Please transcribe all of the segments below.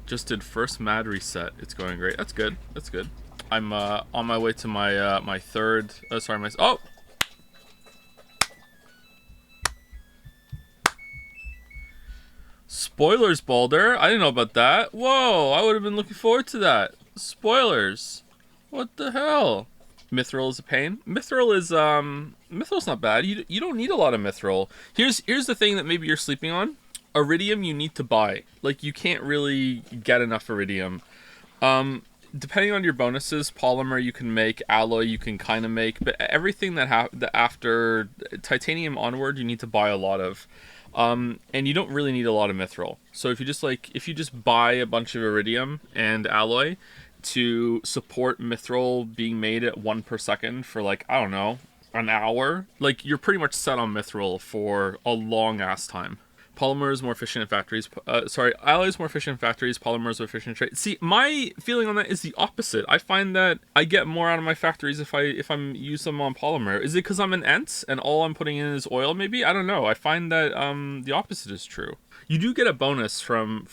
Just did first mad reset. It's going great. That's good. That's good. I'm on my way to my my third. Sorry, my. Oh. Spoilers, Balder. I didn't know about that. Whoa, I would have been looking forward to that. Spoilers. What the hell? Mithril is a pain. Mithril's not bad. You don't need a lot of mithril. Here's the thing that maybe you're sleeping on. Iridium you need to buy. Like you can't really get enough iridium. Depending on your bonuses, polymer you can make, alloy you can kind of make, but everything that after titanium onward you need to buy a lot of. And you don't really need a lot of mithril. So if you just buy a bunch of iridium and alloy to support mithril being made at 1 per second for like, I don't know, an hour, like you're pretty much set on mithril for a long ass time. Polymer is more efficient in factories. Alloy is more efficient in factories. Polymer is more efficient in trade. See, my feeling on that is the opposite. I find that I get more out of my factories if I'm use them on polymer. Is it because I'm an ent and all I'm putting in is oil? Maybe, I don't know. I find that the opposite is true. You do get a bonus from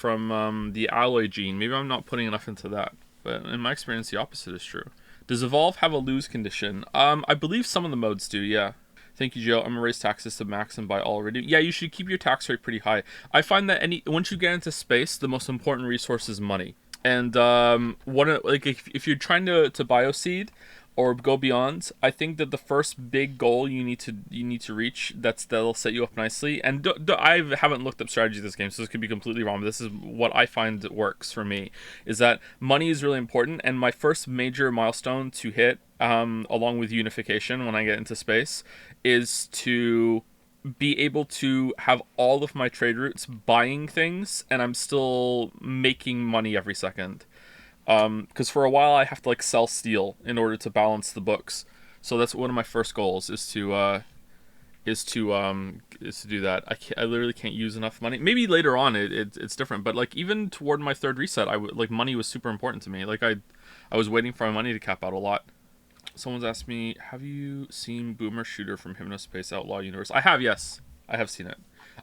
the alloy gene. Maybe I'm not putting enough into that, but in my experience, the opposite is true. Does evolve have a lose condition? I believe some of the modes do. Yeah. Thank you, Joe. I'm gonna raise taxes to max and buy all iridium. Yeah, you should keep your tax rate pretty high. I find that once you get into space, the most important resource is money. And if you're trying to bioseed or go beyond, I think that the first big goal you need to reach that'll set you up nicely. And I haven't looked up strategy of this game, so this could be completely wrong. But this is what I find works for me. Is that money is really important, and my first major milestone to hit, along with unification when I get into space, is to be able to have all of my trade routes buying things, and I'm still making money every second. Because for a while I have to like sell steel in order to balance the books. So that's one of my first goals is to do that. I literally can't use enough money. Maybe later on it's different, but like even toward my third reset, money was super important to me. Like I was waiting for my money to cap out a lot. Someone's asked me, have you seen Boomer Shooter from Hypnospace Outlaw Universe? I have, yes. I have seen it.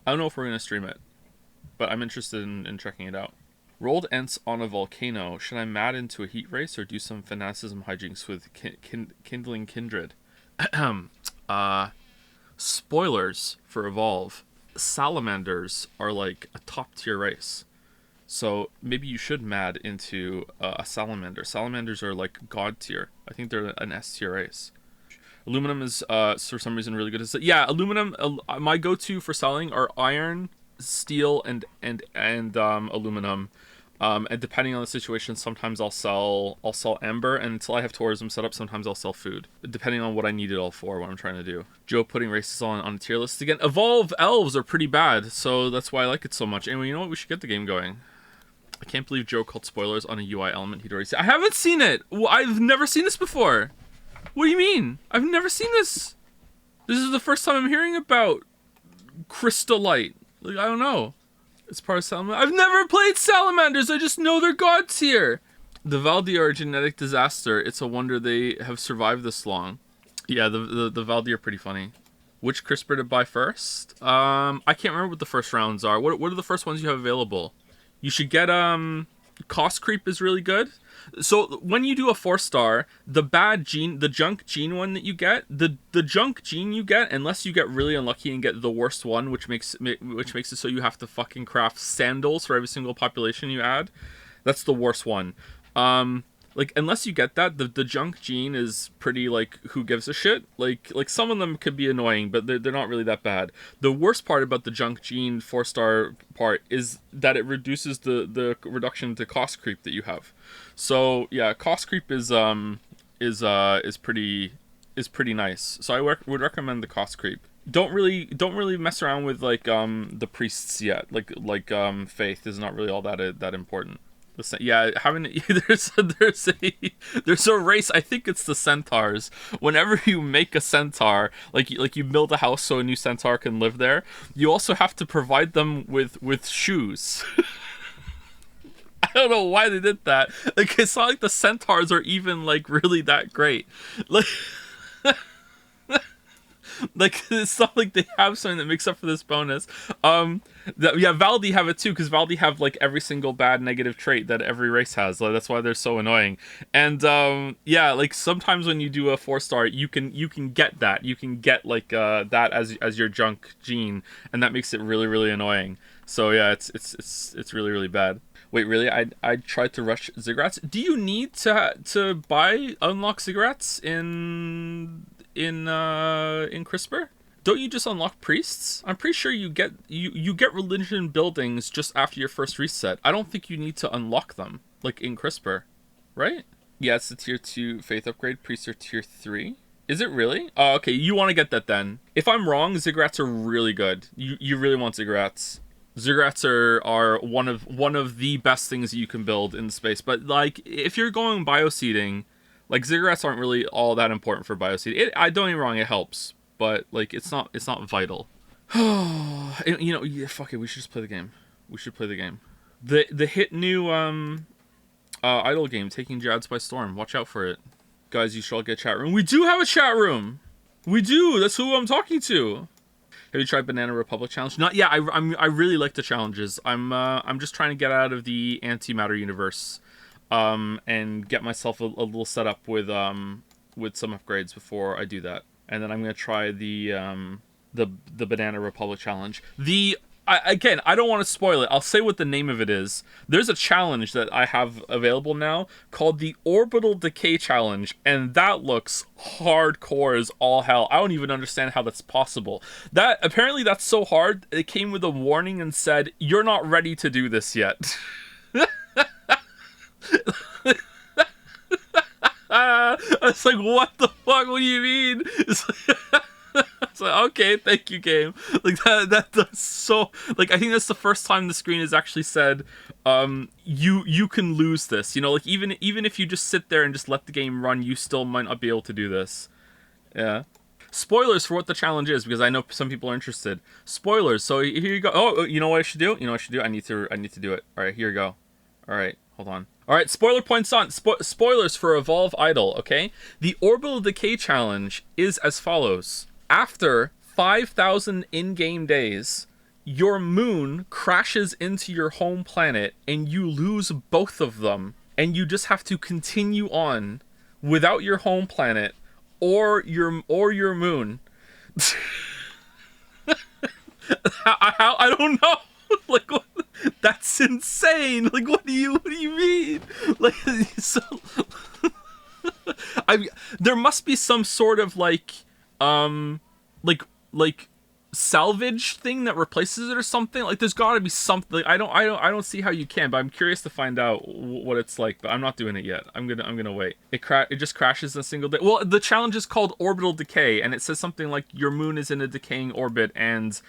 I don't know if we're going to stream it, but I'm interested in checking it out. Rolled Ents on a volcano. Should I mad into a heat race or do some fanaticism hijinks with kindling kindred? Spoilers for Evolve. Salamanders are like a top tier race. So maybe you should mad into a salamander. Salamanders are like god tier. I think they're an S tier race. Aluminum is for some reason really good. Yeah, aluminum. My go-to for selling are iron, steel, and aluminum. And depending on the situation, sometimes I'll sell amber, and until I have tourism set up, sometimes I'll sell food, depending on what I need it all for, what I'm trying to do. Joe putting races on a tier list again. Evolve elves are pretty bad, so that's why I like it so much. Anyway, you know what? We should get the game going. I can't believe Joe called spoilers on a UI element he'd already seen. I haven't seen it! I've never seen this before! What do you mean? I've never seen this! This is the first time I'm hearing about Crystallite. Like, I don't know. It's part of Salamander. I've never played Salamanders! I just know they're gods here! The Valdi are a genetic disaster. It's a wonder they have survived this long. Yeah, the Valdi are pretty funny. Which CRISPR to buy first? I can't remember what the first rounds are. What are the first ones you have available? You should get, Cost Creep is really good. So, when you do a 4-star, the junk gene one that you get, the junk gene you get, unless you get really unlucky and get the worst one, which makes it so you have to fucking craft sandals for every single population you add, that's the worst one. Like, unless you get that, the junk gene is pretty, like, who gives a shit? Like some of them could be annoying, but they're not really that bad. The worst part about the junk gene 4-star part is that it reduces the reduction to cost creep that you have. So, yeah, cost creep is pretty nice. So I would recommend the cost creep. Don't really mess around with, like, the priests yet. Like faith is not really all that important. Yeah, there's a race. I think it's the centaurs. Whenever you make a centaur, like you build a house so a new centaur can live there, you also have to provide them with shoes. I don't know why they did that. Like, it's not like the centaurs are even like really that great. Like, Like, it's not like they have something that makes up for this bonus. Yeah, Valdi have it too, because Valdi have like every single bad negative trait that every race has. Like, that's why they're so annoying. And yeah, like sometimes when you do a 4-star, you can get that. You can get like that as your junk gene, and that makes it really, really annoying. So yeah, it's really, really bad. Wait, really? I tried to rush ziggurats. Do you need to unlock ziggurats in CRISPR? Don't you just unlock priests? I'm pretty sure you get religion buildings just after your first reset. I don't think you need to unlock them like in CRISPR, right? Yeah, it's the tier 2 faith upgrade. Priests are tier 3. Is it really? Oh, okay. You want to get that then. If I'm wrong, ziggurats are really good. You really want ziggurats. Ziggurats are one of the best things you can build in space. But like, if you're going bioseeding, like ziggurats aren't really all that important for bioseeding. I don't get me wrong, it helps, but like it's not vital. You know, yeah, fuck it. We should just play the game. We should play the game. The hit new idle game, Taking Jads by Storm. Watch out for it, guys. You should all get a chat room. We do have a chat room. We do. That's who I'm talking to. Have you tried Banana Republic challenge? Not yet. I really like the challenges. I'm just trying to get out of the antimatter universe, and get myself a little setup with some upgrades before I do that. And then I'm gonna try the Banana Republic challenge. Again, I don't want to spoil it. I'll say what the name of it is. There's a challenge that I have available now called the Orbital Decay Challenge, and that looks hardcore as all hell. I don't even understand how that's possible. Apparently that's so hard, it came with a warning and said, "You're not ready to do this yet." I was like, what the fuck? What do you mean? It's like, okay, thank you, game. Like that's so, like, I think that's the first time the screen has actually said, you can lose this. You know, like even if you just sit there and just let the game run, you still might not be able to do this. Yeah. Spoilers for what the challenge is, because I know some people are interested. Spoilers. So here you go. Oh, you know what I should do? You know what I should do? I need to do it. All right, here you go. All right, hold on. All right, spoiler points on. Spoilers for Evolve Idle, okay? The Orbital Decay Challenge is as follows. After 5,000 in-game days, your moon crashes into your home planet and you lose both of them, and you just have to continue on without your home planet or your moon. I don't know. Like, what? That's insane. Like, what do you mean? Like, so there must be some sort of like salvage thing that replaces it or something. Like, there's got to be something. I don't see how you can, but I'm curious to find out what it's like. But I'm not doing it yet. I'm gonna wait. It just crashes in a single day. Well, the challenge is called Orbital Decay, and it says something like your moon is in a decaying orbit, and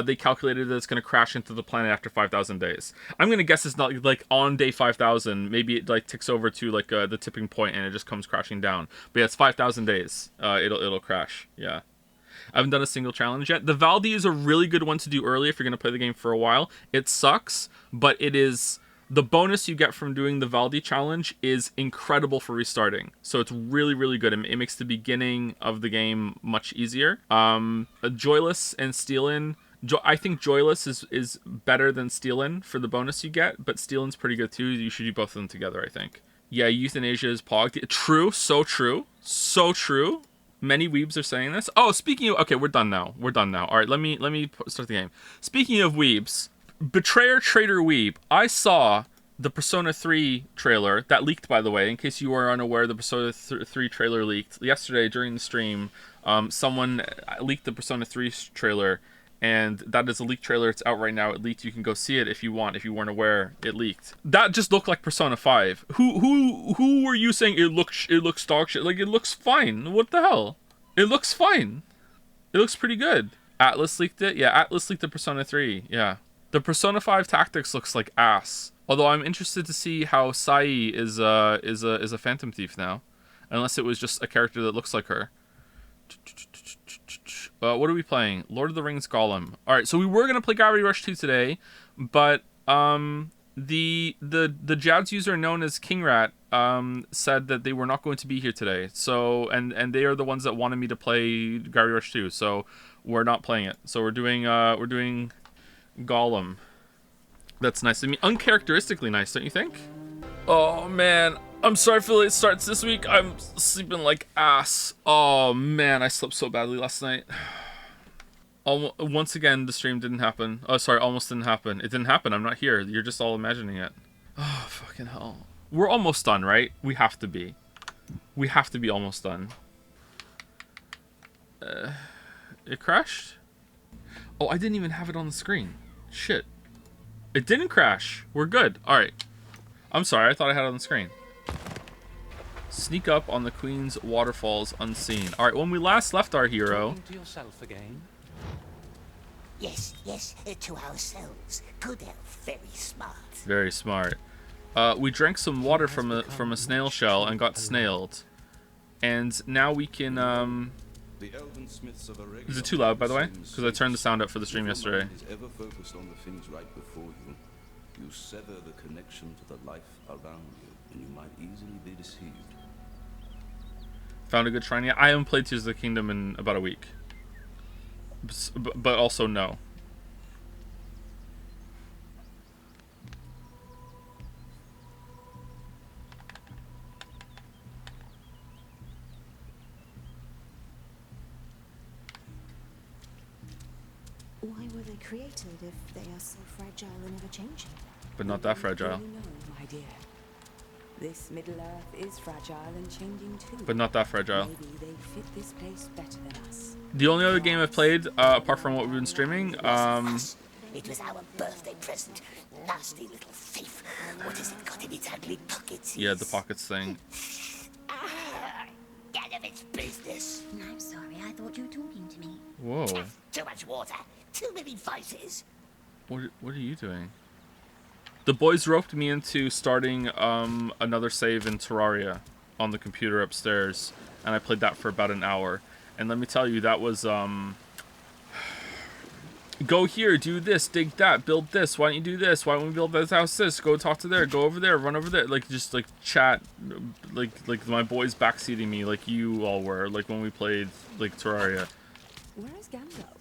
they calculated that it's gonna crash into the planet after 5,000 days. I'm gonna guess it's not like on day 5,000. Maybe it like ticks over to like the tipping point, and it just comes crashing down. But yeah, it's 5,000 days. It'll crash. Yeah. I haven't done a single challenge yet. The Valdi is a really good one to do early if you're going to play the game for a while. It sucks, but it is... The bonus you get from doing the Valdi challenge is incredible for restarting. So it's really, really good. It makes the beginning of the game much easier. Joyless and Steal-In... I think Joyless is better than Steal-In for the bonus you get, but Steal-In's pretty good too. You should do both of them together, I think. Yeah, euthanasia is pogged. True, so true. So true. Many weebs are saying this. Oh, speaking of... Okay, we're done now. All right, let me start the game. Speaking of weebs, Betrayer Traitor Weeb. I saw the Persona 3 trailer. That leaked, by the way. In case you are unaware, the Persona 3 trailer leaked. Yesterday, during the stream, someone leaked the Persona 3 trailer. And that is a leaked trailer. It's out right now. It leaked. You can go see it if you want. If you weren't aware, it leaked. That just looked like Persona 5. Who were you saying it looks dog shit? Like, it looks fine. What the hell? It looks fine. It looks pretty good. Atlas leaked it. Yeah, Atlas leaked the Persona 3. Yeah. The Persona 5 Tactics looks like ass. Although I'm interested to see how Sai is a Phantom Thief now, unless it was just a character that looks like her. What are we playing? Lord of the Rings Gollum. All right, so we were gonna play Gravity Rush 2 today, but the Jads user known as King Rat said that they were not going to be here today. So and they are the ones that wanted me to play Gary Rush 2. So we're not playing it. So we're doing Gollum. That's nice. I mean, uncharacteristically nice, don't you think? Oh man, I'm sorry for the late starts this week. I'm sleeping like ass. Oh man, I slept so badly last night. Once again, the stream didn't happen. Oh, sorry, almost didn't happen. It didn't happen. I'm not here. You're just all imagining it. Oh, fucking hell. We're almost done, right? We have to be. We have to be almost done. It crashed? Oh, I didn't even have it on the screen. Shit. It didn't crash. We're good. Alright. I'm sorry. I thought I had it on the screen. Sneak up on the Queen's waterfalls unseen. Alright, when we last left our hero... To yourself again? Yes, to ourselves. Good elf, very smart. Very smart. We drank some water from a snail shell and got snailed. And now we can, Is it too loud, by the way? Because I turned the sound up for the stream yesterday. Ever focused on the things right before you, you sever the connection to the life around you, and you might easily be deceived. Found a good shrine yet? I haven't played Tears of the Kingdom in about a week. But also no. Why were they created if they are so fragile and ever changing? But not that fragile. You know, my dear. This Middle Earth is fragile and changing too. But not that fragile. Maybe they fit this place better than us. The only other game I've played, apart from what we've been streaming, It was our birthday present. Nasty little thief. What has it got in its ugly pockets? yeah, the pockets thing. Get of its business. I'm sorry, I thought you were talking to me. Whoa. Too much water. Too many voices. What are you doing? The boys roped me into starting another save in Terraria on the computer upstairs, and I played that for about an hour. And let me tell you, that was go here, do this, dig that, build this. Why don't you do this? Why don't we build this house? This. Go talk to there. Go over there. Run over there. Like just like chat, like my boys backseating me, like you all were, like when we played like Terraria. Where is Gandalf?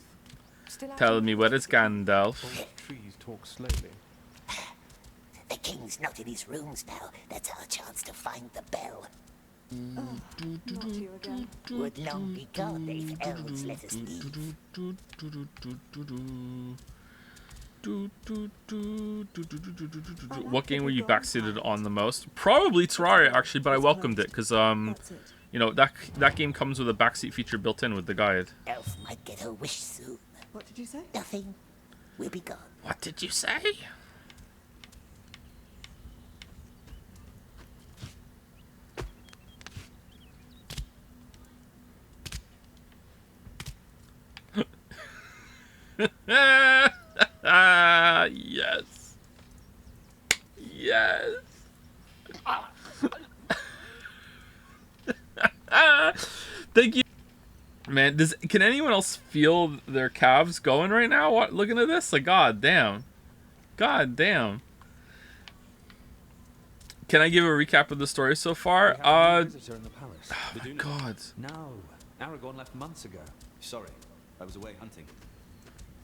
Still out Tell me, where is Gandalf? Trees talk slowly. The king's not in his rooms now. That's our chance to find the bell. not you again. Would long be gone if elves let us leave. What game were you backseated on the most? Probably Terraria, actually, but I welcomed it because That's it. you know that game comes with a backseat feature built in with the guide. Elf might get her wish soon. What did you say? Nothing. We'll be gone. What did you say? Yes. Yes. Thank you. Man, can anyone else feel their calves going right now? What, looking at this? Like, god damn. God damn. Can I give a recap of the story so far? We have a new visitor in the palace. Oh my god. No, Aragorn left months ago. Sorry, I was away hunting.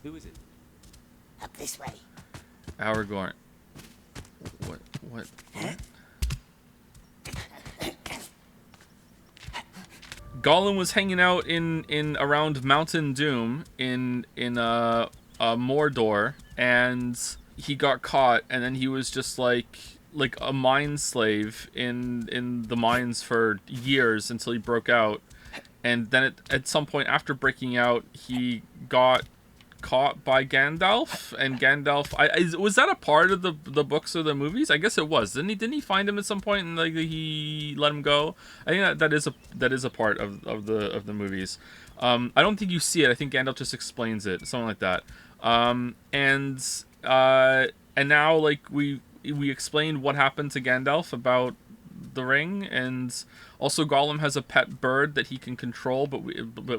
Who is it? Up this way. Aragorn. What? Gollum was hanging out in around Mountain Doom in Mordor, and he got caught, and then he was just like a mine slave in the mines for years until he broke out, and then at some point after breaking out, he got caught by Gandalf, and Gandalf, was that a part of the books or the movies? I guess it was. Didn't he find him at some point and like he let him go? I think that is a part of the movies. I don't think you see it. I think Gandalf just explains it, something like that. And now like we explained what happened to Gandalf about the ring, and also Gollum has a pet bird that he can control, but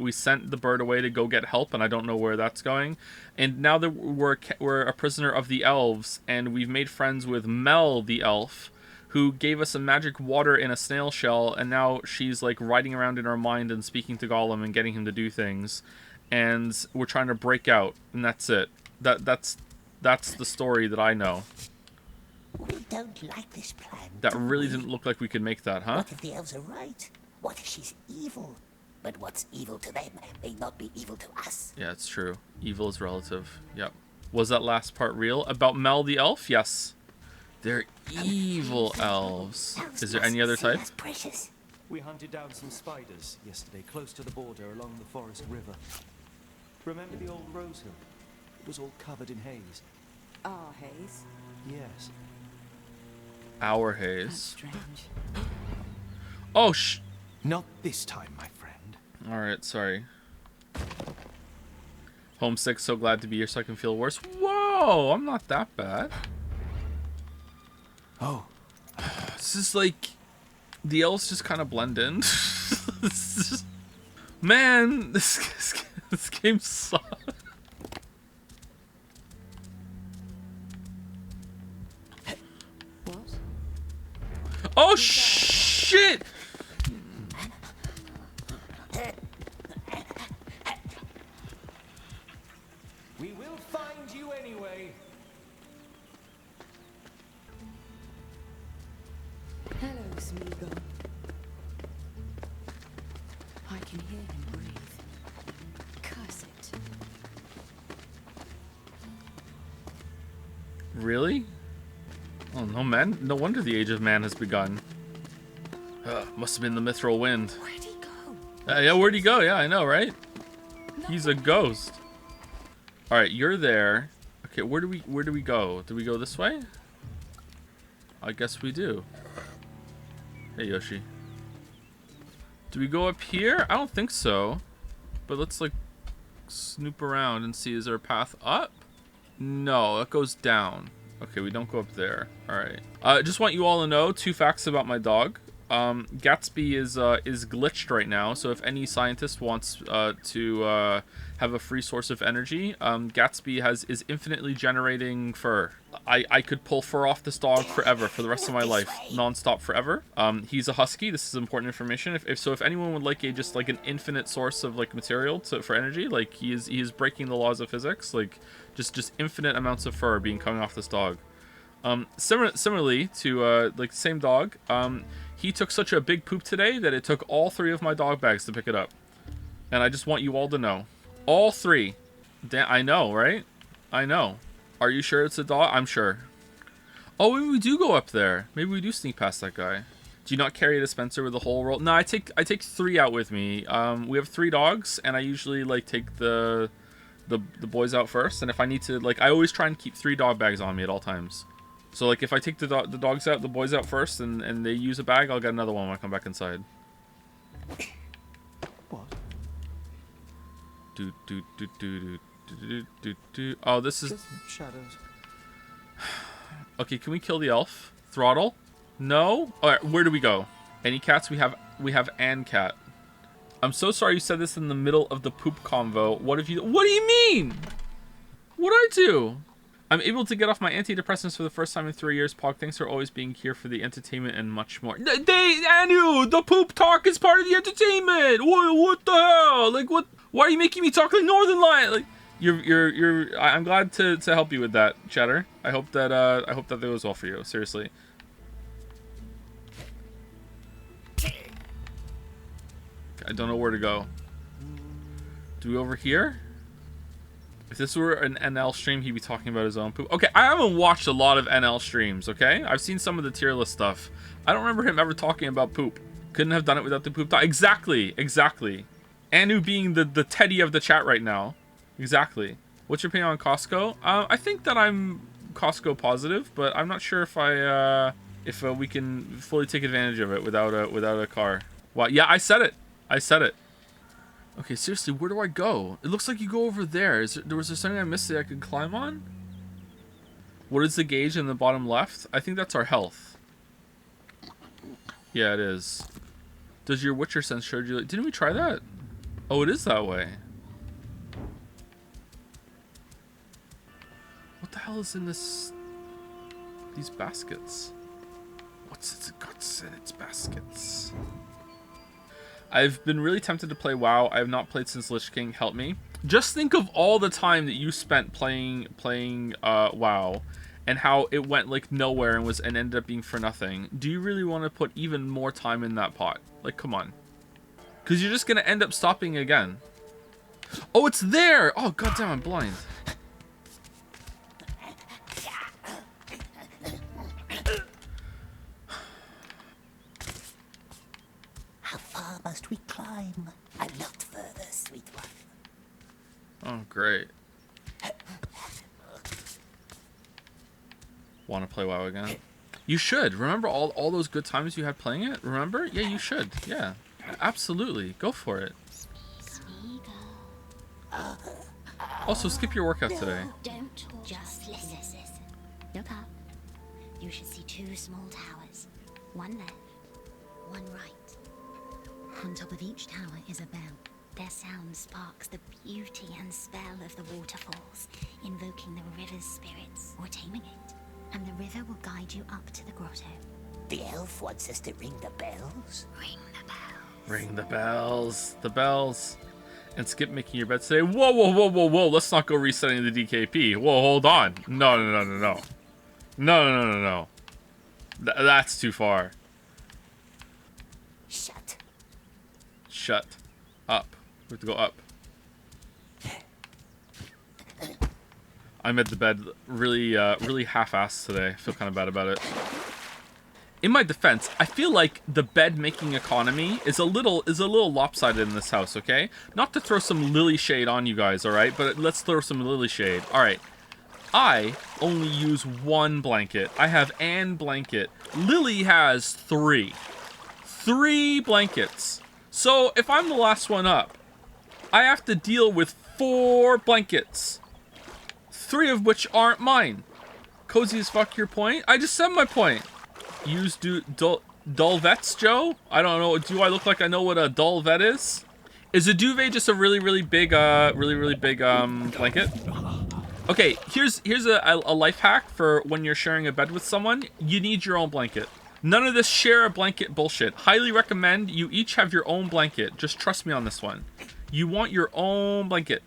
we sent the bird away to go get help, and I don't know where that's going. And now that we're a prisoner of the elves, and we've made friends with Mell the elf, who gave us a magic water in a snail shell, and now she's like riding around in our mind and speaking to Gollum and getting him to do things, and we're trying to break out, and that's it. That's the story that I know. We don't like this plan. That do really we? didn't look like we could make that, huh? What if the elves are right? What if she's evil? But what's evil to them may not be evil to us. Yeah, it's true. Evil is relative. Yep. Was that last part real? About Mell the elf? Yes. They're evil elves. Elves Is there any other must see type? us precious. We hunted down some spiders yesterday, close to the border along the forest river. Remember the old rose hill? It was all covered in haze. Ah, Haze. Yes. Our That's Haze. strange. Oh, Not this time, my friend. Alright, sorry. Homesick, so glad to be here so I can feel worse. Whoa, I'm not that bad. Oh, This is like... The elves just kind of blend in. Man, this game sucks. What? Oh, shit! we will find you anyway. Hello, Smeagol. I can hear him breathe. Curse it. Really? Oh, no, man. No wonder the age of man has begun. Must have been the mithril wind. Where'd he go? Yeah, where'd he go? Yeah, I know, right? He's a ghost. All right, you're there. Okay, where do we go? Do we go this way? I guess we do. Hey, Yoshi. Do we go up here? I don't think so. But let's like snoop around and see. Is there a path up? No, it goes down. Okay, we don't go up there. All right. I just want you all to know 2 facts about my dog. Gatsby is glitched right now, so if any scientist wants to have a free source of energy, Gatsby is infinitely generating fur. I could pull fur off this dog forever, for the rest of my life, non-stop forever. He's a husky. This is important information. If anyone would like just like an infinite source of like material for energy, like he is breaking the laws of physics, like just infinite amounts of fur being coming off this dog. Similarly to like the same dog, he took such a big poop today that it took all 3 of my dog bags to pick it up. And I just want you all to know. All 3. I know, right? I know. Are you sure it's a dog? I'm sure. Oh, maybe we do go up there. Maybe we do sneak past that guy. Do you not carry a dispenser with a whole roll? No, I take 3 out with me. We have 3 dogs, and I usually like take the boys out first. And if I need to, like, I always try and keep 3 dog bags on me at all times. So, like, if I take the dogs out, the boys out first, and they use a bag, I'll get another one when I come back inside. What? Oh, this is... Just shadows. Okay, can we kill the elf? Throttle? No? Alright, where do we go? Any cats? We have Ann cat. I'm so sorry you said this in the middle of the poop convo. What do you mean? What'd I do? I'm able to get off my antidepressants for the first time in 3 years. Pog, thanks for always being here for the entertainment and much more. Anu, the poop talk is part of the entertainment. What the hell? Like, what? Why are you making me talk like Northern Lion? Like, I'm glad to help you with that, Cheddar. I hope that goes well for you. Seriously. I don't know where to go. Do we over here? If this were an NL stream, he'd be talking about his own poop. Okay, I haven't watched a lot of NL streams, okay? I've seen some of the tier list stuff. I don't remember him ever talking about poop. Couldn't have done it without the poop talk. Exactly. Anu being the Teddy of the chat right now. Exactly. What's your opinion on Costco? I think that I'm Costco positive, but I'm not sure if we can fully take advantage of it without a car. Well, yeah, I said it. Okay, seriously, where do I go? It looks like you go over there. Was there something I missed that I could climb on? What is the gauge in the bottom left? I think that's our health. Yeah, it is. Does your Witcher sense show you? Didn't we try that? Oh, it is that way. What the hell is in these baskets? and its baskets. I've been really tempted to play WoW. I have not played since Lich King. Help me. Just think of all the time that you spent playing WoW, and how it went like nowhere and ended up being for nothing. Do you really want to put even more time in that pot? Like, come on. Because you're just gonna end up stopping again. Oh, it's there! Oh, goddamn, I'm blind. How far must we climb? A lot further, sweet one. Oh, great. Want to play WoW again? You should. Remember all those good times you had playing it? Remember? Yeah, you should. Yeah. Absolutely. Go for it. Also, skip your workout today. Don't talk, just listen. Look up. You should see 2 small towers. One left, one right. On top of each tower is a bell. Their sound sparks the beauty and spell of the waterfalls, invoking the river's spirits or taming it. And the river will guide you up to the grotto. The elf wants us to ring the bells. Ring the bell. Ring the bells. The bells. And skip making your bed today. Whoa, whoa, whoa, whoa, whoa. Let's not go resetting the DKP. Whoa, hold on. No, no, no, no, no. No, no, no, no, no. That's too far. Shut. Shut up. We have to go up. I made the bed really half-assed today. I feel kind of bad about it. In my defense, I feel like the bed making economy is a little lopsided in this house, okay? Not to throw some lily shade on you guys, alright? But let's throw some lily shade. Alright. I only use 1 blanket. I have an blanket. Lily has 3. 3 blankets. So if I'm the last one up, I have to deal with 4 blankets. 3 of which aren't mine. Cozy as fuck your point? I just said my point. Use dull vets, Joe? I don't know. Do I look like I know what a dull vet is? Is a duvet just a really big blanket? Okay, here's a life hack for when you're sharing a bed with someone. You need your own blanket. None of this share a blanket bullshit. Highly recommend you each have your own blanket. Just trust me on this one. You want your own blanket.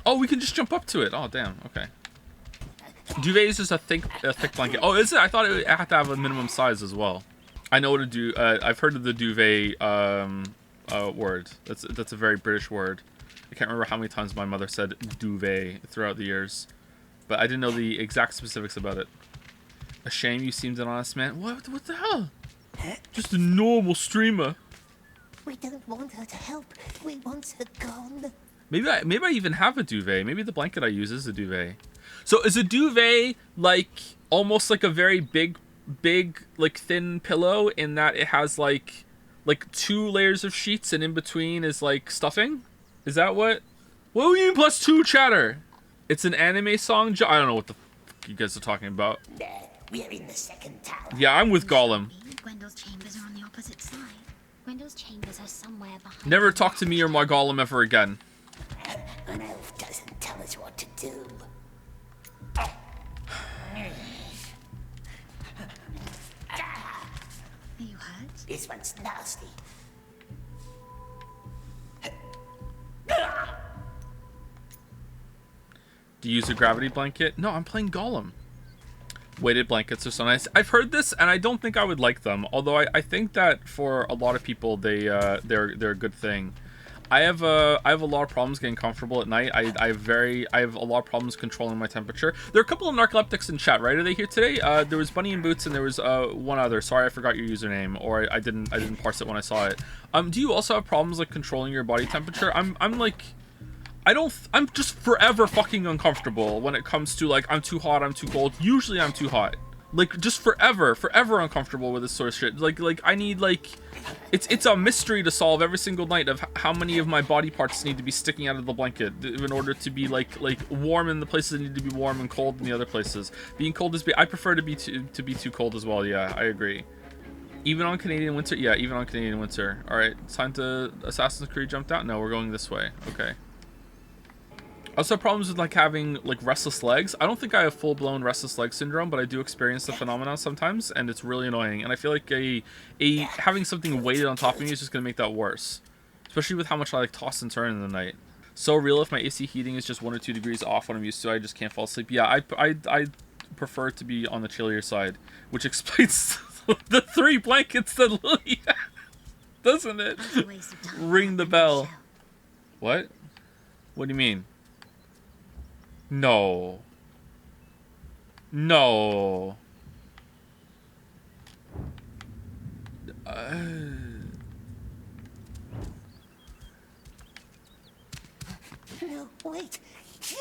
Oh, we can just jump up to it. Oh, damn. Okay. Duvet is just a thick blanket. Oh, is it? I thought it had to have a minimum size as well. I know what to do. I've heard of the duvet word. That's a very British word. I can't remember how many times my mother said duvet throughout the years, but I didn't know the exact specifics about it. A shame you seemed an honest man. What the hell? Just a normal streamer. We don't want her to help. We want her gone. Maybe I even have a duvet. Maybe the blanket I use is a duvet. So is a duvet like almost like a very big like thin pillow in that it has like 2 layers of sheets and in between is like stuffing? Is that what do you mean +2 chatter? It's an anime song? I don't know what the fuck you guys are talking about. We're in the 2nd tower. Yeah, I'm with Gollum. Gwendole's chambers are on the opposite side. Gwendole's chambers are somewhere behind. Never talk to me or my Gollum ever again. An elf doesn't tell us what to do. Are you hurt? This one's nasty. Do you use a gravity blanket? No, I'm playing Gollum. Weighted blankets are so nice. I've heard this, and I don't think I would like them. Although I think that for a lot of people, they're a good thing. I have a lot of problems getting comfortable at night. I have a lot of problems controlling my temperature. There are a couple of narcoleptics in chat, right? Are they here today? There was Bunny in Boots, and there was one other. Sorry, I forgot your username, or I didn't parse it when I saw it. Do you also have problems like controlling your body temperature? I'm just forever fucking uncomfortable when it comes to like I'm too hot, I'm too cold. Usually I'm too hot. Like just forever uncomfortable with this sort of shit. Like I need like it's a mystery to solve every single night of how many of my body parts need to be sticking out of the blanket in order to be like warm in the places that need to be warm and cold in the other places. Being cold is I prefer to be too cold as well. Yeah, I agree. Even on Canadian winter? Yeah, even on Canadian winter. All right, it's time to Assassin's Creed jumped out. No, we're going this way. Okay. also have problems with like having like restless legs. I don't think I have full-blown restless leg syndrome, but I do experience the phenomenon sometimes, and it's really annoying. And I feel like having something weighted on top of me is just gonna make that worse, especially with how much I like toss and turn in the night. So real if my AC heating is just 1 or 2 degrees off what I'm used to, I just can't fall asleep. Yeah, I prefer it to be on the chillier side, which explains the 3 blankets that Lily had, doesn't it? That's a waste of time. Ring the bell. What? What do you mean? No. No. No, wait. Did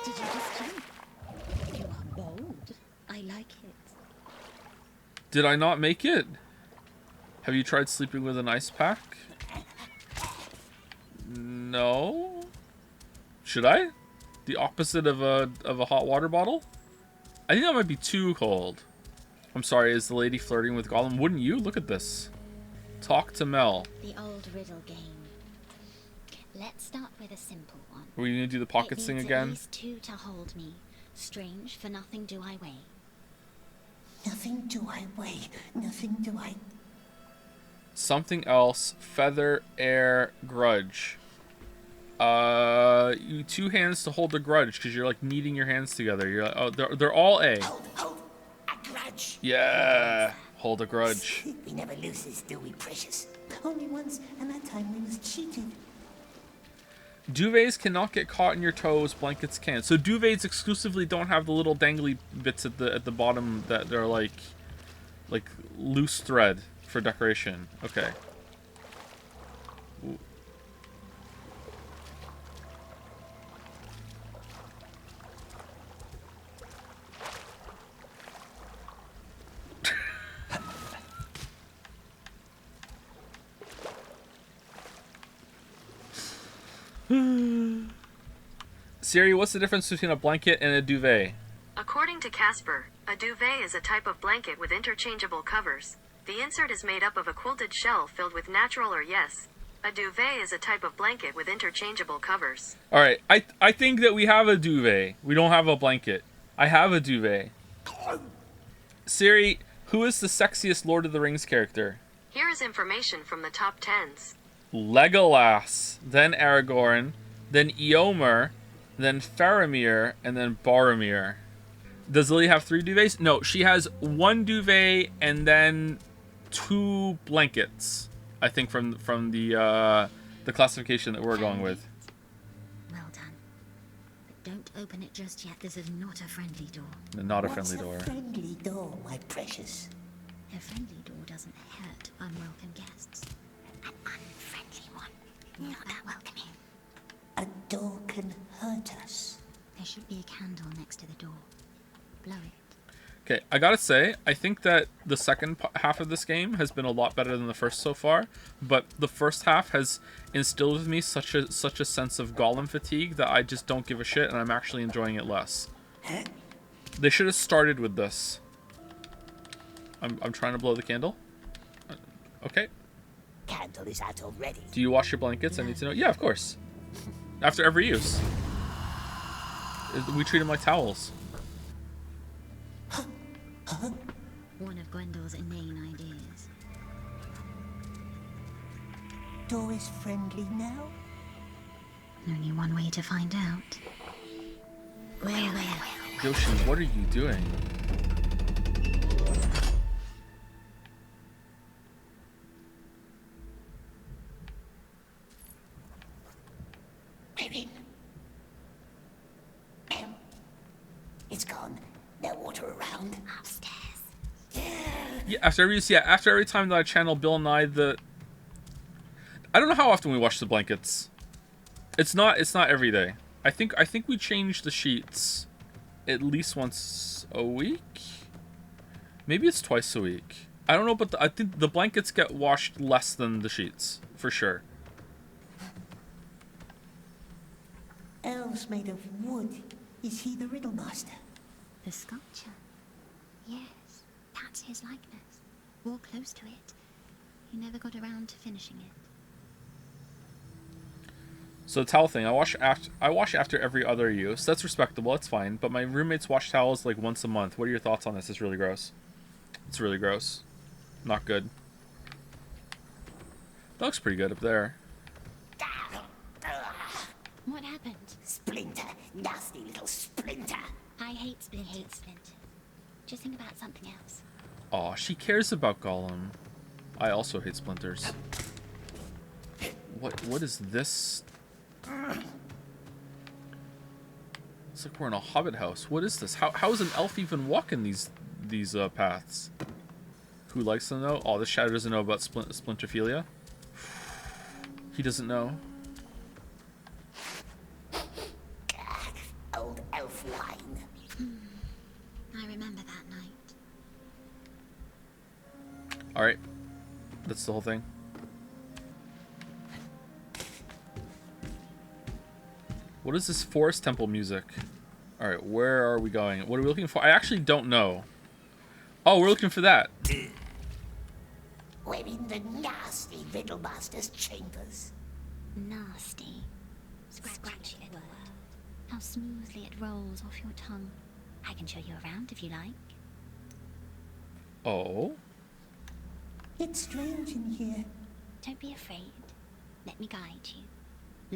you just jump? You are bold. I like it. Did I not make it? Have you tried sleeping with an ice pack? No. Should I? The opposite of a hot water bottle? I think that might be too cold. I'm sorry, is the lady flirting with Gollum? Wouldn't you? Look at this. Talk to Mell. The old riddle game. Let's start with a simple one. Are we gonna do the pockets It thing needs again? At least 2 to hold me. Strange, for nothing do I weigh. Nothing do I weigh. Nothing do I... Something else. Feather, air, grudge. You 2 hands to hold the grudge because you're like kneading your hands together. You're like, oh, they're all A. Hold. A grudge. Yeah. Hold a grudge. We never lose this, do we, precious? Only once, and that time we was cheated. Duvets cannot get caught in your toes. Blankets can. So duvets exclusively don't have the little dangly bits at the bottom that are like loose thread for decoration. Okay. Ooh. Siri, what's the difference between a blanket and a duvet? According to Casper, a duvet is a type of blanket with interchangeable covers. The insert is made up of a quilted shell filled with natural or yes. A duvet is a type of blanket with interchangeable covers. All right, I think that we have a duvet. We don't have a blanket. I have a duvet. Siri, who is the sexiest Lord of the Rings character? Here is information from the top 10s. Legolas, then Aragorn, then Eomer, then Faramir, and then Boromir. Does Lily have 3 duvets? No, she has 1 duvet and then 2 blankets. I think from the classification that we're going with. Well done. But don't open it just yet. This is not a friendly door. Not a friendly door. What's a friendly door, my precious? A friendly door doesn't hurt unwelcome guests. An unfriendly one. Not that welcoming. A door can hurt us. There should be a candle next to the door. Blow it. Okay, I gotta say, I think that the second half of this game has been a lot better than the first so far, but the first half has instilled with me such a sense of Gollum fatigue that I just don't give a shit, and I'm actually enjoying it less. They should have started with this. I'm trying to blow the candle. Okay. Candle is out already. Do you wash your blankets? I need to know. Yeah, of course. After every use. We treat them like towels. One of Gwendole's inane ideas. Door is friendly now? Only one way to find out. Well. Yoshi, what are you doing? We're in. It's gone. No water around. Upstairs. Yeah, after every time that I channel Bill Nye the... I don't know how often we wash the blankets. It's not every day. I think we change the sheets at least once a week. Maybe it's twice a week. I don't know, but I think the blankets get washed less than the sheets, for sure. Elves made of wood. Is he the riddle master? The sculpture. Yes, that's his likeness. Wore close to it. He never got around to finishing it. So the towel thing, I wash after every other use. That's respectable. That's fine. But my roommates wash towels like once a month. What are your thoughts on this? It's really gross. It's really gross. Not good. That looks pretty good up there. What happened? Splinter, nasty little Splinter. I hate Splinter. Just think about something else. Aw, she cares about Gollum. I also hate splinters. What is this? It's like we're in a hobbit house. What is this? How is an elf even walking these paths? Who likes to know? Oh, this shadow doesn't know about splinterphilia. He doesn't know. Old elf wine. I remember that night. Alright. That's the whole thing. What is this forest temple music? Alright, where are we going? What are we looking for? I actually don't know. Oh, we're looking for that. We're in the nasty Riddlemaster's chambers. Nasty. Scratchy little word. How smoothly it rolls off your tongue. I can show you around if you like. Oh? It's strange in here. Don't be afraid. Let me guide you.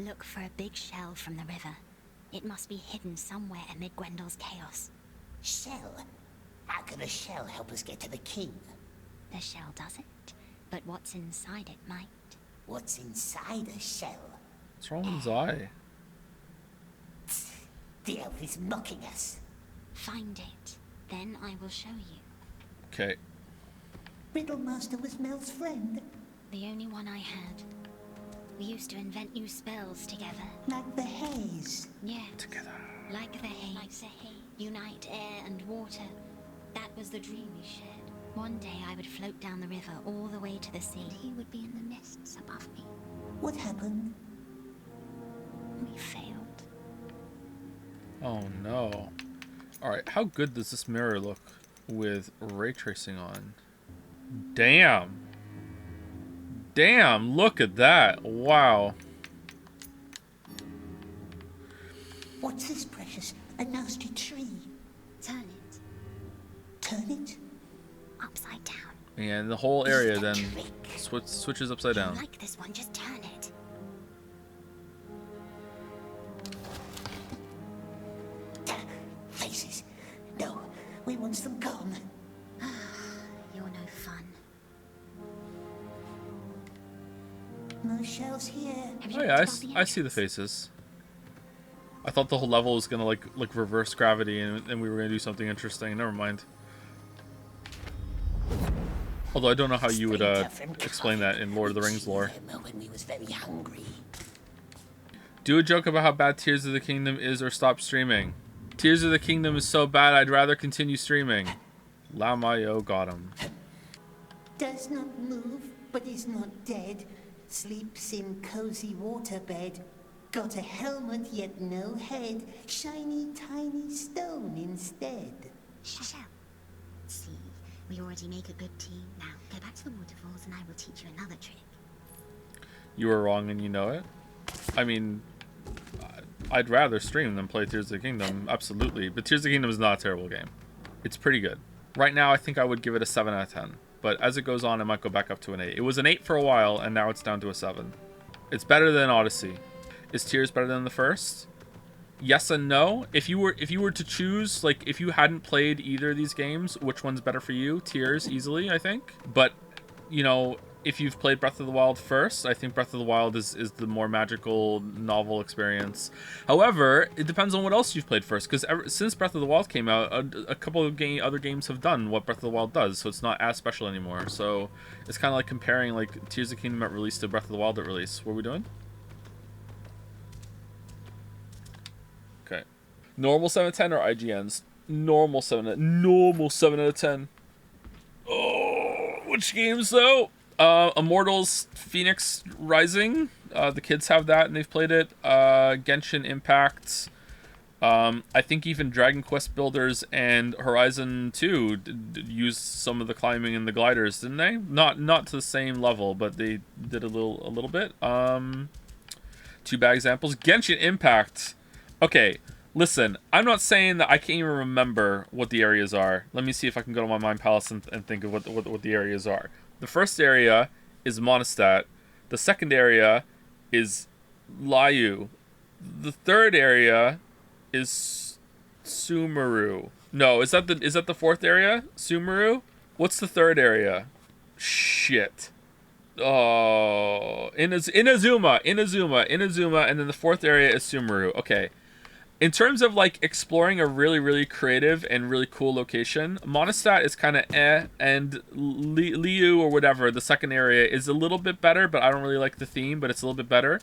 Look for a big shell from the river. It must be hidden somewhere amid Gwendole's chaos. Shell? How can a shell help us get to the king? The shell doesn't, but what's inside it might. What's inside a shell? What's wrong with his eye? The elf is mocking us. Find it, then I will show you. Okay. Riddlemaster was Mell's friend. The only one I had. We used to invent new spells together. Like the Haze. Yeah. Together. Like the haze. Unite air and water. That was the dream we shared. One day I would float down the river all the way to the sea. He would be in the mists above me. What happened? We failed. Oh no. Alright, how good does this mirror look with ray tracing on? Damn. Damn, look at that. Wow. What's this, Precious? A nasty tree. Turn it Turn it? upside down. And the whole area then switches upside You down. like this one, just turn it. Faces. No, we want them gone. You're no fun. No shells here. Have you Oh yeah, looked above I see the faces. I thought the whole level was gonna like reverse gravity and we were gonna do something interesting. Never mind. Although I don't know how you would explain that in Lord of the Rings lore. When we was very hungry. Do a joke about how bad Tears of the Kingdom is or stop streaming. Tears of the Kingdom is so bad I'd rather continue streaming. Lamayo got him. Does not move, but is not dead. Sleeps in cozy waterbed. Got a helmet, yet no head. Shiny, tiny stone instead. Shell. See, we already make a good team. Now, go back to the waterfalls and I will teach you another trick. You were wrong and you know it. I mean, I'd rather stream than play Tears of the Kingdom, absolutely. But Tears of the Kingdom is not a terrible game. It's pretty good. Right now, I think I would give it a 7 out of 10. But as it goes on, it might go back up to an 8. It was an 8 for a while, and now it's down to a 7. It's better than Odyssey. Is Tears better than the first? Yes and no. If you were to choose, like, if you hadn't played either of these games, which one's better for you? Tears, easily, I think. But, you know, if you've played Breath of the Wild first, I think Breath of the Wild is the more magical, novel experience. However, it depends on what else you've played first, because since Breath of the Wild came out, a couple of other games have done what Breath of the Wild does, so it's not as special anymore. So it's kind of like comparing like Tears of the Kingdom at release to Breath of the Wild at release. What are we doing? Okay. Normal 7 out of 10 or IGN's? Normal 7 out of 10. Oh, which games though? Immortals Phoenix Rising. The kids have that and they've played it. Genshin Impact. I think even Dragon Quest Builders and Horizon 2 used some of the climbing and the gliders, didn't they? Not to the same level, but they did a little bit. Two bad examples. Genshin Impact. Okay, listen. I'm not saying that I can't even remember what the areas are. Let me see if I can go to my Mind Palace and think of what the areas are. The first area is Mondstadt. The second area is Liyue. The third area is Sumeru. No, is that the fourth area? Sumeru? What's the third area? Shit. Oh, Inazuma, and then the fourth area is Sumeru. Okay. In terms of like exploring a really creative and really cool location, Mondstadt is kind of and Liyue or whatever, the second area is a little bit better, but I don't really like the theme, but it's a little bit better.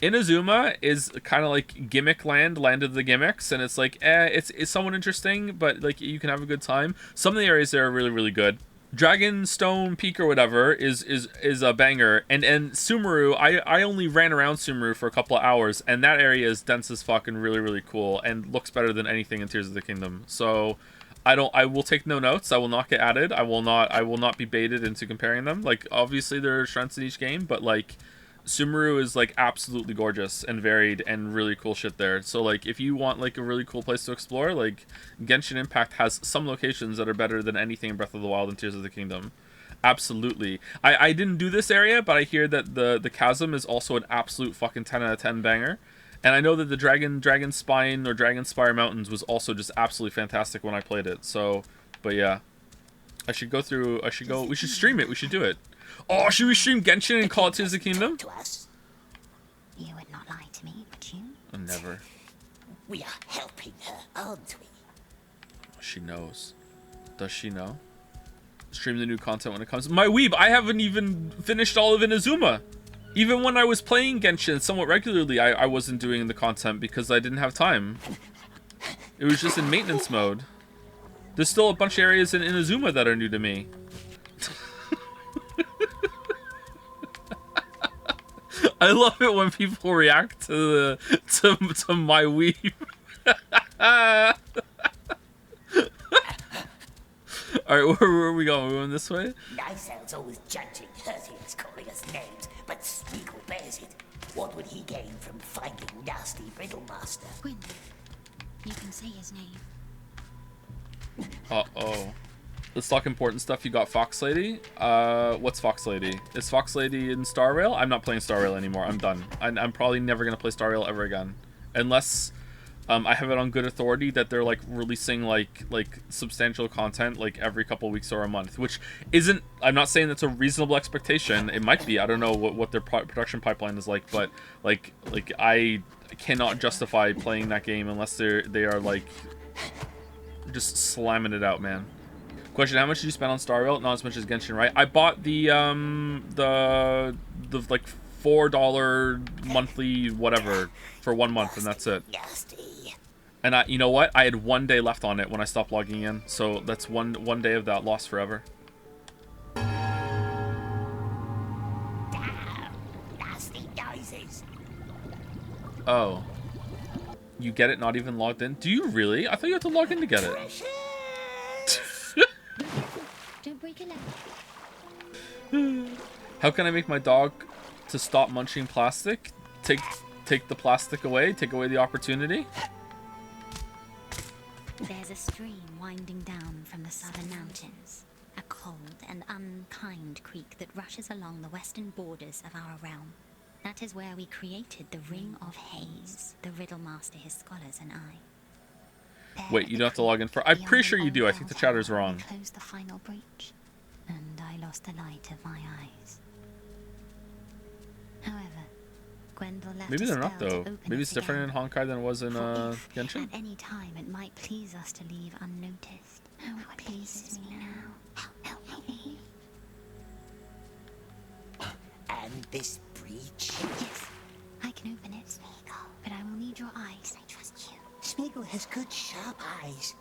Inazuma is kind of like gimmick land of the gimmicks, and it's like it's somewhat interesting, but like you can have a good time. Some of the areas there are really good. Dragonstone Peak or whatever is a banger, and Sumeru, I only ran around Sumeru for a couple of hours, and that area is dense as fuck and really cool and looks better than anything in Tears of the Kingdom. So I will take no notes. I will not get added. I will not be baited into comparing them. Like obviously there are strengths in each game, but like Sumeru is like absolutely gorgeous and varied and really cool shit there. So like if you want like a really cool place to explore, like Genshin Impact has some locations that are better than anything in Breath of the Wild and Tears of the Kingdom. Absolutely. I didn't do this area, but I hear that the chasm is also an absolute fucking 10 out of 10 banger. And I know that the Dragon Spine or Dragon Spire Mountains was also just absolutely fantastic when I played it. So, but yeah. We should stream it. We should do it. Oh, should we stream Genshin and call it Tears of the Kingdom? To us. You would not lie to me, would you? Never. We are helping her, aren't we? She knows. Does she know? Stream the new content when it comes. My weeb, I haven't even finished all of Inazuma. Even when I was playing Genshin somewhat regularly, I wasn't doing the content because I didn't have time. It was just in maintenance mode. There's still a bunch of areas in Inazuma that are new to me. I love it when people react to my weeb. Alright, where are we going? We're going this way? Niceout's always judging, hurting us, calling us names, but Sneakle bears it. What would he gain from finding nasty Riddlemaster? Gwyn, you can say his name. Uh-oh. Let's talk important stuff. You got Fox Lady. What's Fox Lady? Is Fox Lady in Star Rail? I'm not playing Star Rail anymore. I'm done. I'm probably never going to play Star Rail ever again. Unless I have it on good authority that they're like releasing like substantial content like every couple weeks or a month, which isn't, I'm not saying that's a reasonable expectation. It might be. I don't know what their production pipeline is like, but like I cannot justify playing that game unless they are like just slamming it out, man. Question: how much did you spend on Star Rail? Not as much as Genshin, right? I bought the like $4 monthly whatever for 1 month, and that's it. And you know what? I had 1 day left on it when I stopped logging in, so that's one day of that lost forever. Oh, you get it not even logged in? Do you really? I thought you had to log in to get it. Don't break a leg. How can I make my dog to stop munching plastic? Take the plastic away. Take away the opportunity. There's a stream winding down from the southern mountains. A cold and unkind creek that rushes along the western borders of our realm. That is where we created the Ring of Haze, the Riddlemaster, his scholars, and I. There Wait, you don't have to log in for... I'm pretty sure you do. I think the chatter's wrong. Closed the final breach, and I lost the light of my eyes. However, Gwendol left Maybe a they're not, spell to though. open Maybe it it's different again. in Honkai than it was in For if, Genshin. at any time, it might please us to leave unnoticed. How it pleases me now. Help me. And this breach? Yes, I can open it, but I will need your eyes. I trust you. Smeagol has good, sharp eyes.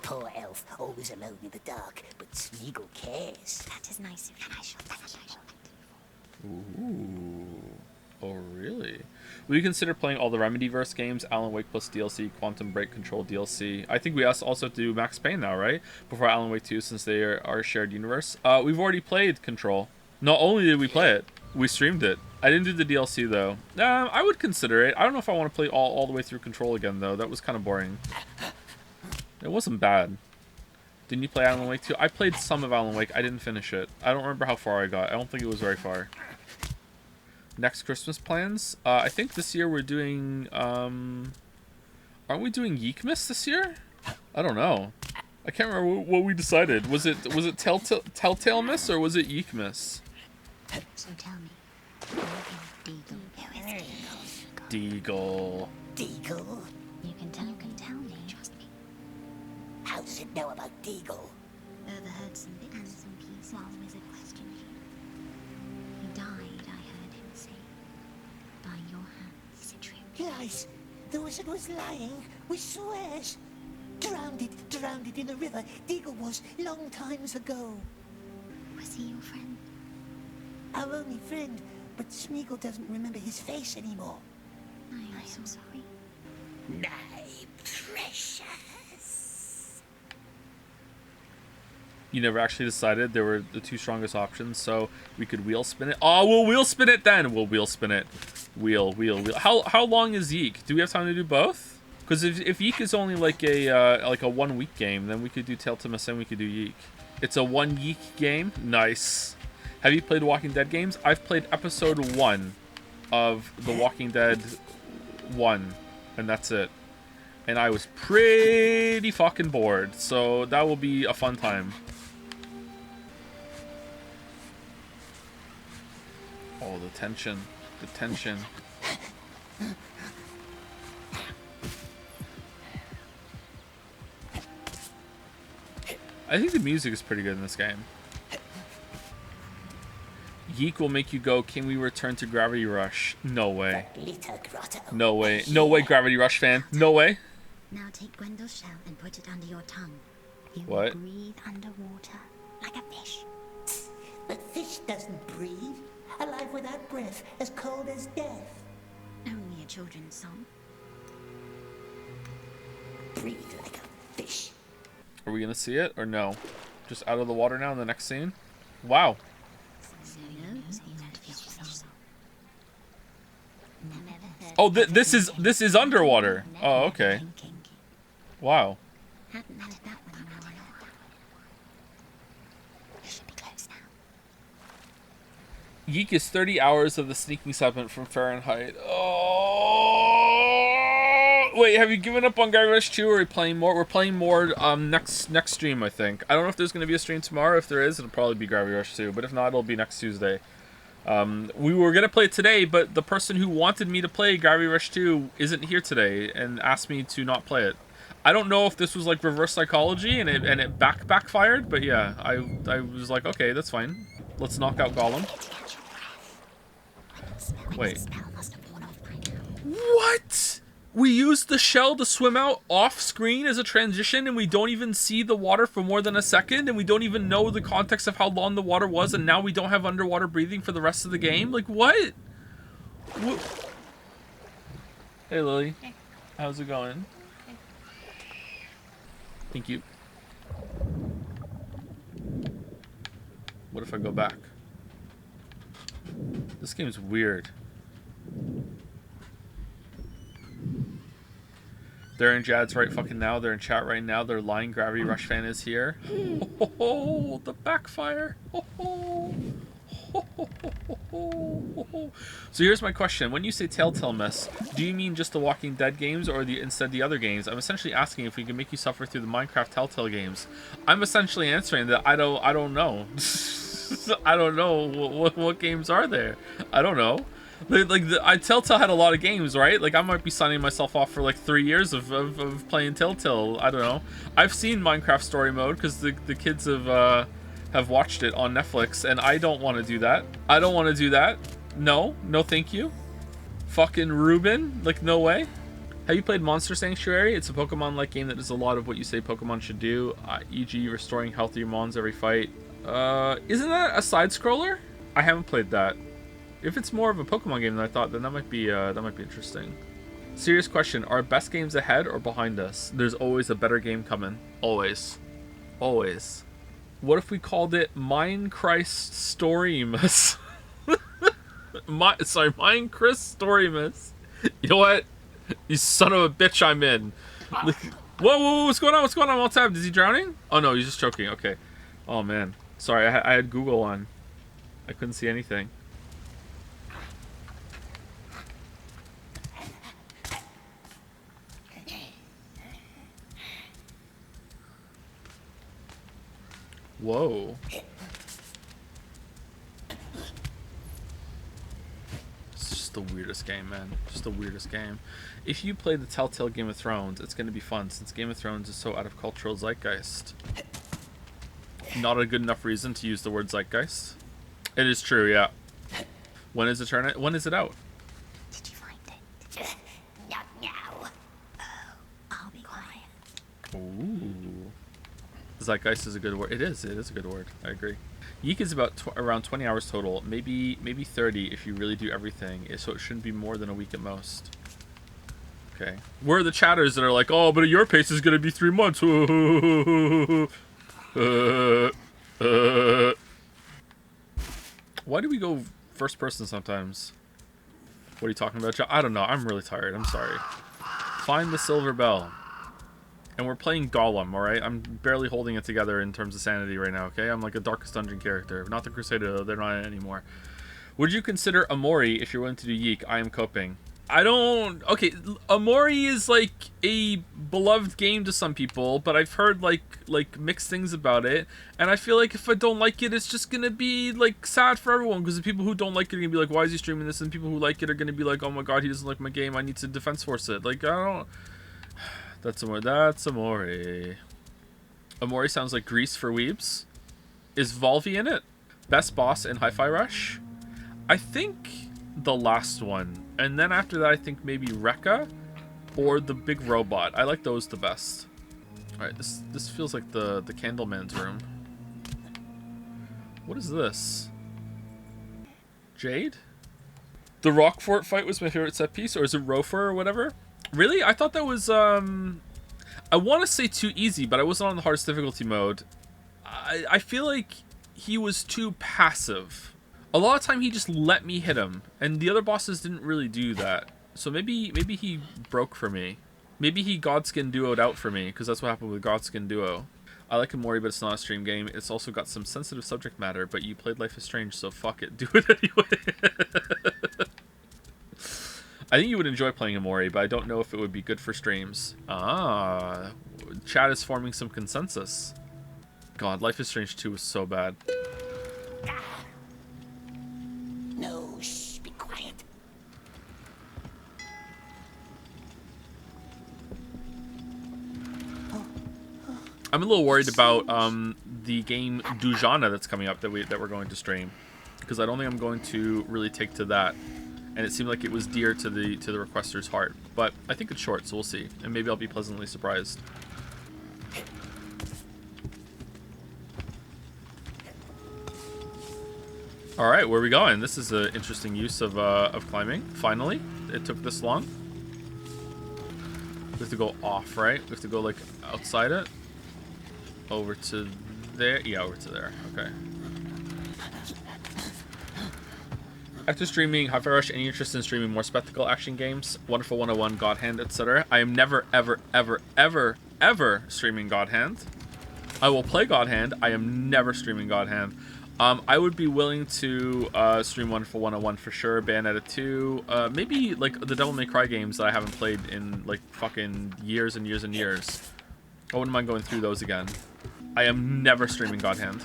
Poor elf, always alone in the dark, but Smeagol cares. That is nice of you. And I shall. Ooh. Oh, really? Will you consider playing all the Remedyverse games? Alan Wake plus DLC, Quantum Break Control DLC. I think we also do Max Payne now, right? Before Alan Wake 2, since they are shared universe. We've already played Control. Not only did we play it, we streamed it. I didn't do the DLC though. I would consider it. I don't know if I want to play all the way through Control again though. That was kind of boring. It wasn't bad. Didn't you play Alan Wake 2? I played some of Alan Wake. I didn't finish it. I don't remember how far I got. I don't think it was very far. Next Christmas plans? I think this year we're doing... aren't we doing Yeekmas this year? I don't know. I can't remember what we decided. Was it Telltale Miss or was it Yeekmas? So tell me, Deagle. Who is Deagle. Deagle? You can tell me. Trust me. How does it know about Deagle? Overheard some bits and some pieces while Wizard questioned you. He died, I heard him say. By your hands. Is it true? Lies. The wizard was lying. We swears. Drowned it in the river. Deagle was long times ago. Was he your friend? Our only friend, but Smeagol doesn't remember his face anymore. I am so sorry. My precious. You never actually decided there were the two strongest options, so we could wheel spin it. Oh, we'll wheel spin it then. We'll wheel spin it. Wheel. How long is Yeek? Do we have time to do both? Because if Yeek is only like a 1 week game, then we could do Telltale Miss and we could do Yeek. It's a 1 Yeek game. Nice. Have you played Walking Dead games? I've played episode 1 of The Walking Dead 1, and that's it. And I was pretty fucking bored, so that will be a fun time. Oh, the tension. The tension. I think the music is pretty good in this game. Yeek will make you go, can we return to Gravity Rush? No way. No way. No way, Gravity Rush fan. No way. Now take Gwendel's shell and put it under your tongue. You What? will breathe underwater like a fish. But fish doesn't breathe. Alive without breath, as cold as death. Only a children's song. Breathe like a fish. Are we gonna see it or no? Just out of the water now in the next scene? Wow. Oh, this is underwater. Oh, okay. Wow. Hadn't heard that one in a while. You should be close now. Yeek is 30 hours of the sneaking segment from Fahrenheit. Oh, wait, have you given up on Gravity Rush 2 or are we playing more? We're playing more next stream, I think. I don't know if there's going to be a stream tomorrow. If there is, it'll probably be Gravity Rush 2, but if not, it'll be next Tuesday. We were going to play it today, but the person who wanted me to play Gravity Rush 2 isn't here today and asked me to not play it. I don't know if this was like reverse psychology and it backfired, but yeah, I was like, okay, that's fine. Let's knock out Gollum. Wait. What? We used the shell to swim out off screen as a transition and we don't even see the water for more than a second and we don't even know the context of how long the water was and now we don't have underwater breathing for the rest of the game? Like, what? Hey, Lily. Hey. How's it going? Okay. Thank you. What if I go back? This game's weird. They're in Jad's right fucking now. They're in chat right now. They're lying. Gravity Rush fan is here. Oh, the backfire. So here's my question. When you say Telltale Miss, do you mean just the Walking Dead games or instead the other games? I'm essentially asking if we can make you suffer through the Minecraft Telltale games. I'm essentially answering that I don't know. I don't know what games are there. I don't know. Telltale had a lot of games, right? Like I might be signing myself off for like 3 years of playing Telltale. I don't know. I've seen Minecraft Story Mode because the kids have watched it on Netflix, and I don't want to do that. I don't want to do that. No, thank you. Fucking Ruben, like no way. Have you played Monster Sanctuary? It's a Pokemon-like game that does a lot of what you say Pokemon should do, e.g. restoring healthier mons every fight. Isn't that a side-scroller? I haven't played that. If it's more of a Pokemon game than I thought, then that might be interesting. Serious question, are best games ahead or behind us? There's always a better game coming. Always. Always. What if we called it Minecraft Storymas? Mine Chris story miss. You know what? You son of a bitch, I'm in. Like, whoa, what's going on? What's going on? What's happening? Is he drowning? Oh no, he's just choking. Okay. Oh man. Sorry, I had Google on. I couldn't see anything. Whoa. It's just the weirdest game, man. Just the weirdest game. If you play the Telltale Game of Thrones, it's going to be fun since Game of Thrones is so out of cultural zeitgeist. Not a good enough reason to use the word zeitgeist. It is true, yeah. When is it When is it out? Did you find it? Not now. Oh, I'll be quiet. Ooh. Zeitgeist is a good word. It is a good word. I agree. Yeek is about around 20 hours total, maybe 30 if you really do everything. So it shouldn't be more than a week at most. Okay. Where are the chatters that are like, oh, but at your pace is gonna be 3 months? Why do we go first person sometimes? What are you talking about? I don't know. I'm really tired. I'm sorry. Find the silver bell. And we're playing Gollum, alright? I'm barely holding it together in terms of sanity right now, okay? I'm like a Darkest Dungeon character. Not the Crusader, though. They're not anymore. Would you consider Amori if you're willing to do Yeek? I am coping. I don't... Okay, Amori is like a beloved game to some people, but I've heard like mixed things about it. And I feel like if I don't like it, it's just gonna be like sad for everyone, because the people who don't like it are gonna be like, why is he streaming this? And people who like it are gonna be like, oh my god, he doesn't like my game, I need to defense force it. Like, I don't... That's Amori. Amori sounds like Grease for weebs. Is Volvi in it? Best boss in Hi-Fi Rush? I think the last one. And then after that, I think maybe Rekka or the big robot. I like those the best. Alright, this feels like the Candleman's room. What is this? Jade? The Rockfort fight was my favorite set piece, or is it Rofer or whatever? Really? I thought that was, I want to say too easy, but I wasn't on the hardest difficulty mode. I feel like he was too passive. A lot of time he just let me hit him, and the other bosses didn't really do that. So maybe he broke for me. Maybe he Godskin Duo'd out for me, because that's what happened with Godskin Duo. I like Amori, but it's not a stream game. It's also got some sensitive subject matter, but you played Life is Strange, so fuck it. Do it anyway. I think you would enjoy playing Amori, but I don't know if it would be good for streams. Ah, chat is forming some consensus. God, Life is Strange 2 was so bad. No, shh, be quiet. I'm a little worried about the game Dujana that's coming up that we're going to stream, because I don't think I'm going to really take to that. And it seemed like it was dear to the requester's heart. But I think it's short, so we'll see. And maybe I'll be pleasantly surprised. Alright, where are we going? This is an interesting use of climbing. Finally. It took this long. We have to go off, right? We have to go, like, outside it. Over to there. Yeah, over to there. Okay. After streaming Hi-Fi Rush, any interest in streaming more spectacle action games? Wonderful 101, God Hand, etc. I am never, ever, ever, ever, ever streaming God Hand. I will play God Hand. I am never streaming God Hand. I would be willing to stream Wonderful 101 for sure. Bayonetta 2. Maybe like the Devil May Cry games that I haven't played in like fucking years and years and years. I wouldn't mind going through those again. I am never streaming God Hand.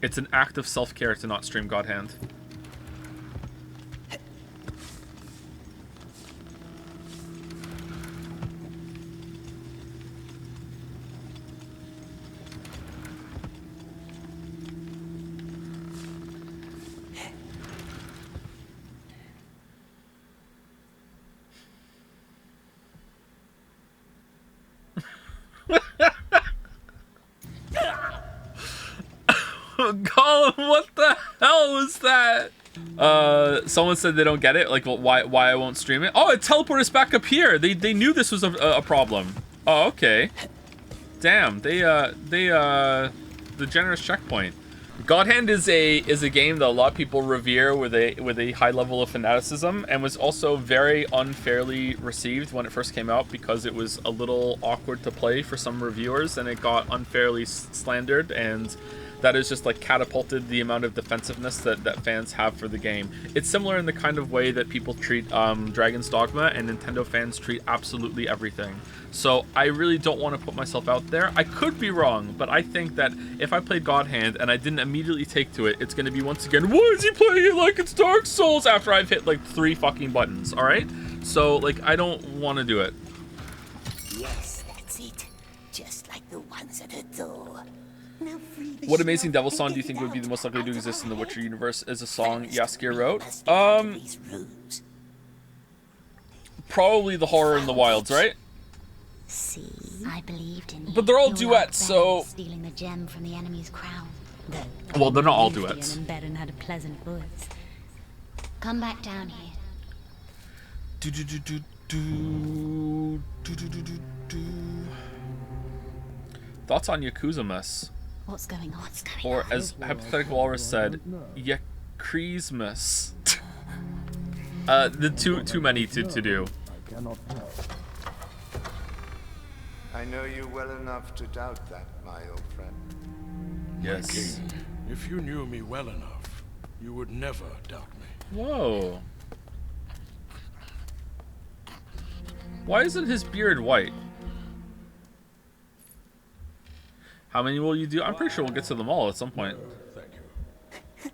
It's an act of self-care to not stream God Hand. Gollum, what the hell was that? Someone said they don't get it. Like, well, why I won't stream it? Oh, it teleported us back up here. They knew this was a problem. Oh, okay. Damn, the generous checkpoint. God Hand is a game that a lot of people revere with a high level of fanaticism, and was also very unfairly received when it first came out because it was a little awkward to play for some reviewers, and it got unfairly slandered, and that has just like catapulted the amount of defensiveness that fans have for the game. It's similar in the kind of way that people treat Dragon's Dogma, and Nintendo fans treat absolutely everything. So I really don't want to put myself out there. I could be wrong, but I think that if I played God Hand and I didn't immediately take to it, it's going to be once again, why is he playing it like it's Dark Souls after I've hit like 3 fucking buttons, alright? So, like, I don't want to do it. Yes, that's it. Just like the ones at the door. Now free the What amazing shelf devil and song do get you think it would be out the most likely to of exist in the our Witcher head. universe as a song Jaskier wrote? Must get out of these rooms. Probably The Horror in the Wilds, right? See, I believed in you. But they're all You're duets, like so- Ben stealing the gem from the enemy's crown. Well, they're not all Believed you duets. And Baron had a pleasant voice. Come back down here. Do do do do do do do do do do. Thoughts on Yakuza-mas? What's going on? What's going Or on? as Hypothetical Walrus said, Yakreesmas. The too many to do. I know you well enough to doubt that, my old friend. Yes. If you knew me well enough, you would never doubt me. Whoa. Why isn't his beard white? How many will you do? I'm pretty sure we'll get to them all at some point. Thank you.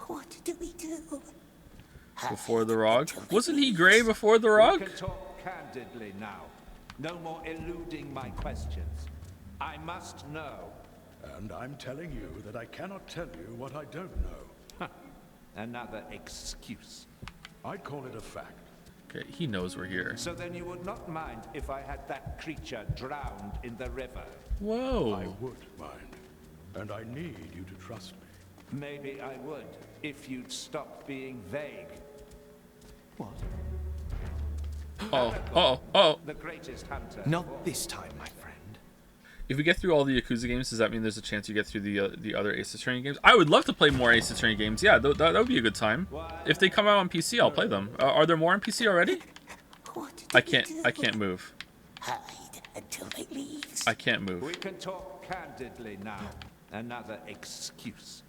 What do we do? Before the Rog? Wasn't he gray before the Rog? We can talk candidly now. No more eluding my questions. I must know. And I'm telling you that I cannot tell you what I don't know. Another excuse. I'd call it a fact. Okay, he knows we're here. So then you would not mind if I had that creature drowned in the river? Whoa. I would mind. And I need you to trust me. Maybe I would, if you'd stop being vague. What? Oh. The greatest hunter. Not this time, my friend. If we get through all the Yakuza games, does that mean there's a chance you get through the other Ace Attorney games? I would love to play more Ace Attorney games. Yeah, that would be a good time. If they come out on PC, I'll play them. Are there more on PC already? What do I we do? can't move. Hide until they leave. I can't move. We can talk candidly now. Another excuse.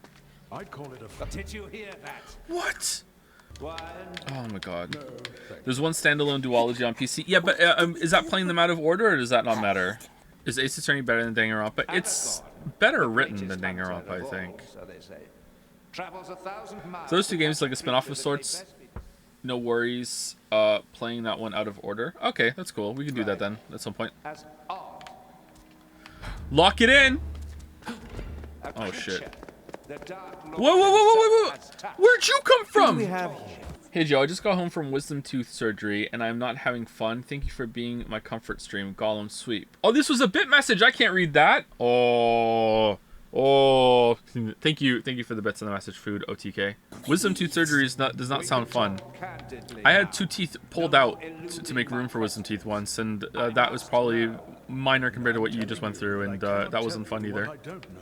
I'd call it a fact. Did you hear that? What? One. Oh my god. There's one standalone duology on PC. Yeah, but is that playing them out of order, or does that not matter? Is Ace Attorney better than Danganronpa? It's better written than Danganronpa, I think. So they say. Travels 1,000 miles. So those two games like a spin-off of sorts. No worries. Playing that one out of order. Okay, that's cool. We can do that then at some point. As odd. Lock it in. A Oh shit. creature the Dark Lord Whoa. himself has touched. Where'd you come What do from? we have here? Hey Joe, I just got home from wisdom tooth surgery and I'm not having fun. Thank you for being my comfort stream. Gollum sweep. Oh, this was a bit message. I can't read that. Oh. Thank you for the bits on the message. Food OTK. Wisdom tooth surgery does not sound fun. I had 2 teeth pulled out to make room for wisdom teeth once, and that was probably minor compared to what you just went through, and that wasn't fun either. I don't know.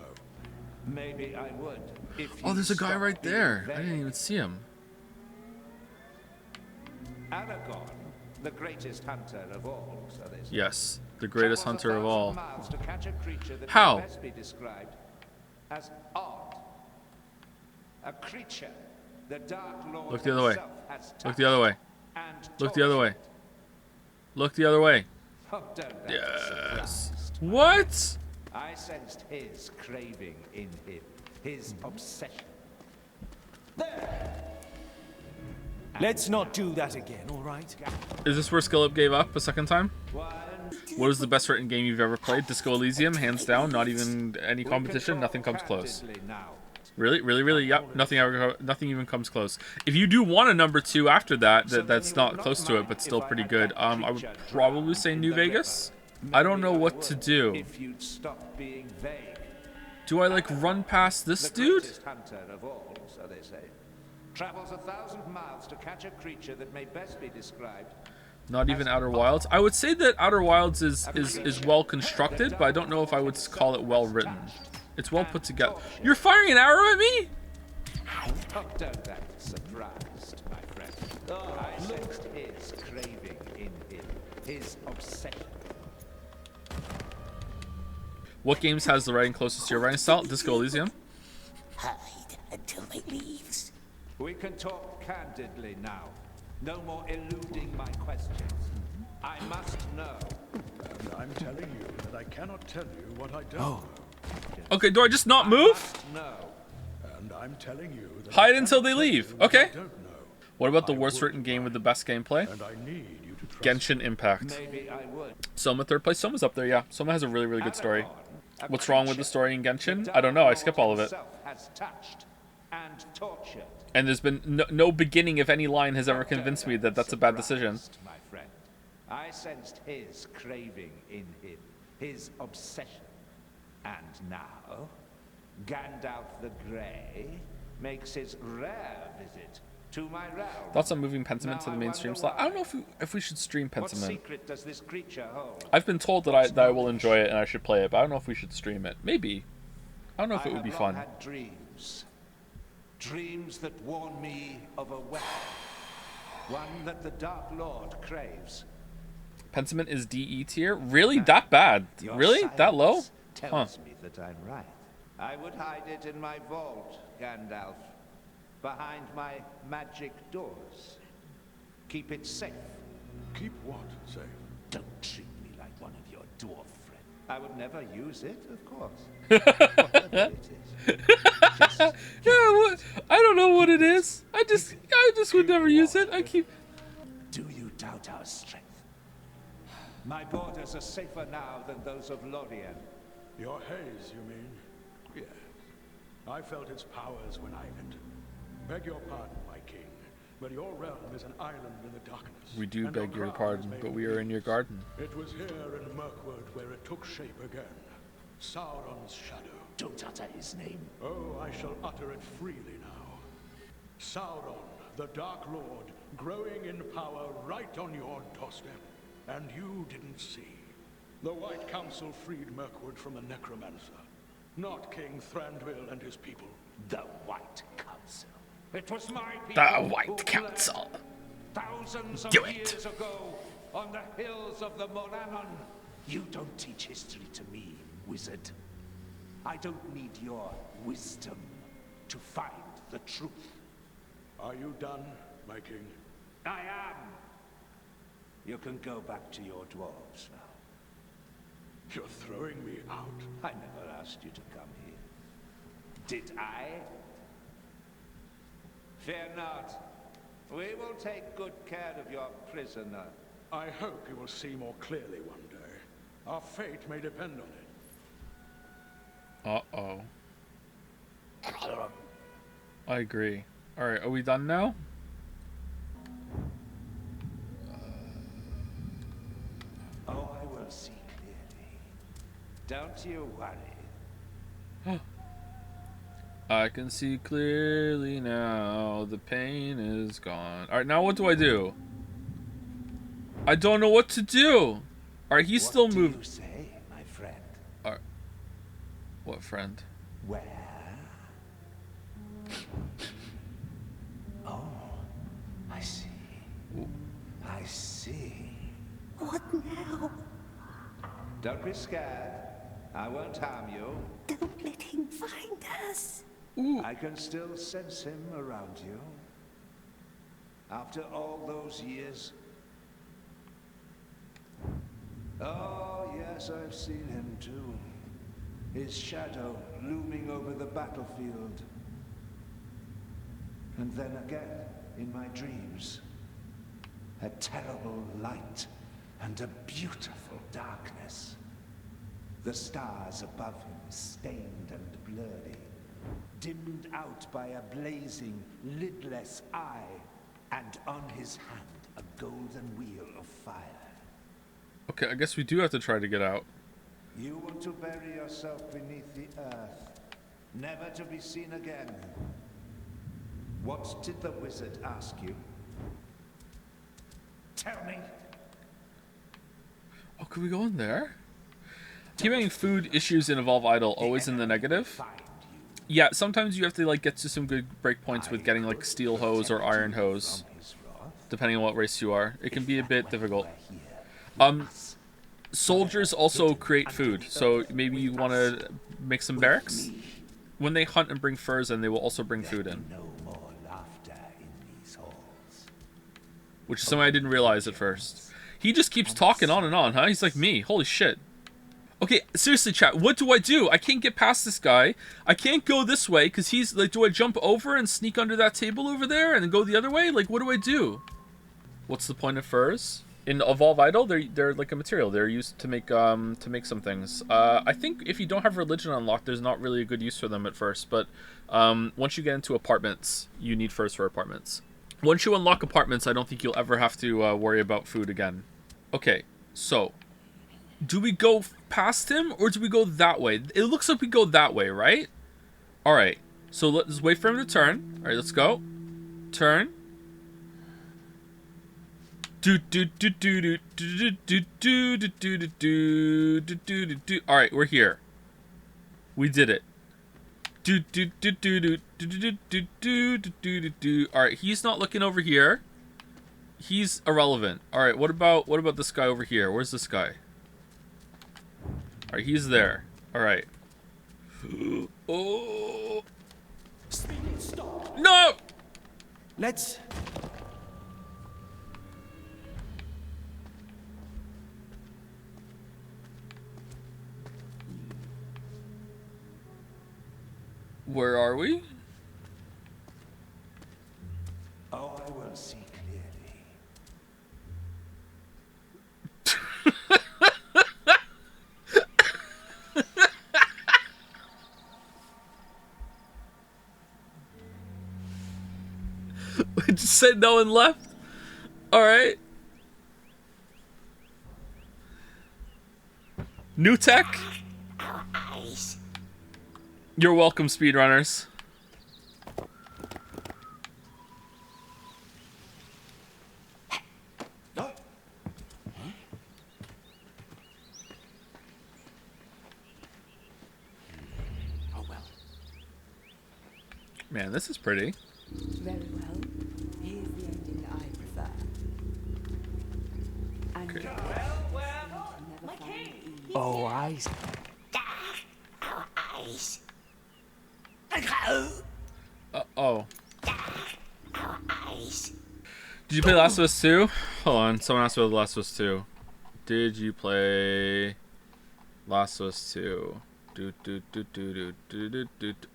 Maybe I would. If Oh, there's a you'd guy stop right being there. I vague. didn't even see him. Aragorn, the greatest hunter of all, so they say. Yes, the greatest Travels hunter of 1,000 all. miles to catch a creature that How? can best be described as odd. A creature the Dark Lord Look the other way. himself has Look the other way. and Look the other way. tortured. Look the other way. Oh, don't be Yes. surprised. What? I sensed his craving in him, his obsession. Let's not do that again, all right? Is this where Skillup gave up a second time? One. What is the best written game you've ever played? Disco Elysium, hands down. Not even any competition. Nothing comes close. Now. Really? Yep. Nothing even comes close. If you do want a number 2 after that's not close to it, but still pretty good. I would probably say New Vegas. I don't know what to do. If you'd stop being vague. Do I like run past this dude? Greatest hunter of all, so they say. Travels 1,000 miles to catch a creature that may best be described. Not even Outer Wilds. I would say that Outer Wilds is well constructed, but I don't know if I would call it well written. It's well put together. You're firing an arrow at me? Oh, don't act surprised, my friend. I sensed his craving in him, his obsession. What games has the writing closest to your writing style? Disco Elysium. Hide until they leaves. We can talk candidly now. No more eluding my questions. I must know. And I'm telling you that I cannot tell you what I don't know. Okay, do I just not move? No. And I'm telling you that Hide I until cannot they tell leave. you what Okay. I don't know. What about the I worst would written game with the best gameplay? And I need you to trust Genshin Impact. Maybe I would. Soma third place. Soma's up there, yeah. Soma has a really, really good story. What's wrong with the story in Genshin? I don't know. I skip all of it. Has touched and tortured. And there's been no beginning of any line has ever convinced me that that's a bad decision. My friend, I sensed his craving in him, his obsession. And now, Gandalf the Grey makes his rare visit to my realm. Thoughts on moving Pentiment to the mainstream slot? I don't know if we should stream What Pentiment. secret does this creature hold? I've been told that I will enjoy it and I should play it, but I don't know if we should stream it. Maybe. I don't know if it would be I have fun. long had dreams. Dreams that warn me of a weapon. One that the Dark Lord craves. Pentiment is DE tier? Really? That bad? Your Really? That low? silence tells me that I'm right. I would hide it in my vault, Gandalf. Behind my magic doors. Keep it safe. Keep what safe? Don't treat me like one of your dwarf friends. I would never use it, of course. Whatever it is. Yeah, what? I don't know what it is. I just would never use it. I keep. Do you doubt our strength? My borders are safer now than those of Lorien. Your Haze, you mean? Yes. I felt its powers when I entered. Beg your pardon, my king, but your realm is an island in the darkness. We do and beg your crown pardon, is but made we of are in your garden. It was here in Mirkwood where it took shape again. Sauron's shadow. Don't utter his name. Oh, I shall utter it freely now. Sauron, the Dark Lord, growing in power right on your doorstep. And you didn't see. The White Council freed Mirkwood from the Necromancer. Not King Thranduil and his people. The White Council. It was my people. The who White Council. Thousands Do of it. years ago, on the hills of the Morannon. You don't teach history to me, wizard. I don't need your wisdom to find the truth. Are you done, my king? I am. You can go back to your dwarves now. You're throwing me out. I never asked you to come here. Did I? Fear not. We will take good care of your prisoner. I hope you will see more clearly one day. Our fate may depend on it. Uh-oh. I agree. Alright, are we done now? Oh, I will see clearly. Don't you worry. I can see clearly now. The pain is gone. Alright, now what do I do? I don't know what to do. Alright, he's still moving. What do you say, my friend? Alright. What friend? Where? Oh, I see. I see. What now? Don't be scared. I won't harm you. Don't let him find us. I can still sense him around you. After all those years. Oh, yes, I've seen him too. His shadow looming over the battlefield. And then again, in my dreams, a terrible light and a beautiful darkness. The stars above him stained and blurry, dimmed out by a blazing, lidless eye, and on his hand a golden wheel of fire. Okay, I guess we do have to try to get out. You want to bury yourself beneath the earth, never to be seen again. What did the wizard ask you? Tell me. Oh, could we go in there? Keep having food issues in Evolve Idle always in the negative. Yeah, sometimes you have to like get to some good breakpoints with getting like steel hose or iron hose, depending on what race you are. It can be a bit difficult. Soldiers also create food, so maybe you want to make some barracks. When they hunt and bring furs in, they will also bring food in. Which is something I didn't realize at first. He just keeps talking on and on, huh? He's like me. Holy shit. Okay, seriously, chat, what do I do? I can't get past this guy. I can't go this way, because he's, like, do I jump over and sneak under that table over there and then go the other way? Like, what do I do? What's the point of furs? In Evolve Idle, they're like a material. They're used to make some things. I think if you don't have religion unlocked, there's not really a good use for them at first, but once you get into apartments, you need furs for apartments. Once you unlock apartments, I don't think you'll ever have to worry about food again. Okay, so do we go past him or do we go that way? It looks like we go that way, right? All right, so let's wait for him to turn. All right, let's go. Turn. All right, we're here. We did it. All right, he's not looking over here. He's irrelevant. All right, what about this guy over here? Where's this guy? All right, he's there. All right. Oh. Stop. No. Let's. Where are we? Oh, I will see clearly. We just said no and left. All right. New tech. You're welcome, speedrunners. Oh well. Man, this is pretty. Very well. Here's the ending I prefer. And Okay. my king. Oh, eyes. Oh. Did you play Last of Us 2? Hold on, someone asked about The Last of Us 2. Did you play Last of Us 2?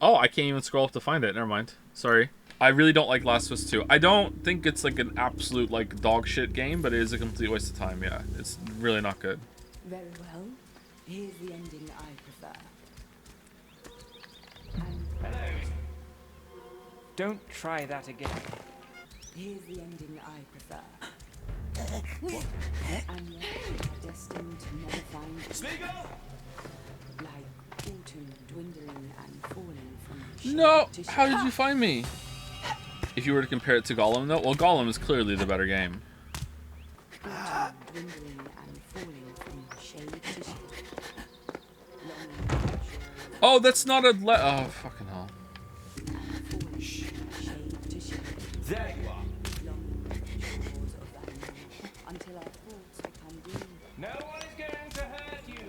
Oh, I can't even scroll up to find it. Never mind. Sorry. I really don't like Last of Us 2. I don't think it's like an absolute like dog shit game, but it is a complete waste of time. Yeah, it's really not good. Very well. Here's the ending I prefer. Hello. Don't try that again. Here's the ending I prefer. And yet, destined to never find like autumn dwindling and falling from No! How did you find me? If you were to compare it to Gollum, though, well, Gollum is clearly the better game. Autumn dwindling and falling from shade to shade. Oh, that's not a oh, fucking hell. There you are. Until our thoughts become green. No one is going to hurt you.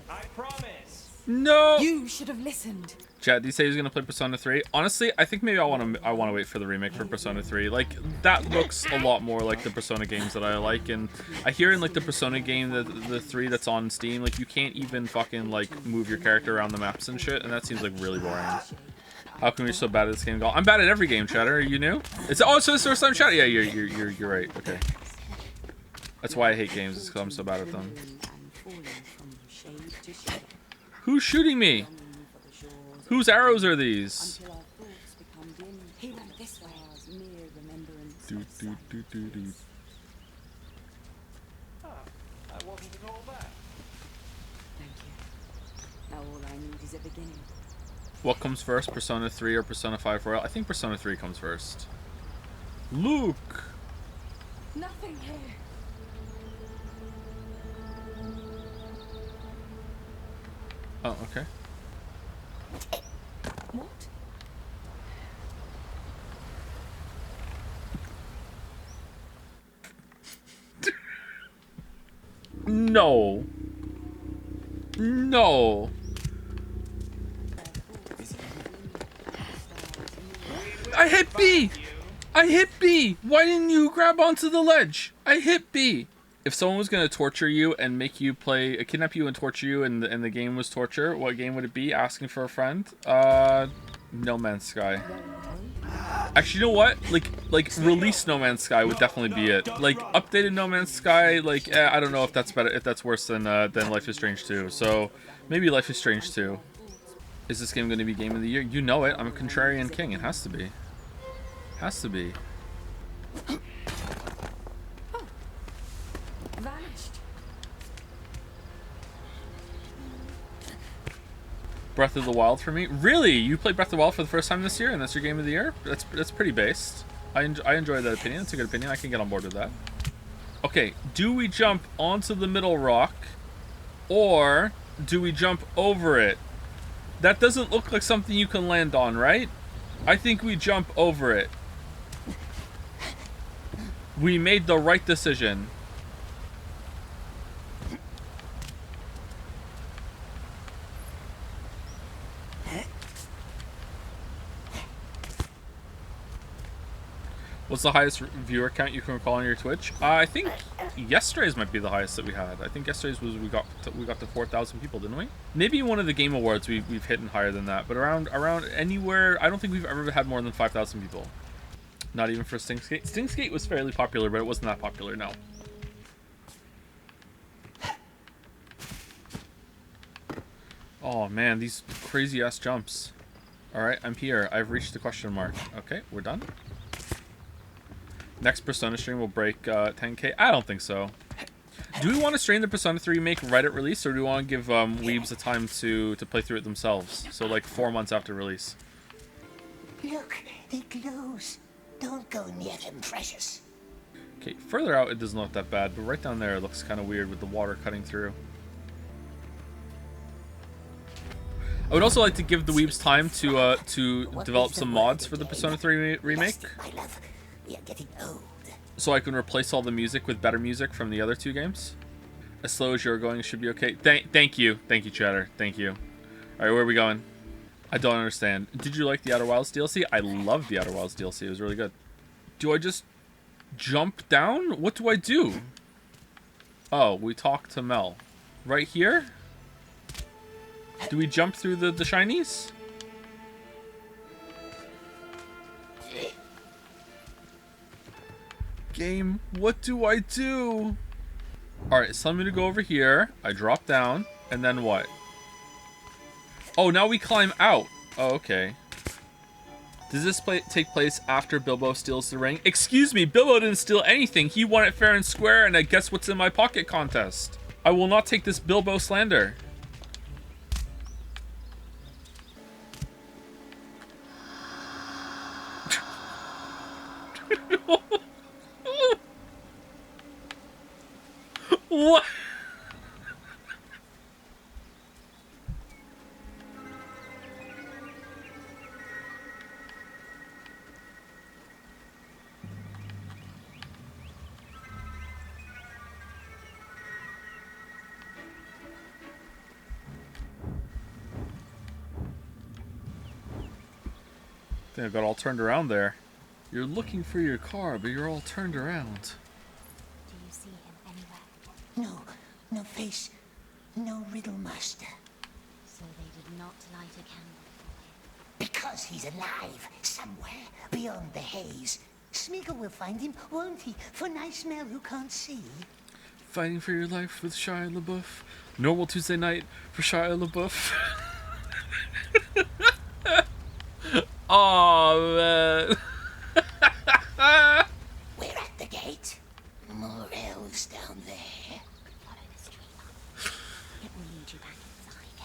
I promise. No. You should have listened. Chad, did you say he was gonna play Persona 3? Honestly, I think maybe I want to wait for the remake for Persona 3. Like that looks a lot more like the Persona games that I like, and I hear in like the Persona game, the 3 that's on Steam, like you can't even fucking like move your character around the maps and shit, and that seems like really boring. How come you're so bad at this game? I'm bad at every game, Chatter. Are you new? It's so it's the first time chat. Yeah, you're right. Okay. That's why I hate games. It's because I'm so bad at them. Who's shooting me? Whose arrows are these? Do, do, do, do, do. I wasn't at all bad. Thank you. Now all I need is a beginning. What comes first, Persona 3 or Persona 5 Royal? I think Persona 3 comes first. Luke! Nothing here. Oh, okay. What? No. No. I hit B! I hit B! Why didn't you grab onto the ledge? I hit B! If someone was going to torture you and make you play, kidnap you and torture you and the game was torture, what game would it be? Asking for a friend? No Man's Sky. Actually, you know what? Like release No Man's Sky would definitely be it. Like updated No Man's Sky, like I don't know if that's better, if that's worse than Life is Strange 2. So maybe Life is Strange 2. Is this game going to be Game of the Year? You know it. I'm a contrarian king. It has to be. Has to be. Oh, vanished. Breath of the Wild for me. Really? You played Breath of the Wild for the first time this year, and that's your Game of the Year? That's pretty based. I enjoy that opinion. It's a good opinion. I can get on board with that. Okay, do we jump onto the middle rock, or do we jump over it? That doesn't look like something you can land on, right? I think we jump over it. We made the right decision. What's the highest viewer count you can recall on your Twitch? I think yesterday's might be the highest that we had. I think yesterday's was we got to 4,000 people, didn't we? Maybe one of the Game Awards we've hit higher than that, but around anywhere, I don't think we've ever had more than 5,000 people. Not even for Stingskate. Stingskate was fairly popular, but it wasn't that popular, no. Oh man, these crazy ass jumps. Alright, I'm here. I've reached the question mark. Okay, we're done. Next Persona stream will break 10k? I don't think so. Do we want to stream the Persona 3 remake right at release, or do we want to give weebs the time to play through it themselves? So like 4 months after release. Look, it glows. Don't go near them, precious. Okay, further out it doesn't look that bad, but right down there it looks kind of weird with the water cutting through. I would also like to give the weebs time to develop some mods for the Persona 3 remake. My love, we are getting old. So I can replace all the music with better music from the other 2 games. As slow as you're going should be okay. Thank you, Chatter. Thank you. All right, where are we going? I don't understand. Did you like the Outer Wilds DLC? I loved the Outer Wilds DLC. It was really good. Do I just jump down? What do I do? Oh, we talk to Mell. Right here? Do we jump through the shinies? Game, what do I do? Alright, so I'm going to go over here. I drop down. And then what? Oh, now we climb out. Oh, okay. Does this take place after Bilbo steals the ring? Excuse me, Bilbo didn't steal anything. He won it fair and square and I guess what's in my pocket contest. I will not take this Bilbo slander. What? I think I got all turned around there. You're looking for your car, but you're all turned around. Do you see him anywhere? No face, no riddle master. So they did not light a candle for him. Because he's alive, somewhere, beyond the haze. Smeagol will find him, won't he? For nice Mell who can't see. Fighting for your life with Shia LaBeouf. Normal Tuesday night for Shia LaBeouf. Oh man. We're at the gate. More elves down there. Follow the stream up. It will lead you back inside,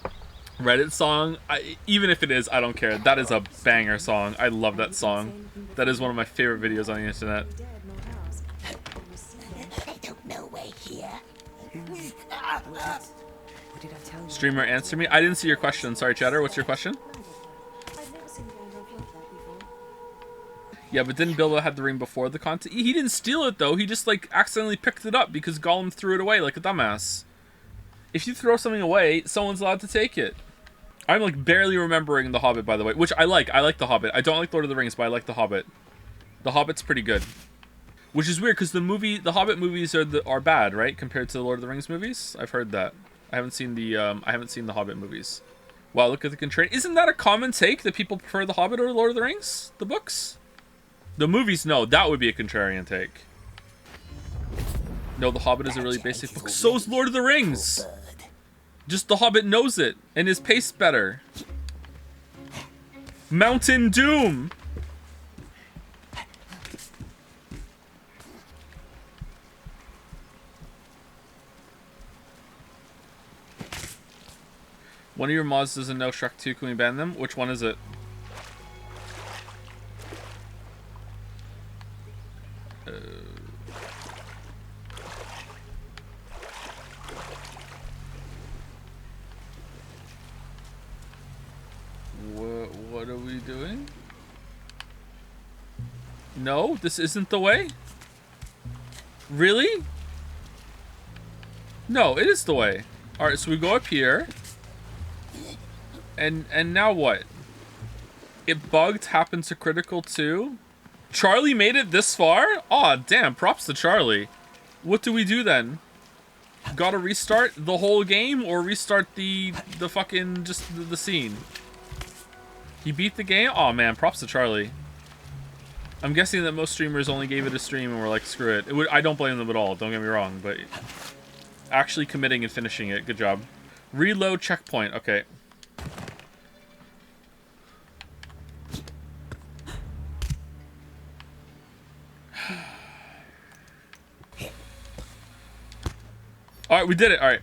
careful. Reddit song, even if it is, I don't care. That is a banger song. I love that song. That is one of my favorite videos on the internet. here? What did I tell you? Streamer, answer me. I didn't see your question. Sorry, Chatter. What's your question? I've never seen Gollum like that before. Yeah, but didn't Bilbo have the ring before the contest? He didn't steal it, though. He just, like, accidentally picked it up because Gollum threw it away like a dumbass. If you throw something away, someone's allowed to take it. I'm, like, barely remembering The Hobbit, by the way, which I like. I like The Hobbit. I don't like Lord of the Rings, but I like The Hobbit. The Hobbit's pretty good. Which is weird, because the Hobbit movies are bad, right? Compared to the Lord of the Rings movies? I've heard that. I haven't seen the Hobbit movies. Wow, look at the contrarian. Isn't that a common take that people prefer The Hobbit over Lord of the Rings? The books? The movies, no. That would be a contrarian take. No, The Hobbit is a really basic book. So is Lord of the Rings! Just The Hobbit knows it, and is paced better. Mountain Doom! One of your mods doesn't know Shrek 2, can we ban them? Which one is it? What are we doing? No, this isn't the way? Really? No, it is the way. Alright, so we go up here. And now what? It bugged, happened to critical too? Charlie made it this far? Aw, damn, props to Charlie. What do we do then? Gotta restart the whole game or restart the fucking, just the scene? He beat the game? Aw, man, props to Charlie. I'm guessing that most streamers only gave it a stream and were like, screw it. I don't blame them at all, don't get me wrong, but actually committing and finishing it, good job. Reload checkpoint, okay. Alright, we did it, alright.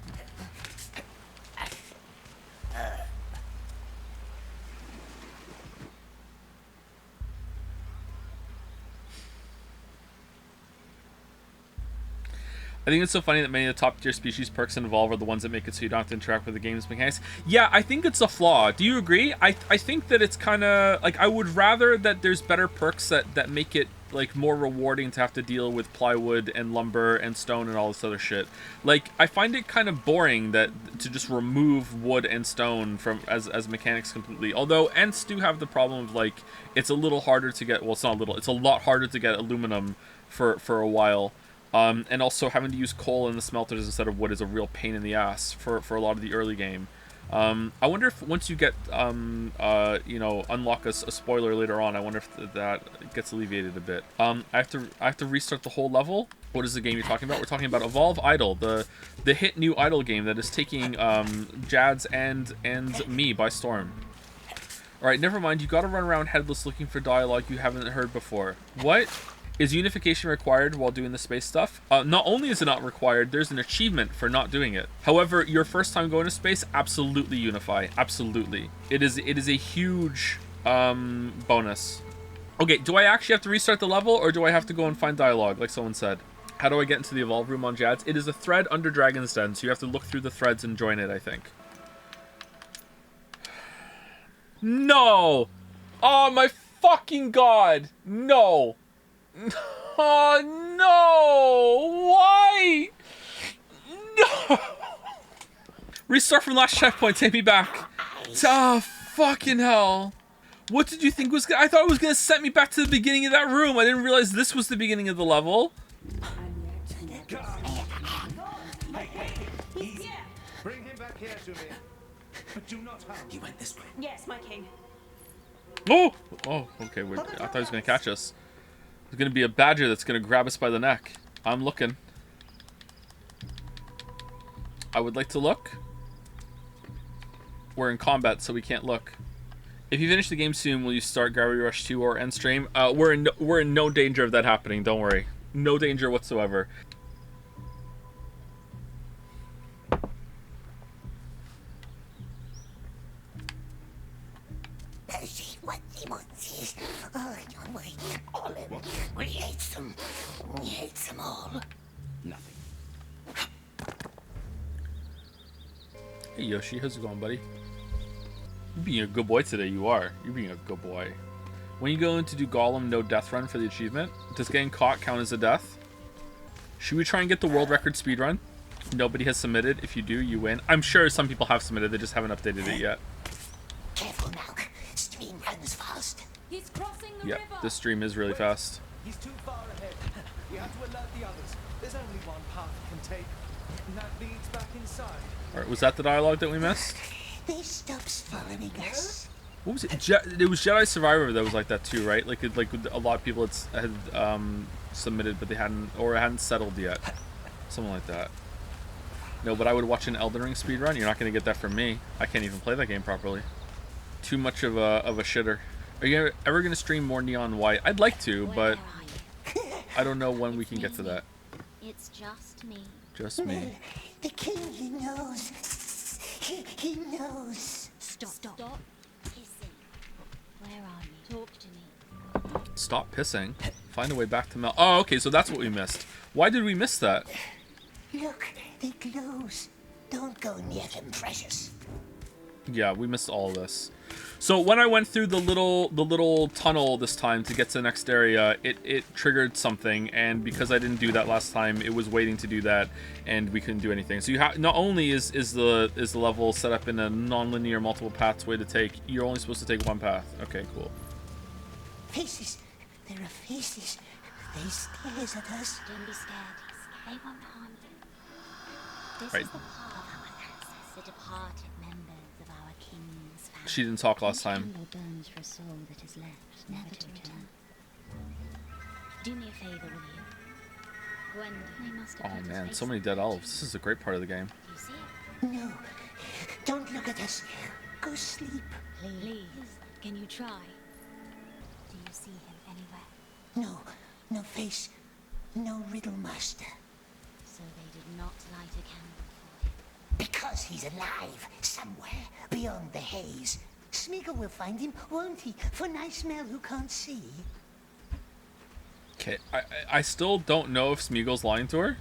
I think it's so funny that many of the top tier species perks in Evolve are the ones that make it so you don't have to interact with the game's mechanics. Yeah, I think it's a flaw. Do you agree? I think that it's kind of like, I would rather that there's better perks that make it like more rewarding to have to deal with plywood and lumber and stone and all this other shit. Like, I find it kind of boring that to just remove wood and stone from as mechanics completely. Although Ents do have the problem of like, it's a little harder to get, well, it's not a little, it's a lot harder to get aluminum for a while. And also having to use coal in the smelters instead of wood is a real pain in the ass for a lot of the early game. I wonder if once you get, you know, unlock a spoiler later on, I wonder if that gets alleviated a bit. I have to restart the whole level. What is the game you're talking about? We're talking about Evolve Idle, the hit new Idle game that is taking Jads and me by storm. Alright, never mind. You gotta run around headless looking for dialogue you haven't heard before. What? Is unification required while doing the space stuff? Not only is it not required, there's an achievement for not doing it. However, your first time going to space, absolutely unify. Absolutely. It is a huge bonus. Okay, do I actually have to restart the level, or do I have to go and find dialogue, like someone said? How do I get into the Evolve room on Jads? It is a thread under Dragon's Den, so you have to look through the threads and join it, I think. No! Oh my fucking god! No! Oh no! Why? No! Restart from last checkpoint. Take me back. Oh, fucking hell! What did you think was gonna? I thought it was gonna set me back to the beginning of that room. I didn't realize this was the beginning of the level. Bring him back here to me. But do not harm. He went this way. Yes, my king. Oh! Oh, okay. I thought he was gonna catch us. There's gonna be a badger that's gonna grab us by the neck. I'm looking. I would like to look. We're in combat, so we can't look. If you finish the game soon, will you start Gravity Rush 2 or end stream? We're in no danger of that happening. Don't worry. No danger whatsoever. We hate them. We hate them all. Nothing. Hey Yoshi, how's it going, buddy? You're being a good boy today, you are. You're being a good boy. When you go in to do Gollum no death run for the achievement, does getting caught count as a death? Should we try and get the world record speedrun? Nobody has submitted. If you do, you win. I'm sure some people have submitted, they just haven't updated it yet. Careful now. Stream runs fast. He's crossing the Yeah, river. this stream is really fast. He's too far ahead. We have to alert the others. There's only one path we can take, and that leads back inside. Alright, was that the dialogue that we missed? They stops following us. What was it? It was Jedi Survivor that was like that too, right? Like, a lot of people had submitted, but they hadn't, or it hadn't settled yet. Something like that. No, but I would watch an Elden Ring speedrun. You're not going to get that from me. I can't even play that game properly. Too much of a shitter. Are you ever going to stream more Neon White? I'd like to, but I don't know when we can get to that. It's just me. Just me. The king, he knows. He knows. Stop pissing. Where are you? Talk to me. Stop pissing. Find a way back to Mell. Oh, okay, so that's what we missed. Why did we miss that? Look, they glows. Don't go near them, precious. Yeah, we missed all of this. So when I went through the little tunnel this time to get to the next area, it triggered something, and because I didn't do that last time, it was waiting to do that, and we couldn't do anything. So you have, not only is the level set up in a non-linear multiple paths way to take, you're only supposed to take one path. Okay, cool. Faces. There are faces. They stares at us. Don't be scared. They won't harm you. This Right. is the path of our ancestors, the departed members of our king's family. She didn't talk last Each time. candle burns for a soul that is left, never to return. Do me a favor, will you? Gwenda, they must have Oh let us man, face so many dead elves. This is a great part of the game. Do you see it? No. Don't look at us. Go sleep. Please, can you try? Do you see him anywhere? No. No face. No riddle master. So they did not light a candle for him. Because he's alive somewhere beyond the haze. Smeagol will find him, won't he? For nice Mell who can't see. Okay, I still don't know if Smeagol's lying to her.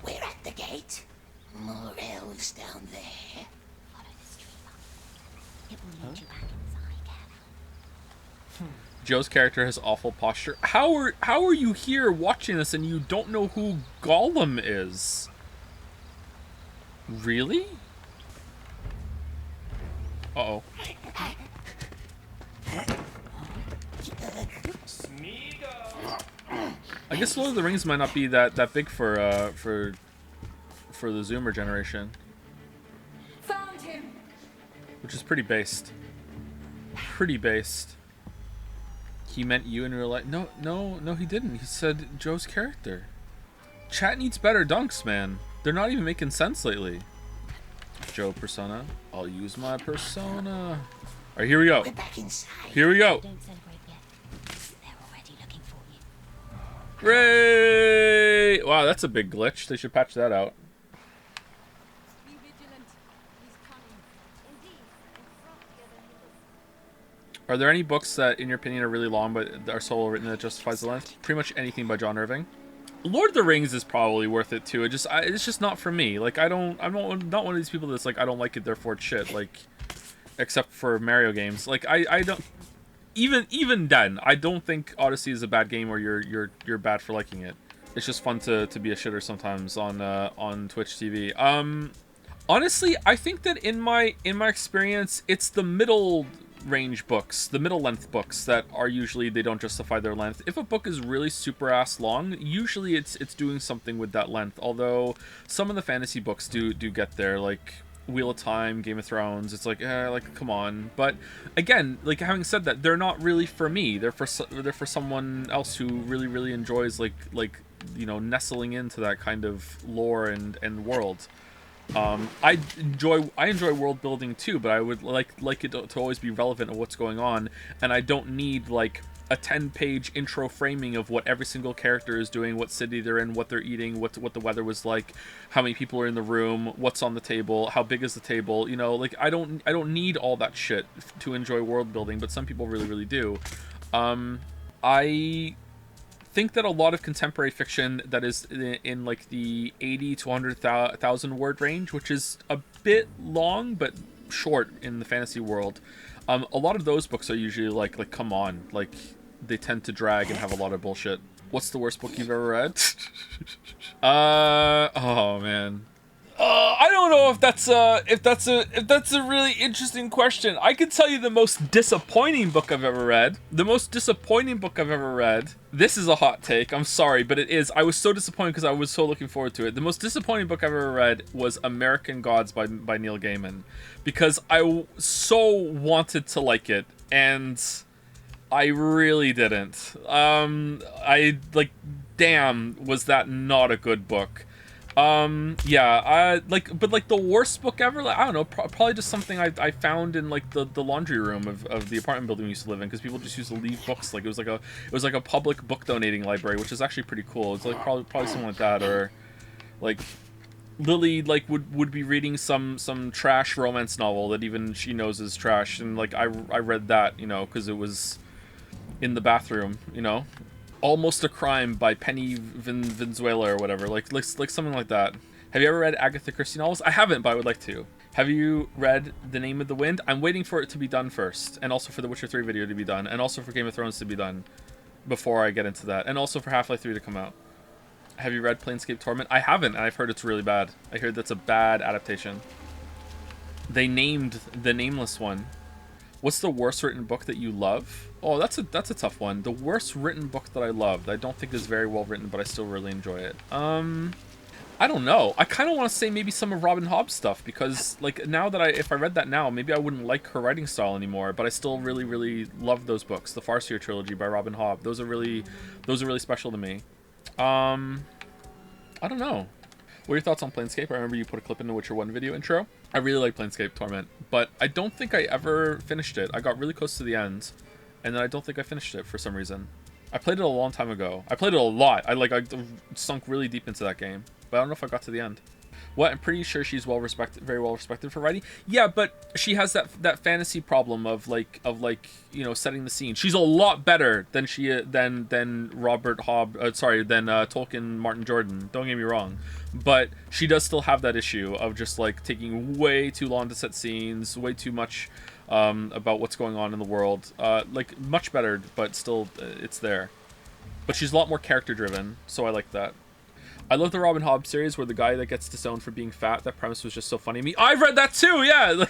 We're at the gate. More elves down there. Follow the stream up. It will lead you back inside, Carol. Joe's character has awful posture. How are you here watching this and you don't know who Gollum is? Really? Uh-oh. I guess Lord of the Rings might not be that big for the Zoomer generation, Found him. which is pretty based. Pretty based. He meant you in real life. No, he didn't. He said Joe's character. Chat needs better dunks, man. They're not even making sense lately. Joe persona. I'll use my persona. Alright, here we go. We're back inside. Here we go. Don't celebrate yet. They're already looking for you. Great! Wow, that's a big glitch. They should patch that out. Be vigilant. He's coming. Indeed. Are there any books that, in your opinion, are really long but are solo written that justifies the length? Pretty much anything by John Irving. Lord of the Rings is probably worth it too. It's just not for me. Like I'm not one of these people that's like I don't like it, therefore it's shit. Like, except for Mario games. Like I don't even then I don't think Odyssey is a bad game or you're bad for liking it. It's just fun to be a shitter sometimes on Twitch TV. Honestly, I think that in my experience, it's the middle range books, the middle length books that are usually, they don't justify their length. If a book is really super ass long, usually it's doing something with that length. Although some of the fantasy books do get there, like Wheel of Time, Game of Thrones. It's like, come on. But again, like having said that, they're not really for me. They're for someone else who really enjoys like nestling into that kind of lore and world. I enjoy world building too, but I would like it to always be relevant of what's going on, and I don't need like a 10-page intro framing of what every single character is doing, what city they're in, what they're eating, what the weather was like, how many people are in the room, what's on the table, how big is the table. Like I don't need all that shit to enjoy world building, but some people really do. I think that a lot of contemporary fiction that is in like the 80 to 100,000 word range, which is a bit long but short in the fantasy world, a lot of those books are usually like come on, like they tend to drag and have a lot of bullshit. What's the worst book you've ever read? Oh man. I don't know if that's a really interesting question. I can tell you the most disappointing book I've ever read. The most disappointing book I've ever read. This is a hot take. I'm sorry, but it is. I was so disappointed because I was so looking forward to it. The most disappointing book I've ever read was American Gods by Neil Gaiman, because I so wanted to like it and I really didn't. Damn, was that not a good book? Yeah, but like the worst book ever, like, I don't know, probably just something I found in like the laundry room of the apartment building we used to live in, because people just used to leave books. Like it was like a public book donating library, which is actually pretty cool. It's like probably something like that, or like Lily like would be reading some trash romance novel that even she knows is trash, and like I read that, you know, because it was in the bathroom, you know. Almost a Crime by Penny Venezuela or whatever, like something like that. Have you ever read Agatha Christie novels? I haven't, but I would like to. Have you read The Name of the Wind? I'm waiting for it to be done first, and also for the Witcher 3 video to be done, and also for Game of Thrones to be done before I get into that, and also for Half-Life 3 to come out. Have you read Planescape Torment? I haven't, and I've heard it's really bad. I heard that's a bad adaptation. They named the nameless one. What's the worst written book that you love? Oh, that's a tough one. The worst written book that I loved, I don't think is very well written, but I still really enjoy it. I don't know. I kind of want to say maybe some of Robin Hobb's stuff, because like now that if I read that now, maybe I wouldn't like her writing style anymore, but I still really love those books. The Farseer trilogy by Robin Hobb. Those are really special to me. I don't know. What are your thoughts on Planescape? I remember you put a clip in the Witcher 1 video intro. I really like Planescape Torment, but I don't think I ever finished it. I got really close to the end, and then I don't think I finished it for some reason. I played it a long time ago. I played it a lot. I sunk really deep into that game, but I don't know if I got to the end. What? I'm pretty sure she's very well respected for writing. Yeah, but she has that fantasy problem of like you know, setting the scene. She's a lot better than Robert Hobb. Than Tolkien, Martin Jordan. Don't get me wrong, but she does still have that issue of just like taking way too long to set scenes, way too much about what's going on in the world. Like much better, but still it's there. But she's a lot more character driven, so I like that. I love the Robin Hobb series where the guy that gets disowned for being fat. That premise was just so funny to me. I've read that too, yeah.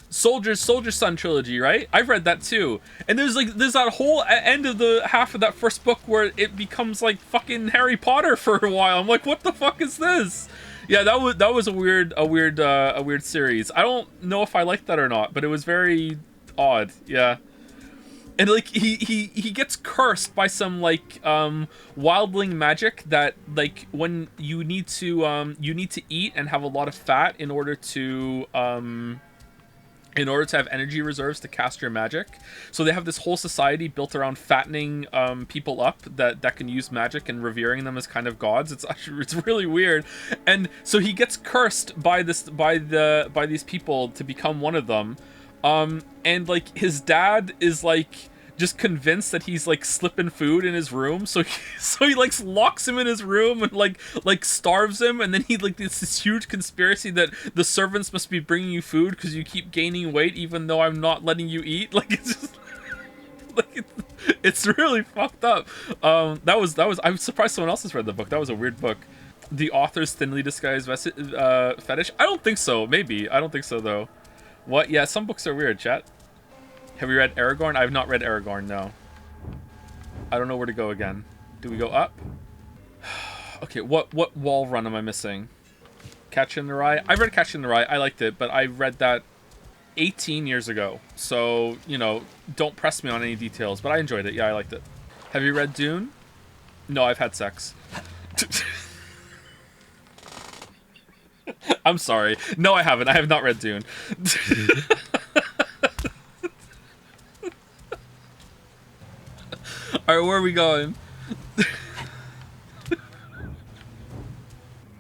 Soldier's Son trilogy, right? I've read that too. And there's that whole end of the half of that first book where it becomes like fucking Harry Potter for a while. I'm like, what the fuck is this? Yeah, that was a weird series. I don't know if I liked that or not, but it was very odd. Yeah. And like he gets cursed by some like wildling magic that like when you need to eat and have a lot of fat in order to have energy reserves to cast your magic. So they have this whole society built around fattening people up that can use magic and revering them as kind of gods. It's really weird. And so he gets cursed by these people to become one of them. And like his dad is like just convinced that he's like slipping food in his room, so he like locks him in his room and like starves him, and then he like this huge conspiracy that the servants must be bringing you food because you keep gaining weight even though I'm not letting you eat. Like it's just like it's really fucked up. That was I'm surprised someone else has read the book. That was a weird book. The author's thinly disguised fetish? I don't think so. Maybe. I don't think so though. What? Yeah, some books are weird, chat. Have you read Aragorn? I have not read Aragorn, no. I don't know where to go again. Do we go up? Okay, what wall run am I missing? Catch in the Rye? I read Catch in the Rye. I liked it, but I read that 18 years ago. So, you know, don't press me on any details, but I enjoyed it. Yeah, I liked it. Have you read Dune? No, I've had sex. I'm sorry. No, I haven't. I have not read Dune. Alright, where are we going?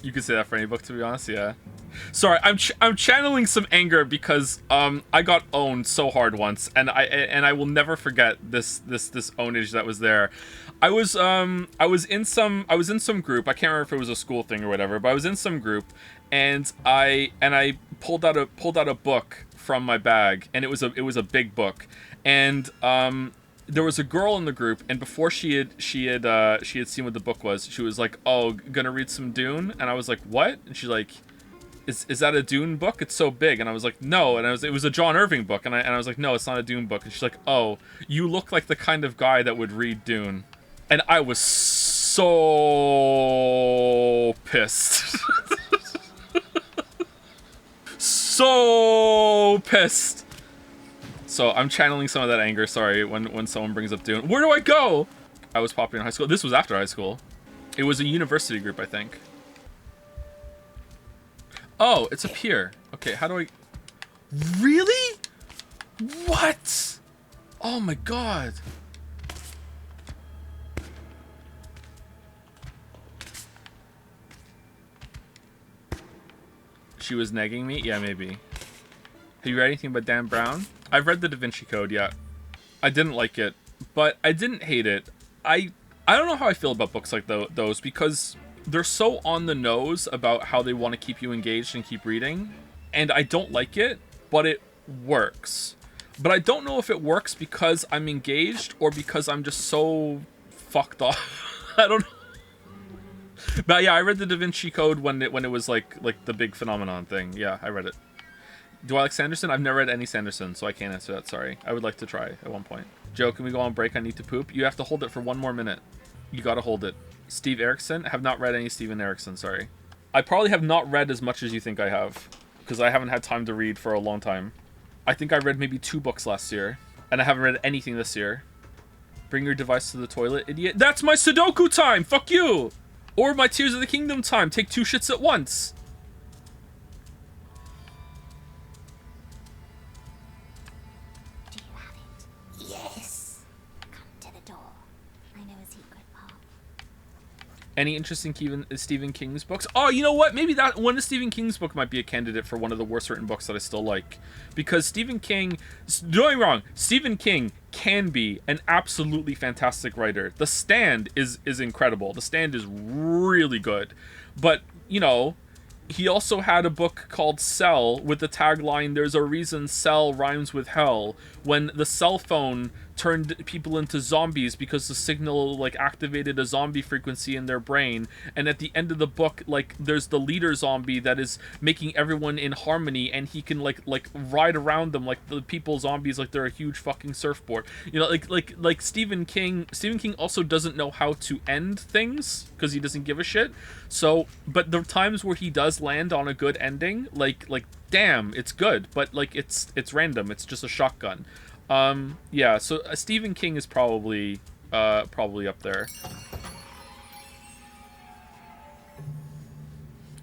You could say that for any book, to be honest, yeah. Sorry, I'm channeling some anger because I got owned so hard once, and I will never forget this ownage that was there. I was in some group. I can't remember if it was a school thing or whatever, but I was in some group, and I pulled out a book from my bag, and it was a big book, and there was a girl in the group, and before she had seen what the book was, she was like, "Oh, gonna read some Dune?" And I was like, "What?" And she's like, "Is that a Dune book? It's so big." And I was like, "No." And it was a John Irving book, and I was like, "No, it's not a Dune book." And she's like, "Oh, you look like the kind of guy that would read Dune." And I was so pissed. So pissed. So I'm channeling some of that anger, sorry, when someone brings up Dune. Where do I go? I was popular in high school. This was after high school. It was a university group, I think. Oh, it's up here. Okay, how do I... Really? What? Oh my god. She was negging me? Yeah, maybe. Have you read anything about Dan Brown? I've read the Da Vinci Code, yeah. I didn't like it, but I didn't hate it. I don't know how I feel about books like those, because they're so on the nose about how they want to keep you engaged and keep reading, and I don't like it, but it works. But I don't know if it works because I'm engaged or because I'm just so fucked off. I don't know. But yeah, I read the Da Vinci Code when it was like the big phenomenon thing. Yeah, I read it. Do I like Sanderson? I've never read any Sanderson, so I can't answer that, sorry. I would like to try at one point. Joe, can we go on break? I need to poop. You have to hold it for 1 more minute. You gotta hold it. Steve Erickson? I have not read any Steven Erickson, sorry. I probably have not read as much as you think I have, because I haven't had time to read for a long time. I think I read maybe 2 books last year, and I haven't read anything this year. Bring your device to the toilet, idiot. That's my Sudoku time! Fuck you! Or my Tears of the Kingdom time. Take 2 shits at once. Do you have it? Yes. Come to the door. I know a secret path. Any interest in Stephen King's books? Oh, you know what? Maybe that one of Stephen King's book might be a candidate for one of the worst written books that I still like. Because Stephen King... Don't get me wrong. Stephen King can be an absolutely fantastic writer. The Stand is incredible. The Stand is really good. But, you know, he also had a book called Cell with the tagline, "There's a reason cell rhymes with hell," when the cell phone turned people into zombies because the signal like activated a zombie frequency in their brain. And at the end of the book, like, there's the leader zombie that is making everyone in harmony, and he can like ride around them like the people zombies, like they're a huge fucking surfboard. You know, like Stephen King also doesn't know how to end things because he doesn't give a shit. So, but the times where he does land on a good ending, like damn, it's good, but like it's random. It's just a shotgun. Yeah, so Stephen King is probably up there.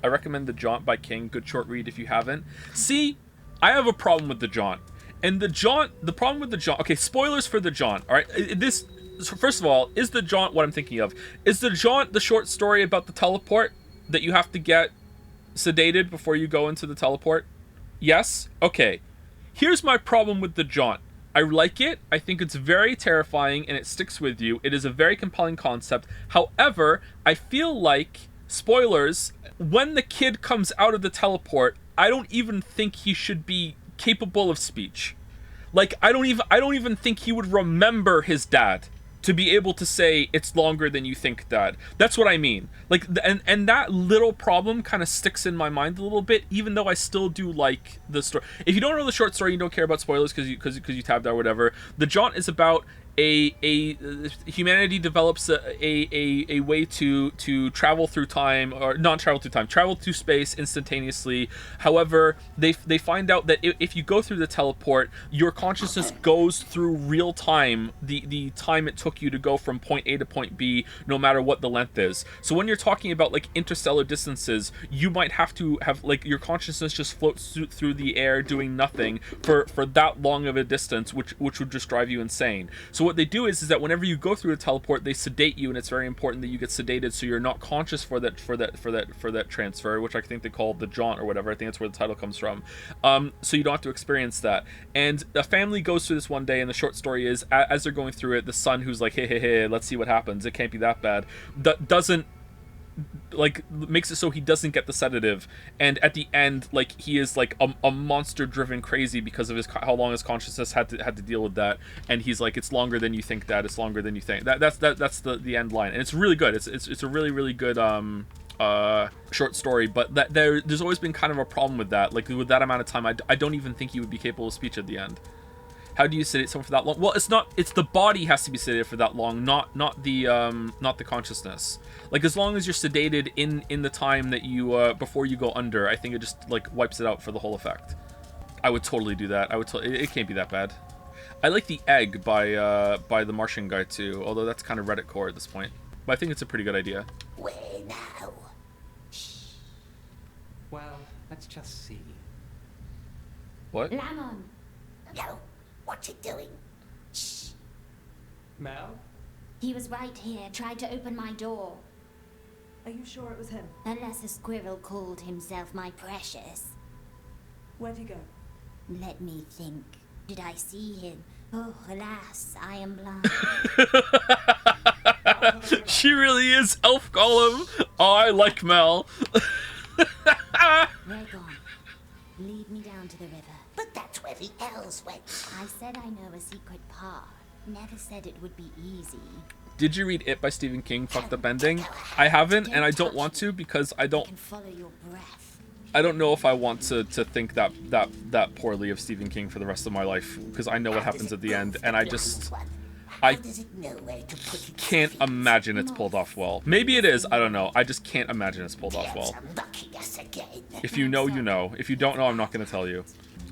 I recommend The Jaunt by King. Good short read if you haven't. See, I have a problem with The Jaunt. And the problem with The Jaunt... Okay, spoilers for The Jaunt, alright? First of all, is The Jaunt what I'm thinking of? Is The Jaunt the short story about the teleport that you have to get sedated before you go into the teleport? Yes? Okay. Here's my problem with The Jaunt. I like it. I think it's very terrifying and it sticks with you. It is a very compelling concept. However, I feel like, spoilers, when the kid comes out of the teleport, I don't even think he should be capable of speech. Like, I don't even think he would remember his dad to be able to say, "It's longer than you think, Dad." That's what I mean. Like, and that little problem kind of sticks in my mind a little bit, even though I still do like the story. If you don't know the short story, you don't care about spoilers because you tabbed out or whatever. The Jaunt is about humanity develops a way to travel through time, or not travel through time, travel through space instantaneously. However, they find out that if you go through the teleport, your consciousness goes through real time, the time it took you to go from point A to point B, no matter what the length is. So when you're talking about like interstellar distances, you might have to have like your consciousness just floats through the air doing nothing for that long of a distance, which would just drive you insane. So what they do is that whenever you go through a teleport, they sedate you, and it's very important that you get sedated so you're not conscious for that transfer, which I think they call the jaunt or whatever. I think that's where the title comes from. So you don't have to experience that. And a family goes through this one day, and the short story is, as they're going through it, the son, who's like, hey, let's see what happens, it can't be that bad, doesn't, like, makes it so he doesn't get the sedative, and at the end, like, he is like a monster driven crazy because of his how long his consciousness had to deal with that, and he's like, it's longer than you think, Dad, it's longer than you think. That's the end line, and it's really good. It's a really good short story, but there's always been kind of a problem with that. Like, with that amount of time, I don't even think he would be capable of speech at the end. How do you sedate someone for that long? Well, it's the body has to be sedated for that long, not the consciousness. Like, as long as you're sedated in the time that you before you go under, I think it just, like, wipes it out for the whole effect. I would totally do that. It can't be that bad. I like The Egg by the Martian guy too, although that's kind of Reddit core at this point. But I think it's a pretty good idea. Where now? Well, let's just see. What? Lamon! No. What's it doing? Shh. Mel? He was right here, tried to open my door. Are you sure it was him? Unless a squirrel called himself my precious. Where'd he go? Let me think. Did I see him? Oh, alas, I am blind. She really is Elf Gollum. Oh, I like Mel. They're gone. Lead me down to the river. But that's where the elves went. I said I know a secret path. Never said it would be easy. Did you read It by Stephen King? Fucked up ending. I haven't, and I don't want to, because I don't. Can follow your breath. I don't know if I want to think that poorly of Stephen King for the rest of my life, because I know what happens at the end, and I can't imagine it's pulled off well. Maybe it is, I don't know. I just can't imagine it's pulled off well. If you know, you know. If you don't know, I'm not going to tell you.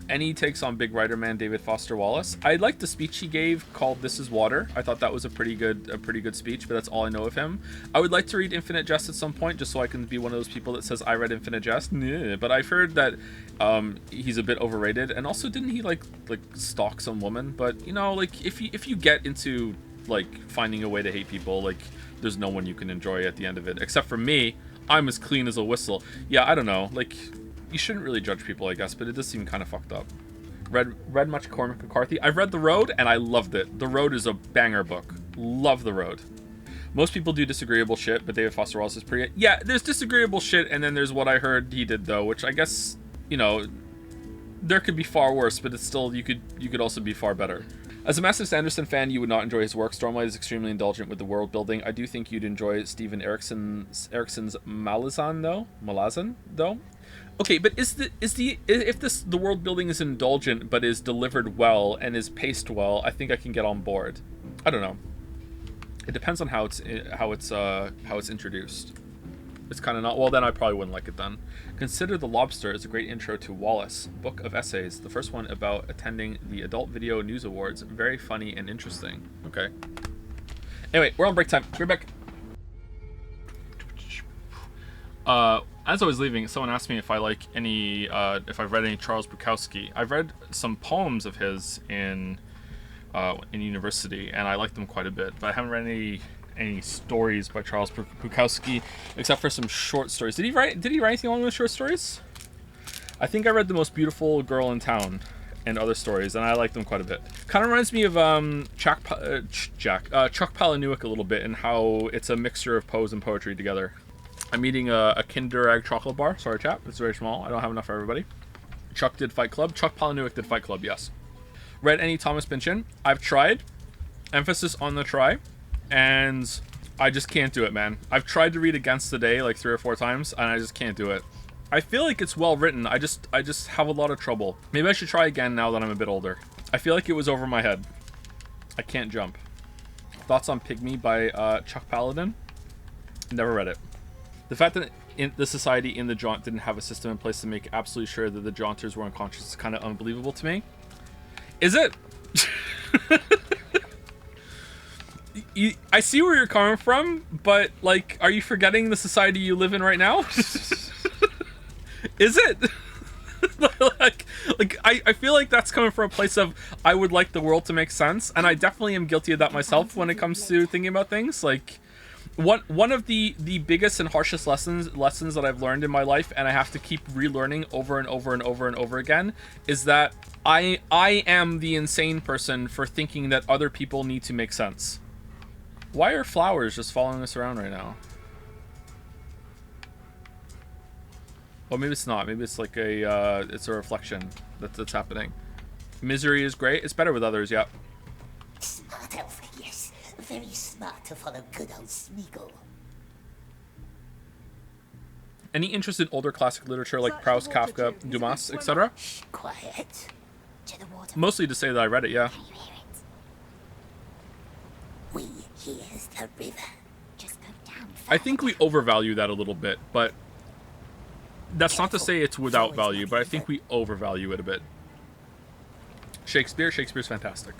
Any takes on big writer man David Foster Wallace? I liked the speech he gave called "This Is Water." I thought that was a pretty good speech, but that's all I know of him. I would like to read Infinite Jest at some point, just so I can be one of those people that says I read Infinite Jest. Nah, but I've heard that he's a bit overrated, and also didn't he like stalk some woman? But you know, like if you get into like finding a way to hate people, like there's no one you can enjoy at the end of it, except for me. I'm as clean as a whistle. Yeah, I don't know, like. You shouldn't really judge people, I guess, but it does seem kind of fucked up. Read much Cormac McCarthy. I've read The Road, and I loved it. The Road is a banger book. Love The Road. Most people do disagreeable shit, but David Foster Wallace is pretty... Yeah, there's disagreeable shit, and then there's what I heard he did, though, which I guess, you know, there could be far worse, but it's still, you could also be far better. As a massive Sanderson fan, you would not enjoy his work. Stormlight is extremely indulgent with the world building. I do think you'd enjoy Steven Eriksson's Malazan, though. Okay, but if the world building is indulgent but is delivered well and is paced well, I think I can get on board. I don't know. It depends on how it's introduced. It's kind of not. Well, then I probably wouldn't like it then. Consider The Lobster is a great intro to Wallace, book of essays. The first one about attending the Adult Video News Awards. Very funny and interesting. Okay. Anyway, we're on break time. We're back. As I was leaving, someone asked me if I like any, if I've read any Charles Bukowski. I've read some poems of his in university, and I like them quite a bit. But I haven't read any stories by Charles Bukowski, except for some short stories. Did he write anything along with short stories? I think I read The Most Beautiful Girl in Town and other stories, and I like them quite a bit. Kind of reminds me of Chuck Palahniuk a little bit, and how it's a mixture of prose and poetry together. I'm eating a Kinder Egg chocolate bar. Sorry, chap. It's very small. I don't have enough for everybody. Chuck did Fight Club. Chuck Palahniuk did Fight Club, yes. Read any Thomas Pynchon? I've tried. Emphasis on the try. And I just can't do it, man. I've tried to read Against the Day like 3 or 4 times, and I just can't do it. I feel like it's well written. I just have a lot of trouble. Maybe I should try again now that I'm a bit older. I feel like it was over my head. I can't jump. Thoughts on Pygmy by Chuck Palahniuk? Never read it. The fact that the society in the jaunt didn't have a system in place to make absolutely sure that the jaunters were unconscious is kind of unbelievable to me. Is it? I see where you're coming from, but, like, are you forgetting the society you live in right now? Is it? I feel like that's coming from a place of I would like the world to make sense, and I definitely am guilty of that myself when it comes to thinking about things. Like one of the biggest and harshest lessons that I've learned in my life, and I have to keep relearning over and over and over and over again, is that I am the insane person for thinking that other people need to make sense. Why are flowers just following us around right now? Oh, maybe it's not. Maybe it's like it's a reflection that's happening. Misery is great. It's better with others, yeah. Smart elf, yes. Very smart to follow good old Smeagol. Any interest in older classic literature like Proust, Kafka, Dumas, etc.? Quiet. To the water. Mostly to say that I read it, yeah. Can you hear it? We here's the river. Just go down. I think we overvalue that a little bit, but that's not to say it's without value, but I think we overvalue it a bit. Shakespeare's fantastic.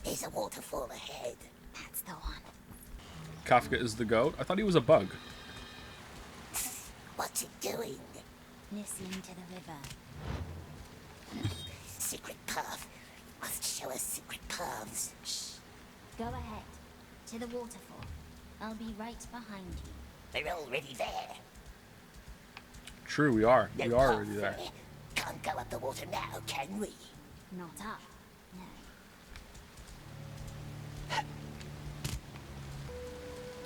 There's a waterfall ahead. That's the one. Kafka is the goat? I thought he was a bug. What's it doing? Listening to the river. Secret path. Must show us secret paths. Shh. Go ahead. To the waterfall. I'll be right behind you. We're already there. True, we are. No We are path already there. Can't go up the water now, can we? Not up. No.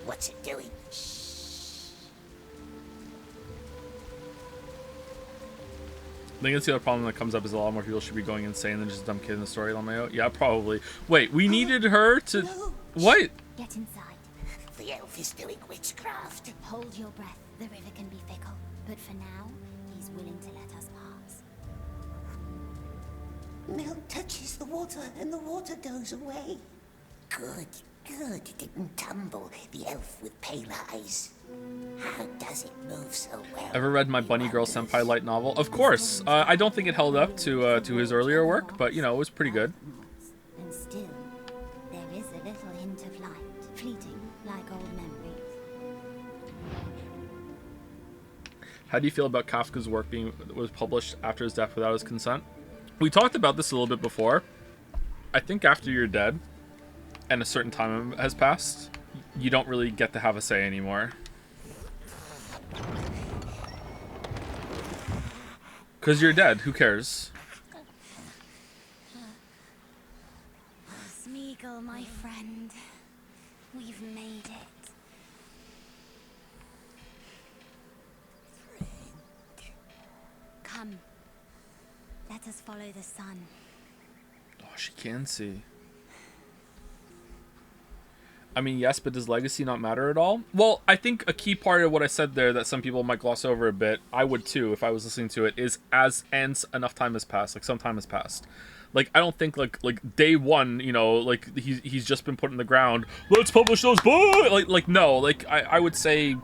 What's it doing? I think it's the other problem that comes up is a lot more people should be going insane than just a dumb kid in the story, LMAO. Yeah, probably. Wait, we needed her to... No. What? Get inside. The elf is doing witchcraft. Hold your breath. The river can be fickle. But for now, he's willing to let us pass. Mell touches the water and the water goes away. Good, good. It didn't tumble. The elf with pale eyes. How does it move so well? Ever read my Bunny Girl Senpai light novel? Of course. I don't think it held up to his earlier work, but, you know, it was pretty good. And still, there is a little hint of light, fleeting like old memories. How do you feel about Kafka's work was published after his death without his consent? We talked about this a little bit before. I think after you're dead, and a certain time has passed, you don't really get to have a say anymore. Because you're dead, who cares? Smeagol, my friend. We've made it. Come. Let us follow the sun. Oh, she can see. I mean, yes, but does legacy not matter at all? Well, I think a key part of what I said there that some people might gloss over a bit, I would too if I was listening to it, is as enough time has passed, like some time has passed. Like, I don't think like day one, you know, like he's just been put in the ground. Let's publish those books. Like no, like I would say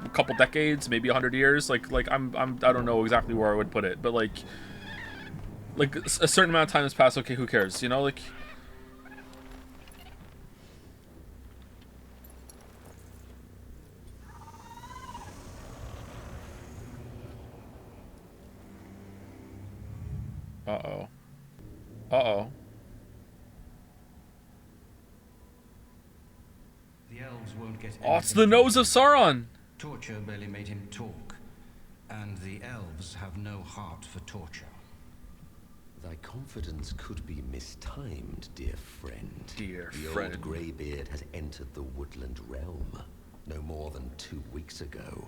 a couple decades, maybe 100 years. Like I don't know exactly where I would put it, but like a certain amount of time has passed. Okay, who cares? You know, like. Uh-oh. Uh-oh. The elves won't get Oh, it's the nose of Sauron! Torture barely made him talk, and the elves have no heart for torture. Thy confidence could be mistimed, dear friend. Dear the friend. old greybeard has entered the woodland realm no more than 2 weeks ago.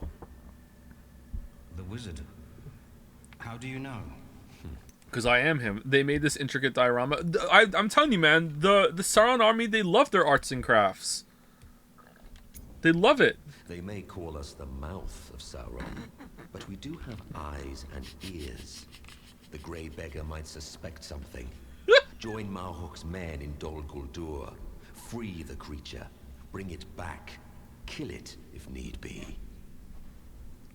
The wizard. How do you know? Because I am him. They made this intricate diorama. I'm telling you, man, the Sauron army, they love their arts and crafts. They love it. They may call us the mouth of Sauron, but we do have eyes and ears. The Grey Beggar might suspect something. Join Marhok's men in Dol Guldur. Free the creature. Bring it back. Kill it if need be.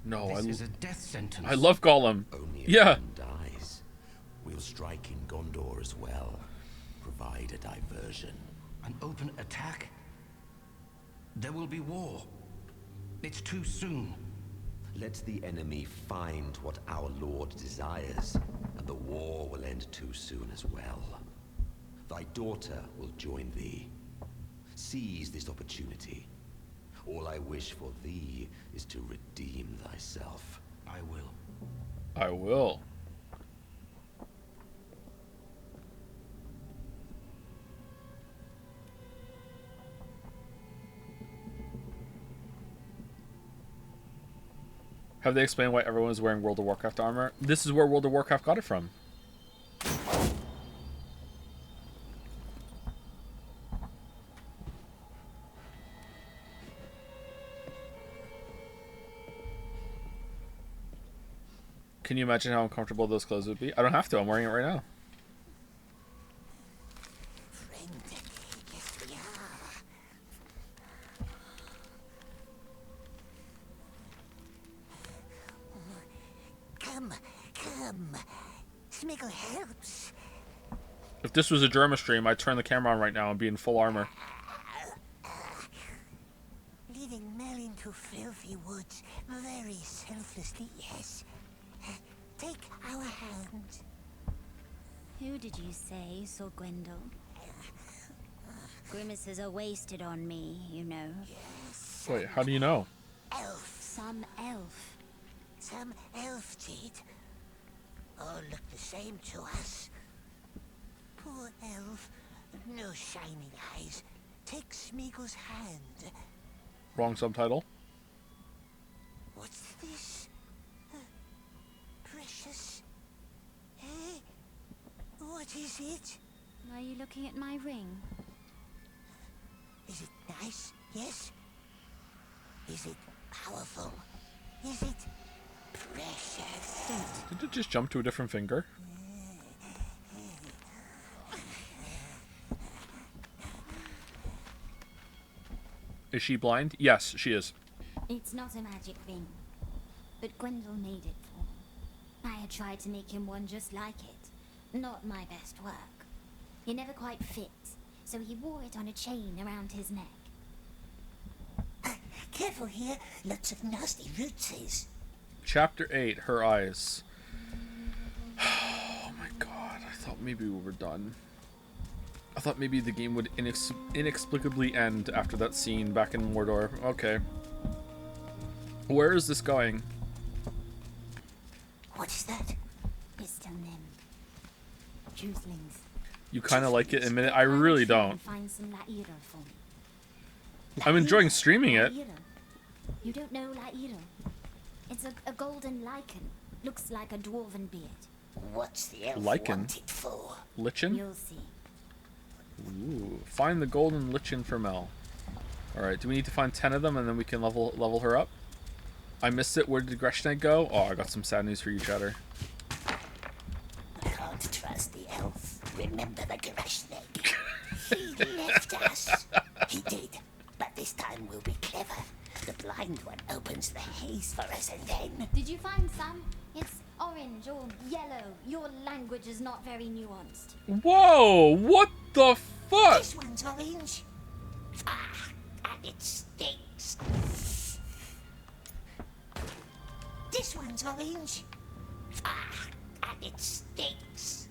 No, This is a death sentence. I love Gollum. Only if Yeah. one dies. We'll strike in Gondor as well. Provide a diversion. An open attack? There will be war. It's too soon. Let the enemy find what our Lord desires, and the war will end too soon as well. Thy daughter will join thee. Seize this opportunity. All I wish for thee is to redeem thyself. I will. I will. Have they explained why everyone is wearing World of Warcraft armor? This is where World of Warcraft got it from. Can you imagine how uncomfortable those clothes would be? I don't have to. I'm wearing it right now. Friend, yes we are. Come, come. Smiggle helps. If this was a Germa stream, I'd turn the camera on right now and be in full armor. Leading Mell into filthy woods, very selflessly, yes. Take our hand. Who did you say saw Gwendol? Grimaces are wasted on me, you know. Yes. Wait, how do you know? Elf. Some elf. Some elf did. All look the same to us. Poor elf. No shining eyes. Take Smeagol's hand. Wrong subtitle. What's this? Precious. Eh? What is it? Are you looking at my ring? Is it nice? Yes? Is it powerful? Is it precious? Did it just jump to a different finger? Is she blind? Yes, she is. It's not a magic ring, but Gwendol made it for me. I had tried to make him one just like it. Not my best work. It never quite fit, so he wore it on a chain around his neck. Careful here. Lots of nasty roots. Chapter 8, Her Eyes. Oh my god, I thought maybe we were done. I thought maybe the game would inexplicably end after that scene back in Mordor. Okay. Where is this going? What is that? Pistol Nim. Juicelings. You kind of like it in a minute. I really don't. Find some La'ira for me. I'm enjoying streaming it. La'ira. You don't know La'ira? It's a golden lichen. Looks like a dwarven beard. What's the elf Lichen? want it for? Lichen? You'll see. Ooh. Find the golden lichen for Mell. Alright, do we need to find 10 of them and then we can level her up? I missed it. Where did Greshnet go? Oh, I got some sad news for you, Chatter. Can't trust the elf. Remember the Greshnet. He left us. He did. But this time we'll be clever. The blind one opens the haze for us and then... Did you find some? It's orange or yellow. Your language is not very nuanced. Whoa! What the fuck? This one's orange. Ah, and it stinks. This one's orange. Ah, and it stinks.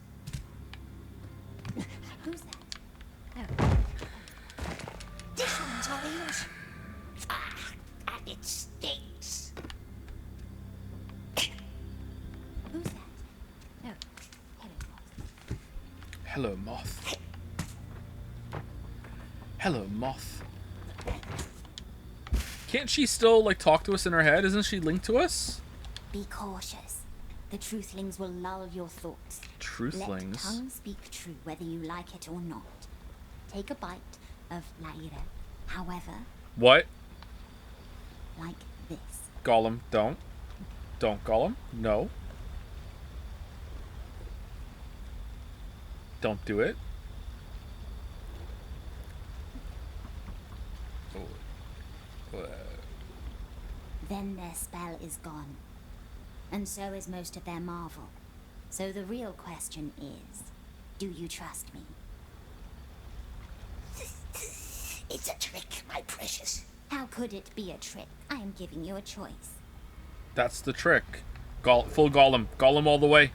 Who's that? Oh. This one's orange. Ah, and it stinks. Who's that? Oh, hello, Moth. Hello, Moth. Hello, Moth. Can't she still, like, talk to us in her head? Isn't she linked to us? Be cautious. The truthlings will lull your thoughts. Truthlings? Let tongue speak true, whether you like it or not. Take a bite of La'ira. However... What? Like this. Gollum, don't. Don't, Gollum. No. Don't do it. Then their spell is gone. And so is most of their marvel. So the real question is, do you trust me? It's a trick, my precious. How could it be a trick? I am giving you a choice. That's the trick. Full Gollum. Gollum all the way.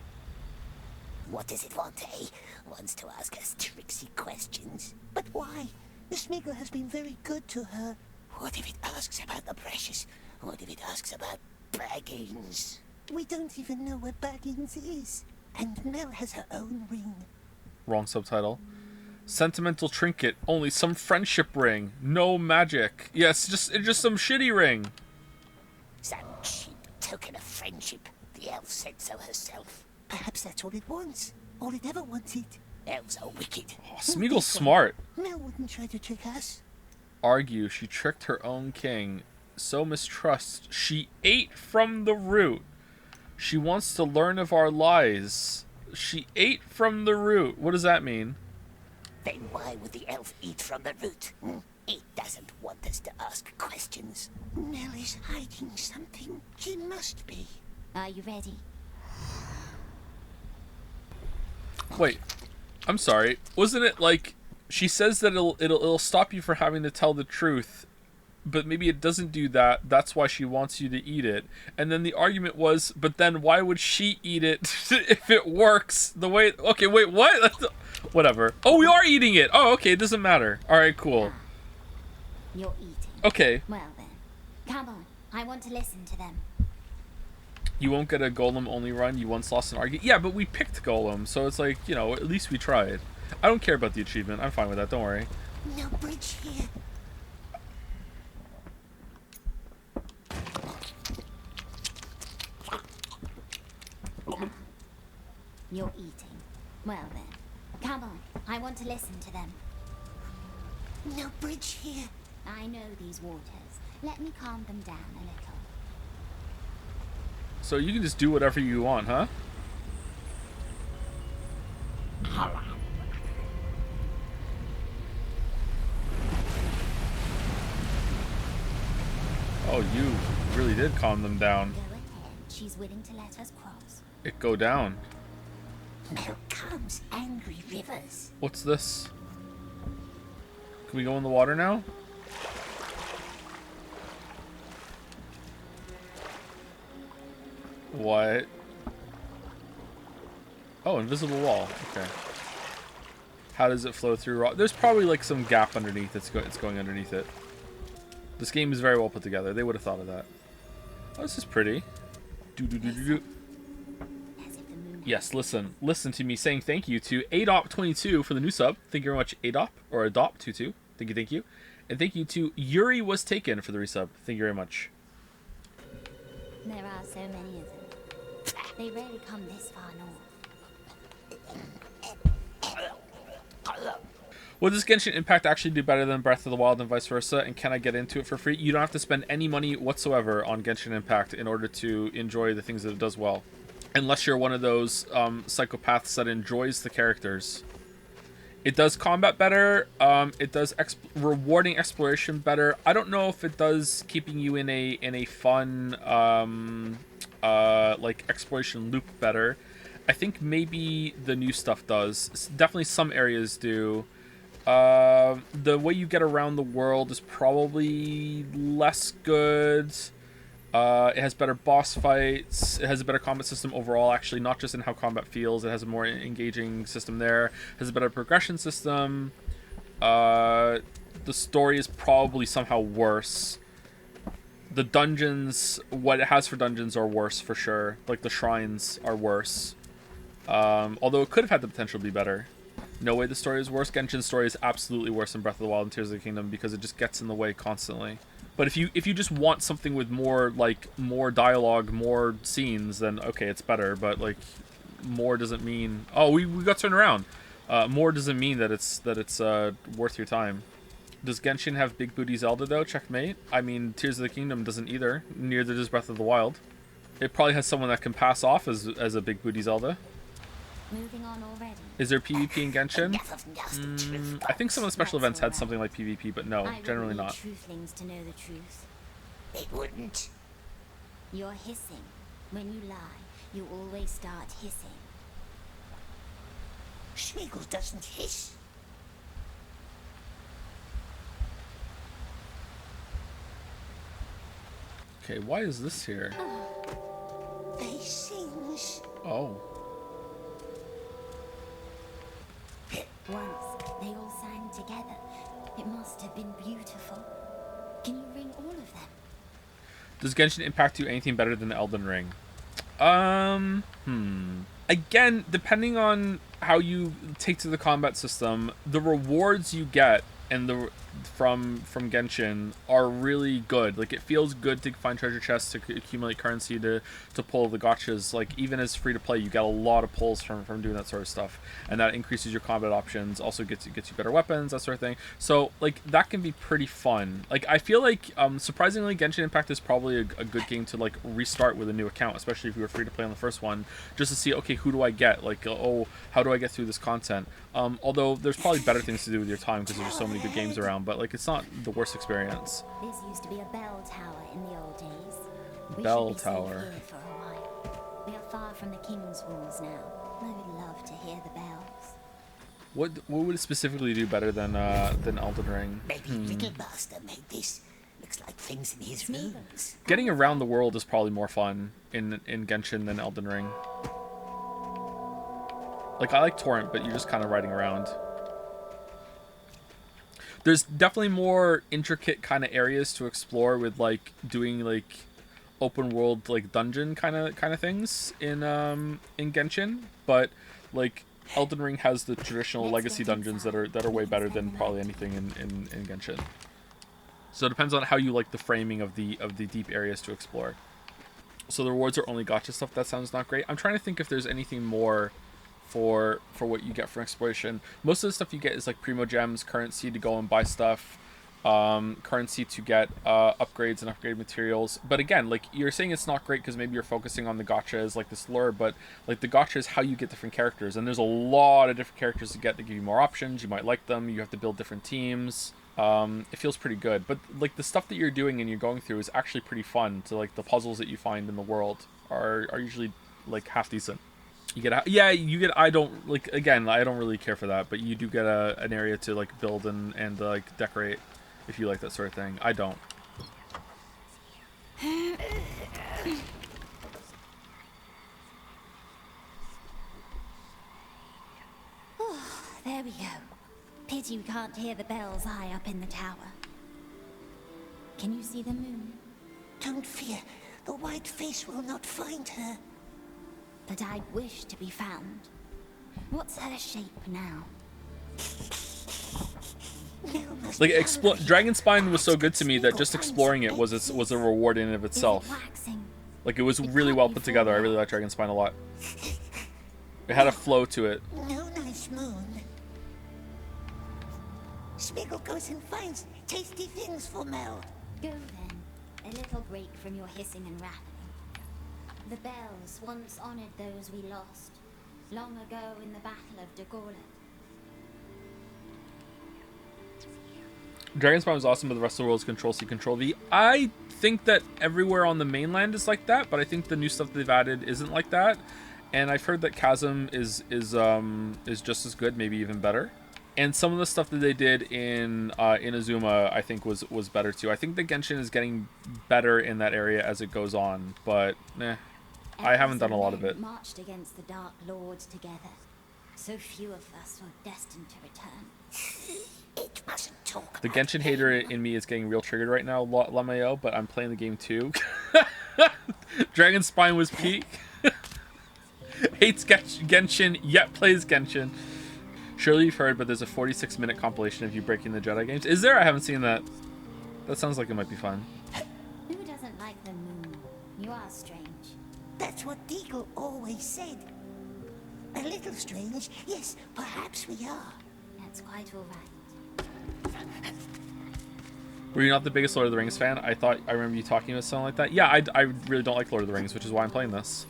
What does it want, eh? Wants to ask us tricksy questions. But why? The Smeagol has been very good to her. What if it asks about the precious? What if it asks about Baggins? We don't even know where Baggins is. And Mell has her own ring. Wrong subtitle. Sentimental trinket. Only some friendship ring. No magic. Yes, it's just some shitty ring. Some cheap token of friendship. The elf said so herself. Perhaps that's all it wants. All it ever wanted. Elves are wicked. Oh, Smeagol's smart. Mell wouldn't try to trick us. Argue she tricked her own king. So mistrust. She ate from the root. She wants to learn of our lies. She ate from the root. What does that mean? Then why would the elf eat from the root? It doesn't want us to ask questions. Mell is hiding something. She must be. Are you ready? Wait, I'm sorry. Wasn't it like she says that it'll stop you from having to tell the truth, but maybe it doesn't do that. That's why she wants you to eat it. And then the argument was, but then why would she eat it if it works the way? Okay, wait, what? Whatever. Oh, we are eating it. Oh, okay, it doesn't matter. All right, cool. You're eating. Okay. Well then, come on. I want to listen to them. You won't get a Golem only run. You once lost an argument. Yeah, but we picked Golem, so it's like, you know, at least we tried. I don't care about the achievement. I'm fine with that. Don't worry. No bridge here. You're eating. Well then, come on. I want to listen to them. No bridge here. I know these waters. Let me calm them down a little. So you can just do whatever you want, huh? Oh, you really did calm them down. Go ahead. She's willing to let us cross. It go down. Now comes angry rivers. What's this? Can we go in the water now? What? Oh, invisible wall. Okay. How does it flow through rock? There's probably like some gap underneath. It's going underneath it. This game is very well put together. They would have thought of that. Oh, this is pretty. Yes, listen to me saying thank you to Adop22 for the new sub. Thank you very much, Adop, or Adop22. Thank you. And thank you to Yuri Was Taken for the resub. Thank you very much. There are so many of them. They rarely come this far north. Will this Genshin Impact actually do better than Breath of the Wild and vice versa? And can I get into it for free? You don't have to spend any money whatsoever on Genshin Impact in order to enjoy the things that it does well. Unless you're one of those psychopaths that enjoys the characters. It does combat better. It does rewarding exploration better. I don't know if it does keeping you in a fun like exploration loop better. I think maybe the new stuff does. Definitely some areas do. The way you get around the world is probably less good. It has better boss fights. It has a better combat system overall, actually, not just in how combat feels. It has a more engaging system there. It has a better progression system. The story is probably somehow worse. The dungeons, what it has for dungeons are worse for sure. Like the shrines are worse. Although it could have had the potential to be better. No way the story is worse. Genshin's story is absolutely worse than Breath of the Wild and Tears of the Kingdom because it just gets in the way constantly. But if you just want something with more dialogue, more scenes, then okay, it's better. But like more doesn't mean we got turned around. More doesn't mean that it's worth your time. Does Genshin have Big Booty Zelda though? Checkmate. I mean, Tears of the Kingdom doesn't either. Neither does Breath of the Wild. It probably has someone that can pass off as a Big Booty Zelda. Moving on already. Is there PvP in Genshin? I think some of the special events had something like PvP, but no, generally not. Truthlings to know the truth. They wouldn't. You're hissing. When you lie, you always start hissing. Smeagol doesn't hiss. Okay, why is this here? Oh. Once they all sang together. It must have been beautiful. Can you ring all of them? Does Genshin impact you anything better than Elden Ring? Again, depending on how you take to the combat system, the rewards you get and from Genshin are really good. Like, it feels good to find treasure chests, to accumulate currency, to pull the gotchas. Like, even as free to play, you get a lot of pulls from doing that sort of stuff, and that increases your combat options. Also gets you better weapons, that sort of thing. So like, that can be pretty fun. Like, I feel like surprisingly, Genshin Impact is probably a good game to like restart with a new account, especially if you were free to play on the first one, just to see, okay, who do I get? Like, oh, how do I get through this content? Although there's probably better things to do with your time because there's just so many good games around, but like, it's not the worst experience. This used to be a bell tower in the old days. Bell tower. Here for a while. We are far from the king's walls now. I would love to hear the bells. What would it specifically do better than Elden Ring? Maybe Little Master made this. Looks like things in his rooms. Getting around the world is probably more fun in Genshin than Elden Ring. Like, I like Torrent, but you're just kind of riding around. There's definitely more intricate kind of areas to explore with like doing like open world like dungeon kind of things in Genshin, but like Elden Ring has the traditional legacy dungeons that are way better than probably anything in Genshin. So it depends on how you like the framing of the deep areas to explore. So the rewards are only gacha stuff. That sounds not great. I'm trying to think if there's anything more for what you get from exploration. Most of the stuff you get is like primo gems, currency to go and buy stuff, currency to get upgrades and upgrade materials. But again, like, you're saying it's not great because maybe you're focusing on the gacha as like this lure, but like the gacha is how you get different characters, and there's a lot of different characters to get that give you more options. You might like them. You have to build different teams. It feels pretty good, but like the stuff that you're doing and you're going through is actually pretty fun. So like the puzzles that you find in the world are usually like half decent. You get I don't like, again, I don't really care for that, but you do get an area to like build and like decorate if you like that sort of thing. I don't. Oh, there we go. Pity we can't hear the bells high up in the tower. Can you see the moon? Don't fear. The white face will not find her. But I'd wish to be found. What's her shape now? Like, Dragonspine was so good to me that just exploring it was a reward in and of itself. Like, it was really well put together. I really like Dragonspine a lot. It had a flow to it. No nice moon. Smiggle goes and finds tasty things for Mell. Go then. A little break from your hissing and rattling. The bells once honored those we lost, long ago in the Battle of Gollum. Dragonspine was awesome, but the rest of the world is Control-C, Control-V. I think that everywhere on the mainland is like that, but I think the new stuff they've added isn't like that. And I've heard that Chasm is just as good, maybe even better. And some of the stuff that they did in Inazuma, I think, was better too. I think the Genshin is getting better in that area as it goes on, but I haven't done a lot of it. Marched against the Dark Lords together. So few of us were destined to return. It mustn't talk. The Genshin hater in me is getting real triggered right now, Lamayo, but I'm playing the game too. Dragonspine was peak. Hates Genshin, yet plays Genshin. Surely you've heard, but there's a 46-minute compilation of you breaking the Jedi games. Is there? I haven't seen that. That sounds like it might be fun. Who doesn't like the moon? You are strange. That's what Deagle always said. A little strange. Yes, perhaps we are. That's quite all right. Were you not the biggest Lord of the Rings fan? I remember you talking about something like that. Yeah, I really don't like Lord of the Rings, which is why I'm playing this.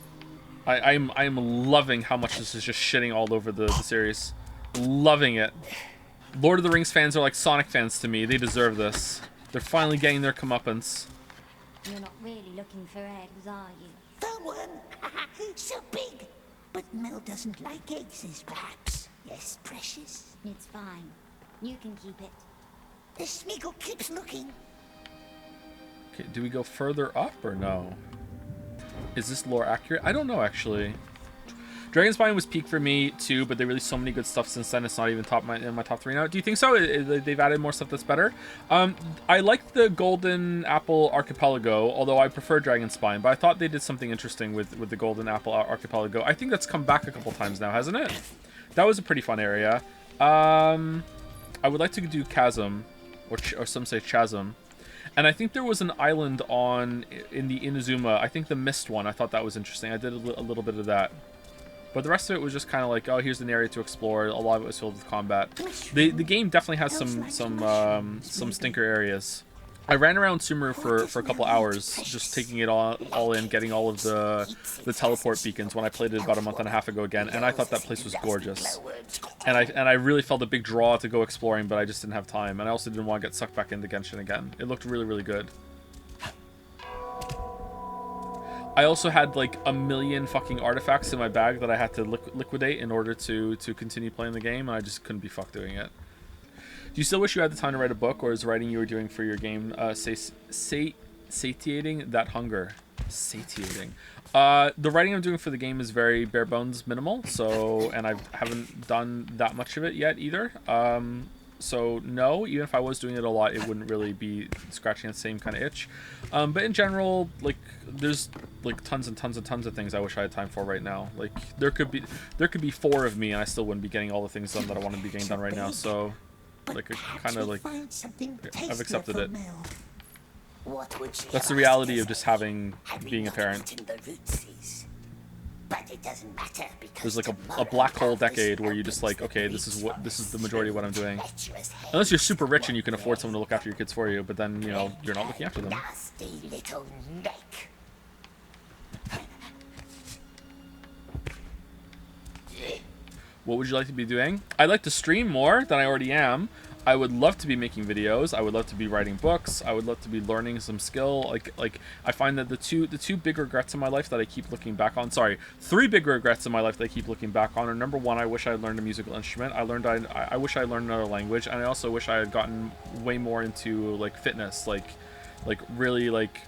I'm loving how much this is just shitting all over the series. Loving it. Lord of the Rings fans are like Sonic fans to me. They deserve this. They're finally getting their comeuppance. You're not really looking for eggs, are you? Found one. So big. But Mell doesn't like eggs, perhaps. Yes, precious. It's fine. You can keep it. The Smiggle keeps looking. Okay, do we go further up or no? Is this lore accurate? I don't know, actually. Dragon Spine was peak for me too, but they released so many good stuff since then. It's not even in my top 3 now. Do you think so? They've added more stuff that's better. I liked the Golden Apple Archipelago, although I prefer Dragon Spine. But I thought they did something interesting with the Golden Apple Archipelago. I think that's come back a couple times now, hasn't it? That was a pretty fun area. I would like to do Chasm, or some say Chasm. And I think there was an island in the Inazuma. I think the Mist one. I thought that was interesting. I did a little bit of that. But the rest of it was just kind of like, oh, here's an area to explore. A lot of it was filled with combat. The game definitely has some stinker areas. I ran around Sumeru for a couple hours, just taking it all in, getting all of the teleport beacons when I played it about a month and a half ago again, and I thought that place was gorgeous. And I really felt a big draw to go exploring, but I just didn't have time, and I also didn't want to get sucked back into Genshin again. It looked really, really good. I also had like a million fucking artifacts in my bag that I had to liquidate in order to continue playing the game, and I just couldn't be fucked doing it. Do you still wish you had the time to write a book, or is writing you were doing for your game satiating that hunger? Satiating. The writing I'm doing for the game is very bare bones minimal, so, and I haven't done that much of it yet either. So no, even if I was doing it a lot, it wouldn't really be scratching the same kind of itch. But in general, like, there's like tons and tons and tons of things I wish I had time for right now. Like, there could be 4 of me, and I still wouldn't be getting all the things done that I want to be getting done right now. So, like, I kind of like, I've accepted it. That's the reality of just being a parent. But it doesn't matter because there's like a black hole decade where you just like, okay, this is the majority of what I'm doing. Unless you're super rich and you can afford someone to look after your kids for you, but then, you know, you're not looking after them. Nasty little neck. What would you like to be doing? I'd like to stream more than I already am. I would love to be making videos. I would love to be writing books. I would love to be learning some skill. Like I find that the two big regrets in my life that I keep looking back on. Sorry, 3 big regrets in my life that I keep looking back on are: number 1, I wish I had learned a musical instrument. I wish I learned another language, and I also wish I had gotten way more into like fitness, like really like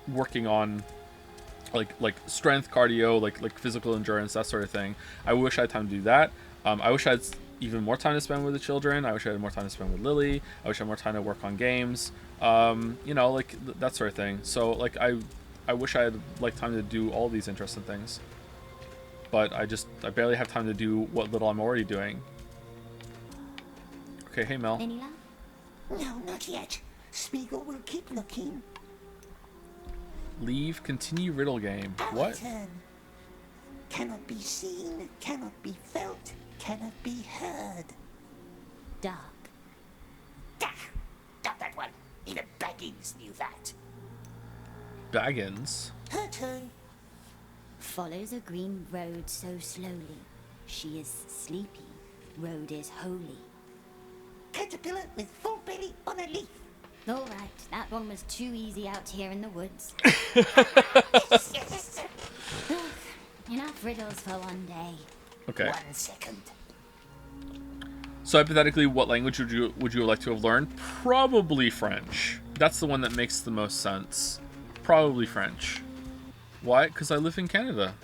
working on like strength, cardio, like physical endurance, that sort of thing. I wish I had time to do that. I wish I had even more time to spend with the children. I wish I had more time to spend with Lily. I wish I had more time to work on games. You know, like that sort of thing. So like I wish I had like time to do all these interesting things. But I barely have time to do what little I'm already doing. Okay, hey Mel. Any luck? No, not yet. Spiegel will keep looking. Leave, continue riddle game. What? Turn. Cannot be seen, cannot be felt, cannot be heard. Dark. Not that one. Even Baggins knew that. Baggins? Her turn. Follows a green road so slowly. She is sleepy. Road is holy. Caterpillar with full belly on a leaf. All right, that one was too easy out here in the woods. Yes. Enough riddles for one day. Okay. 1 second. So hypothetically, what language would you like to have learned? Probably French. That's the one that makes the most sense. Probably French. Why? Because I live in Canada.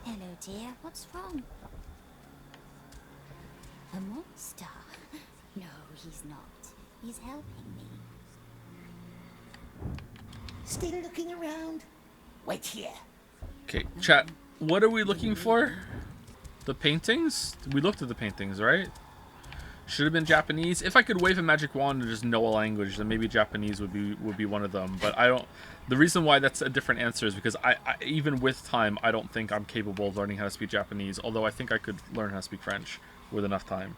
Hello, dear. What's wrong? A monster? No, he's not. He's helping me. Still looking around? Wait here. Okay, chat. What are we looking for? The paintings? We looked at the paintings, right? Should have been Japanese. If I could wave a magic wand and just know a language, then maybe Japanese would be one of them. But I don't. The reason why that's a different answer is because I even with time, I don't think I'm capable of learning how to speak Japanese. Although I think I could learn how to speak French with enough time.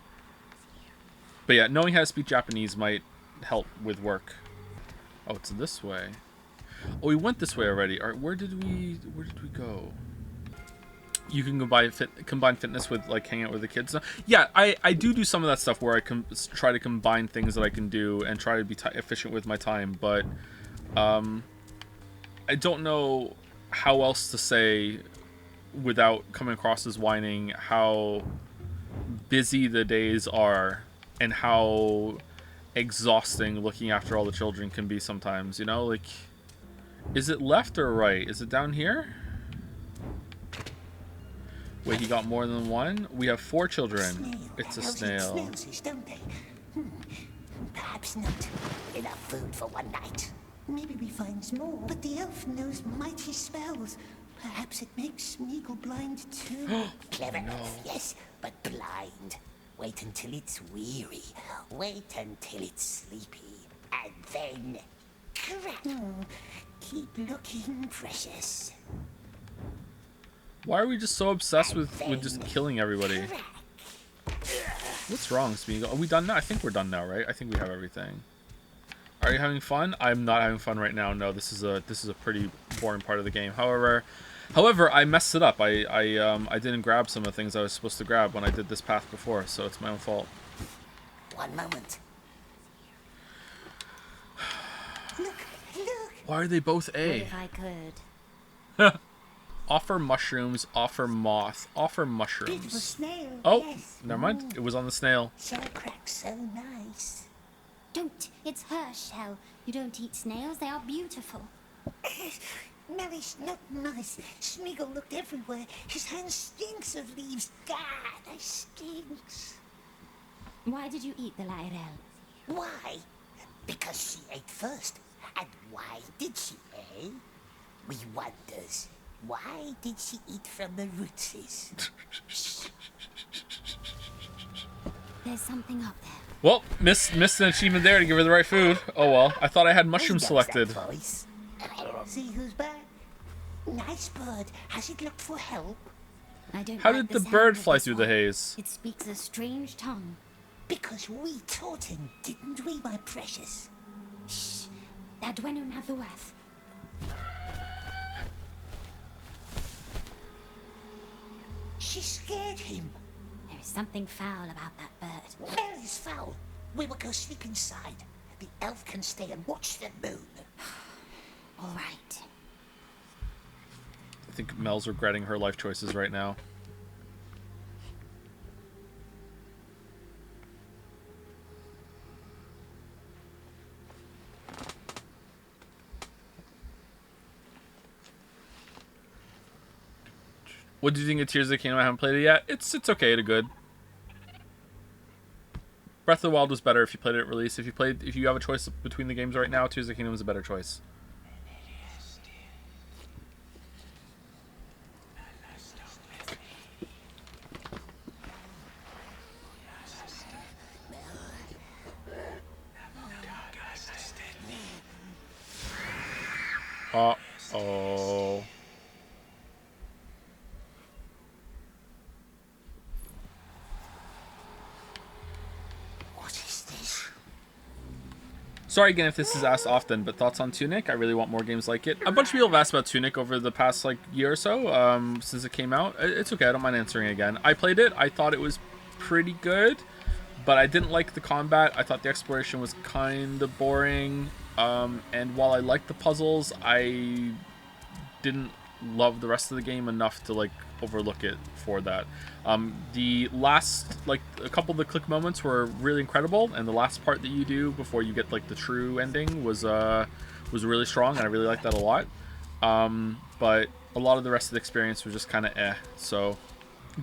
But yeah, knowing how to speak Japanese might help with work. Oh, it's this way. Oh, we went this way already. All right, where did we go? You can combine fitness with like hanging out with the kids. Yeah, I do some of that stuff where I can try to combine things that I can do and try to be efficient with my time. But I don't know how else to say without coming across as whining how busy the days are and how exhausting looking after all the children can be sometimes. You know, like, is it left or right? Is it down here? Wait, he got more than one? We have 4 children. Snail. It's a Elves eat snail. snails, don't they? Perhaps not. Enough food for one night. Maybe we find more. But the elf knows mighty spells. Perhaps it makes Smeagol blind too. Clever elf, yes, but blind. Wait until it's weary. Wait until it's sleepy. And then... crack. Oh, keep looking, precious. Why are we just so obsessed with just killing everybody? What's wrong, Smeagol? Are we done now? I think we're done now, right? I think we have everything. Are you having fun? I'm not having fun right now. No, this is a pretty boring part of the game. However, I messed it up. I didn't grab some of the things I was supposed to grab when I did this path before, so it's my own fault. One moment. Look, look. Why are they both A? What if I could? Offer mushrooms, offer moth, offer mushrooms. Beautiful snail. Oh, yes. never mind. It was on the snail. Shell crack so nice. Don't. It's her shell. You don't eat snails. They are beautiful. Melly's not nice. Smeagol looked everywhere. His hand stinks of leaves. God, they stinks. Why did you eat the Lyrel? Why? Because she ate first. And why did she, eh? We wonders. Why did she eat from the rootses? There's something up there. Well, missed an achievement there to give her the right food. Oh well. I thought I had mushrooms selected. See who's back? Nice bird. Has it looked for help? I don't How like did the sound bird of fly this through the one. haze? It speaks a strange tongue. Because we taught him, didn't we, my precious? Shh. That Dwenun have the worth. She scared him. There is something foul about that bird. Mell is foul. We will go sleep inside. The elf can stay and watch the moon. All right. I think Mel's regretting her life choices right now. What do you think of Tears of the Kingdom? I haven't played it yet. It's okay to good. Breath of the Wild was better if you played it at release. If you have a choice between the games right now, Tears of the Kingdom is a better choice. Uh-oh. What is this? Sorry again if this is asked often, but thoughts on Tunic? I really want more games like it. A bunch of people have asked about Tunic over the past year or so, since it came out. It's okay, I don't mind answering again. I played it, I thought it was pretty good, but I didn't like the combat. I thought the exploration was kind of boring, and while I liked the puzzles, I didn't love the rest of the game enough to overlook it for that. The last a couple of the click moments were really incredible, and the last part that you do before you get the true ending was really strong, and I really liked that a lot. But a lot of the rest of the experience was just kind of so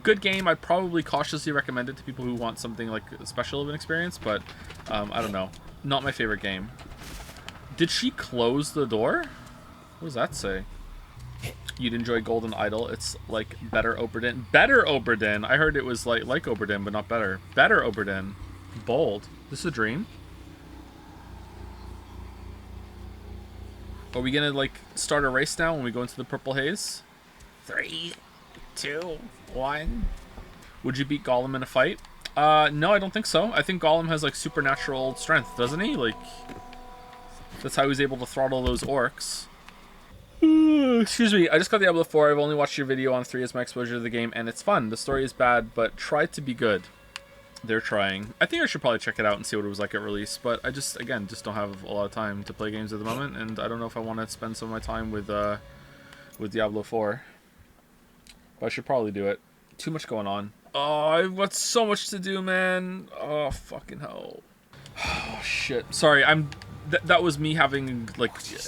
good game. I'd probably cautiously recommend it to people who want something special of an experience, but I don't know, not my favorite game. Did she close the door? What does that say? You'd enjoy Golden Idol. It's like better Oberdin. Better Oberdin. I heard it was like Oberdin, but not better. Better Oberdin. Bold. This is a dream. Are we gonna start a race now when we go into the purple haze? 3, 2, 1. Would you beat Gollum in a fight? No, I don't think so. I think Gollum has supernatural strength, doesn't he? That's how he's able to throttle those orcs. Excuse me, I just got Diablo 4. I've only watched your video on 3 as my exposure to the game, and it's fun. The story is bad, but try to be good. They're trying. I think I should probably check it out and see what it was like at release, but I just don't have a lot of time to play games at the moment, and I don't know if I want to spend some of my time with Diablo 4. But I should probably do it. Too much going on. Oh, I've got so much to do, man. Oh, fucking hell. Oh, shit. Sorry, that was me having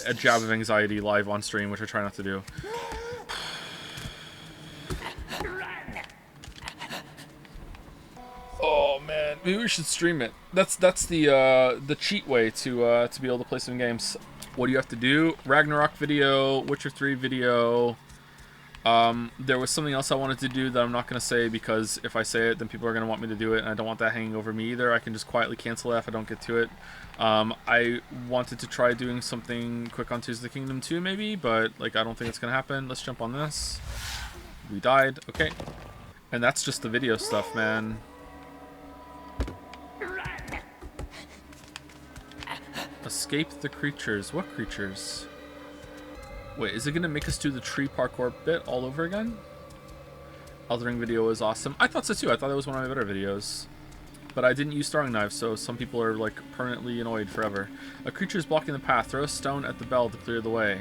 a jab of anxiety live on stream, which I try not to do. man, maybe we should stream it. That's the cheat way to be able to play some games. What do you have to do? Ragnarok video, Witcher 3 video. There was something else I wanted to do that I'm not going to say, because if I say it, then people are going to want me to do it, and I don't want that hanging over me either. I can just quietly cancel it if I don't get to it. I wanted to try doing something quick on Tears of the Kingdom 2 maybe, but like I don't think it's going to happen. Let's jump on this. We died. Okay. And that's just the video stuff, man. Escape the creatures. What creatures? Wait, is it going to make us do the tree parkour bit all over again? Elden Ring video is awesome. I thought so too. I thought it was one of my better videos. But I didn't use throwing knives, so some people are like permanently annoyed forever. A creature is blocking the path. Throw a stone at the bell to clear the way.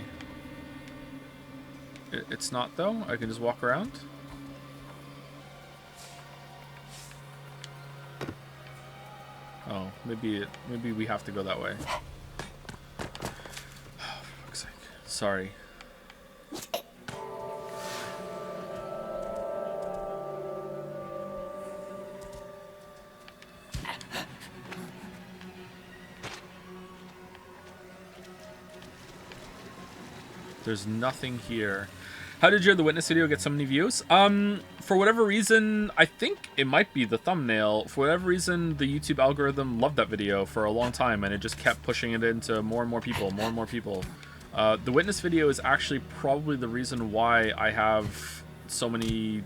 It's not though. I can just walk around. Oh, maybe we have to go that way. Oh, for fuck's sake. Sorry. There's nothing here. How did your The Witness video get so many views? For whatever reason, I think it might be the thumbnail. For whatever reason, the YouTube algorithm loved that video for a long time, and it just kept pushing it into more and more people, more and more people. The Witness video is actually probably the reason why I have so many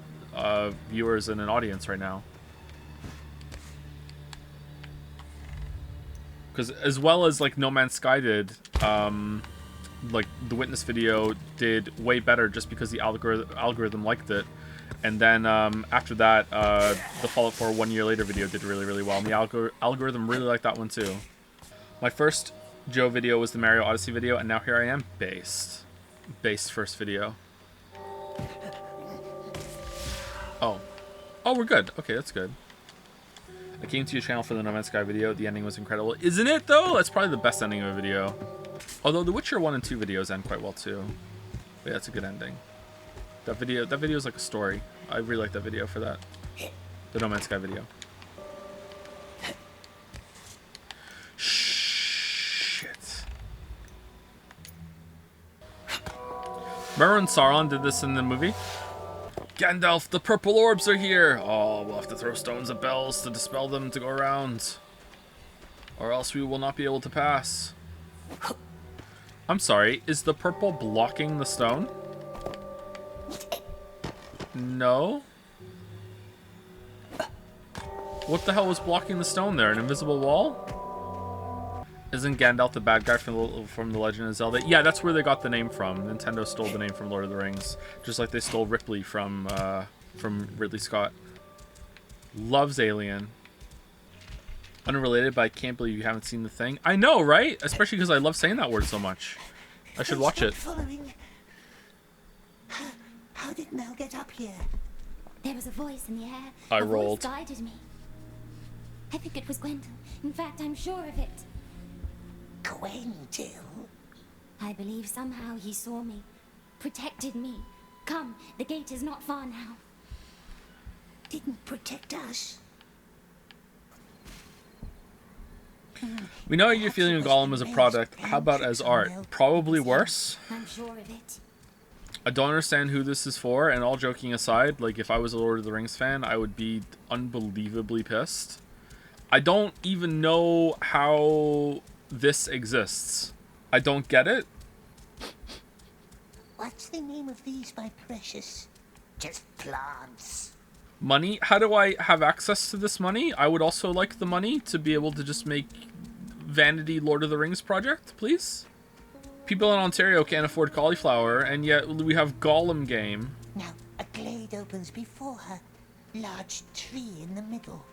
viewers and an audience right now. Because as well as like No Man's Sky did, like the Witness video did way better just because the algorithm liked it. And then after that, the Fallout 4 1 year later video did really, really well. And the algorithm really liked that one too. My first Joe video was the Mario Odyssey video, and now here I am, Based first video. Oh, we're good. Okay, that's good. I came to your channel for the No Man's Sky video. The ending was incredible. Isn't it though? That's probably the best ending of a video. Although the Witcher 1 and 2 videos end quite well too. But yeah, that's a good ending. That video is like a story. I really like that video for that. The No Man's Sky video. Shit. Remember when Sauron did this in the movie? Gandalf, the purple orbs are here! Oh, we'll have to throw stones at bells to dispel them to go around. Or else we will not be able to pass. I'm sorry, is the purple blocking the stone? No? What the hell was blocking the stone there? An invisible wall? Isn't Gandalf the bad guy from The Legend of Zelda? Yeah, that's where they got the name from. Nintendo stole the name from Lord of the Rings. Just like they stole Ripley from Ridley Scott. Loves Alien. Unrelated, but I can't believe you haven't seen The Thing. I know, right? Especially because I love saying that word so much. I should watch it. Following. How did Mell get up here? There was a voice in the air. I a rolled. Voice guided me. I think it was Gwendol. In fact, I'm sure of it. Gwendol? I believe somehow he saw me, protected me. Come, the gate is not far now. Didn't protect us. We know how you're feeling Gollum as a product. How about as art? Probably worse. I'm sure of it. I don't understand who this is for, and all joking aside, like if I was a Lord of the Rings fan, I would be unbelievably pissed. I don't even know how this exists. I don't get it. What's the name of these, my precious? Just plants. Money? How do I have access to this money? I would also like the money to be able to just make vanity Lord of the Rings project, please. People in Ontario can't afford cauliflower, and yet we have Gollum game. Now, a glade opens before her. Large tree in the middle.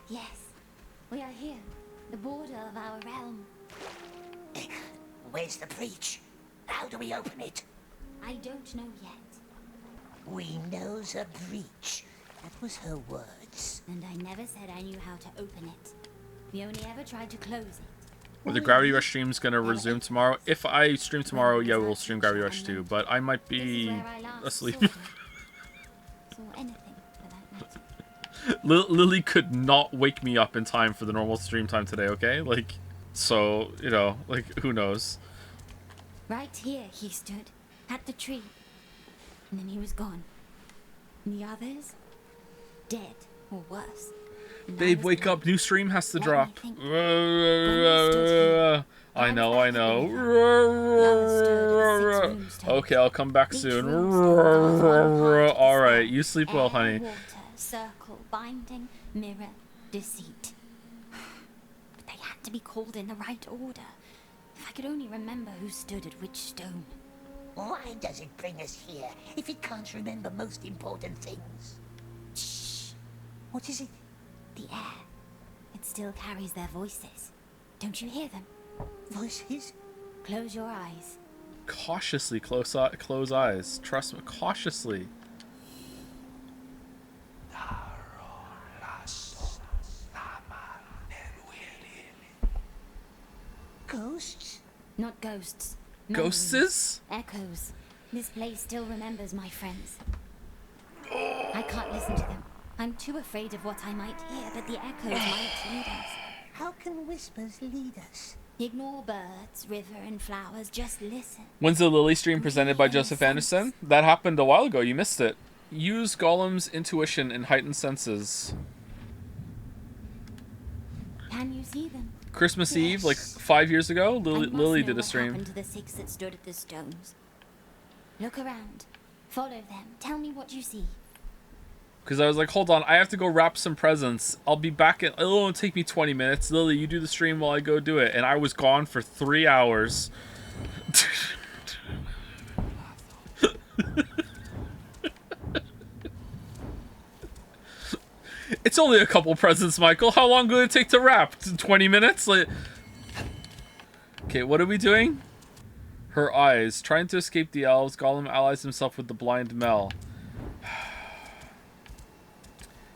Yes, we are here, the border of our realm. Where's the breach? How do we open it? I don't know yet. We knows a breach. That was her words. And I never said I knew how to open it. We only ever tried to close it. Well, the Gravity Rush stream's gonna resume tomorrow. If I stream tomorrow, yeah, we'll stream Gravity Rush too. But I might be asleep. Saw anything for that matter. Lily could not wake me up in time for the normal stream time today, okay? Like, so, you know, like, who knows? Right here he stood, at the tree. And then he was gone. And the others? Dead, or worse. Babe, wake up. New stream has to drop. I know. Okay, I'll come back soon. Alright, you sleep well, honey. Water, circle, binding, mirror, deceit. But they had to be called in the right order. If I could only remember who stood at which stone. Why does it bring us here if it can't remember most important things? Shh. What is it? The air. It still carries their voices. Don't you hear them? Voices? Close your eyes. Cautiously close eyes. Trust me, cautiously. Ghosts? Not ghosts. Ghostes? Echoes. This place still remembers my friends. I can't listen to them. I'm too afraid of what I might hear, but the echoes might lead us. How can whispers lead us? Ignore birds, river, and flowers. Just listen. When's the Lily stream presented by Joseph Anderson? That happened a while ago. You missed it. Use Gollum's intuition and heightened senses. Can you see them? Christmas Eve, like 5 years ago, Lily did a What stream. happened to the 6 that stood at the stones? Look around. Follow them. Tell me what you see. Because I was like, hold on, I have to go wrap some presents. I'll be back in... It'll only take me 20 minutes. Lily, you do the stream while I go do it. And I was gone for 3 hours. It's only a couple presents, Michael. How long will it take to wrap? 20 minutes? Like... Okay, what are we doing? Her eyes. Trying to escape the elves, Gollum allies himself with the blind Mell.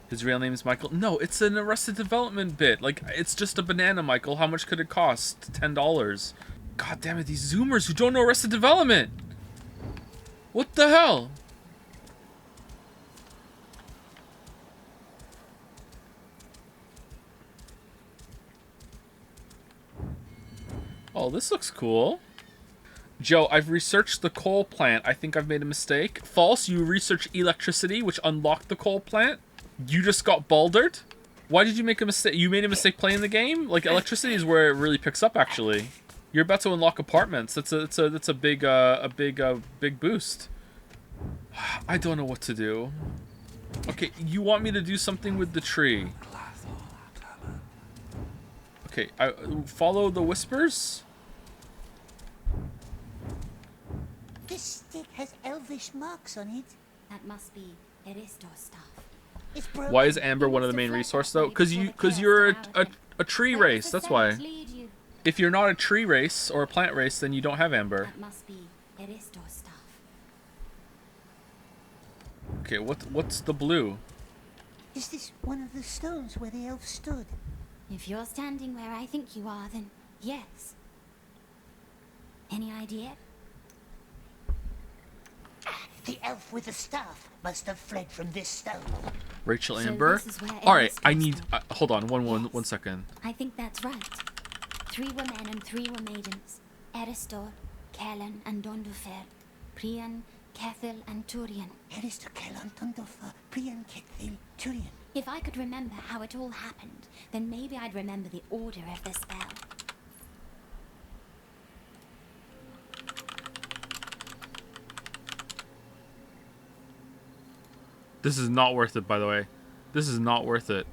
His real name is Michael. No, it's an Arrested Development bit. Like, it's just a banana, Michael. How much could it cost? $10. God damn it, these Zoomers who don't know Arrested Development. What the hell? Oh, this looks cool. Joe, I've researched the coal plant. I think I've made a mistake. False, you researched electricity, which unlocked the coal plant. You just got baldered? Why did you make a mistake? You made a mistake playing the game? Like, electricity is where it really picks up, actually. You're about to unlock apartments. That's a big boost. I don't know what to do. Okay, you want me to do something with the tree? Okay, follow the whispers. This stick has elvish marks on it. That must be Aristor stuff. It's broken. Why is Amber one of the main resources though? Because you're a tree race. That's why. If you're not a tree race or a plant race, then you don't have Amber. That must be Aristor stuff. Okay, what's the blue? Is this one of the stones where the elf stood? If you're standing where I think you are, then yes. Any idea? The elf with the staff must have fled from this stone. Rachel So Amber. this is where All right, Elvis I goes need. to. Hold on, one second. I think that's right. 3 were men and 3 were maidens. Aristor, Kellan, and Dondofer. Priyan, Kethil, and Turian. Aristor, Kellan, Dondofer, Priyan, Kethil, Turian. If I could remember how it all happened, then maybe I'd remember the order of the spell. This is not worth it, by the way. This is not worth it.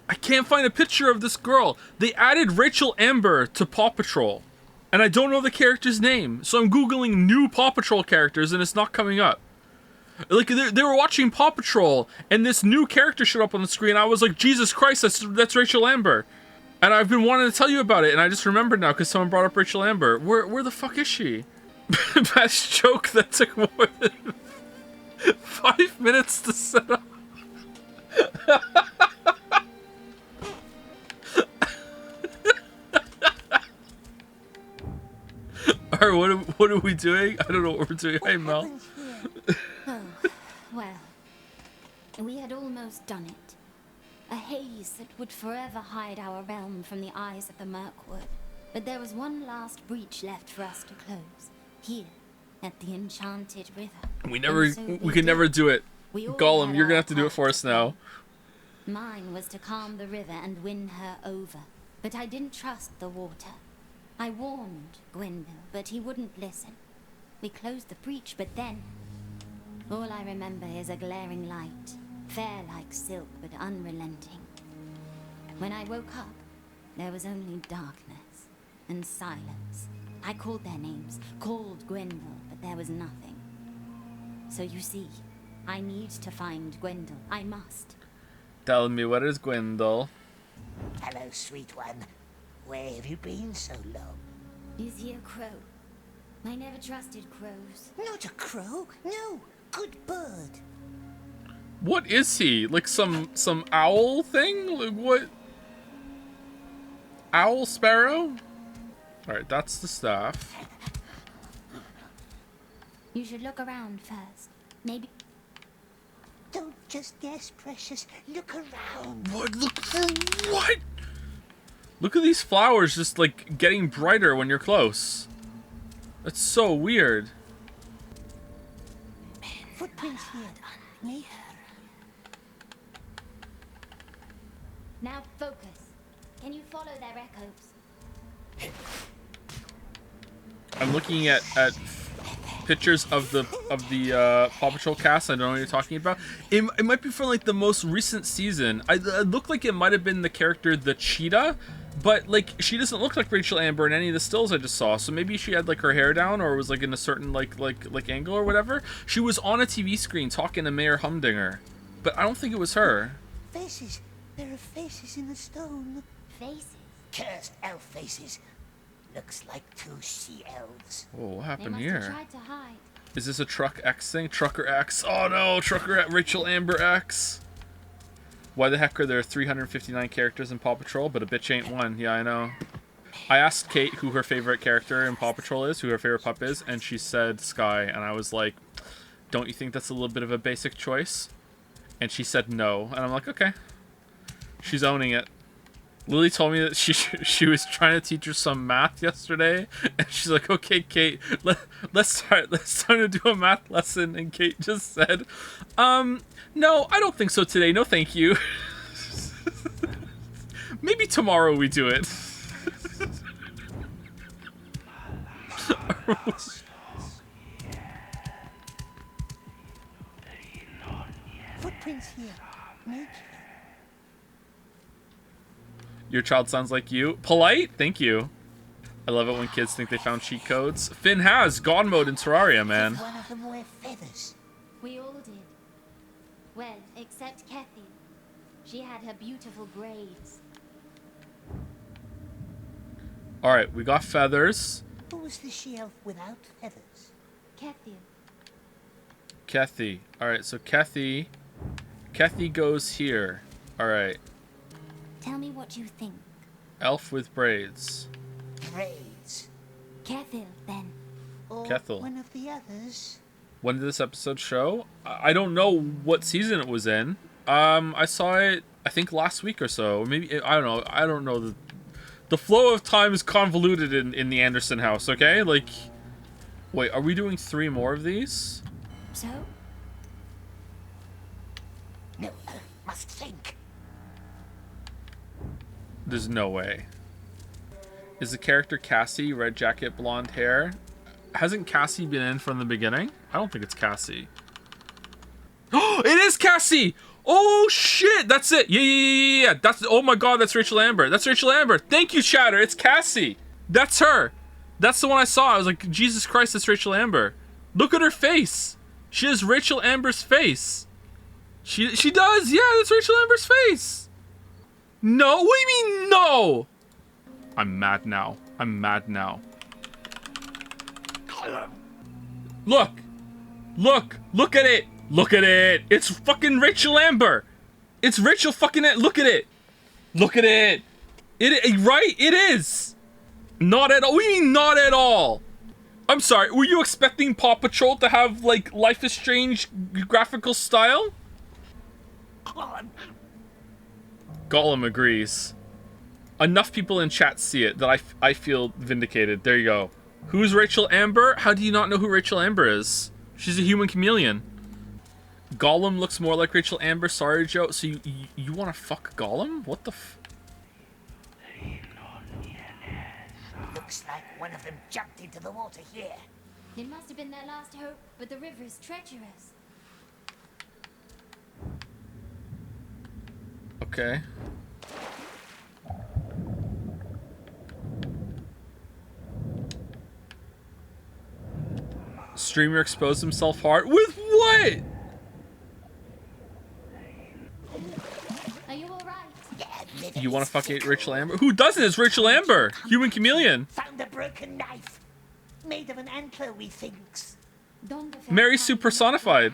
I can't find a picture of this girl. They added Rachel Amber to Paw Patrol. And I don't know the character's name. So I'm Googling new Paw Patrol characters and it's not coming up. Like, they were watching Paw Patrol and this new character showed up on the screen. I was like, Jesus Christ, that's Rachel Amber. And I've been wanting to tell you about it. And I just remembered now because someone brought up Rachel Amber. Where the fuck is she? Best joke that took more than 5 minutes to set up. Alright, what are we doing? I don't know what we're doing. Hey, Mel. Oh, well. We had almost done it. A haze that would forever hide our realm from the eyes of the Mirkwood. But there was one last breach left for us to close. Here, at the Enchanted River. We could never do it. We all Gollum, had you're gonna our have to do it part for us now. Mine was to calm the river and win her over. But I didn't trust the water. I warned Gwynville, but he wouldn't listen. We closed the breach, but then... all I remember is a glaring light. Fair like silk, but unrelenting. When I woke up, there was only darkness and silence. I called their names, called Gwynville, but there was nothing. So you see, I need to find Gwendol. I must. Tell me, what is Gwendol? Hello, sweet one. Where have you been so long? Is he a crow? I never trusted crows. Not a crow, no. Good bird. What is he? Like some owl thing? Like what? Owl sparrow? Alright, that's the staff. You should look around first. Maybe... Don't just guess, precious. Look around. What? Look for what? Look at these flowers just like getting brighter when you're close. That's so weird. Footprints here. Me? Now focus. Can you follow their echoes? I'm looking at pictures of the Paw Patrol cast. I don't know what you're talking about. It might be from like the most recent season. It looked like it might have been the character the cheetah, but like she doesn't look like Rachel Amber in any of the stills I just saw. So maybe she had like her hair down or was like in a certain like angle or whatever. She was on a TV screen talking to Mayor Humdinger, but I don't think it was her. Faces. There are faces in the stone. Faces? Cursed elf faces. Looks like two sea elves. Whoa, what happened they here? must have tried to hide. Is this a Truck X thing? Trucker X. Oh no, Trucker Rachel Amber X. Why the heck are there 359 characters in Paw Patrol, but a bitch ain't one? Yeah, I know. I asked Kate who her favorite character in Paw Patrol is, who her favorite pup is, and she said Sky, and I was like, don't you think that's a little bit of a basic choice? And she said no, and I'm like, okay. She's owning it. Lily told me that she was trying to teach her some math yesterday, and she's like, "Okay, Kate, let's time to do a math lesson." And Kate just said, "No, I don't think so today. No, thank you. Maybe tomorrow we do it." Footprints here. Me? Your child sounds like you. Polite? Thank you. I love it when kids think they found cheat codes. Finn has God mode in Terraria, man. One of them wear feathers. We all did. Well, except Kathy. She had her beautiful braids. Alright, we got feathers. Who was the she-elf without feathers? Kathy. Kathy. Alright, so Kathy goes here. Alright. Tell me what you think. Elf with braids. Braids. Kethil, then. Or Kethil. one of the others. When did this episode show? I don't know what season it was in. I saw it, I think last week or so. Or maybe, I don't know. I don't know. The flow of time is convoluted in the Anderson house, okay? Like, wait, are we doing 3 more of these? So? No, must think. There's no way. Is the character Cassie, red jacket, blonde hair? Hasn't Cassie been in from the beginning? I don't think it's Cassie. Oh, it is Cassie! Oh shit, that's it. Yeah. That's, oh my god, that's Rachel Amber. That's Rachel Amber. Thank you, Chatter. It's Cassie. That's her. That's the one I saw. I was like, Jesus Christ, that's Rachel Amber. Look at her face. She has Rachel Amber's face. She does. Yeah, that's Rachel Amber's face. No, what do you mean no? I'm mad now. Look at it. Look at it. It's fucking Rachel Amber. It's Rachel fucking it. Look at it. Right? It is. Not at all. What do you mean not at all? I'm sorry. Were you expecting Paw Patrol to have like Life is Strange graphical style? Gollum agrees. Enough people in chat see it that I feel vindicated. There you go. Who's Rachel Amber? How do you not know who Rachel Amber is? She's a human chameleon. Gollum looks more like Rachel Amber. Sorry, Joe. So you want to fuck Gollum? What the f... Looks like one of them jumped into the water here. It must have been their last hope, but the river is treacherous. Okay. Streamer exposed himself hard. With what? Are you alright? You want to fuck Rachel Amber? Who doesn't? It's Rachel Amber. Human chameleon. Found a broken knife. Made of an antler, we thinks. Mary Sue personified.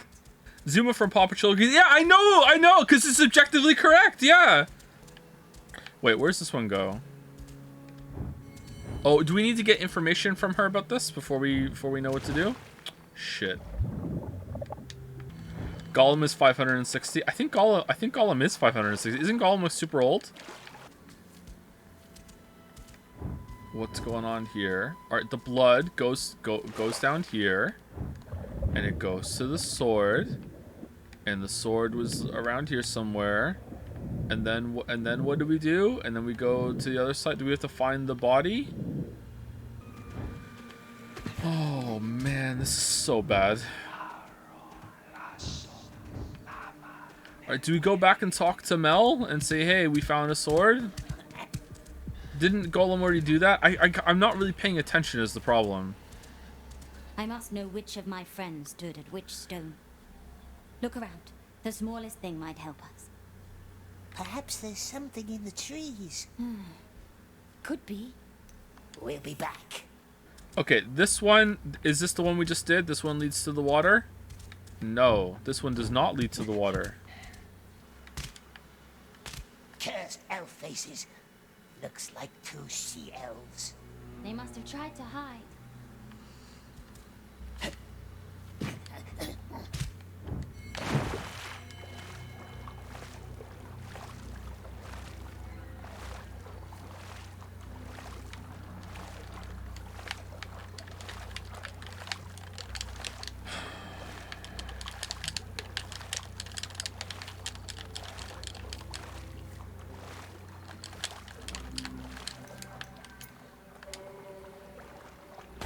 Zuma from Paw Patrol agrees. Yeah, I know, because it's objectively correct. Yeah. Wait, where's this one go? Oh, do we need to get information from her about this before we know what to do? Shit. Gollum is 560. I think Gollum is 560. Isn't Gollum super old? What's going on here? All right, the blood goes down here, and it goes to the sword, and the sword was around here somewhere, and then what do we do? And then we go to the other side. Do we have to find the body? Oh man, this is so bad. Alright, do we go back and talk to Mell and say, hey, we found a sword? Didn't Gollum already do that? I'm not really paying attention is the problem. I must know which of my friends stood at which stone. Look around. The smallest thing might help us. Perhaps there's something in the trees. Could be. We'll be back. Okay, this one, is this the one we just did? This one leads to the water? No, this one does not lead to the water. Cursed elf faces. Looks like 2 she-elves. They must have tried to hide.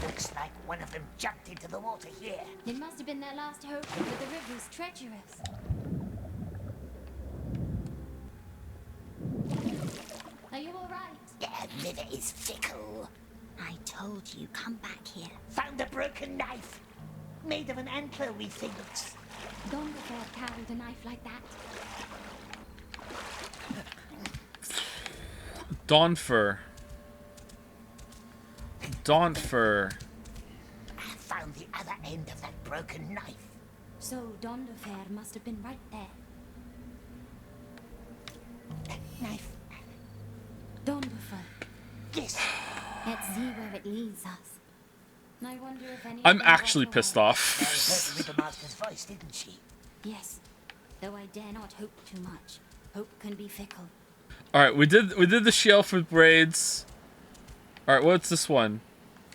Looks like one of them jumped into the water here. It must have been their last hope, but the river is treacherous. Are you alright? Their liver is fickle. I told you, come back here. Found a broken knife. Made of an antler, we thinks. Don't before carried a knife like that. Dawnfur. Dawnfur. I found the other end of that broken knife. So Donderfair must have been right there. Knife. Donderfair. Yes. Let's see where it leads us. I wonder if any. I'm actually pissed off. Mary heard the Rivermaster's voice, didn't she? Yes. Though I dare not hope too much. Hope can be fickle. All right, we did the shelf with braids. All right, what's this one?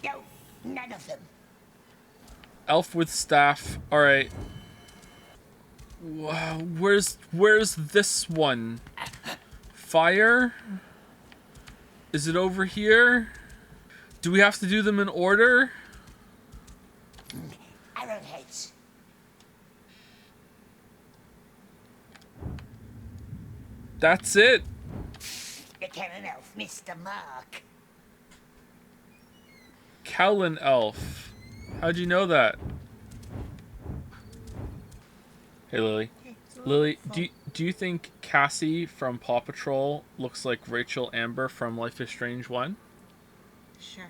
No, none of them. Elf with staff. All right. Wow, where's this one? Fire? Is it over here? Do we have to do them in order? Arrowheads. That's it. The cannon elf missed the mark. Cowlin elf. How'd you know that? Hey Lily. Lily, do you think Cassie from Paw Patrol looks like Rachel Amber from Life is Strange 1? Sure.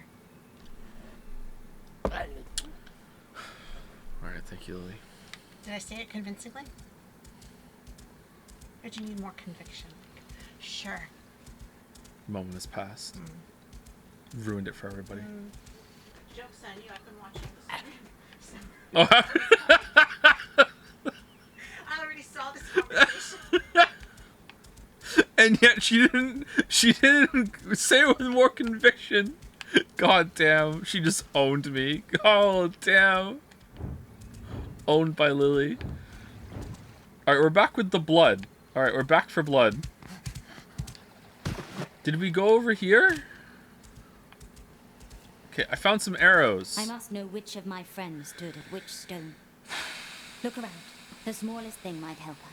Alright, thank you, Lily. Did I say it convincingly? Or do you need more conviction? Sure. Moment has passed. Ruined it for everybody. Joke's on you, I've been watching this. Oh, I already saw this conversation. And yet she didn't say it with more conviction. God damn, she just owned me. Oh damn. Owned by Lily. Alright, we're back with the blood. Alright, we're back for blood. Did we go over here? Okay, I found some arrows. I must know which of my friends stood at which stone. Look around. The smallest thing might help us.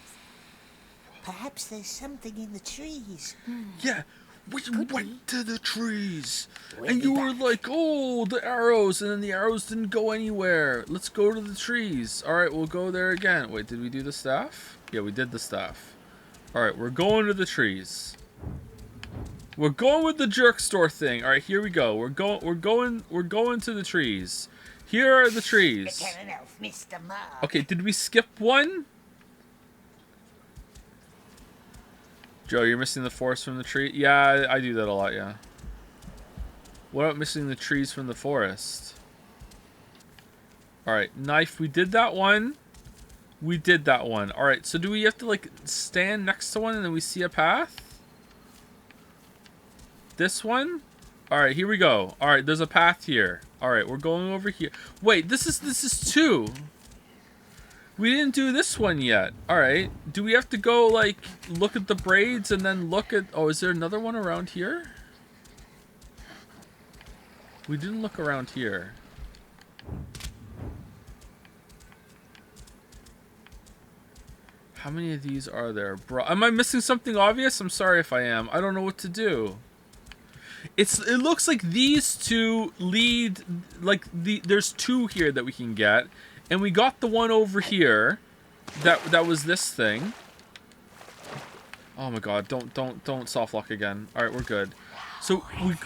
Perhaps there's something in the trees. Yeah, we went to the trees. And you were like, oh, the arrows. And then the arrows didn't go anywhere. Let's go to the trees. Alright, we'll go there again. Wait, did we do the staff? Yeah, we did the staff. Alright, we're going to the trees. We're going with the jerk store thing. Alright, here we go. We're going to the trees. Here are the trees. Veteran elf, Mr. Mark. Okay, did we skip one? Joe, you're missing the forest from the tree? Yeah, I do that a lot, yeah. What about missing the trees from the forest? Alright, knife, we did that one. We did that one. Alright, so do we have to, like, stand next to one and then we see a path? This one? Alright, here we go. Alright, there's a path here. Alright, we're going over here. Wait, this is two. We didn't do this one yet. Alright. Do we have to go, like, look at the braids and then look at... Oh, is there another one around here? We didn't look around here. How many of these are there? Bro, am I missing something obvious? I'm sorry if I am. I don't know what to do. It looks like these two lead... Like, there's two here that we can get. And we got the one over here that was this thing. Oh my god, don't soft lock again. Alright, we're good. So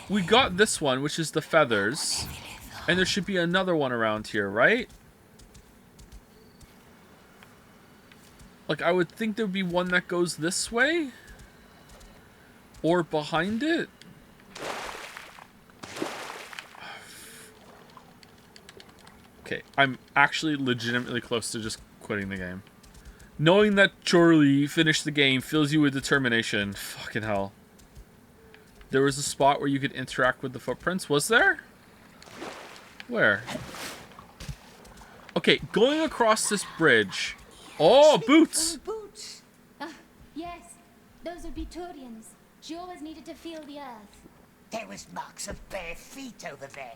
we got this one, which is the feathers. And there should be another one around here, right? Like, I would think there would be one that goes this way. Or behind it. Okay, I'm actually legitimately close to just quitting the game. Knowing that Charlie finished the game fills you with determination. Fucking hell. There was a spot where you could interact with the footprints. Was there? Where? Okay, going across this bridge. Oh, boots! Boots! Yes, those would be Turians. She always needed to feel the earth. There was marks of bare feet over there.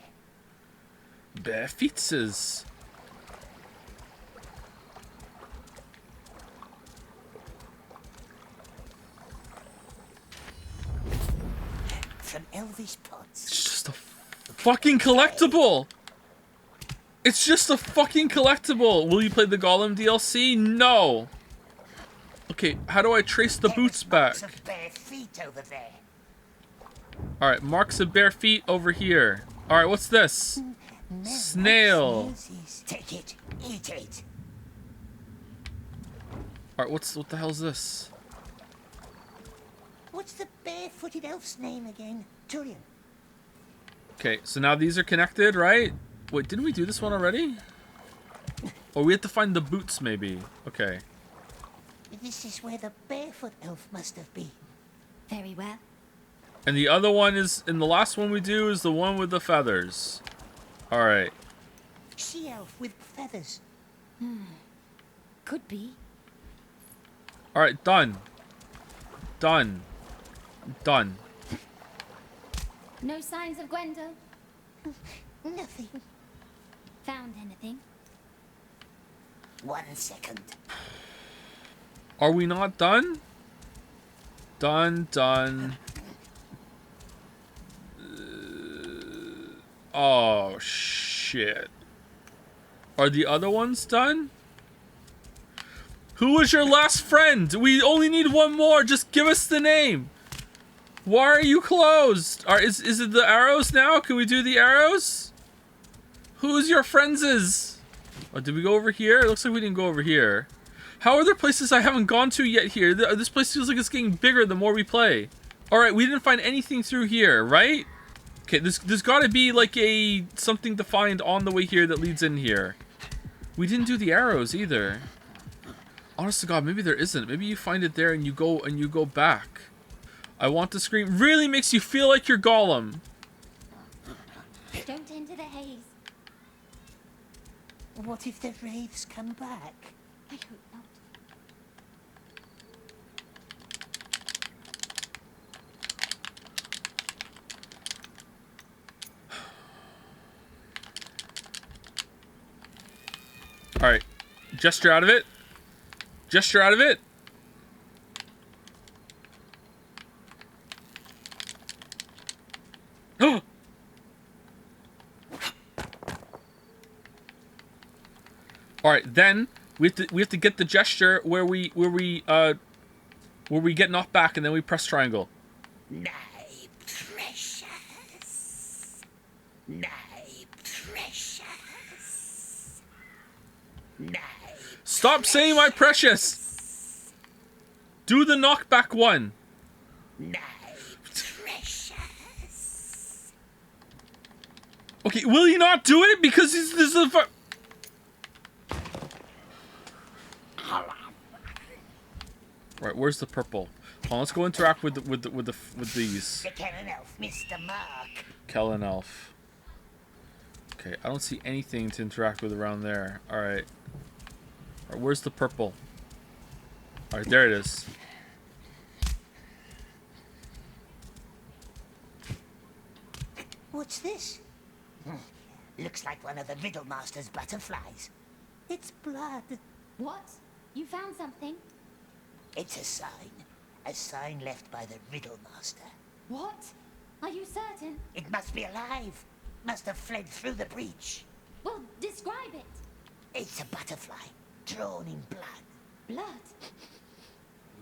Bare feetses. From elvish pots. It's just a fucking collectible. It's just a fucking collectible. Will you play the Gollum DLC? No. Okay, how do I trace the boots back? Marks of bare feet over there. Alright, marks of bare feet over here. Alright, what's this? Snail. Take it. Eat it. Alright, what the hell's this? What's the barefooted elf's name again? Turian. Okay, so now these are connected, right? Wait, didn't we do this one already? Oh, we have to find the boots, maybe. Okay. This is where the barefoot elf must have been. Very well. And the other one is, and the last one we do is the one with the feathers. Alright. She elf with feathers. Could be. Alright, done. Done. Done. No signs of Gwendol? Nothing. Found anything? 1 second. Are we not done? Done. Oh, shit. Are the other ones done? Who was your last friend? We only need one more. Just give us the name. Why are you closed? Is it the arrows now? Can we do the arrows? Who's your friends? Oh, did we go over here? It looks like we didn't go over here. How are there places I haven't gone to yet here? This place feels like it's getting bigger the more we play. Alright, we didn't find anything through here, right? Okay, there's gotta be like something to find on the way here that leads in here. We didn't do the arrows either. Honest to God, maybe there isn't. Maybe you find it there and you go back. I want to scream. Really makes you feel like you're Gollum. Don't enter the haze. What if the wraiths come back? I hope not. Alright. Gesture out of it. Gesture out of it. Alright, then we have to get the gesture where we get knocked back and then we press triangle. My precious. My precious. My Stop saying my precious! Do the knockback one. My precious. Okay, will you not do it? Because this is a Right, where's the purple? Hold on, let's go interact with these. The Kellen Elf, Mr. Mark. Kellen Elf. Okay, I don't see anything to interact with around there. Alright. Alright, where's the purple? Alright, there it is. What's this? Looks like one of the Riddlemaster's butterflies. It's blood. What? You found something? It's a sign. A sign left by the Riddlemaster. What? Are you certain? It must be alive. Must have fled through the breach. Well, describe it. It's a butterfly, drawn in blood. Blood?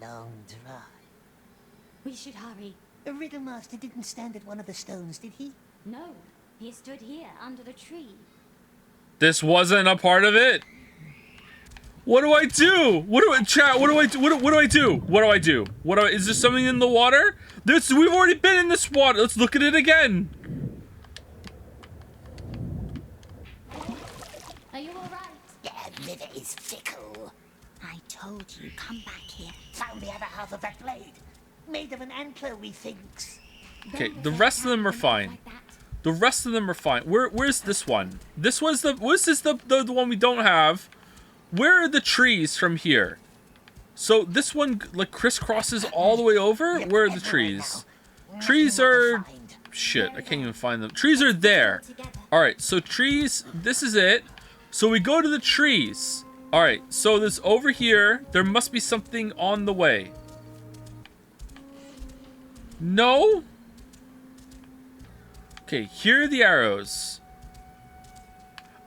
Long dry. We should hurry. The Riddlemaster didn't stand at one of the stones, did he? No, he stood here under the tree. This wasn't a part of it. What do I do? What do I chat? What do I do? What do I do? What do I do? Is there something in the water? We've already been in this water. Let's look at it again. Are you all right? Yeah, liver is fickle. I told you, come back here. Found the other half of that blade. Made of an antler, we thinks. Okay, the rest of them are fine. The rest of them are fine. Where's this one? This was the one we don't have. Where are the trees from here? So this one like crisscrosses all the way over? Where are the trees? Trees are... Shit, I can't even find them. Trees are there. Alright, so trees, this is it. So we go to the trees. Alright, so this over here, there must be something on the way. No? Okay, here are the arrows.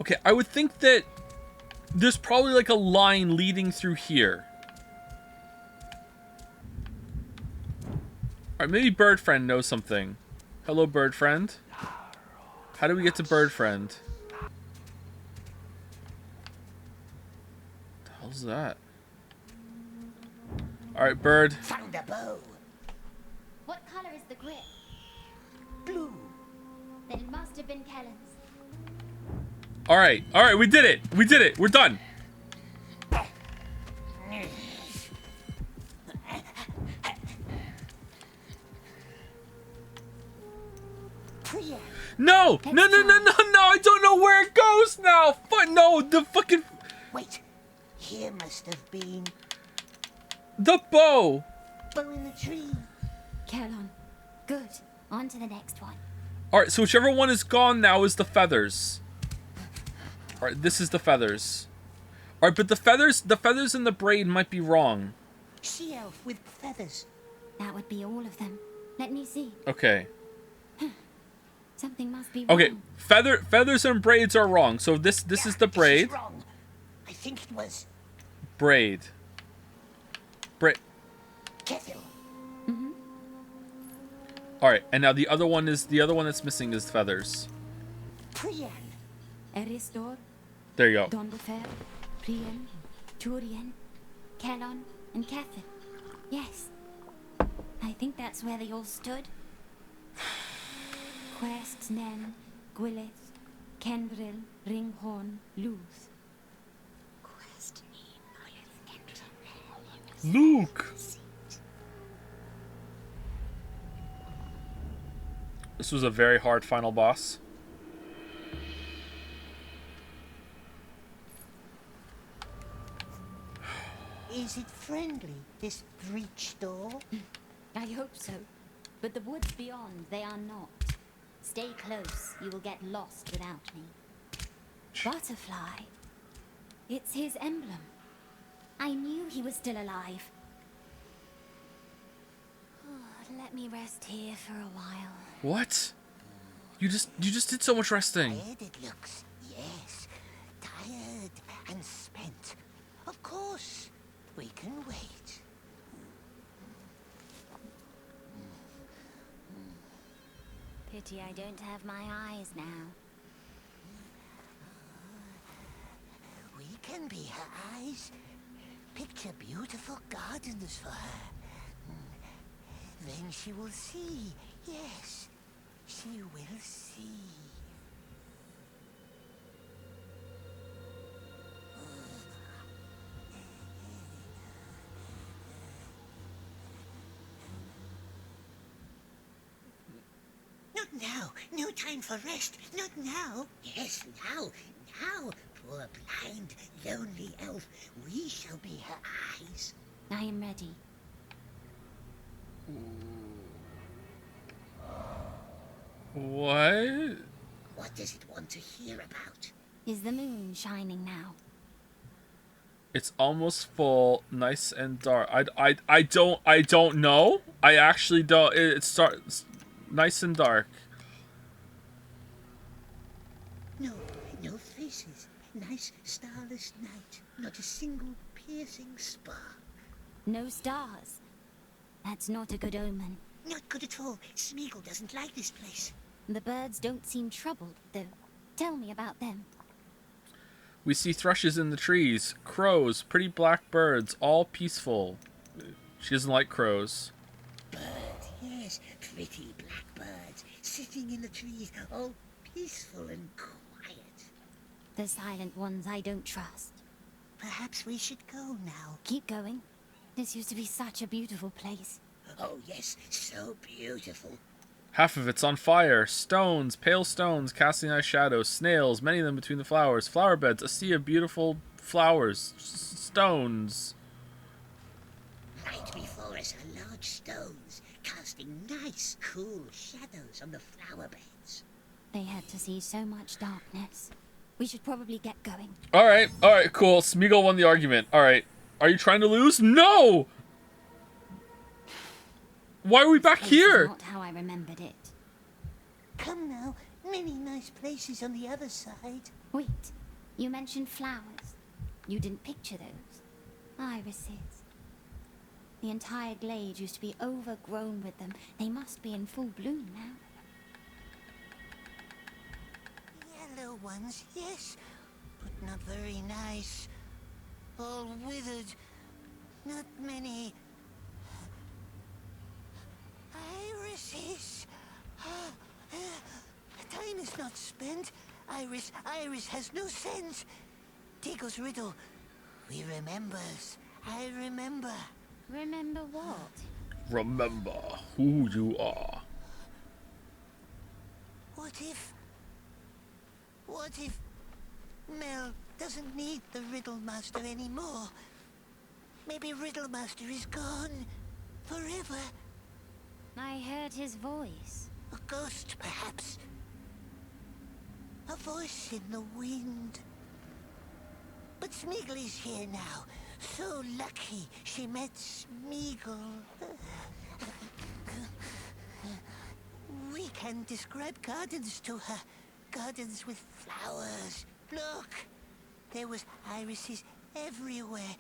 Okay, I would think that there's probably like a line leading through here. Alright, maybe Bird Friend knows something. Hello, Bird Friend. How do we get to Bird Friend? What the hell's that? Alright, Bird. Found a bow. What color is the grip? Blue. Then it must have been Kellen's. Alright, alright, we did it. We did it. We're done. No! No, no, no, no, no! I don't know where it goes now! No, the fucking... Wait, here must have been... The bow! Bow in the tree. Kellen. Good. On to the next one. Alright, so whichever one is gone now is the feathers. Alright, this is the feathers. Alright, but the feathers and the braid might be wrong. She elf with feathers. That would be all of them. Let me see. Okay. Something must be wrong. Okay, feathers and braids are wrong. So this is the braid. This is wrong. I think it was... Braid. Kethil. Alright, and now the other one that's missing is feathers. Priyan. Eristor. There you go. Dondofer, Priyan, Turian, Kellon, and Kethil. Yes. I think that's where they all stood. Quest, Nen, Gwyleth, Kenbril, Ringhorn, Luth. Quest, Nen, Gwyleth, Kenbril, Luke! This was a very hard final boss. Is it friendly, this breach door? I hope so. But the woods beyond, they are not. Stay close. You will get lost without me. Butterfly. It's his emblem. I knew he was still alive. Let me rest here for a while. What? You just did so much resting. Tired it looks, yes. Tired and spent. Of course, we can wait. Pity I don't have my eyes now. We can be her eyes. Picture beautiful gardens for her. Then she will see. Yes, she will see. Not now. No time for rest. Not now. Yes, now. Now. Poor blind, lonely elf. We shall be her eyes. I am ready. What? What does it want to hear about? Is the moon shining now? It's almost full, nice and dark. I don't know. I actually don't. It starts nice and dark. No, no faces. Nice starless night. Not a single piercing spark. No stars. That's not a good omen. Not good at all. Smeagol doesn't like this place. The birds don't seem troubled, though. Tell me about them. We see thrushes in the trees, crows, pretty black birds, all peaceful. She doesn't like crows. Birds, yes, pretty black birds, sitting in the trees, all peaceful and quiet. The silent ones I don't trust. Perhaps we should go now. Keep going. This used to be such a beautiful place. Oh yes, so beautiful. Half of it's on fire. Stones, pale stones, casting nice shadows. Snails, many of them between the flowers. Flower beds, a sea of beautiful flowers. Stones. Right before us are large stones, casting nice, cool shadows on the flower beds. They had to see so much darkness. We should probably get going. Alright, cool. Smeagol won the argument. Alright. Are you trying to lose? No! Why are we back here? Not how I remembered it. Come now, many nice places on the other side. Wait, you mentioned flowers. You didn't picture those. Irises. The entire glade used to be overgrown with them. They must be in full bloom now. Yellow ones, yes, but not very nice. All withered. Not many. Irises. Time is not spent. Iris has no sense. Diggle's riddle. We remembers. I remember. Remember what? Remember who you are. What if Mell doesn't need the Riddle Master anymore? Maybe Riddle Master is gone forever. I heard his voice. A ghost, perhaps. A voice in the wind. But Smeagol is here now. So lucky she met Smeagol. We can describe gardens to her. Gardens with flowers. Look! There was irises everywhere.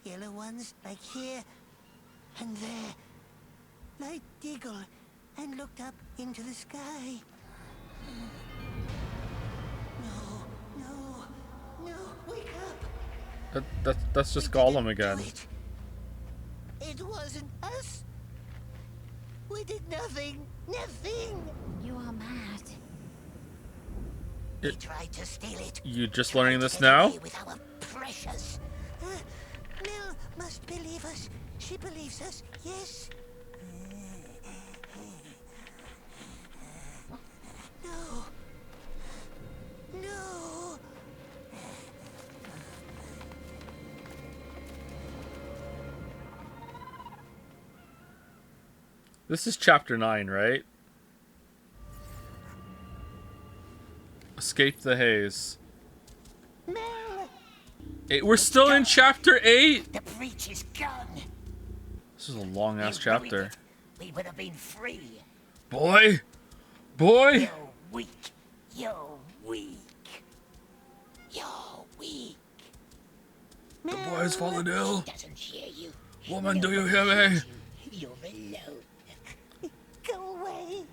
Yellow ones, like here, and there. Like Diggle, and looked up into the sky. No, wake up! That's just Gollum again. It wasn't us. We did nothing. You are mad. We tried to steal it. You just learning this now? With our precious. Mell must believe us. She believes us. Yes. This is chapter 9, right? Escape the Haze. Mell! We're still in chapter 8! The breach is gone. This is a long-ass chapter. We would have been free. Boy! Boy! You're weak. You're weak. You're weak. The boy has fallen ill. He doesn't hear you. Woman, do you hear me? You're alone. Go away.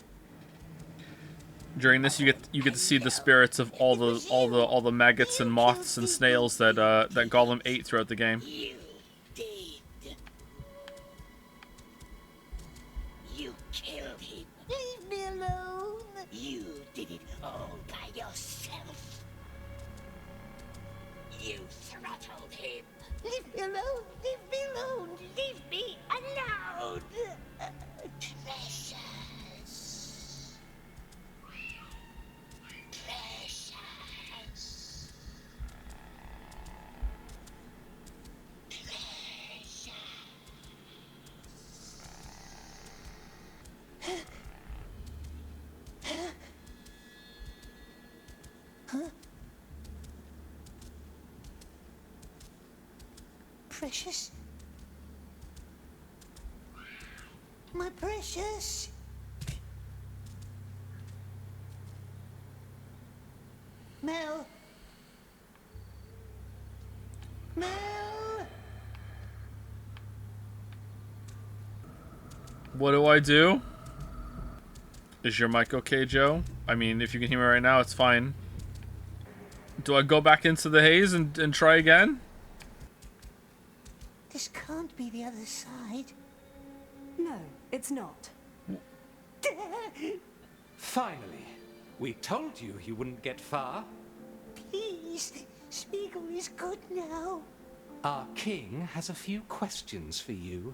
During this, you get to see the spirits of all the maggots and moths and snails that that Gollum ate throughout the game. You did. You killed him. Leave me alone. You did it all by yourself. You throttled him. Leave me alone. Leave me alone. Leave me alone. Precious. Precious? My precious? Mell? Mell? What do I do? Is your mic okay, Joe? I mean, if you can hear me right now, it's fine. Do I go back into the haze and try again? This can't be the other side. No, it's not. Finally. We told you he wouldn't get far. Please, Spiegel is good now. Our king has a few questions for you.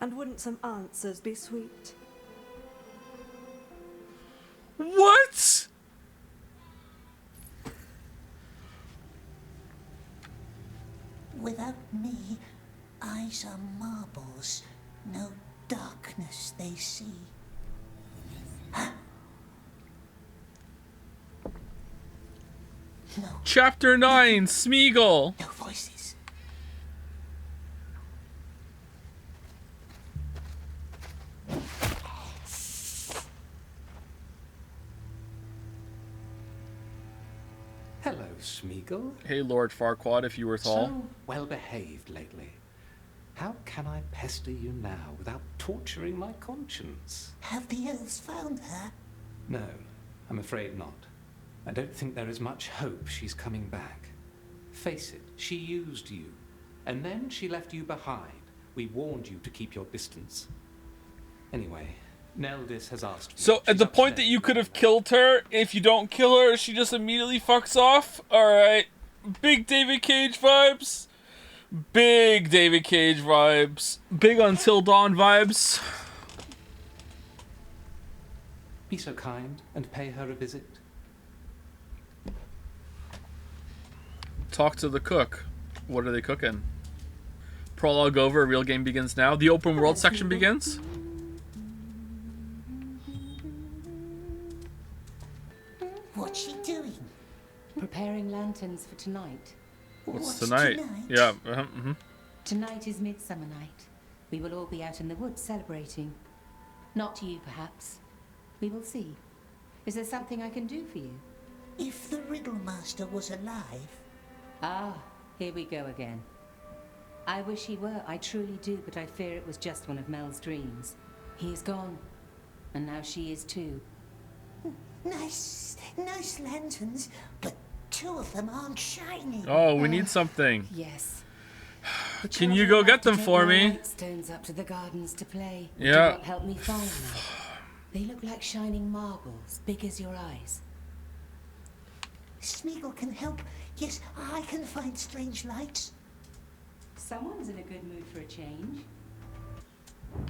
And wouldn't some answers be sweet? What? Without me, eyes are marbles, no darkness they see. No. Chapter 9, Smeagol. No voices. Hello, Smeagol. Hey, Lord Farquaad, if you were tall. So well behaved lately. How can I pester you now without torturing my conscience? Have the elves found her? No, I'm afraid not. I don't think there is much hope she's coming back. Face it, she used you, and then she left you behind. We warned you to keep your distance. Anyway, Neldis has asked me. So, at the point that you could have killed her, if you don't kill her, she just immediately fucks off? Alright. Big David Cage vibes. Big David Cage vibes. Big Until Dawn vibes. Be so kind and pay her a visit. Talk to the cook. What are they cooking? Prologue over, real game begins now. The open world section begins. What's she doing? Preparing lanterns for tonight. What's tonight? Yeah. Tonight is Midsummer Night. We will all be out in the woods celebrating. Not you, perhaps. We will see. Is there something I can do for you? If the Riddle Master was alive... Ah, here we go again. I wish he were, I truly do, but I fear it was just one of Mel's dreams. He is gone, and now she is too. Nice lanterns, but 2 of them aren't shining. Oh, we need something. Yes. Can you go get them for me? Stones up to the gardens to play. Yeah. Do not help me find them. They look like shining marbles, big as your eyes. Smeagol can help. Yes, I can find strange lights. Someone's in a good mood for a change.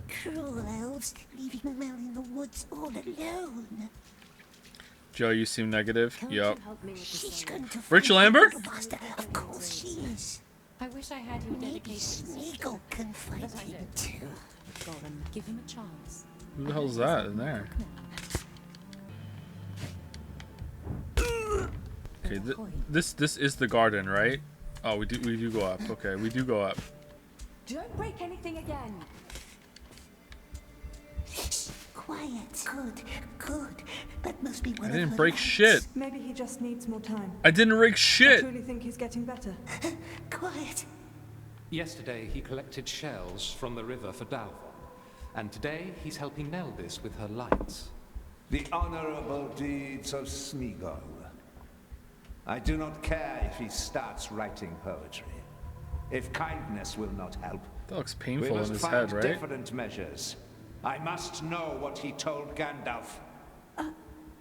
Cruel elves, leaving Mell in the woods all alone. Joe, you seem negative. Yup. She's going to find Rachel Amber? the Riddle Master. Of course she is. I wish I had your Maybe dedication. Smeagol can find him too. Gollum, give him a chance. Who the hell's that in there? Okay, this is the garden, right? Oh, we do go up. Okay, we do go up. Don't break anything again. Quiet. Good. That must be one I didn't of her break lights. shit. Maybe he just needs more time. I didn't break I shit. truly think he's getting better. Quiet. Yesterday he collected shells from the river for Dalvon, and today he's helping Neldis with her lights. The honorable deeds of Smeagol. I do not care if he starts writing poetry. If kindness will not help, That looks we painful in must his find head, right? different measures. I must know what he told Gandalf.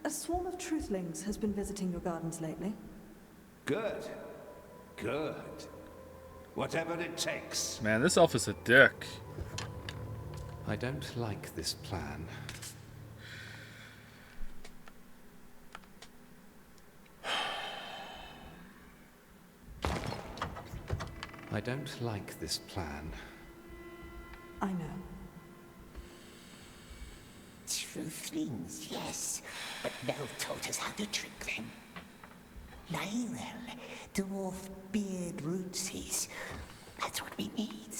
A swarm of truthlings has been visiting your gardens lately. Good. Whatever it takes. Man, this elf is a dick. I don't like this plan. I don't like this plan. I know. Truthlings, yes. But Mell taught us how to trick them. Nyrel, dwarf beard rootses. That's what we need.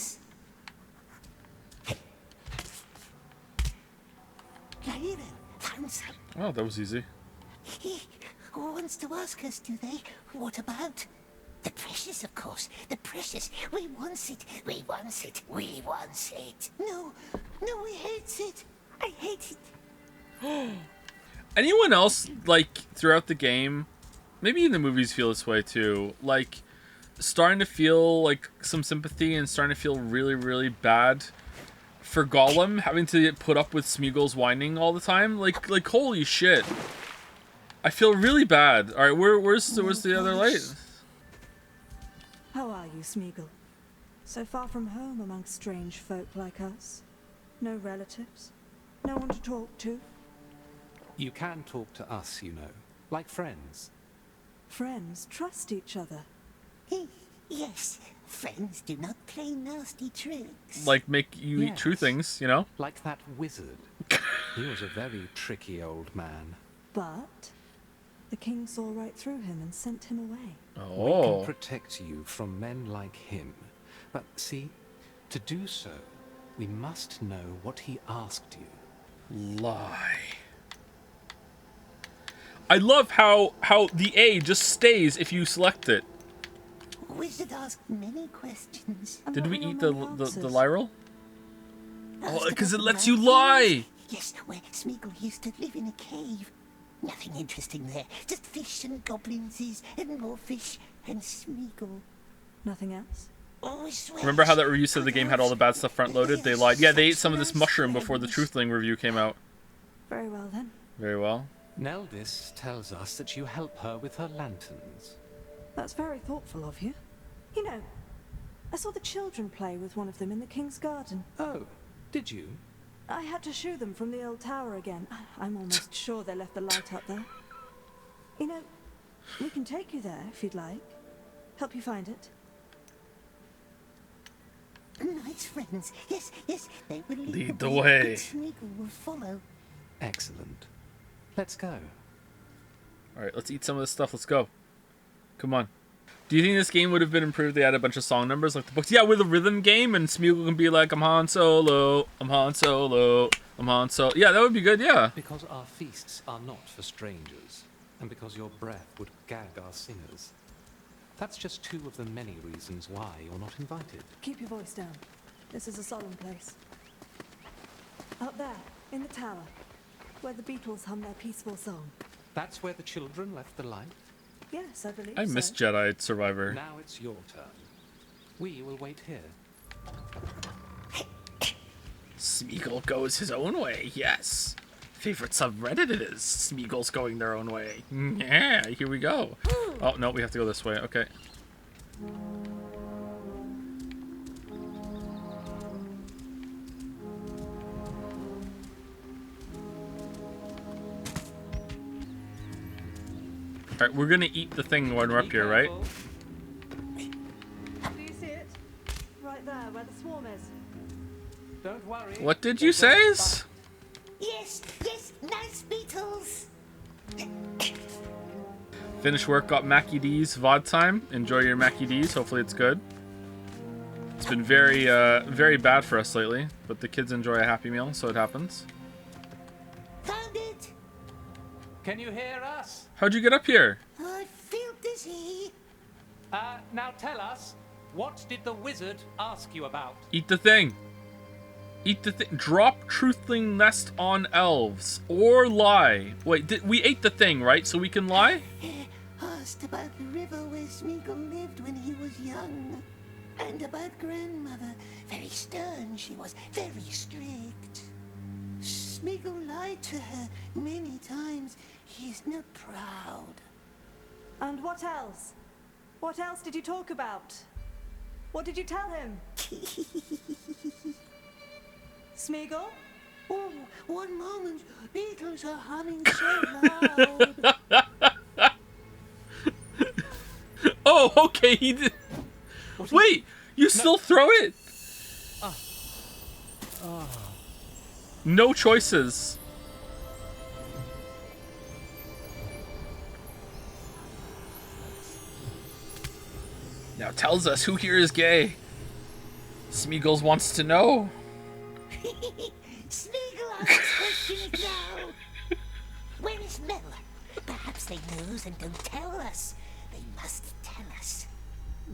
Nyrel, found some. Oh, that was easy. He wants to ask us, do they? What about? The precious, of course. The precious. We want it. No, we hate it. I hate it. Anyone else, like, throughout the game, maybe in the movies feel this way too, like, starting to feel, like, some sympathy and starting to feel really, really bad for Gollum, having to put up with Smeagol's whining all the time? Like holy shit. I feel really bad. Alright, where's the other light? How are you, Smeagol? So far from home amongst strange folk like us? No relatives? No one to talk to? You can talk to us, you know, like friends. Friends trust each other. Yes, friends do not play nasty tricks. Like, make you eat true things, you know? Like that wizard. He was a very tricky old man. But the king saw right through him and sent him away. We can protect you from men like him. But see, to do so, we must know what he asked you. Lie. I love how the A just stays if you select it. Wizard asked many questions. Did we eat the Lyral? Oh, Asked because it about lets the you mountains. lie. Yes, where Smeagol used to live in a cave. Nothing interesting there. Just fish and goblins and more fish and Smeagol. Nothing else? Oh, I swear. Remember how that review said the game had all the bad stuff front loaded? They lied. Yeah, they ate some of this mushroom before the Truthling review came out. Very well then. Very well. Neldis tells us that you help her with her lanterns. That's very thoughtful of you. You know, I saw the children play with one of them in the king's garden. Oh, did you? I had to shoo them from the old tower again. I'm almost sure they left the light up there. You know, we can take you there if you'd like. Help you find it. Nice friends. Yes, they will lead the way. Smeagol will follow. Excellent. Let's go. Alright, let's eat some of this stuff. Let's go. Come on. Do you think this game would have been improved if they had a bunch of song numbers like the books? Yeah, with a rhythm game and Smeagol can be like, I'm Han Solo, I'm Han Solo, I'm Han Solo. Yeah, that would be good, yeah. Because our feasts are not for strangers, and because your breath would gag our singers. That's just two of the many reasons why you're not invited. Keep your voice down. This is a solemn place. Up there, in the tower, where the beetles hum their peaceful song. That's where the children left the light? Yes, I believe I so. miss Jedi Survivor. Now it's your turn. We will wait here. Smeagol goes his own way, yes. Favorite subreddit it is. Smeagol's going their own way. Yeah, here we go. Oh, no, we have to go this way. Okay. Alright, we're gonna eat the thing when we're up here, right? Do you see it? Right there, where the swarm is. Don't worry. What did you say? Yes, yes, nice beetles. Finished work, got Mackie D's VOD time. Enjoy your Mackie D's. Hopefully it's good. It's been very, very bad for us lately, but the kids enjoy a Happy Meal, so it happens. Found it. Can you hear us? How'd you get up here? I feel dizzy. Now tell us, what did the wizard ask you about? Eat the thing. Eat the thing. Drop truthling nest on elves. Or lie. Wait, we ate the thing, right? So we can lie? Asked about the river where Smeagol lived when he was young. And about grandmother. Very stern she was, very strict. Smeagol lied to her many times. He is not proud. And what else? What else did you talk about? What did you tell him? Smeagol? Oh, one moment. Beetles are humming so loud. Oh, okay, he did. Wait, you still throw it? No choices. Now tells us who here is gay. Smeagol wants to know. Smeagol asks questions now. Where is Mell? Perhaps they knows and don't tell us. They must tell us.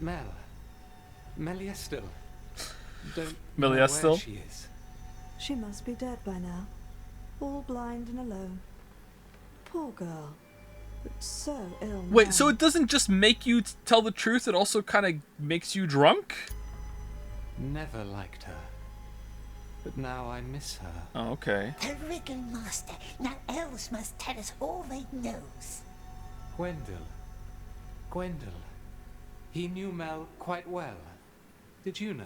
Mell. Meliestil. Don't know Meliestil? where she is. She must be dead by now. All blind and alone. Poor girl. But so ill now. Wait, so it doesn't just make you tell the truth, it also kind of makes you drunk? Never liked her. But now I miss her. Oh, okay. The Riddle Master. Now elves must tell us all they knows. Gwendol. Gwendol. He knew Mell quite well. Did you know?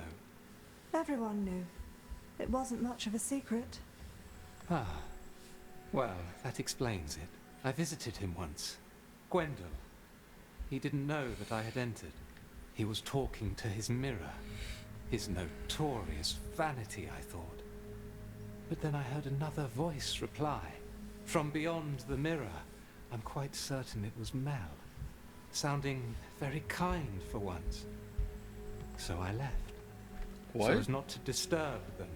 Everyone knew. It wasn't much of a secret. Ah. Well, that explains it. I visited him once. Gwendol. He didn't know that I had entered. He was talking to his mirror. His notorious vanity, I thought. But then I heard another voice reply. From beyond the mirror. I'm quite certain it was Mell. Sounding very kind for once. So I left. What? So as not to disturb them.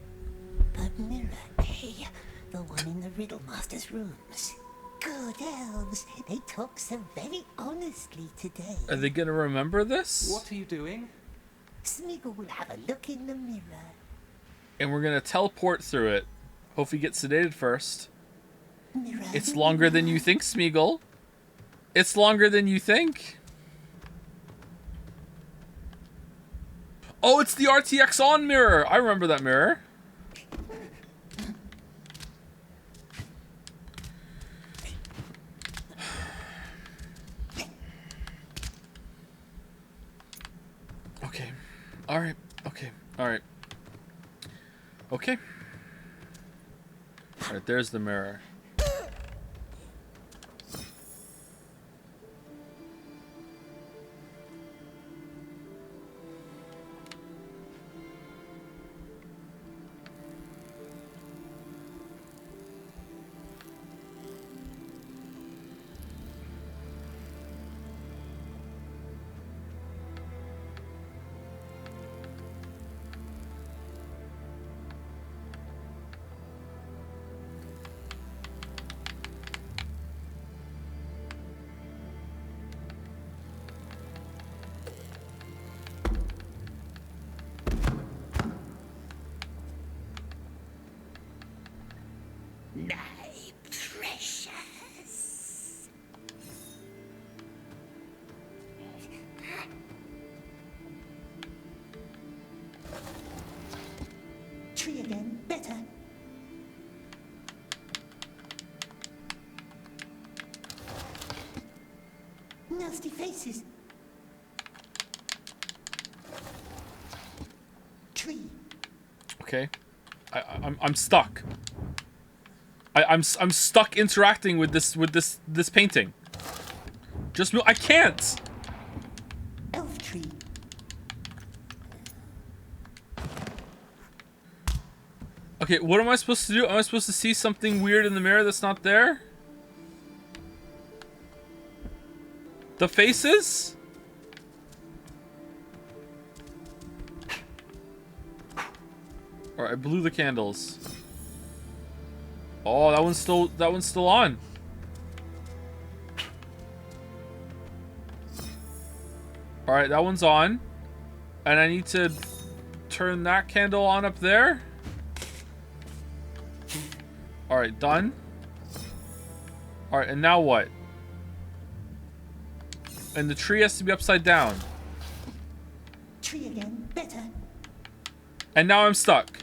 The mirror, hey, the one in the Riddle Master's rooms. Good elves, they talk so very honestly today. Are they gonna remember this? What are you doing? Smeagol will have a look in the mirror. And we're gonna teleport through it. Hopefully get sedated first. Mirror. It's longer than you think, Smeagol. It's longer than you think. Oh, it's the RTX on mirror. I remember that mirror. Okay. All right. Okay. All right. Okay. All right, there's the mirror. My precious. Tree again, better. Nasty faces. Tree. Okay. I'm stuck. I'm stuck interacting with this painting. Just move. I can't. Elf tree. Okay, what am I supposed to do? Am I supposed to see something weird in the mirror that's not there? The faces? Alright, I blew the candles. Oh, that one's still on. Alright, that one's on. And I need to turn that candle on up there. Alright, done. Alright, and now what? And the tree has to be upside down. Tree again, better. And now I'm stuck.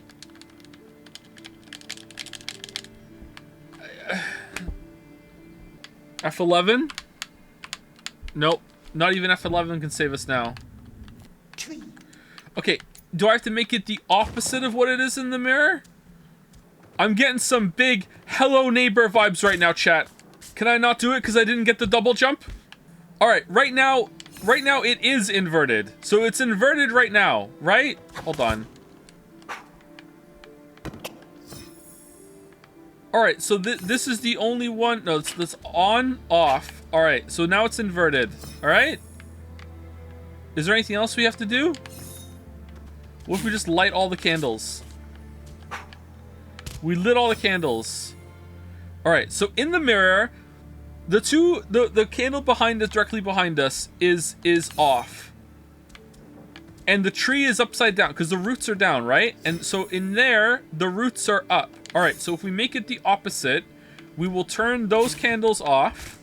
F11? Nope. Not even F11 can save us now. Tree. Okay, do I have to make it the opposite of what it is in the mirror? I'm getting some big hello neighbor vibes right now, chat. Can I not do it because I didn't get the double jump? Alright, right now it is inverted. So it's inverted right now, right? Hold on. Alright, so this is the only one. No, it's on, off. Alright, so now it's inverted. Alright? Is there anything else we have to do? What if we just light all the candles? We lit all the candles. Alright, so in the mirror, the candle behind us, directly behind us, is off. And the tree is upside down, because the roots are down, right? And so in there, the roots are up. Alright, so if we make it the opposite, we will turn those candles off.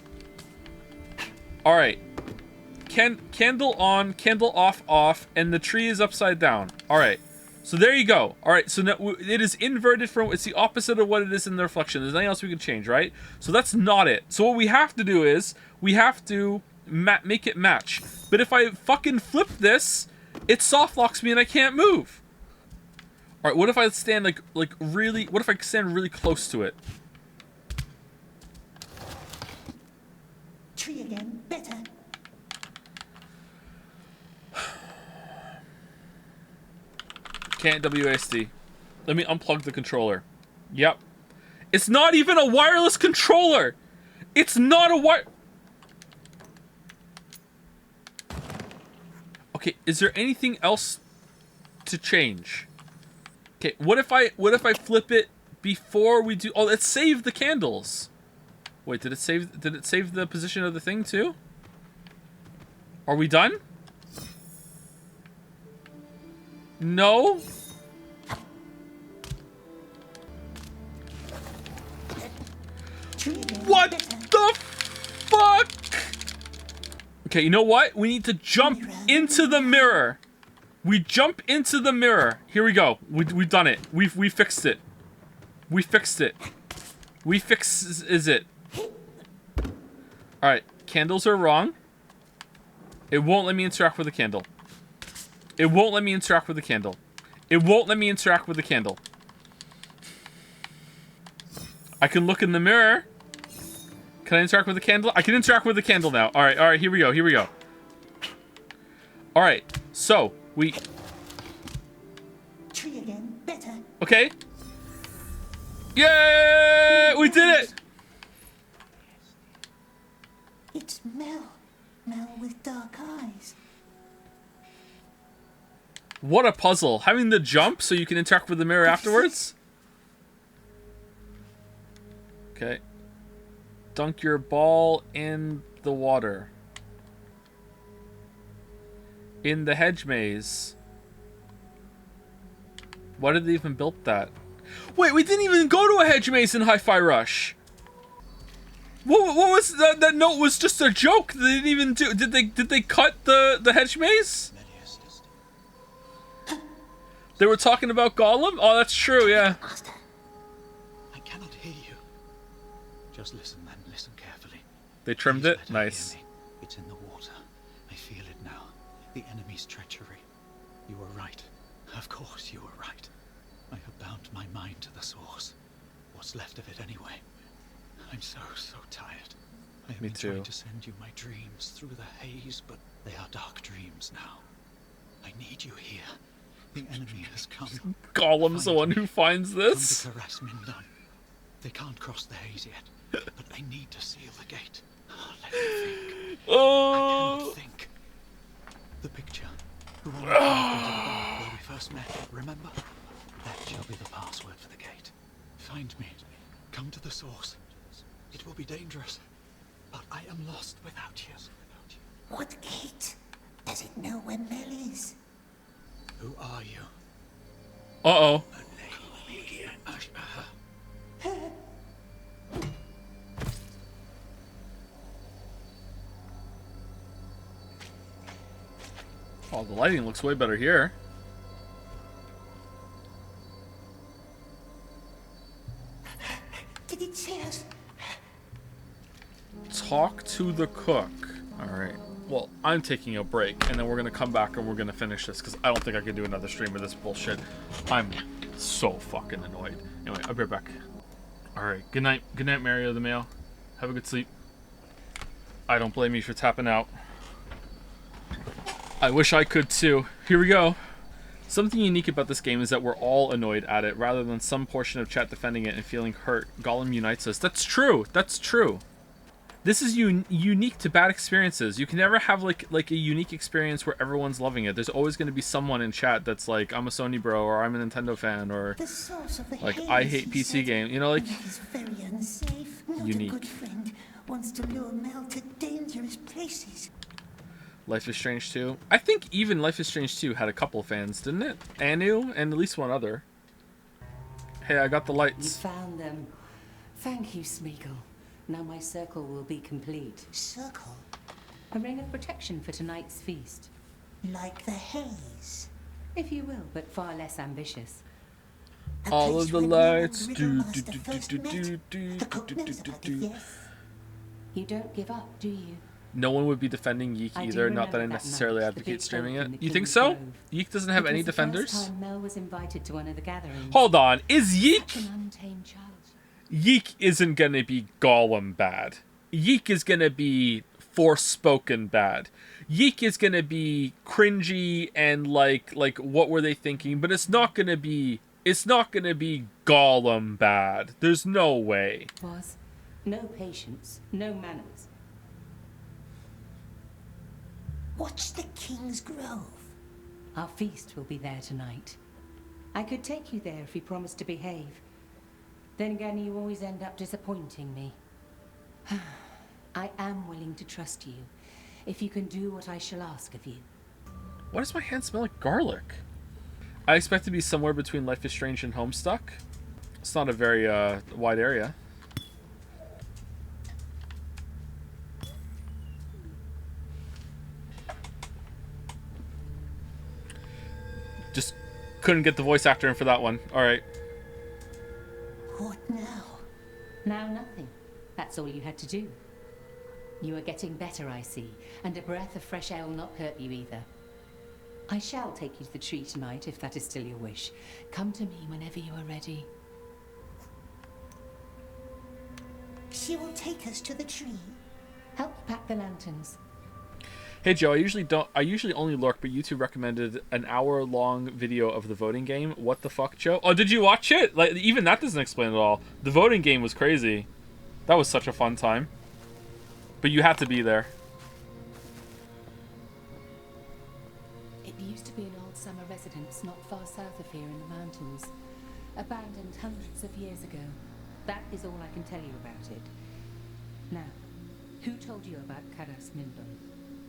Alright. Candle on, candle off, and the tree is upside down. Alright. So there you go. Alright, so now it is inverted from, it's the opposite of what it is in the reflection. There's nothing else we can change, right? So that's not it. So what we have to do is, we have to make it match. But if I fucking flip this, it soft locks me and I can't move. Alright, what if I stand like really, what if I stand really close to it? Tree again, better. Can't WASD. Let me unplug the controller. Yep. It's not even a wireless controller! It's not a Okay, is there anything else to change? Okay, what if I flip it before we do... Oh, let's save the candles. Wait, did it save the position of the thing too? Are we done? No? What the fuck? Okay, you know what? We need to jump into the mirror. We jump into the mirror. Here we go. We've done it. We fixed it. We fixed it. We is it. Alright, candles are wrong. It won't let me interact with the candle. It won't let me interact with the candle. It won't let me interact with the candle. I can look in the mirror. Can I interact with the candle? I can interact with the candle now. Alright, here we go, here we go. Alright, so, Tree again, better. Okay. Yay! We did it! It's Mell. Mell with dark eyes. What a puzzle. Having the jump so you can interact with the mirror afterwards. Okay. Dunk your ball in the water. In the hedge maze. Why did they even build that? Wait, we didn't even go to a hedge maze in Hi-Fi Rush. What was that? That note was just a joke. They didn't even do. Did they cut the hedge maze? They were talking about Gollum? Oh, that's true, yeah. I cannot hear you. Just listen, then. Listen carefully. They trimmed it? Nice. It's in the water. I feel it now. The enemy's treachery. You were right. Of course you were right. I have bound my mind to the source. What's left of it anyway? I'm so tired. I have been trying to send you my dreams through the haze, but they are dark dreams now. I need you here. The enemy has come. Gollum's the one who finds this. Come to caress Mindon. They can't cross the Haze yet, but they need to seal the gate. Let me think. I cannot think. The picture. The one carved into the bark where we first met. Remember? That shall be the password for the gate. Find me. Come to the source. It will be dangerous, but I am lost without you. What gate? Does it know where Mell is? Who are you? Uh-oh. Oh, the lighting looks way better here. Did it say us? Talk to the cook. Alright. Well, I'm taking a break, and then we're going to come back and we're going to finish this, because I don't think I can do another stream of this bullshit. I'm so fucking annoyed. Anyway, I'll be right back. Alright, good night. Good night, Mario the Male. Have a good sleep. I don't blame you for tapping out. I wish I could too. Here we go. Something unique about this game is that we're all annoyed at it, rather than some portion of chat defending it and feeling hurt. Gollum unites us. That's true. That's true. This is unique to bad experiences. You can never have like a unique experience where everyone's loving it. There's always going to be someone in chat that's like, I'm a Sony bro, or I'm a Nintendo fan, or like, I hate PC game. You know, like, He's very unsafe. Not unique. a good friend. Wants to lure Mell to dangerous places. Life is Strange 2. I think even Life is Strange 2 had a couple fans, didn't it? Anu and at least one other. Hey, I got the You lights. found them. Thank you, Smeagol. Now my circle will be complete. Circle? A ring of protection for tonight's feast. Like the Haze? If you will, but far less ambitious. All of the lights. Do, do, do, do, do, do, do, do, do, do. You don't give up, do you? No one would be defending Yeek I do either, not that I remember that necessarily night, the advocate big streaming folk in it. the You think King's so? Grove. Yeek doesn't have It any was the defenders? first time Mell was invited to one of the gatherings. Hold on, is Yeek... Such an untamed child. Yeek isn't gonna be Gollum bad. Yeek is gonna be Forspoken bad. Yeek is gonna be cringy and like what were they thinking? But it's not gonna be Gollum bad. There's no way. Was no patience, no manners. What's the King's Grove? Our feast will be there tonight. I could take you there if you promised to behave. Then again, you always end up disappointing me. I am willing to trust you, if you can do what I shall ask of you. Why does my hand smell like garlic? I expect to be somewhere between Life is Strange and Homestuck. It's not a very wide area. Just couldn't get the voice actor in for that one. Alright. What now? Now nothing. That's all you had to do. You are getting better, I see, and a breath of fresh air will not hurt you either. I shall take you to the tree tonight, if that is still your wish. Come to me whenever you are ready. She will take us to the tree. Help pack the lanterns. Hey Joe, I usually only lurk, but YouTube recommended an hour-long video of the voting game. What the fuck, Joe? Oh, did you watch it? Like, even that doesn't explain it all. The voting game was crazy. That was such a fun time. But you had to be there. It used to be an old summer residence not far south of here in the mountains. Abandoned hundreds of years ago. That is all I can tell you about it. Now, who told you about Karas Minbon?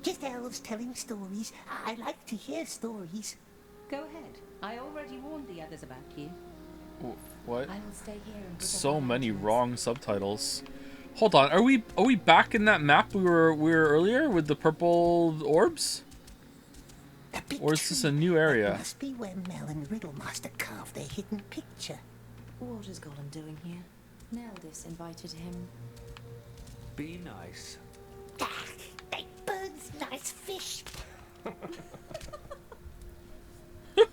Just elves telling stories. I like to hear stories. Go ahead. I already warned the others about you. What? I will stay here and So many wrong subtitles. Hold on, are we back in that map we were earlier with the purple orbs? Or is this a new area? Must be where Mell and Riddlemaster carved their hidden picture. What is Gollum doing here? Neldis invited him. Be nice. They burns nice fish. Here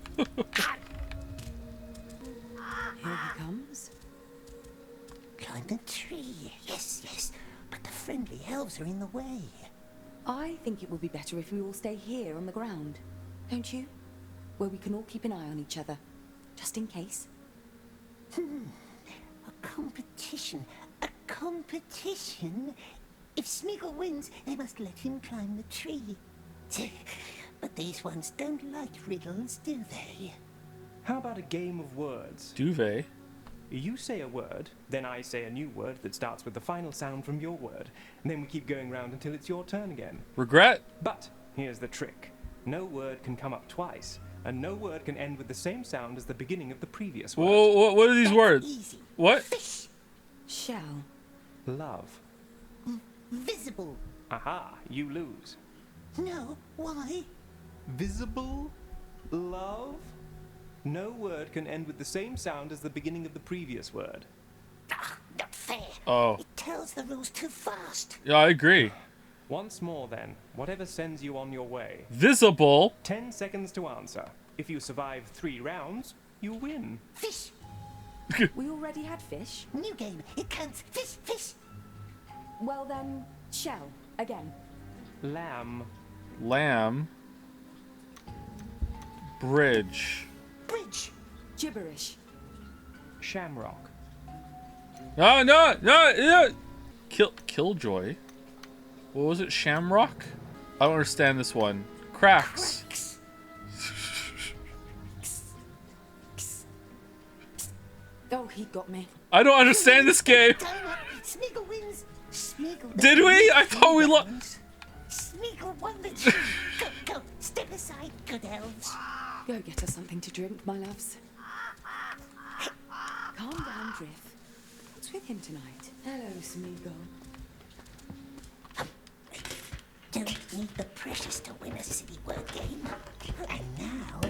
he comes. Climb the tree. Yes, yes. But the friendly elves are in the way. I think it would be better if we all stay here on the ground. Don't you? where we can all keep an eye on each other, just in case. A competition. A competition? If Smeagol wins, they must let him climb the tree. But these ones don't like riddles, do they? How about a game of words? Duvet. You say a word, then I say a new word that starts with the final sound from your word, and then we keep going round until it's your turn again. Regret? But here's the trick. No word can come up twice, and no word can end with the same sound as the beginning of the previous word. Whoa, what are these words? Easy. What? Fish. Shell. Love. Visible. Aha, you lose. No, why? Visible? Love? No word can end with the same sound as the beginning of the previous word. Not fair. Oh. It tells the rules too fast. Yeah, I agree. Once more then, whatever sends you on your way. Visible? 10 seconds to answer. If you survive 3 rounds, you win. Fish. We already had fish. New game. It counts. Fish, fish. Well then, shell, again. Lamb. Lamb. Bridge. Bridge. Gibberish. Shamrock. No. Killjoy. What was it? Shamrock? I don't understand this one. Cracks. Oh, he got me. I don't understand this game. Smeagol wins. Smeagol. Did we? I thought we lost. Smeagol won the tree. Go. Step aside, good elves. Go get us something to drink, my loves. Calm down, Drift. What's with him tonight? Hello, Smeagol. Don't need the precious to win a silly word game. And now,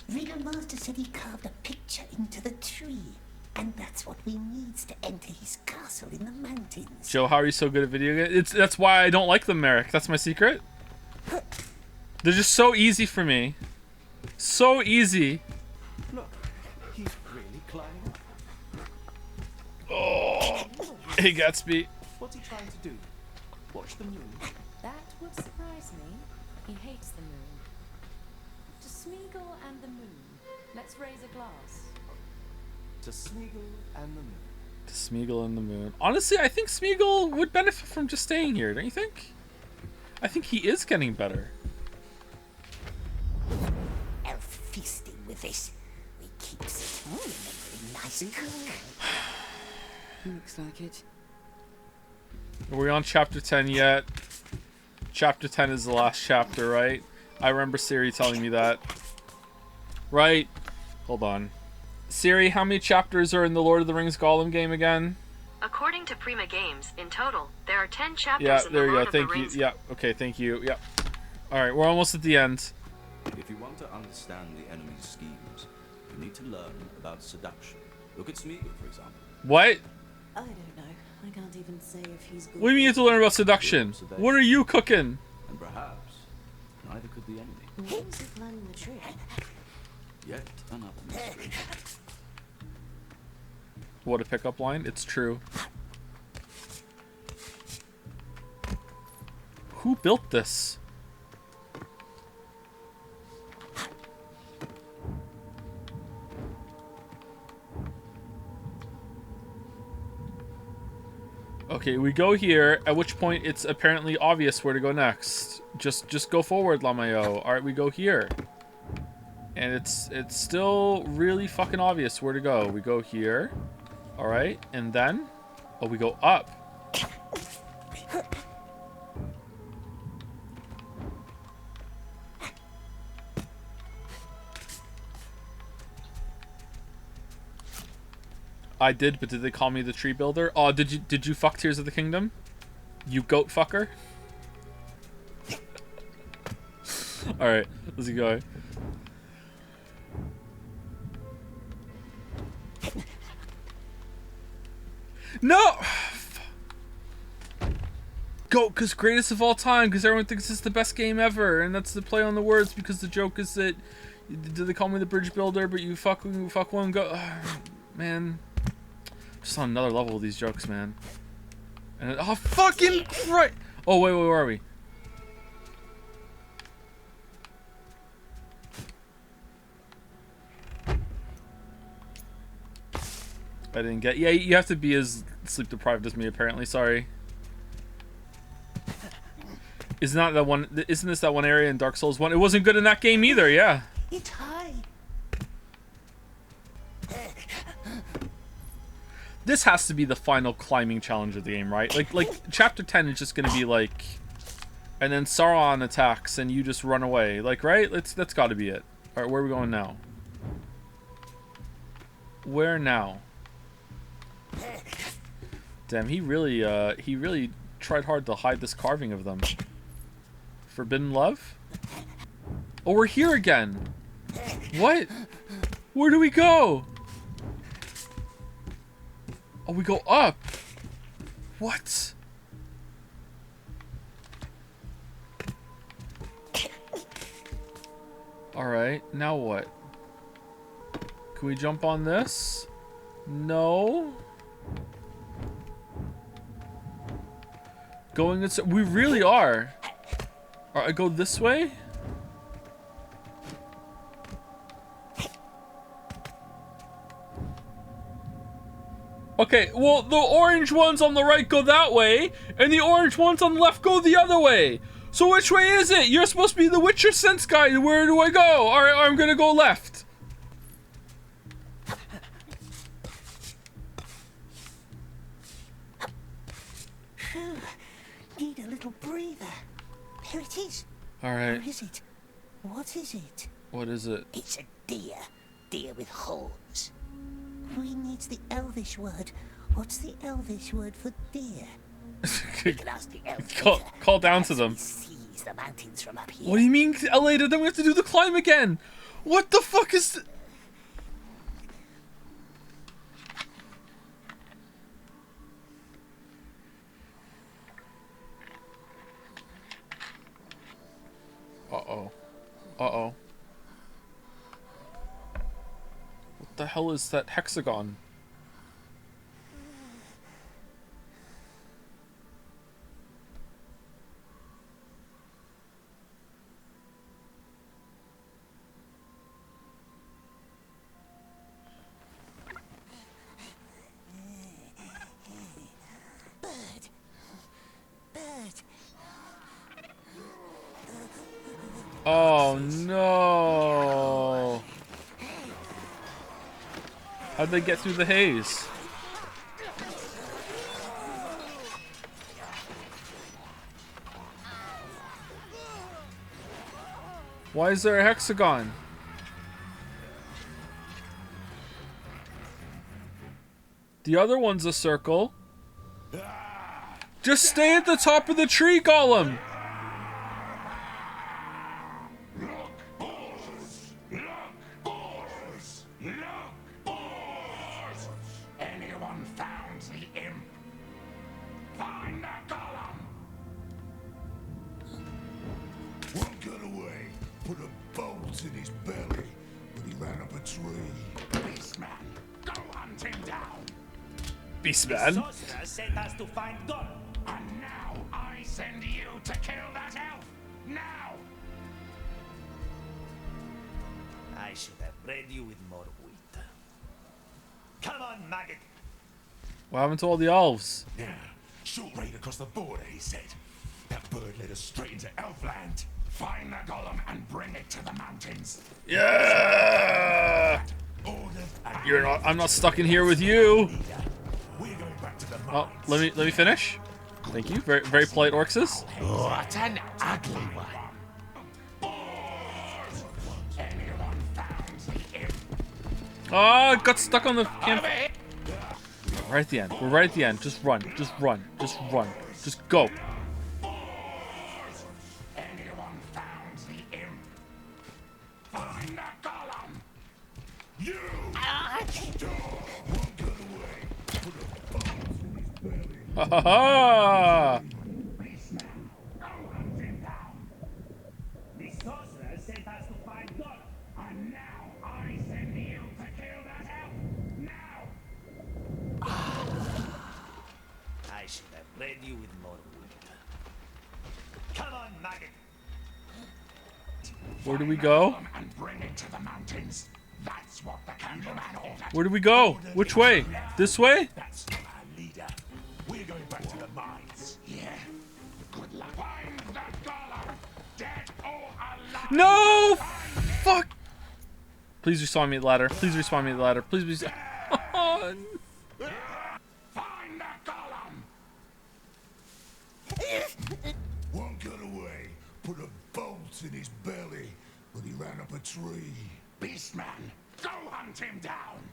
Riddle Master said he carved a picture into the tree. And that's what we need to enter his castle in the mountains. Joe, how are you so good at video games? That's why I don't like them, Merrick. That's my secret. They're just so easy for me. So easy. Look, he's really climbing. Oh. Hey, Gatsby. What's he trying to do? Watch the moon? That would surprise me. He hates the moon. To Smeagol and the moon. Let's raise a glass. To Smeagol and the moon. To Smeagol and the moon. Honestly, I think Smeagol would benefit from just staying here, don't you think? I think he is getting better. Elf feasting with this. We keep remembering nice cook. Looks like it. Are we on chapter 10 yet? Chapter 10 is the last chapter, right? I remember Siri telling me that. Right? Hold on. Siri, how many chapters are in the Lord of the Rings Gollum game again? According to Prima Games, in total, there are 10 chapters Yeah, in there the you Lord go. of the Thank you. Rings. Yeah, okay, thank you. Yeah. Alright, we're almost at the end. If you want to understand the enemy's schemes, you need to learn about seduction. Look at Smeagol, for example. What? I don't know. I can't even say if he's good. What do you mean you have to learn about seduction? What are you cooking? And perhaps neither could the enemy. Who's he planning the trick? Yet another mystery. What a pickup line. It's true. Who built this? Okay, we go here, at which point it's apparently obvious where to go next. Just go forward, Lamayo. Alright, we go here. And it's still really fucking obvious where to go. We go here. Alright, and then... Oh, we go up. I did, but did they call me the tree builder? Oh, did you fuck Tears of the Kingdom? You goat fucker? Alright, let's keep going. No! Goat, because greatest of all time, because everyone thinks it's the best game ever, and that's the play on the words, because the joke is that, did they call me the bridge builder, but you fuck one goat? Man. Just on another level with these jokes, man. And oh, fucking Christ! Oh, wait, where are we? I didn't get. Yeah, you have to be as sleep deprived as me. Apparently, sorry. Isn't that the one? Isn't this that one area in Dark Souls 1? It wasn't good in that game either. Yeah. It's high. This has to be the final climbing challenge of the game, right? Like chapter 10 is just gonna be like, and then Sauron attacks and you just run away. Like, right? That's got to be it. All right, where are we going now? Where now? Damn, he really tried hard to hide this carving of them. Forbidden love? Oh, we're here again. What? Where do we go? Oh, we go up. What? Alright, now what? Can we jump on this? No. Going this, we really are. Alright, I go this way? Okay, well, the orange ones on the right go that way, and the orange ones on the left go the other way. So which way is it? You're supposed to be the Witcher Sense guy. Where do I go? Alright, I'm gonna go left. Need a little breather. Here it is. Alright. Where is it? What is it? What is it? It's a deer. Deer with horns. We need the Elvish word. What's the Elvish word for deer? We can ask the elves. Call down to them. Sees the mountains from up here. What do you mean, later? Then we have to do the climb again. What the fuck is... Uh-oh. Uh-oh. What the hell is that hexagon? Oh no! How'd they get through the haze? Why is there a hexagon? The other one's a circle. Just stay at the top of the tree, Gollum! Anyone found the imp? Find that Gollum! One got away, put a bolt in his belly, but he ran up a tree. Beastman, go hunt him down! Beastman? The sorcerer sent us to find Gollum. And now I send you to kill that elf! Now! I should have bred you with more wheat. Come on, maggot! What happened to all the elves? Yeah, short raid across the border, he said. That bird led us straight into Elfland. Find the Gollum and bring it to the mountains. Yeah! You're not. I'm not stuck in here with you. Oh, let me finish. Thank you. Very polite orcses. What an ugly one. Oh, got stuck on the camp. Right at the end. We're right at the end. Just run. Just run. Just run. Just go. Anyone found the imp? Find the Gollum. You. Ha ha ha! The sorcerer sent us to find Gollum, and now I send you to kill that elf. Now. I should have bred you with more wheat. Come on, maggot! Where do we go? And bring it to the mountains. That's what the Where do we go? Which way? This way? That's not our leader. We're going back to the mines. Yeah. Good luck. Find that Gollum. Dead or alive. No! Fuck! Please respawn me at the ladder. Please respawn me at the ladder. Please be. Find that Gollum. One got away, put a bolt in his belly, but he ran up a tree. Beastman, go hunt him down.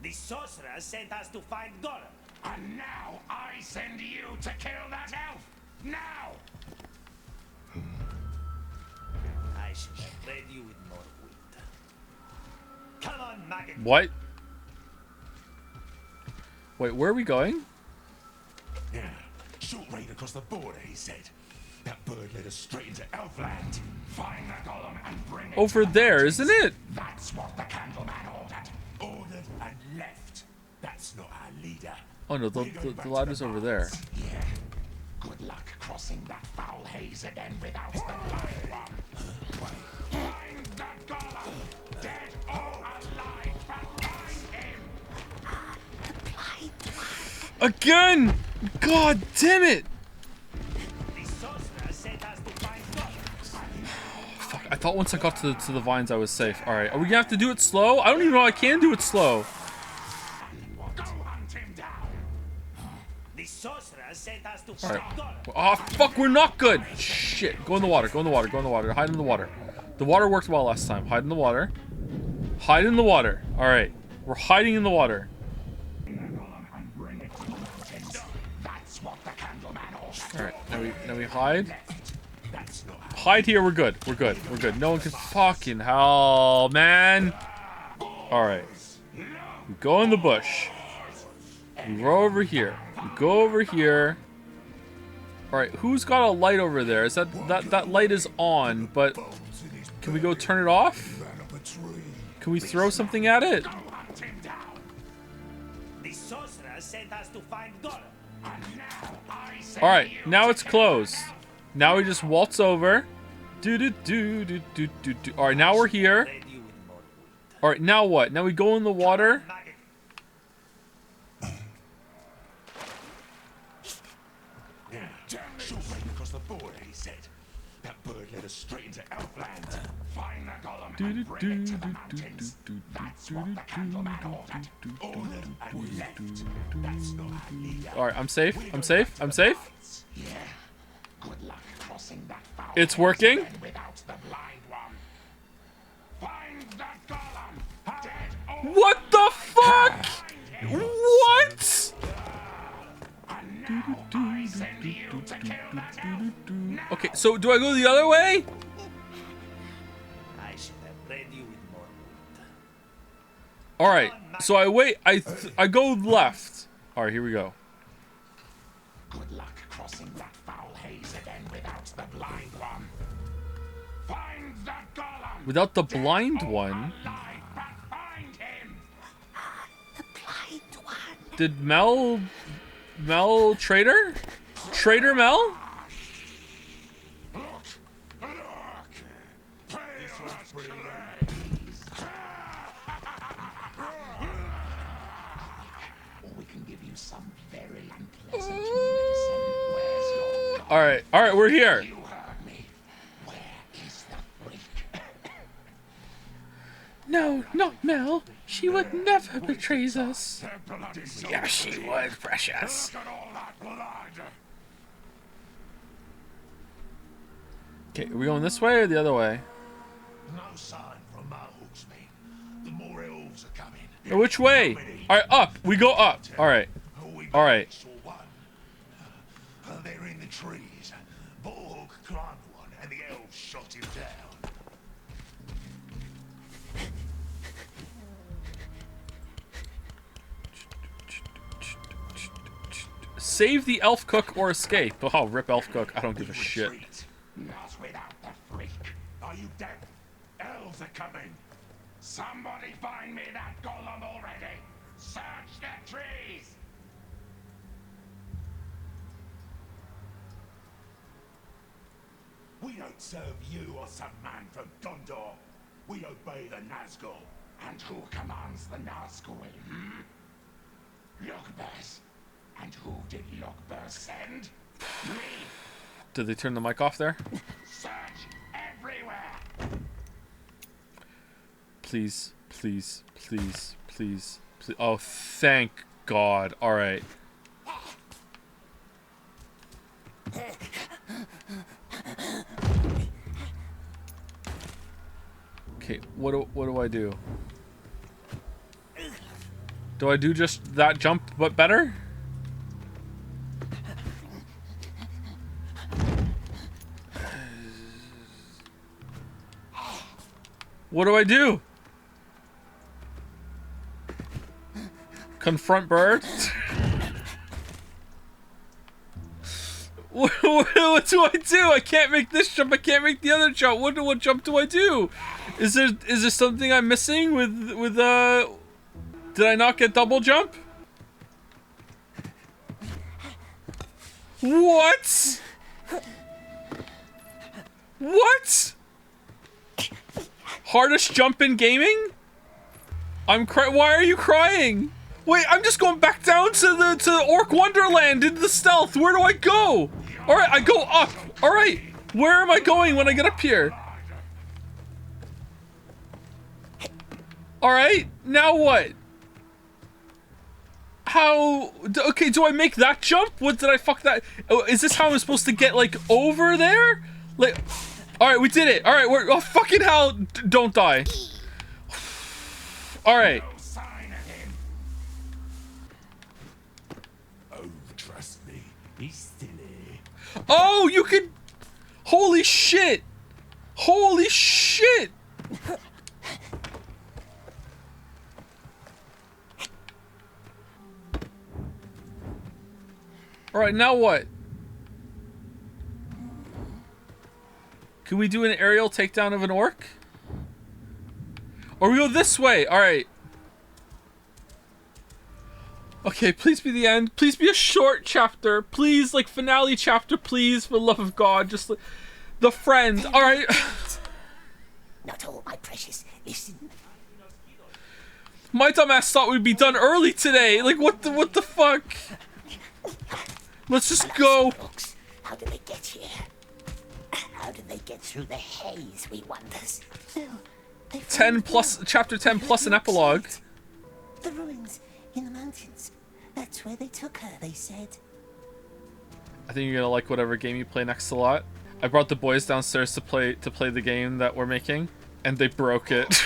The sorcerer sent us to find Gollum. And now I send you to kill that elf. Now. I should have fed you with more wheat. Come on, maggot. What? Wait, where are we going? Yeah, short raid across the border, he said. That bird led us straight into Elfland. Find the Gollum and bring it. Over there, isn't it? That's what the Candleman ordered. Ordered and left. That's not our leader. Oh no, the ladder's over there. Yeah. Good luck crossing that foul haze again without the blind one. Find that Gollum. Dead or alive, but find him. Again! God damn it! Fuck, I thought once I got to the vines I was safe. Alright, are we gonna have to do it slow? I don't even know I can do it slow. Alright. Oh fuck, we're not good! Shit. Go in the water, go in the water, go in the water. Hide in the water. The water worked well last time. Hide in the water. Hide in the water. Alright. We're hiding in the water. Alright, now we hide. Hide here, we're good. We're good. We're good. No one can fucking hell, man. Alright. We go in the bush. We row over here. We go over here. Alright, who's got a light over there? Is that light is on, but can we go turn it off? Can we throw something at it? The sorcerer sent us to find Gollum. Alright, now it's closed. Now we just waltz over. Alright, now we're here. Alright, now what? Now we go in the water. Yeah, short raid across the border, he said. That bird led us straight into Elfland. Find the Gollum and bring it to the mountains. That's what the Candleman ordered. Ordered and left. That's not our leader. Alright, I'm safe. I'm safe. I'm safe. Yeah. Good luck crossing that foul It's working. without the blind one. Find that Gollum. Dead or What the fuck? What? I send you to kill that elf. Okay, so do I go the other way? I should have fed you with more wheat. Alright, so I wait. I go left. Alright, here we go. Good luck crossing that foul haze again without the blind one. Find that Gollum. Without the blind one. Find him. The blind one. Did Mell traitor? Traitor Mell? We can give you some very unpleasant medicine. Where's your Alright, we're here. You heard me. Where is the freak? No, not Mell. She would never betray us. Yeah, she would, precious. Look at all that blood. Okay, are we going this way or the other way? No sign from Malhook's men. The more elves are coming. Which way? Alright, up. We go up. Alright. Alright. They're in the trees. Bullhawk climbed one and the elves shot him down. Save the elf cook or escape. Oh, rip elf cook. I don't give a shit. Not without the freak. Are you deaf? Elves are coming. Somebody find me that Gollum already. Search the trees. We don't serve you or some man from Gondor. We obey the Nazgul. And who commands the Nazgul, hmm? Logbers. And who did Logbers send? Me. Did they turn the mic off there? Search everywhere. Please, please, please, please, please. Oh, thank God. All right. Okay, what do I do? Do I do just that jump but better? What do I do? Confront bird? What do I do? I can't make this jump. I can't make the other jump. What jump do I do? Is there something I'm missing with did I not get double jump? What? What? Hardest jump in gaming? Why are you crying? Wait, I'm just going back down to Orc Wonderland into the stealth. Where do I go? All right, I go up. All right, where am I going when I get up here? All right, now what? How? Okay, do I make that jump? What did I fuck that? Oh, is this how I'm supposed to get like over there? Like, all right, we did it. All right, we're fucking hell. Don't die. All right. Oh, trust me, he's silly. Oh, you can. Holy shit! Holy shit! Alright, now what? Can we do an aerial takedown of an orc? Or we go this way? Alright. Okay, please be the end. Please be a short chapter. Please, like, finale chapter, please, for the love of God. Just, like, the friend. Alright. Not all, my precious. Listen. My dumbass thought we'd be done early today. Like, what the fuck? Let's just go. How do they get here? How do they get through the haze, we wonders? 10 plus, chapter 10 plus an epilogue. The ruins in the mountains. That's where they took her, they said. I think you're gonna like whatever game you play next a lot. I brought the boys downstairs to play the game that we're making, and they broke it.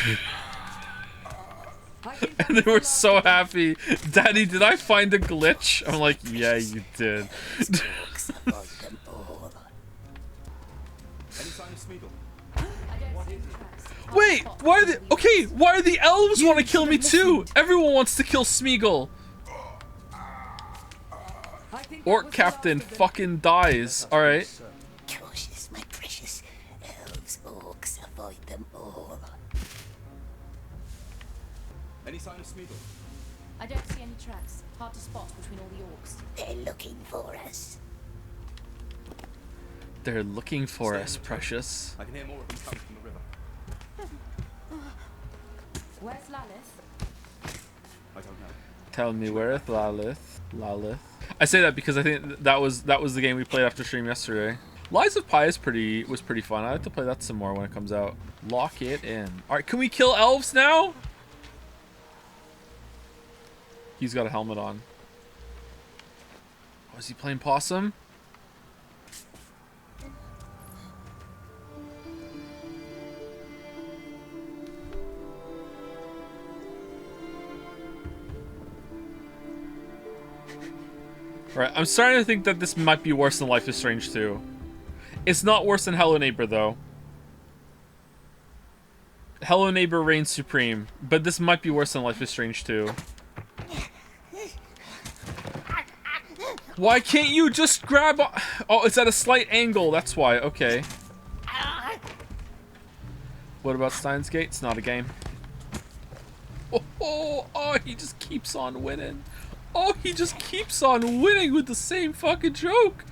And they were so happy. Daddy, did I find a glitch? I'm like, yeah, you did. Wait, why are the why are the elves want to kill me too? Everyone wants to kill Smeagol. Orc captain fucking dies. All right. Cautious, my precious. Elves, orcs, avoid them all. Any sign of Smeagol? I don't see any tracks. Hard to spot between all the orcs. They're looking for us. They're looking for us, precious. I can hear more of them coming from the river. Where's Lalith? I don't know. Tell me where is Lalith. I say that because I think that was the game we played after stream yesterday. Lies of Pi was pretty fun. I like to play that some more when it comes out. Lock it in. All right, can we kill elves now? He's got a helmet on. Oh, is he playing possum? Right, I'm starting to think that this might be worse than Life is Strange 2. It's not worse than Hello Neighbor, though. Hello Neighbor reigns supreme, but this might be worse than Life is Strange 2. Why can't you just grab... Oh, it's at a slight angle, that's why, okay. What about Steins Gate? It's not a game. Oh, he just keeps on winning. Oh, he just keeps on winning with the same fucking joke.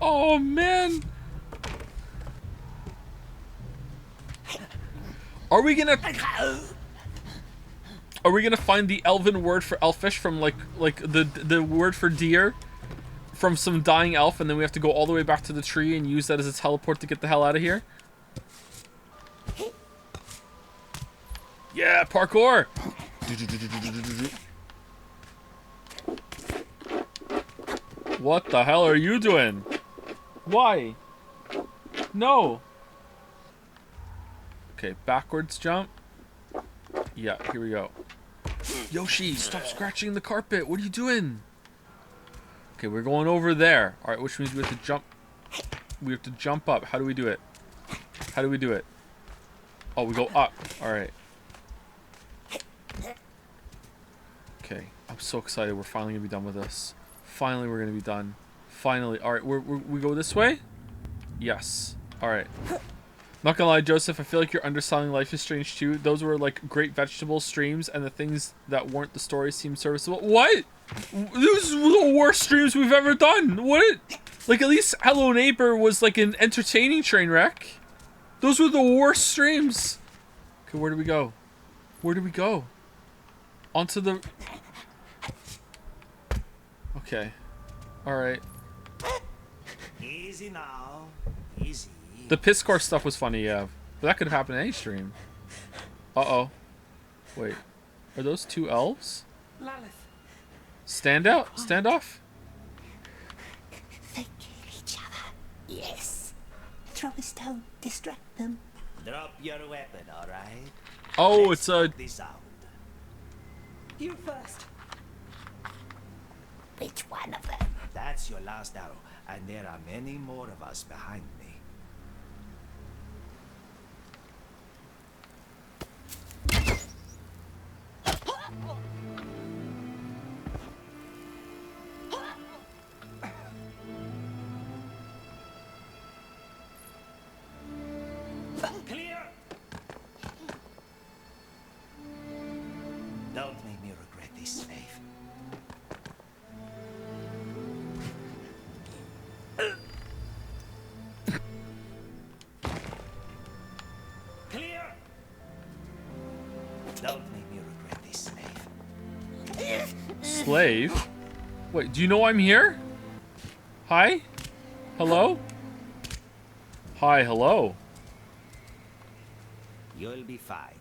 Oh, man. Are we gonna... Are we gonna find the elven word for elfish from like the word for deer from some dying elf, and then we have to go all the way back to the tree and use that as a teleport to get the hell out of here? Yeah, parkour! What the hell are you doing? Why? No. Okay, backwards jump. Yeah, here we go. Yoshi, stop scratching the carpet. What are you doing? Okay, we're going over there. All right, which means we have to jump. We have to jump up. How do we do it? How do we do it? Oh, we go up. All right. Okay, I'm so excited. We're finally gonna be done with this. Finally, we're gonna be done. Finally. All right, we go this way? Yes. All right. Not gonna lie, Joseph, I feel like you're underselling Life is Strange 2. Those were like great vegetable streams, and the things that weren't the story seemed serviceable. What? These were the worst streams we've ever done. What? Like, at least Hello Neighbor was like an entertaining train wreck. Those were the worst streams. Okay, where do we go? Where do we go? Onto the... Okay. Alright. Easy now. Easy. The piss course stuff was funny, yeah. But that could happen in any stream. Uh-oh. Wait. Are those two elves? Stand out? Standoff? They kill each other. Yes. Throw a stone. Distract them. Drop your weapon, alright? Oh, it's a... This out. You first. Which one of them? That's your last arrow, and there are many more of us behind me. Clear! Don't make me regret this, Faith. Clear! Don't make me regret this, Faith. Slave? Wait, do you know I'm here? Hi? Hello? Hi, hello. You'll be fine.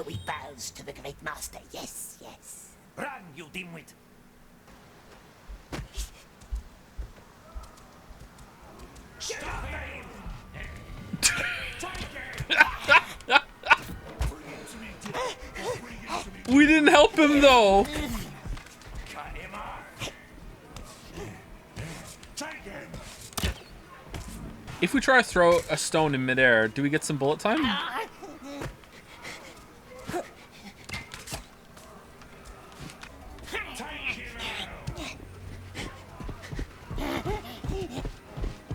We bows to the great master. Yes, yes. Run, you dimwit! Stop him! We didn't help him though. Cut him off! Take him! If we try to throw a stone in midair, do we get some bullet time?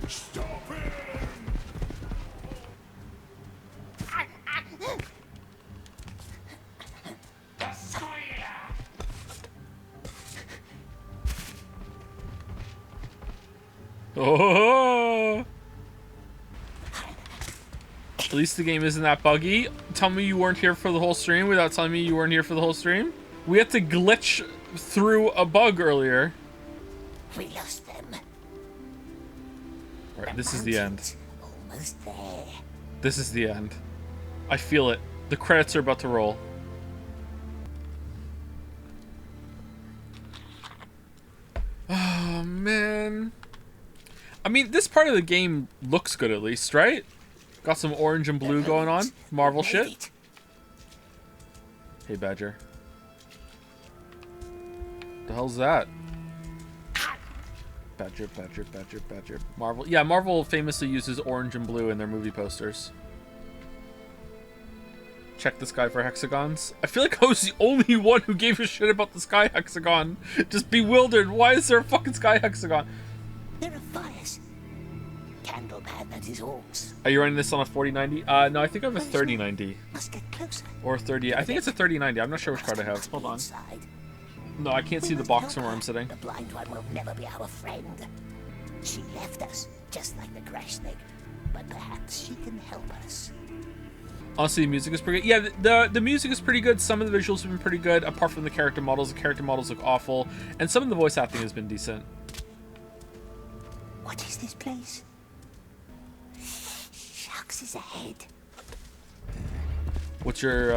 Stop him! Oh! At least the game isn't that buggy. Tell me you weren't here for the whole stream without telling me you weren't here for the whole stream. We had to glitch through a bug earlier. We lost them. Alright, this is the end. Almost there. This is the end. I feel it. The credits are about to roll. Oh, man. I mean, this part of the game looks good at least, right? Got some orange and blue going on. Marvel shit. Hey, Badger. The hell's that? Badger, Badger, Badger, Badger. Marvel. Yeah, Marvel famously uses orange and blue in their movie posters. Check the sky for hexagons. I feel like I was the only one who gave a shit about the sky hexagon. Just bewildered. Why is there a fucking sky hexagon? There are fires. Candleman and his orcs. Are you running this on a 4090? No, I think I have a 3090. Must get closer. Or 30. I think it's a 3090. I'm not sure which card I have. Hold on. No, I can't see the box from where I'm sitting. The blind one will never be our friend. She left us, just like the crash snake. But perhaps she can help us. Honestly, the music is pretty good. Yeah, the music is pretty good. Some of the visuals have been pretty good, apart from the character models. The character models look awful, and some of the voice acting has been decent. What is this place? Sharks is ahead. What's your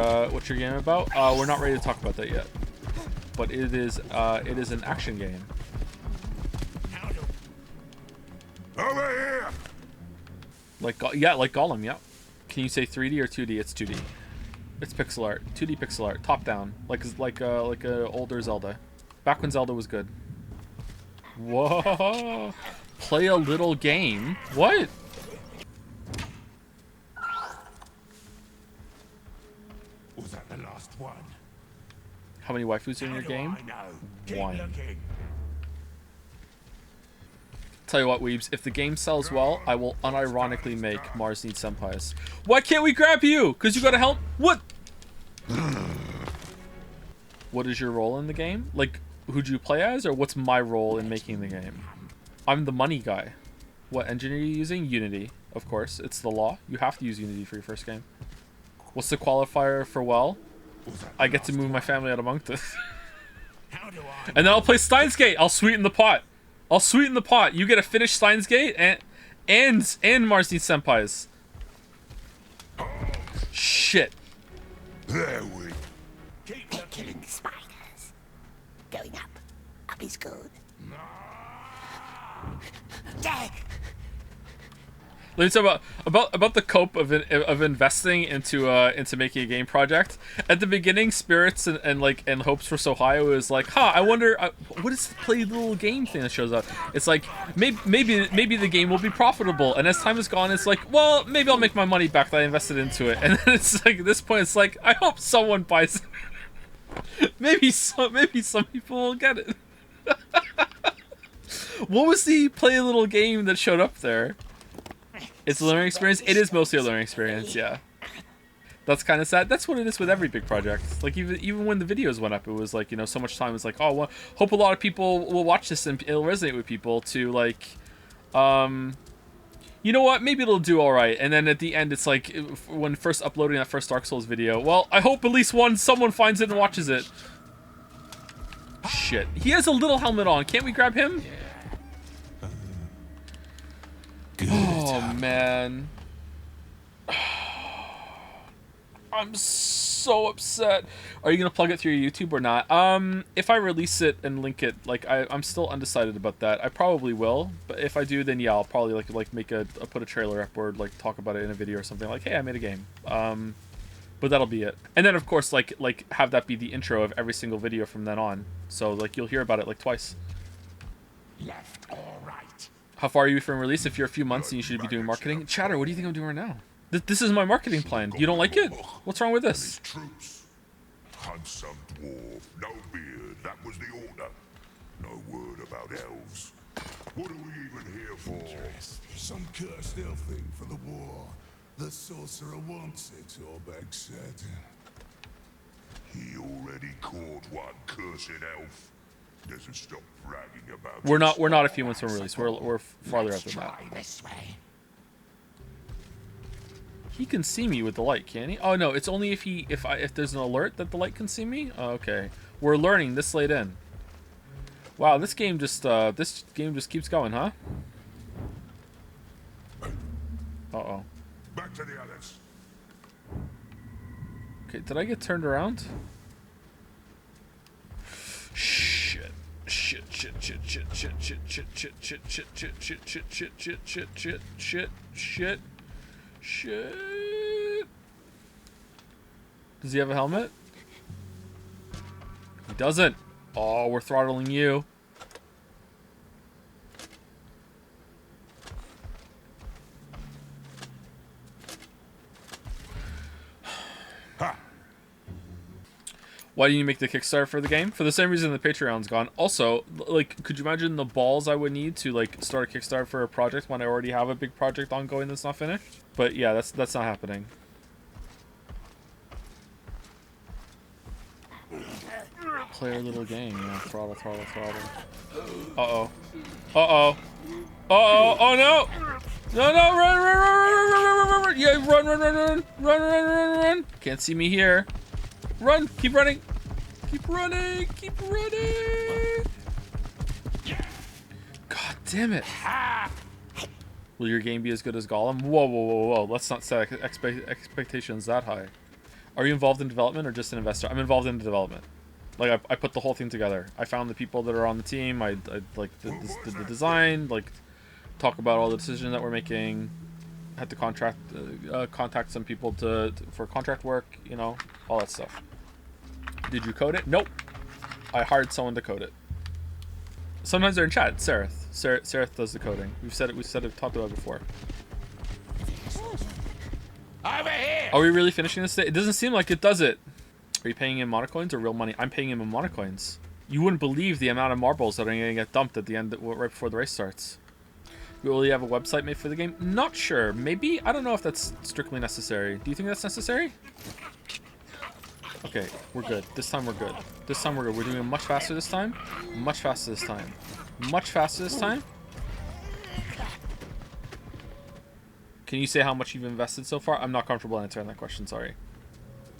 game about? We're not ready to talk about that yet, but it is an action game. Over here. Like Gollum, yeah. Can you say 3D or 2D? It's 2D. It's pixel art. 2D pixel art. Top down. Like a older Zelda. Back when Zelda was good. Whoa! Play a little game. What? Was that the last one? How many waifus are in your game? One. Tell you what, Weebs, if the game sells well, I will unironically make Mars Needs Senpais. Why can't we grab you? Because you got a help? What? What is your role in the game? Like, who do you play as, or what's my role in making the game? I'm the money guy. What engine are you using? Unity, of course. It's the law. You have to use Unity for your first game. What's the qualifier for well? I get to move my family out of Moncton. And then I'll play Steins Gate. I'll sweeten the pot. I'll sweeten the pot. You get to finish Steins Gate and Mars Needs Senpais. Shit. There we. They're killing the spiders. Going up. Up is good. Dead. Let me talk about the cope of investing into making a game project. At the beginning, spirits and hopes were so high. It was like, I wonder what is the play little game thing that shows up. It's like maybe the game will be profitable. And as time has gone, it's like, well, maybe I'll make my money back that I invested into it. And then it's like at this point, it's like, I hope someone buys it. maybe some people will get it. What was the play a little game that showed up there? It's a learning experience. It is mostly a learning experience, yeah. That's kind of sad. That's what it is with every big project. Like even when the videos went up, it was like, so much time was like, oh, well, hope a lot of people will watch this and it'll resonate with people. To like, you know what? Maybe it'll do all right. And then at the end, it's like when first uploading that first Dark Souls video. Well, I hope at least someone finds it and watches it. Shit, he has a little helmet on. Can't we grab him? Oh man, I'm so upset. Are you gonna plug it through your YouTube or not? If I release it and link it, like I'm still undecided about that. I probably will, but if I do, then yeah, I'll probably like make put a trailer up or like talk about it in a video or something. Like, hey, I made a game. But that'll be it. And then of course like have that be the intro of every single video from then on. So like you'll hear about it like twice. Left or right? How far are you from release? If you're a few months, then you should be doing marketing. Chatter, what do you think I'm doing right now? This is my marketing plan. You don't like it? What's wrong with this? Handsome dwarf, no beard. That was the order. No word about elves. What are we even here for? Some cursed elf thing for the war. The sorcerer wants it, Orbeg said. He already caught one cursed elf. Doesn't stop bragging about. We're not a few months from release. We're farther out than that. This way. He can see me with the light, can he? Oh no, it's only if there's an alert that the light can see me. Oh, okay, we're learning this late in. Wow, this game just keeps going, huh? Uh-oh. Back to the others. Okay, did I get turned around? Shit. Does he have a helmet? He doesn't. Oh, we're throttling you. Why didn't you make the Kickstarter for the game? For the same reason the Patreon's gone. Also, like, could you imagine the balls I would need to, like, start a Kickstarter for a project when I already have a big project ongoing that's not finished? But yeah, that's not happening. Play a little game, yeah. Throttle. Uh-oh. Uh-oh. Uh-oh. Oh, no! No, no, run. Yeah, run. Can't see me here. Run, keep running. Keep running. God damn it. Will your game be as good as Gollum? Whoa. Let's not set expectations that high. Are you involved in development or just an investor? I'm involved in the development. Like, I put the whole thing together. I found the people that are on the team. I like did the design, like talk about all the decisions that we're making. Had to contact some people for contract work, you know, all that stuff. Did you code it? Nope. I hired someone to code it. Sometimes they're in chat. Sereth does the coding. We've talked about it before. Over here! Are we really finishing this? It doesn't seem like it, does it? Are you paying in monocoins or real money? I'm paying him in monocoins. You wouldn't believe the amount of marbles that are going to get dumped at the end, right before the race starts. Will you have a website made for the game? Not sure. Maybe. I don't know if that's strictly necessary. Do you think that's necessary? Okay, we're good. This time we're good. We're doing it much faster this time. Much faster this time. Can you say how much you've invested so far? I'm not comfortable answering that question, sorry.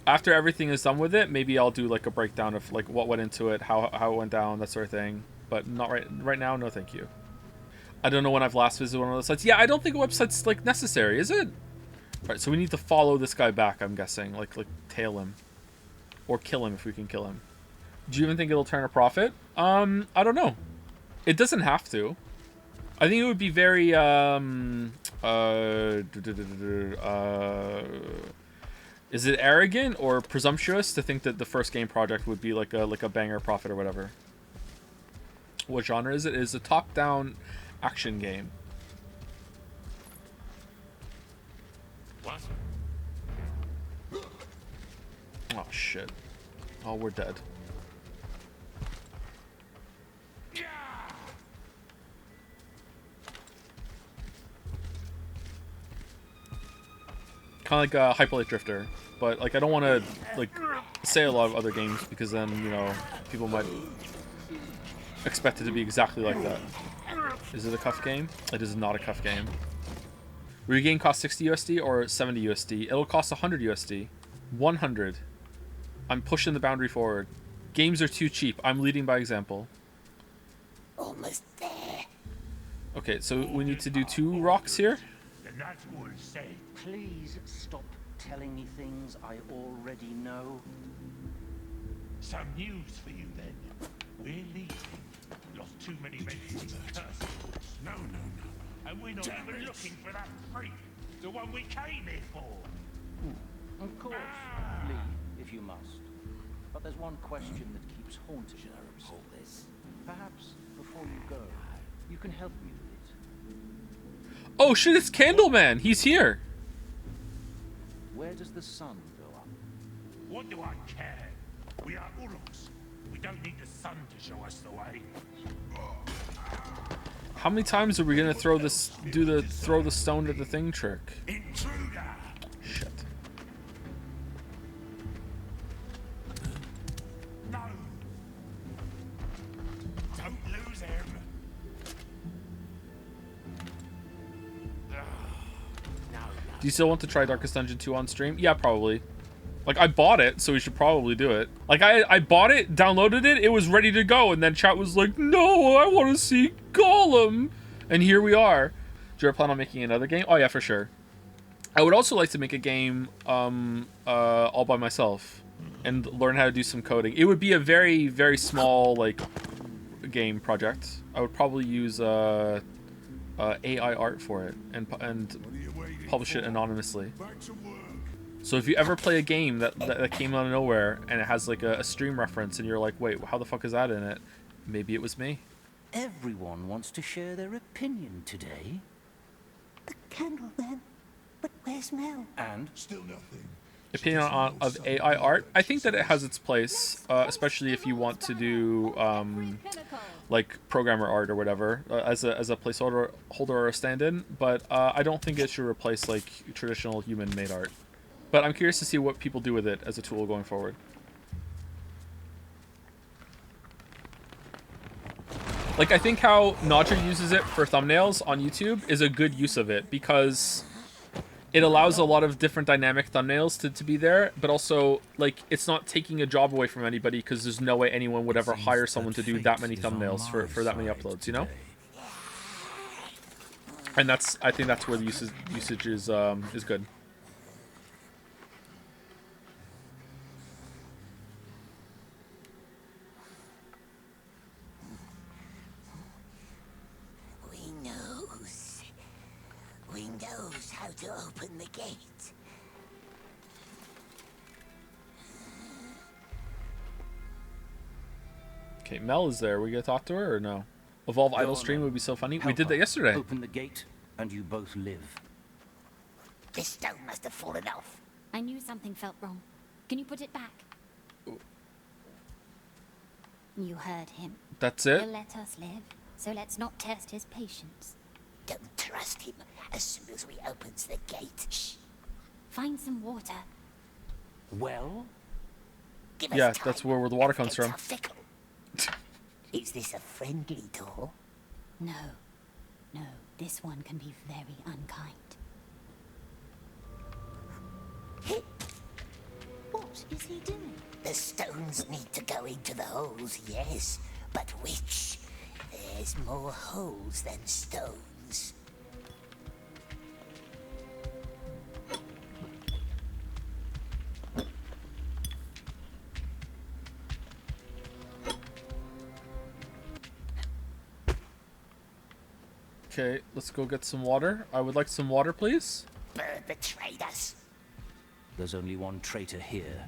After everything is done with it, maybe I'll do like a breakdown of like what went into it, how it went down, that sort of thing. But not right now, no thank you. I don't know when I've last visited one of those sites. Yeah, I don't think a website's like necessary, is it? Alright, so we need to follow this guy back, I'm guessing. Like tail him. Or kill him if we can kill him. Do you even think it'll turn a profit? I don't know. It doesn't have to. I think it would be very is it arrogant or presumptuous to think that the first game project would be like a banger profit or whatever? What genre is it? It is a top-down action game. What? Oh shit. Oh, we're dead. Kind of like a Hyperlight Drifter, but like I don't want to like say a lot of other games because then, you know, people might expect it to be exactly like that. Is it a cuff game? It is not a cuff game. Will your game cost 60 USD or 70 USD? It'll cost 100 USD. 100. I'm pushing the boundary forward. Games are too cheap. I'm leading by example. Almost there. Okay, so we need to do 2 rocks here. The Nazgul say. Please stop telling me things I already know. Some news for you then. We're leaving. Lost too many men to the cursed woods. No. And we're not even looking for that freak. The one we came here for. Of course, leave if you must. But there's one question that keeps haunting me. All this. Perhaps before you go, you can help me with it. Oh shit, it's Candleman. He's here. Where does the sun go up? What do I care? We are orcs. We don't need the sun to show us the way. How many times are we gonna throw the stone at the thing trick? Intruder. Shit. No. Don't lose him. Do you still want to try Darkest Dungeon 2 on stream? Yeah, probably. Like, I bought it, so we should probably do it. Like, I bought it, downloaded it, it was ready to go, and then chat was like, no, I want to see Gollum! And here we are. Do you ever plan on making another game? Oh, yeah, for sure. I would also like to make a game all by myself and learn how to do some coding. It would be a very, very small, like, game project. I would probably use AI art for it and publish it anonymously. So if you ever play a game that came out of nowhere and it has like a stream reference and you're like, wait, how the fuck is that in it? Maybe it was me. Everyone wants to share their opinion today. The candle then. But where's Mell? And still nothing. Opinion of AI art. I think that it has its place, especially if you want to do like programmer art or whatever as a placeholder or a stand-in. But I don't think it should replace like traditional human-made art. But I'm curious to see what people do with it as a tool going forward. Like, I think how Nodger uses it for thumbnails on YouTube is a good use of it, because it allows a lot of different dynamic thumbnails to be there, but also, like, it's not taking a job away from anybody, because there's no way anyone would ever hire someone to do that many thumbnails for that many uploads, you know? And I think that's where the usage is good. We knows how to open the gate. Okay, Mell is there. We gonna talk to her or no? Evolve Idle Stream would be so funny. We did that yesterday. Open the gate, and you both live. This stone must have fallen off. I knew something felt wrong. Can you put it back? You heard him. That's it? He'll let us live, so let's not test his patience. Don't trust him. As soon as we opens the gate, shh. Find some water. Well? Give us Yeah, time. that's where the water comes from. Fickle. Is this a friendly door? No. No, this one can be very unkind. What is he doing? The stones need to go into the holes, yes. But which? There's more holes than stones. Okay, let's go get some water. I would like some water, please. Bird betrayed us. There's only one traitor here.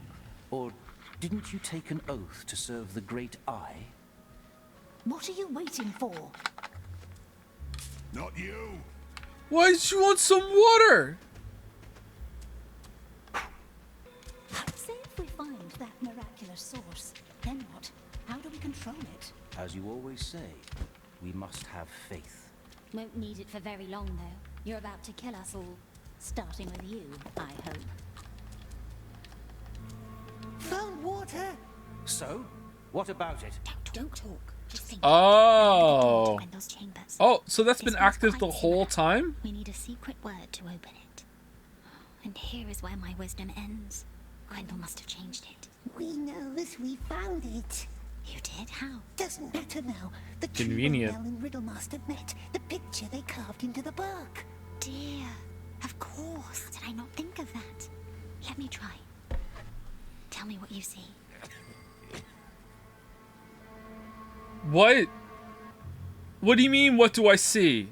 Or didn't you take an oath to serve the Great Eye? What are you waiting for? Not you. Why did you want some water? Say if we find that miraculous source, then what? How do we control it? As you always say, we must have faith. Won't need it for very long, though. You're about to kill us all. Starting with you, I hope. Found water? So? What about it? Don't talk. Just think. Oh. Gwendole's chambers. Oh, so that's been This one's active the quite whole similar. time? We need a secret word to open it. And here is where my wisdom ends. Gwendol must have changed it. We knows we found it. You did? How? Doesn't matter now. The tree Convenient. where Mell and Riddlemaster met. The picture they carved into the bark. Dear. Of course. Did I not think of that? Let me try. Tell me what you see. What? What do you mean, what do I see?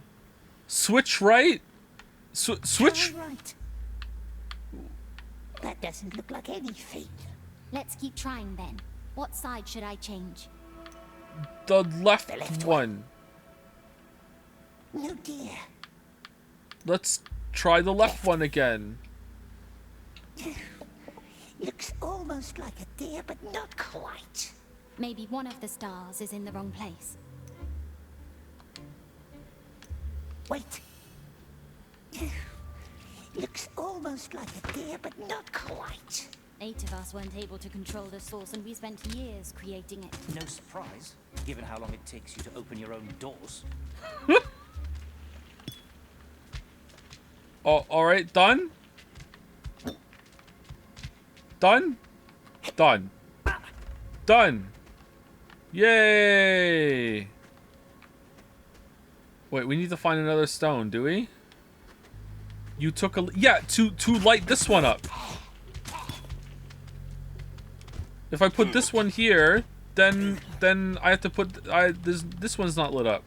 Switch right? Switch? All right. That doesn't look like anything. Let's keep trying then. What side should I change? The left one. No, dear. Let's try the left one again. Looks almost like a deer, but not quite. Maybe one of the stars is in the wrong place. Wait. Looks almost like a deer, but not quite. 8 of us weren't able to control the source, and we spent years creating it. No surprise, given how long it takes you to open your own doors. Oh, alright, done? Done? Done. Done. Yay! Wait, we need to find another stone, do we? You took a... Yeah, to light this one up. If I put this one here, then I have to put... this one's not lit up.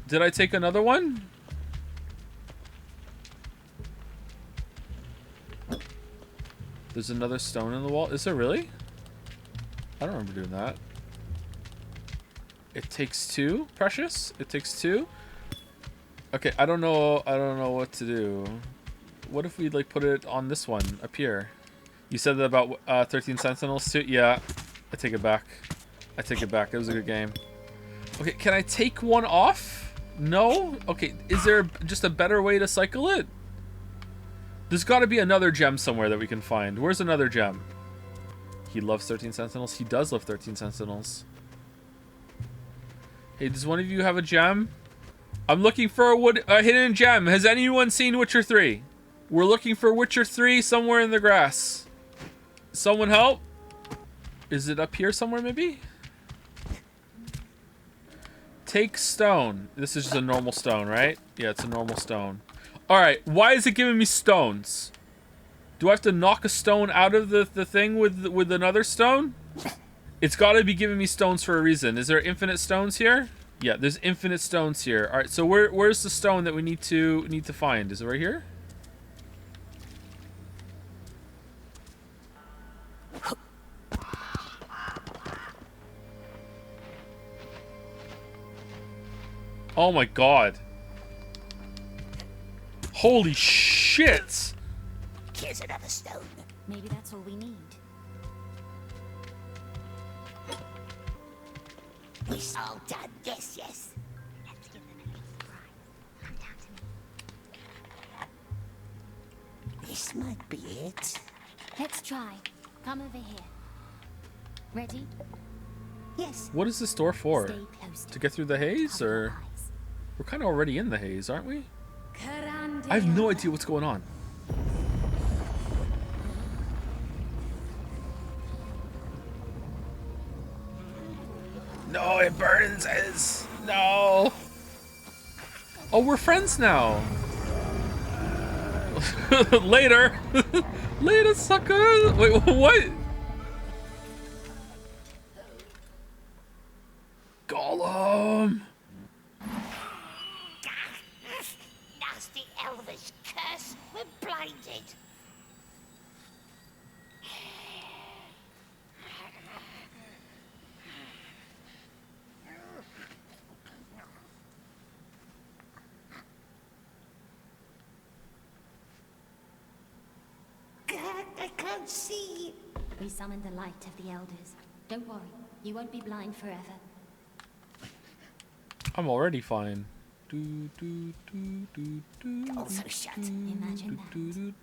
Did I take another one? There's another stone in the wall. Is there really? I don't remember doing that. It takes 2, Precious? It takes 2? Okay, I don't know what to do. What if we like put it on this one up here? You said that about 13 Sentinels too? Yeah. I take it back. I take it back. It was a good game. Okay, can I take one off? No? Okay, is there just a better way to cycle it? There's got to be another gem somewhere that we can find. Where's another gem? He loves 13 Sentinels. He does love 13 Sentinels. Hey, does one of you have a gem? I'm looking for a hidden gem. Has anyone seen Witcher 3? We're looking for Witcher 3 somewhere in the grass. Someone help? Is it up here somewhere, maybe? Take stone. This is just a normal stone, right? Yeah, it's a normal stone. Alright, why is it giving me stones? Do I have to knock a stone out of the thing with another stone? It's got to be giving me stones for a reason. Is there infinite stones here? Yeah, there's infinite stones here. All right, so where's the stone that we need to find? Is it right here? Oh my god. Holy shit. Here's another stone. Maybe that's all we need. It's all done. Yes, yes. Let's give them a little surprise. Come down to me. This might be it. Let's try. Come over here. Ready? Yes. What is this door for? Stay close To get through the haze, or we're kind of already in the haze, aren't we? I have no idea what's going on. No, it burns us. No. Oh, we're friends now. Later. Later, sucker. Wait, what? Gollum. Nasty elvish curse. We're blinded. I can't see. We summoned the light of the elders. Don't worry, you won't be blind forever. I'm already fine. Also shut. Imagine that.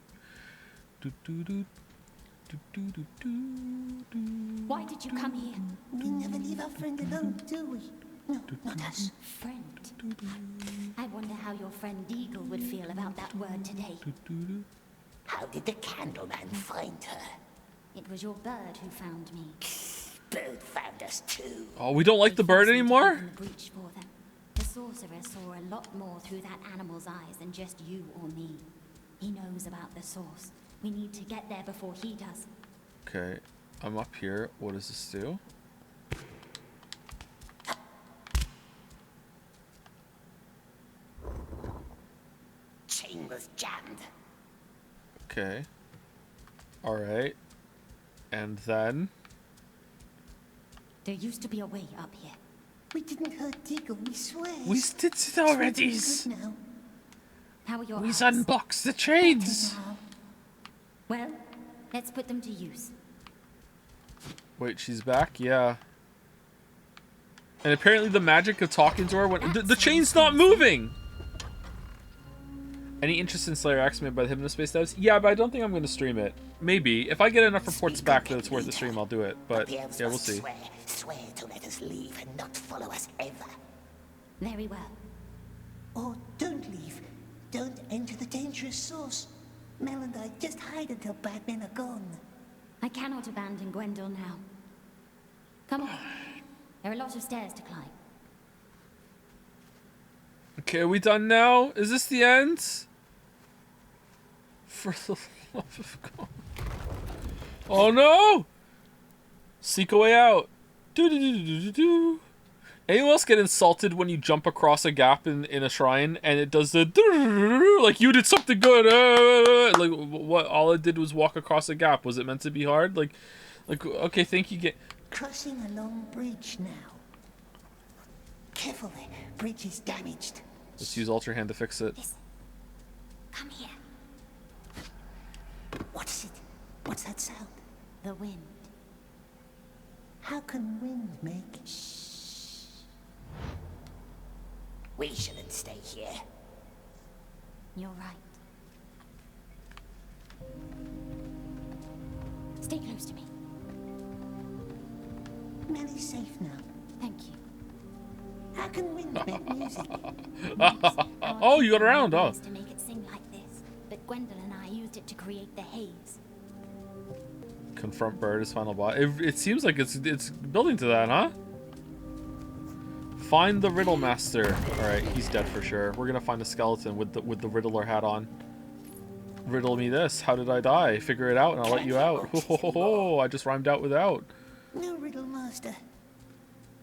Why did you come here? We never leave our friend alone, do we? No, not us. Friend. I wonder how your friend Eagle would feel about that word today. How did the Candleman find her? It was your bird who found me. Bird found us too. Oh, we don't like the bird anymore? The breach for them. The sorcerer saw a lot more through that animal's eyes than just you or me. He knows about the source. We need to get there before he does. Okay, I'm up here. What does this do? Chain was jammed. Okay. Alright. And then? There used to be a way up here. We didn't hurt Eagle, we swear. We did it already. How are your We eyes? unboxed the chains. Well, let's put them to use. Wait, she's back? Yeah. And apparently the magic of talking to her when the chain's not moving. Any interest in Slayer X made by the Hypnospace devs? Yeah, but I don't think I'm going to stream it. Maybe. If I get enough reports back that it's worth the stream, I'll do it. But, yeah, we'll see. Swear to let us leave and not follow us ever. Very well. Or don't leave. Don't enter the dangerous source. Mell and I just hide until bad men are gone. I cannot abandon Gwendol now. Come on. There are a lot of stairs to climb. Okay, are we done now? Is this the end? For the love of God. Oh no! Seek a way out. Do-do-do-do-do-do. Anyone else get insulted when you jump across a gap in a shrine and it does the like you did something good? Like what? All it did was walk across a gap. Was it meant to be hard? Like okay, thank you. Crossing a long bridge now. Careful, the bridge is damaged. Let's use Ultra Hand to fix it. Listen. Come here. What is it? What's that sound? The wind. How can wind make? Shh. We shouldn't stay here. You're right. Stay close to me. Mell is safe now. Thank you. How can wind make music? Oh, you got around, oh. To make it sing like this, but Gwendolyn and I used it to create the haze. Confront Bird as final boss. It seems like it's building to that, huh? Find the Riddle Master. All right, he's dead for sure. We're gonna find a skeleton with the Riddler hat on. Riddle me this. How did I die? Figure it out, and I'll let you out. Ho, ho, ho, ho. I just rhymed out without. No Riddle Master.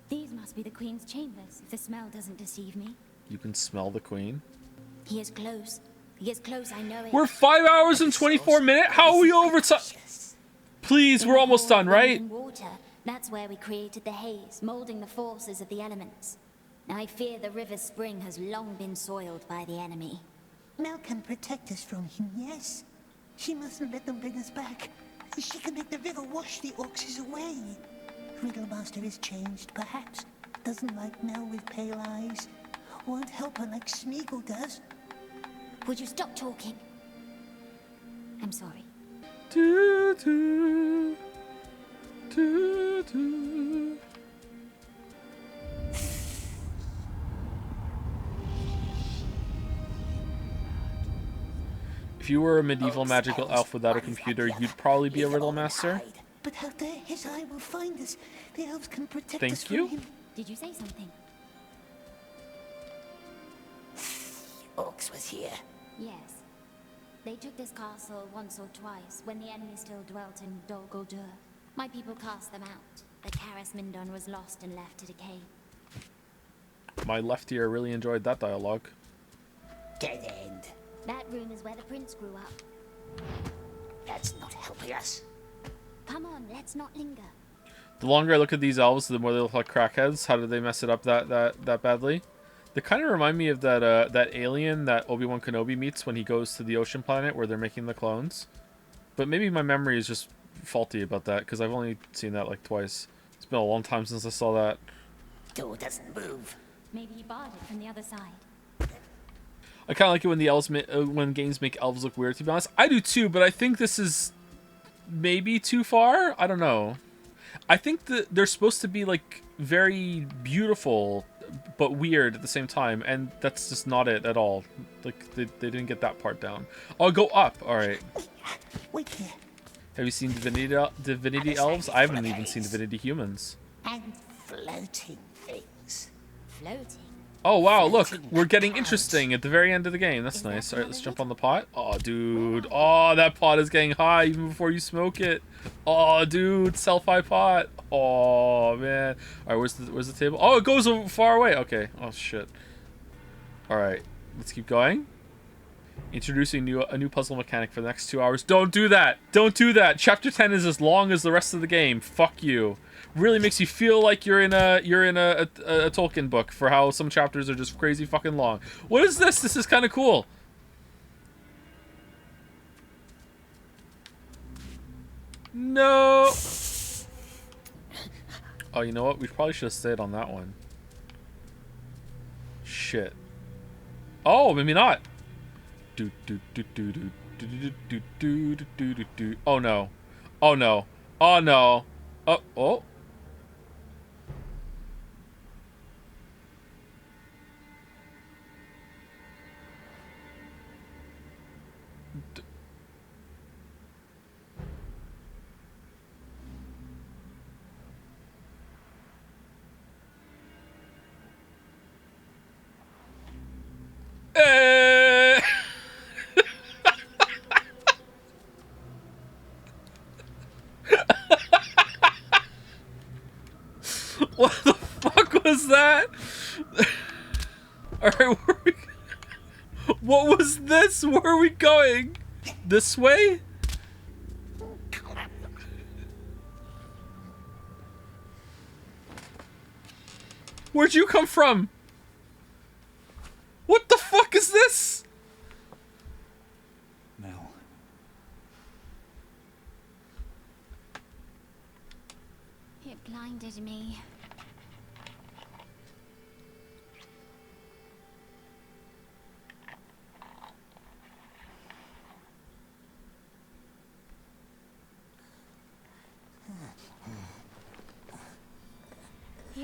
These must be the Queen's chambers, if the smell doesn't deceive me. You can smell the Queen. He is close. He is close, I know it. We're 5 hours and 24 minutes? How are we over time? Please, we're almost done, right? Water. That's where we created the haze, molding the forces of the elements. Now I fear the river's spring has long been soiled by the enemy. Mell can protect us from him, yes? She mustn't let them bring us back. She can make the river wash the orcses away. Riddlemaster is changed, perhaps. Doesn't like Mell with pale eyes. Won't help her like Smeagol does. Would you stop talking? I'm sorry. Do, do, do, do. If you were a medieval magical elf without a computer, you'd probably be a riddle master. But out there, his eye will find us. The elves can protect us Thank you. from him. Did you say something? Orcs was here. Yes. They took this castle once or twice when the enemy still dwelt in Dol Guldur. My people cast them out. The Karas Mindon was lost and left to decay. My left ear really enjoyed that dialogue. Dead end. That room is where the prince grew up. That's not helping us. Come on, let's not linger. The longer I look at these elves, the more they look like crackheads. How did they mess it up that badly? They kind of remind me of that alien that Obi-Wan Kenobi meets when he goes to the ocean planet where they're making the clones. But maybe my memory is just faulty about that because I've only seen that like twice. It's been a long time since I saw that. Door doesn't move. Maybe he barred it from the other side. I kind of like it when the elves when games make elves look weird. To be honest, I do too. But I think this is maybe too far. I don't know. I think that they're supposed to be like very beautiful, but weird at the same time, and that's just not it at all. Like they didn't get that part down. Oh, go up. All right. Wait here. Have you seen Divinity elves? I haven't even seen Divinity humans. And floating things. Floating? Oh, wow, look. We're getting interesting at the very end of the game. That's nice. All right, let's jump on the pot. Oh, dude. Oh, that pot is getting high even before you smoke it. Oh, dude. Self-high pot. Oh, man. All right, where's the table? Oh, it goes far away. Okay. Oh, shit. All right. Let's keep going. Introducing a new puzzle mechanic for the next 2 hours. Don't do that. Don't do that. Chapter 10 is as long as the rest of the game. Fuck you. Really makes you feel like you're in a Tolkien book for how some chapters are just crazy fucking long. What is this? This is kind of cool. No. Oh, you know what? We probably should have stayed on that one. Shit. Oh, maybe not. Oh no. Oh no. Oh no. Oh. Oh. What the fuck was that? Alright, what was this? Where are we going? This way? Where'd you come from? What the fuck is this? Mell. It blinded me.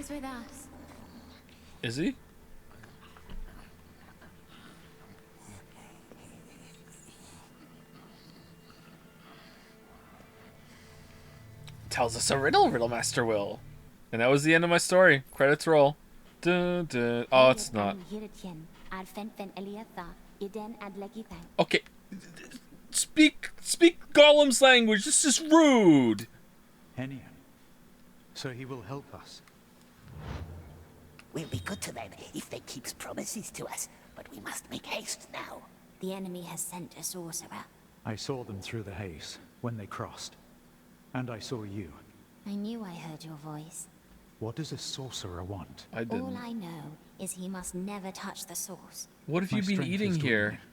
He's with us. Is he? Tells us a riddle, Riddlemaster Will. And that was the end of my story. Credits roll. Dun, dun. Oh, it's not. Okay. Speak Gollum's language. This is rude. Henian. So he will help us. We'll be good to them if they keeps promises to us, but we must make haste now. The enemy has sent a sorcerer. I saw them through the haze when they crossed. And I saw you. I knew I heard your voice. What does a sorcerer want? I didn't. All I know is he must never touch the source. What have My you been strength eating is here? dwindling.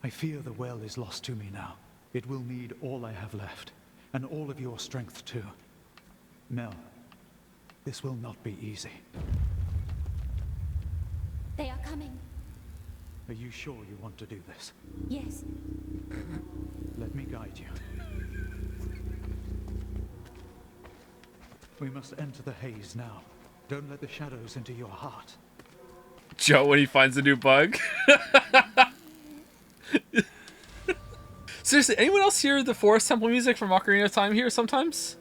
I fear the well is lost to me now. It will need all I have left, and all of your strength too. Mell, this will not be easy. They are coming. Are you sure you want to do this? Yes. Let me guide you. We must enter the haze now. Don't let the shadows into your heart. Joe, when he finds a new bug. Seriously, anyone else hear the Forest Temple music from Ocarina of Time here sometimes?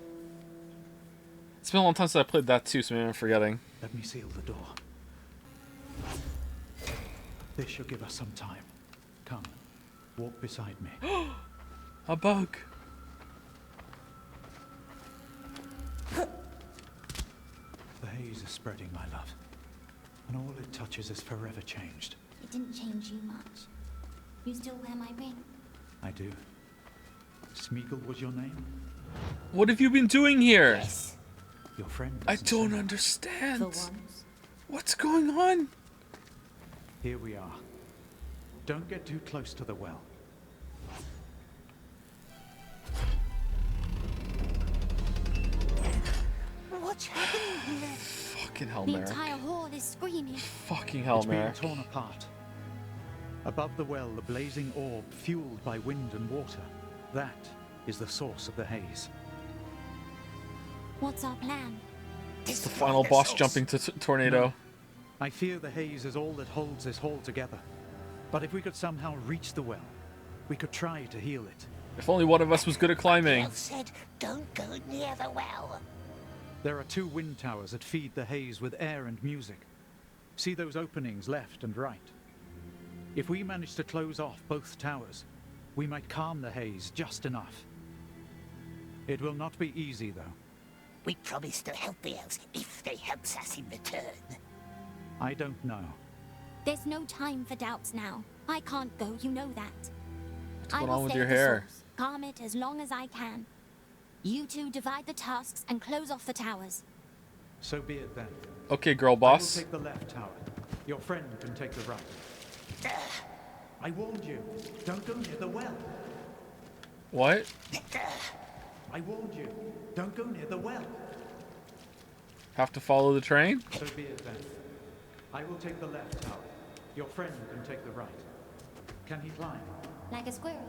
It's been a long time since I played that too, so maybe I'm forgetting. Let me seal the door. This should give us some time. Come, walk beside me. A bug. The haze is spreading, my love. And all it touches is forever changed. It didn't change you much. You still wear my ring. I do. Smeagol was your name? What have you been doing here? Yes. Your friend I doesn't don't say. understand. For once. What's going on? Here we are. Don't get too close to the well. What's happening here? Fucking hell, The Merrick. entire hall is screaming. Fucking hell, It's being Merrick. torn apart. Above the well, the blazing orb fueled by wind and water. That is the source of the haze. What's our plan? It's the final boss jumping to tornado. I fear the haze is all that holds this hall together. But if we could somehow reach the well, we could try to heal it. If only one of us was good at climbing. Mell said, don't go near the well. There are 2 wind towers that feed the haze with air and music. See those openings left and right. If we manage to close off both towers, we might calm the haze just enough. It will not be easy, though. We promised to help the elves if they helps us in return. I don't know. There's no time for doubts now. I can't go, you know that. What's I going will on with stay your at the hair? source, calm it as long as I can. You two divide the tasks and close off the towers. So be it then. Okay, girl I will boss. take the left tower. Your friend can take the right. I warned you. Don't go near the well. What? I warned you. Don't go near the well. Have to follow the train? So be it then. I will take the left tower. Your friend can take the right. Can he climb? Like a squirrel.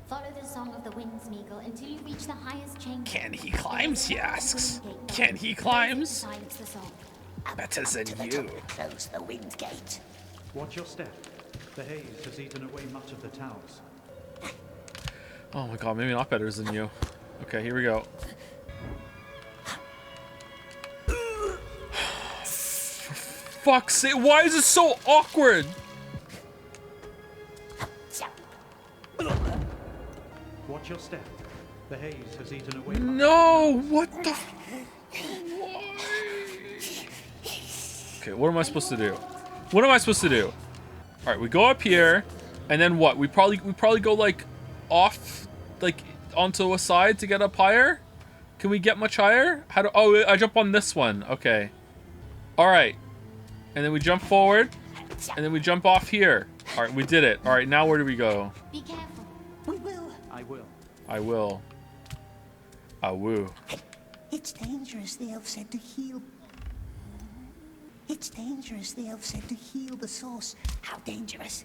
Follow the song of the wind, Smeagol, until you reach the highest chamber. Can he climbs, he asks. Wind gate. Can he Close it to climbs? silence the song. Better than To the you. top, close the wind gate. Watch your step. The haze has eaten away much of the towers. Oh my god, maybe not better than you. Okay, here we go. For fuck's sake, why is it so awkward? Watch your step. The haze has eaten away. No, what the? Why? Okay, what am I supposed to do? What am I supposed to do? All right, we go up here, and then what? We probably go like off, like onto a side to get up higher. Can we get much higher? How do? Oh, I jump on this one. Okay. All right, and then we jump forward, and then we jump off here. All right, we did it. All right, now where do we go? Be careful. We will. I will. I will. I will. It's dangerous, the elf said, to heal. It's dangerous, the elf said, to heal the source. How dangerous?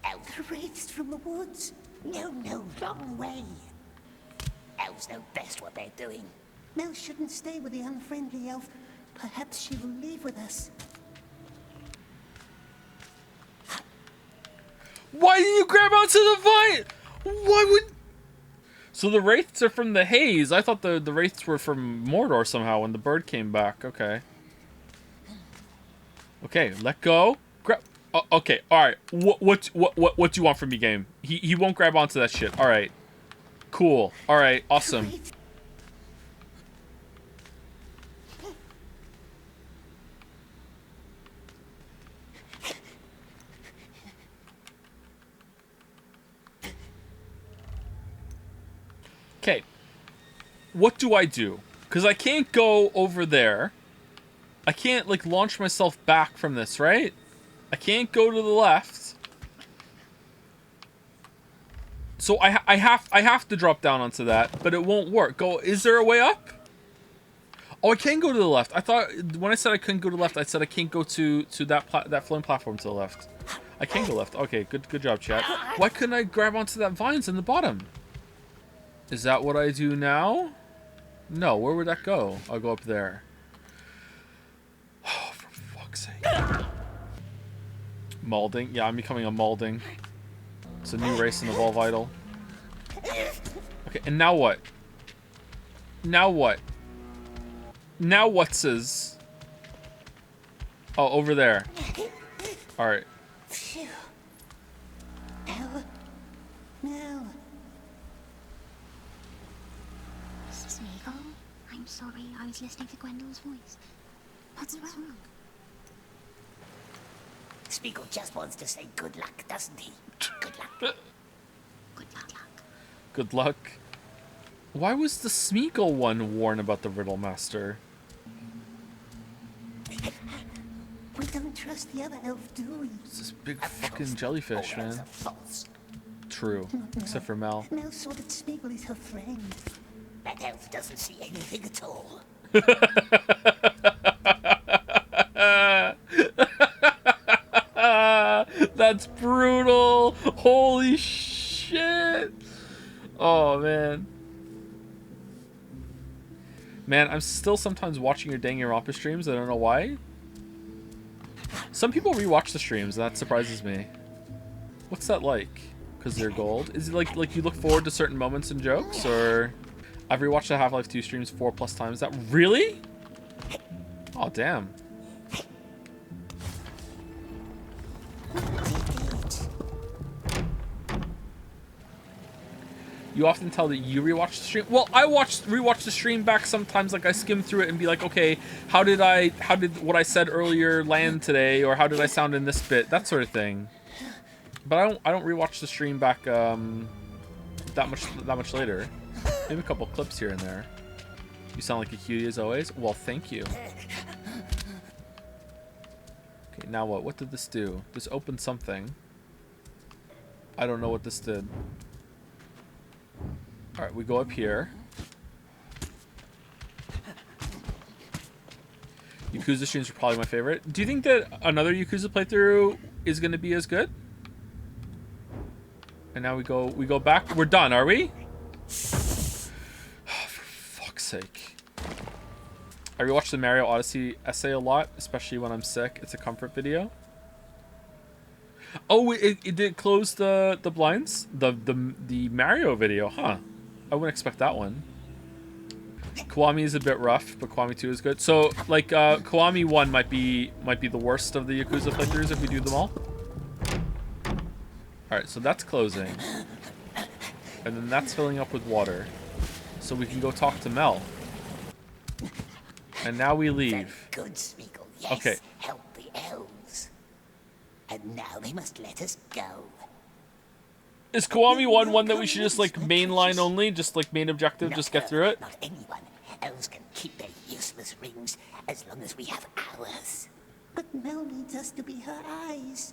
Elf raised from the woods. No, wrong way. Elves know best what they're doing. Mell shouldn't stay with the unfriendly elf. Perhaps she will leave with us. Why did you grab onto the vine? Why would... So the wraiths are from the Haze. I thought the wraiths were from Mordor somehow when the bird came back. Okay. Okay, let go. Grab. Okay, all right. What do you want from me, game? He won't grab onto that shit. All right. Cool. All right. Awesome. Okay. What do I do? Because I can't go over there. I can't, like, launch myself back from this, right? I can't go to the left. So I have to drop down onto that, but it won't work. Is there a way up? Oh, I can go to the left. I thought, when I said I couldn't go to the left, I said I can't go to that floating platform to the left. I can go left. Okay, good job, chat. Why couldn't I grab onto that vines in the bottom? Is that what I do now? No, where would that go? I'll go up there. Oh, for fuck's sake. Malding? Yeah, I'm becoming a Malding. It's a new race in the Ball Vital. Okay, and now what? Now what? Now what's his? Oh, over there. Alright. Phew. Mell. Mell. Mrs. Smeagol, I'm sorry, I was listening to Gwendole's voice. What's wrong? Smeagol just wants to say good luck, doesn't he? Good luck. Good luck. Good luck. Why was the Smeagol one warned about the Riddle Master? We don't trust the other elf, do we? It's this big fucking jellyfish, man. True. Except for Mell. Mell saw that Smeagol is her friend. That elf doesn't see anything at all. That's brutal. Holy shit. Oh, man. Man, I'm still sometimes watching your Danganronpa streams. I don't know why. Some people rewatch the streams, and that surprises me. What's that like? Because they're gold? Is it like you look forward to certain moments and jokes, or... I've rewatched the Half-Life 2 streams 4+ times. That really? Oh, damn. You often tell that you rewatch the stream. Well, I rewatch the stream back sometimes. Like I skim through it and be like, okay, how did what I said earlier land today, or how did I sound in this bit, that sort of thing. But I don't rewatch the stream back that much later. Maybe a couple clips here and there. You sound like a cutie as always. Well, thank you. Okay, now what? What did this do? This opened something. I don't know what this did. Alright, we go up here. Yakuza streams are probably my favorite. Do you think that another Yakuza playthrough is going to be as good? And now we go back. We're done, are we? Oh, for fuck's sake. I rewatch the Mario Odyssey essay a lot, especially when I'm sick. It's a comfort video. Oh, it did close the blinds? The Mario video, huh? I wouldn't expect that one. Kiwami is a bit rough, but Kiwami 2 is good. So, like, Kiwami 1 might be the worst of the Yakuza playthroughs if we do them all. Alright, so that's closing. And then that's filling up with water. So we can go talk to Mell. And now we leave. Good, Smeagol, yes. Okay. Help the elves. And now they must let us go. Is Kiwami 1 that we should just, like, mainline only? Just, like, main objective, just get through it? Not anyone. Elves can keep their useless rings as long as we have ours. But Mell needs us to be her eyes.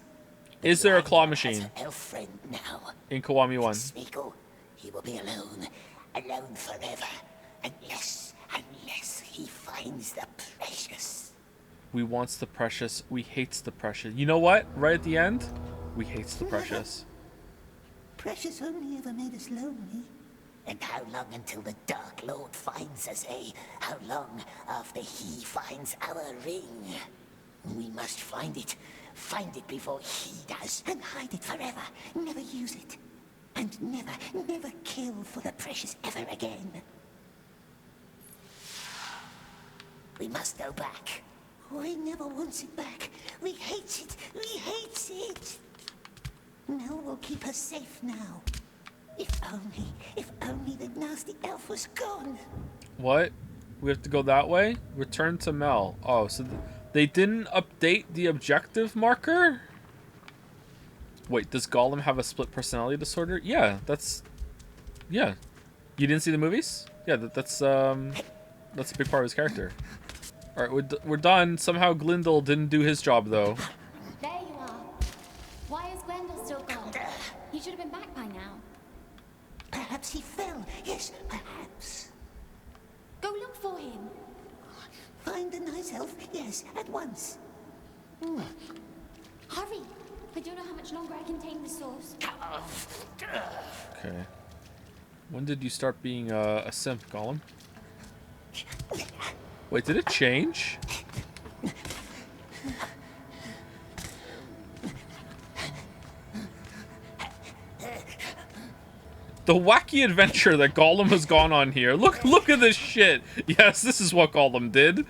Is there a claw machine Elf friend now. in Kiwami 1? Smeagol, he will be alone. Alone forever. Unless he finds the precious. We wants the precious. We hates the precious. You know what? Right at the end, we hates the precious. Precious only ever made us lonely. And how long until the Dark Lord finds us, eh? How long after he finds our ring? We must find it. Find it before he does. And hide it forever. Never use it. And never kill for the precious ever again. We must go back. We never wants it back. We hates it. We hates it. Mell will keep us safe now. If only the nasty elf was gone. What? We have to go that way? Return to Mell. Oh, so they didn't update the objective marker? Wait, does Gollum have a split personality disorder? Yeah, yeah. You didn't see the movies? Yeah, that's a big part of his character. All right, we're done. Somehow Glindle didn't do his job though. There you are. Why is Gwendol still gone? He should have been back by now. Perhaps he fell. Yes, perhaps. Go look for him. Find the nice elf. Yes, at once. Hurry. I don't know how much longer I can tame the source. Okay. When did you start being a simp, Gollum? Wait, did it change? The wacky adventure that Gollum has gone on here. Look at this shit. Yes, this is what Gollum did.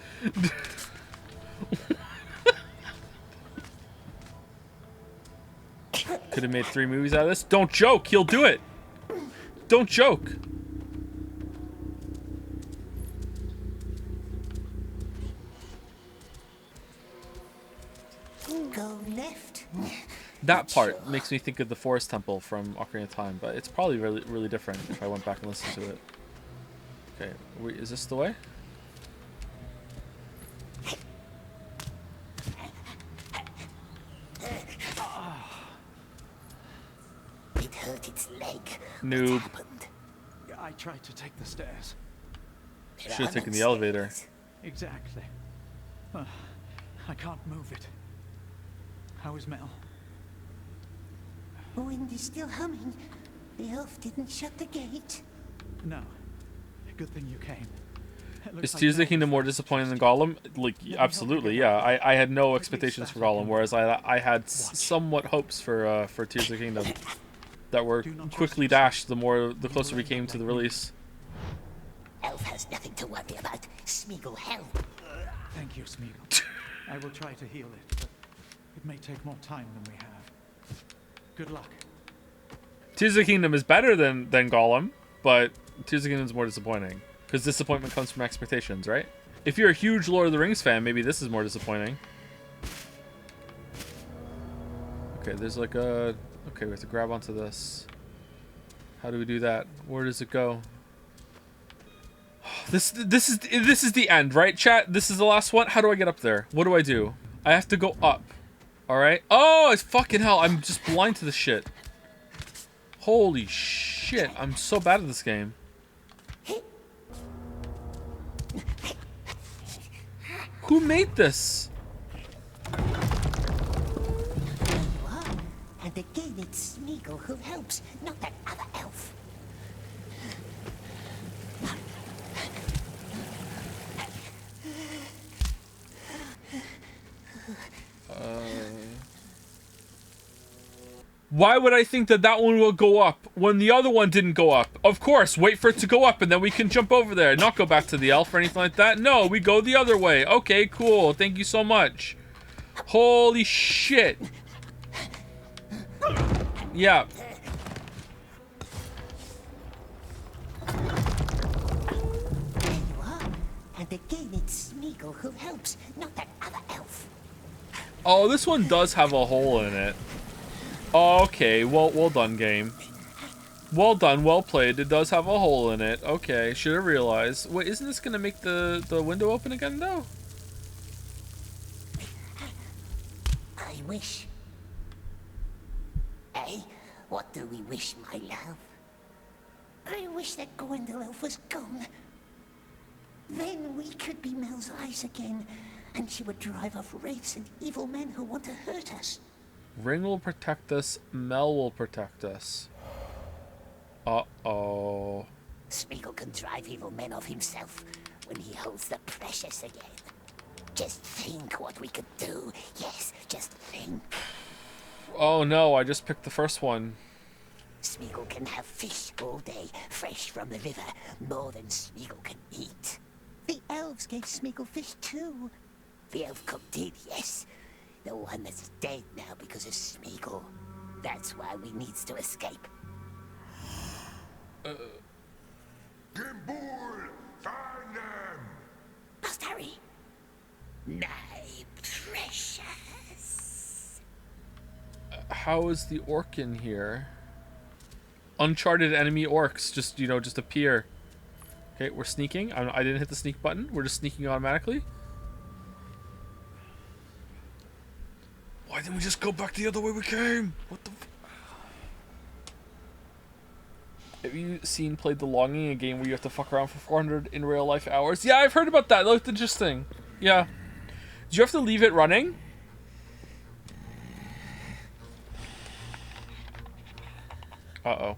Could have made 3 movies out of this. Don't joke. He'll do it. Don't joke. Go left. That part makes me think of the Forest Temple from Ocarina of Time, but it's probably really different if I went back and listened to it. Okay, wait, is this the way? It hurt its leg. Noob. I tried to take the stairs. Should have taken the elevator. Exactly. I can't move it. How is Mell? The wind is still humming. The elf didn't shut the gate. No. Good thing you came. Is Tears of the Kingdom more disappointing than Gollum? Like, absolutely, yeah. I had no expectations for Gollum, whereas I had somewhat hopes for Tears of the Kingdom that were quickly dashed the closer we came to the release. Elf has nothing to worry about. Smeagol help. Thank you, Smeagol. I will try to heal it, but it may take more time than we have. Good luck. Tears of the Kingdom is better than Gollum, but Tears of the Kingdom is more disappointing. Because disappointment comes from expectations, right? If you're a huge Lord of the Rings fan, maybe this is more disappointing. Okay, there's like a... Okay, we have to grab onto this. How do we do that? Where does it go? This is the end, right, chat? This is the last one? How do I get up there? What do I do? I have to go up. Alright. Oh, it's fucking hell. I'm just blind to this shit. Holy shit. I'm so bad at this game. Who made this? And again, it's Smeagol who helps, not that other elf. Why would I think that one will go up when the other one didn't go up? Of course, wait for it to go up and then we can jump over there. Not go back to the elf or anything like that. No, we go the other way. Okay, cool. Thank you so much. Holy shit. Yeah. There you are. And again, it's Smeagol who helps, not that other elf. Oh, this one does have a hole in it. Okay, well done, game. Well done, well played. It does have a hole in it. Okay, should have realized. Wait, isn't this gonna make the window open again, though? I wish. Eh? What do we wish, my love? I wish that Gwendol elf was gone. Then we could be Mel's eyes again, and she would drive off wraiths and evil men who want to hurt us. Ring will protect us. Mell will protect us. Uh-oh. Smeagol can drive evil men off himself when he holds the precious again. Just think what we could do. Yes, just think. Oh no, I just picked the first one. Smeagol can have fish all day, fresh from the river, more than Smeagol can eat. The elves gave Smeagol fish too. The elf cook did, yes. The one that's dead now because of Smeagol. That's why we needs to escape. Gimbal, find them! Must hurry. My precious. How is the orc in here? Uncharted enemy orcs just, you know, just appear. Okay, we're sneaking. I didn't hit the sneak button. We're just sneaking automatically. Why didn't we just go back the other way we came? What the Have you played The Longing, a game where you have to fuck around for 400 in real life hours? Yeah, I've heard about that. That looked interesting. Yeah. Did you have to leave it running? Uh-oh.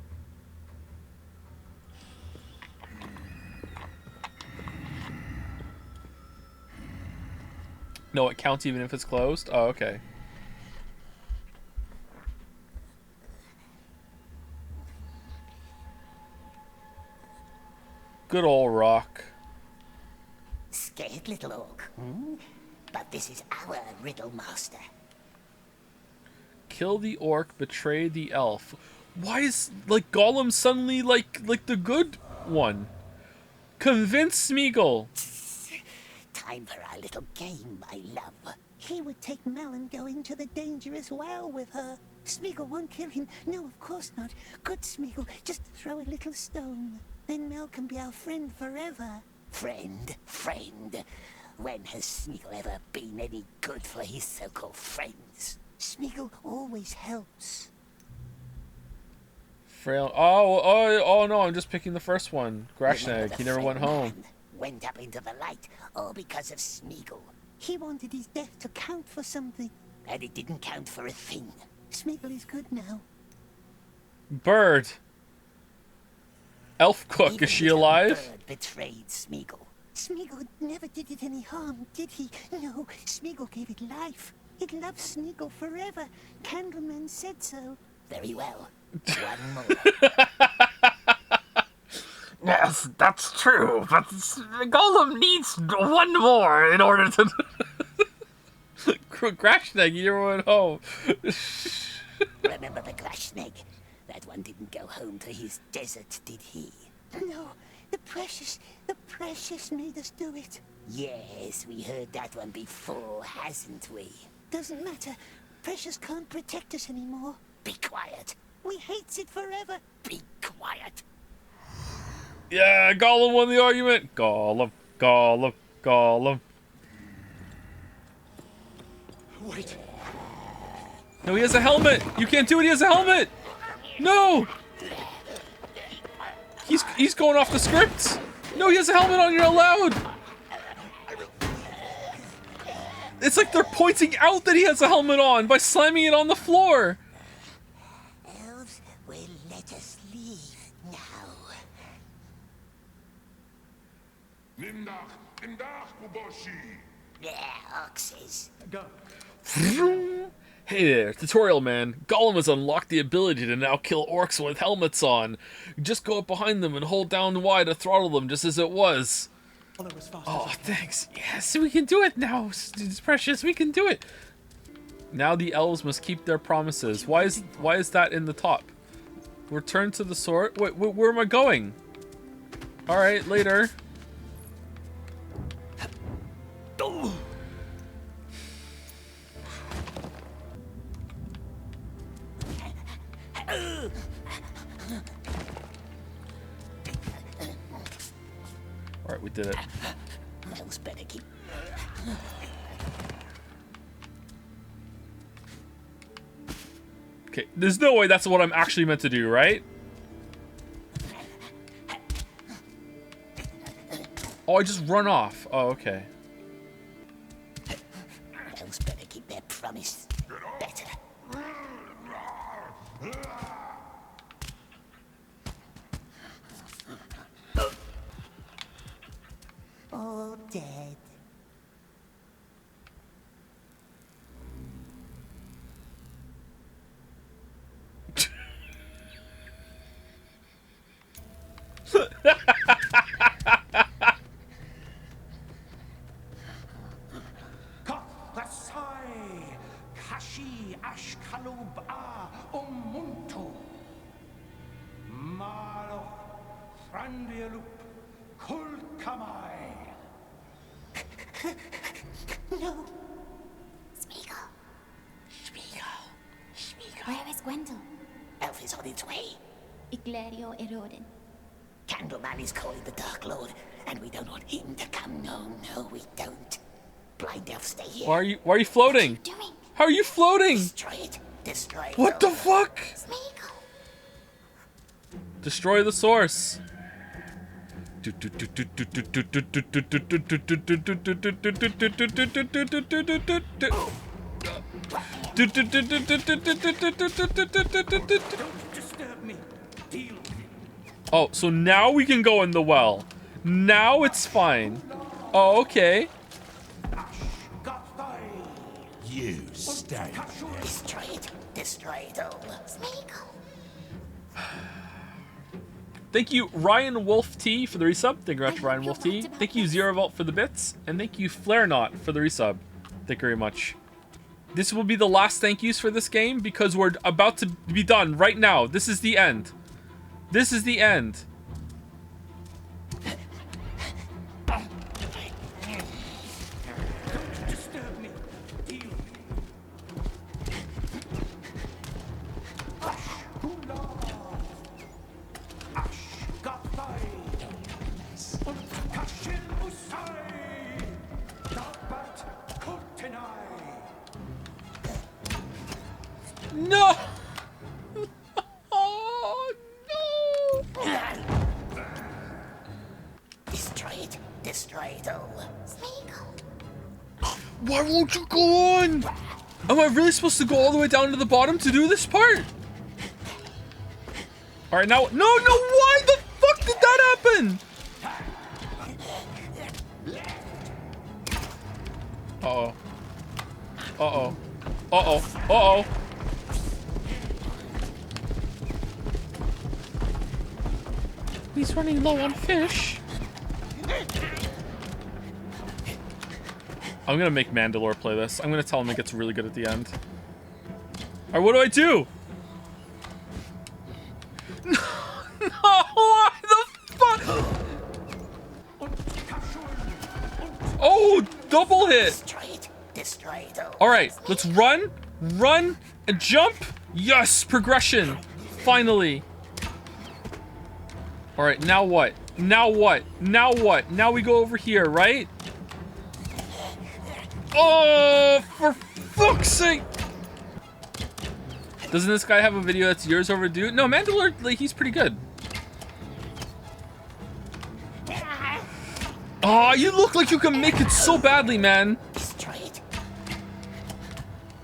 No, it counts even if it's closed? Oh, okay. Good old rock. Scared little orc, hmm? But this is our riddle master. Kill the orc, betray the elf. Why is, like, Gollum suddenly, like the good one? Convince Smeagol. Time for our little game, my love. He would take Mell and go into the dangerous well with her. Smeagol won't kill him. No, of course not. Good Smeagol, just throw a little stone. Then Mell can be our friend forever. Friend. When has Smeagol ever been any good for his so-called friends? Smeagol always helps. Frail. Oh no, I'm just picking the first one. Grashnag, he never went home. Went up into the light, all because of Smeagol. He wanted his death to count for something, and it didn't count for a thing. Smeagol is good now. Bird. Elf cook, Even is she little alive? Bird betrayed Smeagol. Smeagol never did it any harm, did he? No, Smeagol gave it life. It loves Smeagol forever. Candleman said so. Very well. One more. Yes, that's true, but Gollum needs one more in order to... Grashnag, you never went home. Remember the Grashnag? That one didn't go home to his desert, did he? No, the precious made us do it. Yes, we heard that one before, hasn't we? Doesn't matter. Precious can't protect us anymore. Be quiet. We hates it forever. Be quiet. Yeah, Gollum won the argument. Gollum. Wait. No, he has a helmet. You can't do it. He has a helmet. No. He's going off the script. No, he has a helmet on. You're not allowed. It's like they're pointing out that he has a helmet on by slamming it on the floor. Elves will let us leave now. Yeah, orcses. Go. Hey there, tutorial man. Gollum has unlocked the ability to now kill orcs with helmets on. Just go up behind them and hold down Y to throttle them just as it was. Oh, thanks. Yes, we can do it now. It's precious. We can do it. Now the elves must keep their promises. Why is that in the top? Return to the sword. Wait, where am I going? All right, later. Alright, we did it. Mel's better keep. Okay, there's no way that's what I'm actually meant to do, right? Oh, I just run off. Oh, okay. Mel's better keep their promise. Better. dead. Kasai Kashi Ashkalub A Umuntu Malo Frandialup Kulkamai. No. Spiegel. Where is Gwendol? Elf is on its way. Iglerio Erodin. Candleman is calling the Dark Lord, and we don't want him to come. No, we don't. Blind Elf, stay here. Why are you floating? How are you floating? Destroy it. Destroy it. What the fuck? Destroy the source. Oh, so now we can go in the well. Now it's fine. Oh, okay. You stay. Destroy it. Destroy it all. Thank you, Ryan Wolf T, for the resub. Thank you very much, Ryan Wolf T. Thank you, Zero Vault, for the bits. And thank you, Flare Knot, for the resub. Thank you very much. This will be the last thank yous for this game because we're about to be done right now. This is the end. This is the end. No! Oh, no! Destroy it. Destroy it all. Why won't you go on? Am I really supposed to go all the way down to the bottom to do this part? Alright, now... No, why the fuck did that happen? Uh-oh. Uh-oh. Uh-oh. Uh-oh. He's running low on fish. I'm gonna make Mandalore play this. I'm gonna tell him it gets really good at the end. Alright, what do I do? No, why the fuck? Oh, double hit. Destroy it. Destroy it all. Alright, let's run, and jump. Yes, progression. Finally. Alright, now what? Now what? Now what? Now we go over here, right? Oh, for fuck's sake! Doesn't this guy have a video that's years overdue? No, Mandalore, like, he's pretty good. Oh, you look like you can make it so badly, man.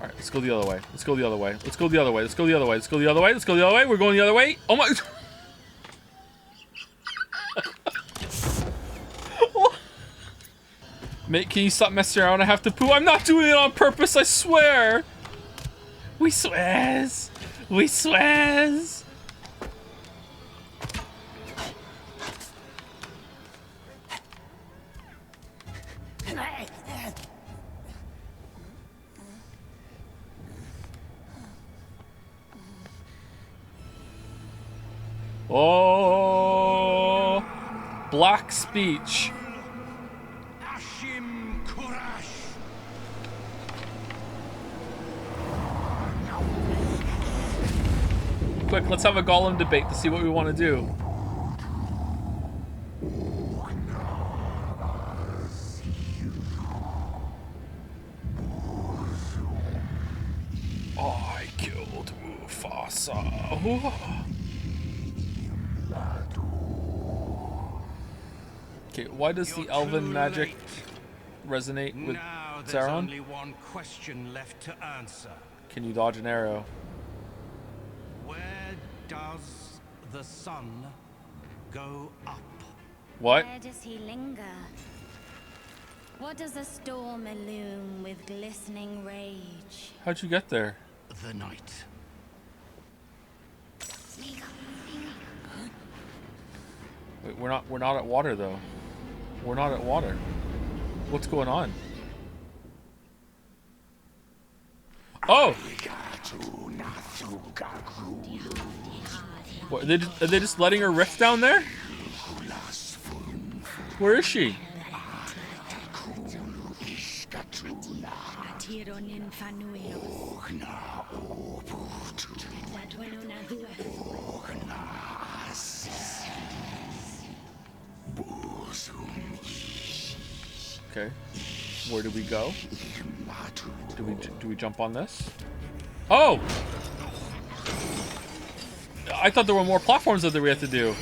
Alright, let's go the other way. Let's go the other way. Let's go the other way. Let's go the other way. Let's go the other way. Let's go the other way. We're going the other way. Oh my... Mate, can you stop messing around? I have to poo. I'm not doing it on purpose, I swear. We swears. We swears. Oh, black speech. Quick, let's have a Gollum debate to see what we want to do. I killed Mufasa. Okay, why does the elven magic resonate with Now there's Sauron? only one question left to answer. Can you dodge an arrow? Where does the sun go up? What? Where does he linger? What does a storm illume with glistening rage? How'd you get there? The night. Wait, we're not at water though. We're not at water. What's going on? Oh! What, are they just letting her riff down there? Where is she? Okay. Where do we go? Do we jump on this? Oh! I thought there were more platforms that we had to do.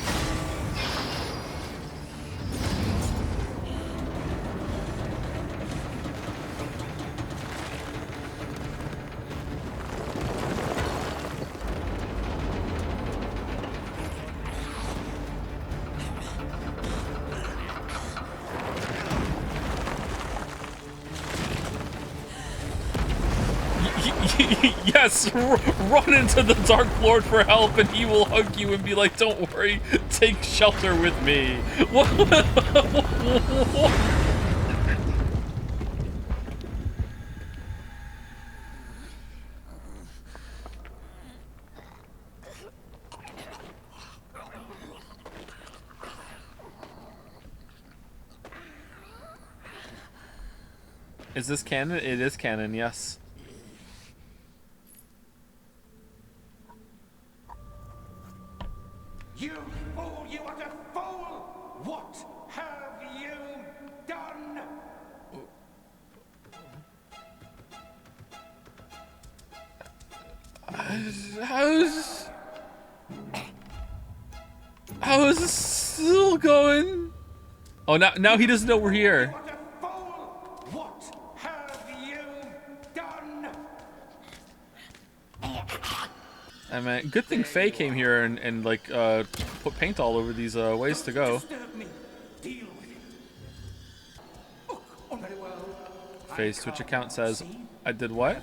Yes, run into the Dark Lord for help and he will hug you and be like, don't worry, take shelter with me. Is this canon? It is canon, yes. You fool! You utter fool! What have you done? How is this still going? Oh, now he doesn't know we're here. What have you done? I mean, good thing Faye came here and like put paint all over these ways to go. Faye's Twitch account says, I did what?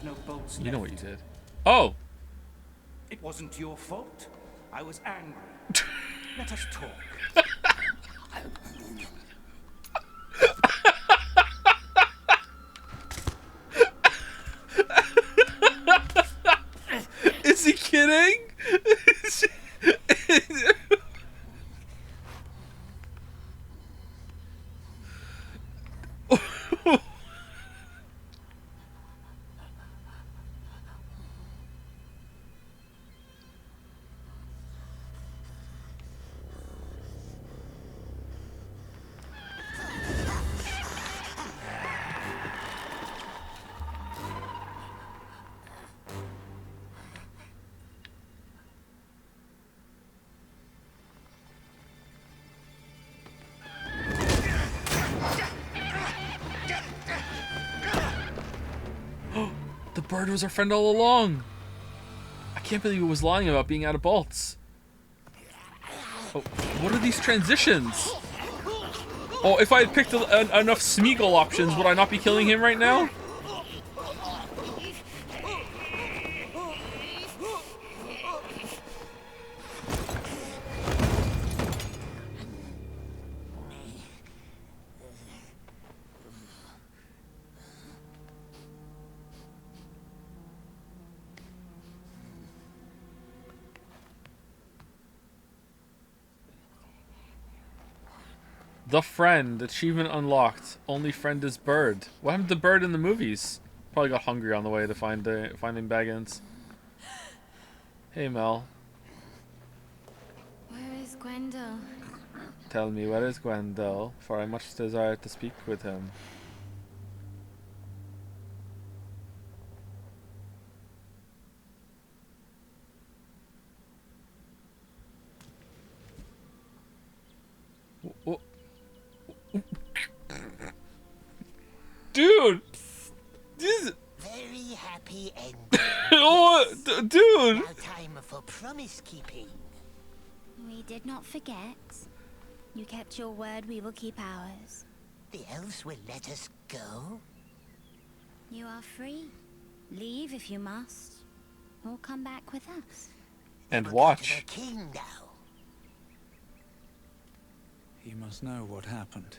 You know what you did. Oh! It wasn't your fault. I was angry. Let us talk. Is he kidding? The bird was our friend all along. I can't believe he was lying about being out of bolts. Oh, what are these transitions? Oh, if I had picked enough Smeagol options, would I not be killing him right now? The friend, achievement unlocked. Only friend is bird. What happened to bird in the movies? Probably got hungry on the way to finding Baggins. Hey Mel. Where is Gwendol? Tell me, where is Gwendol? For I much desire to speak with him. Dude! Very happy ending. Oh, dude! Now time for promise keeping. We did not forget. You kept your word, we will keep ours. The elves will let us go? You are free. Leave if you must, or come back with us. And watch. The king now. He must know what happened.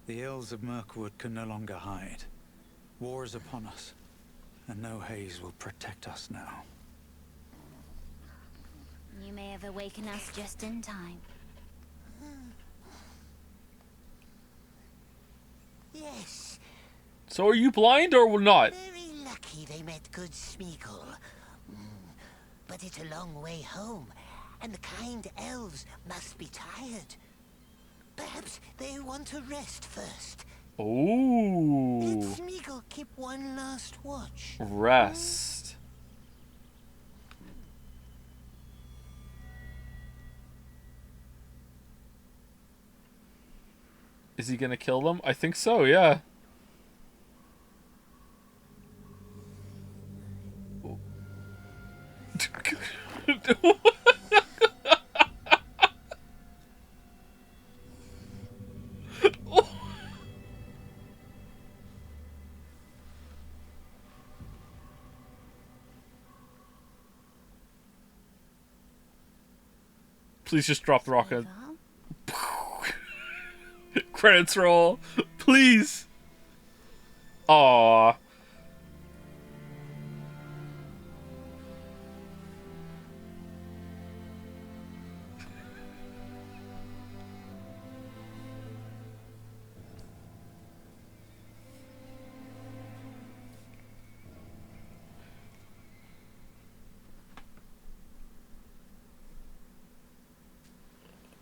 The elves of Mirkwood can no longer hide. War is upon us, and no Haze will protect us now. You may have awakened us just in time. Yes. So are you blind or not? Very lucky they met good Smeagol. But it's a long way home, and the kind elves must be tired. Perhaps they want to rest first. Ooh. Let Smeagol keep one last watch. Rest. Is he gonna kill them? I think so, yeah. Please just drop the rocket. Credits roll. Please. Aww.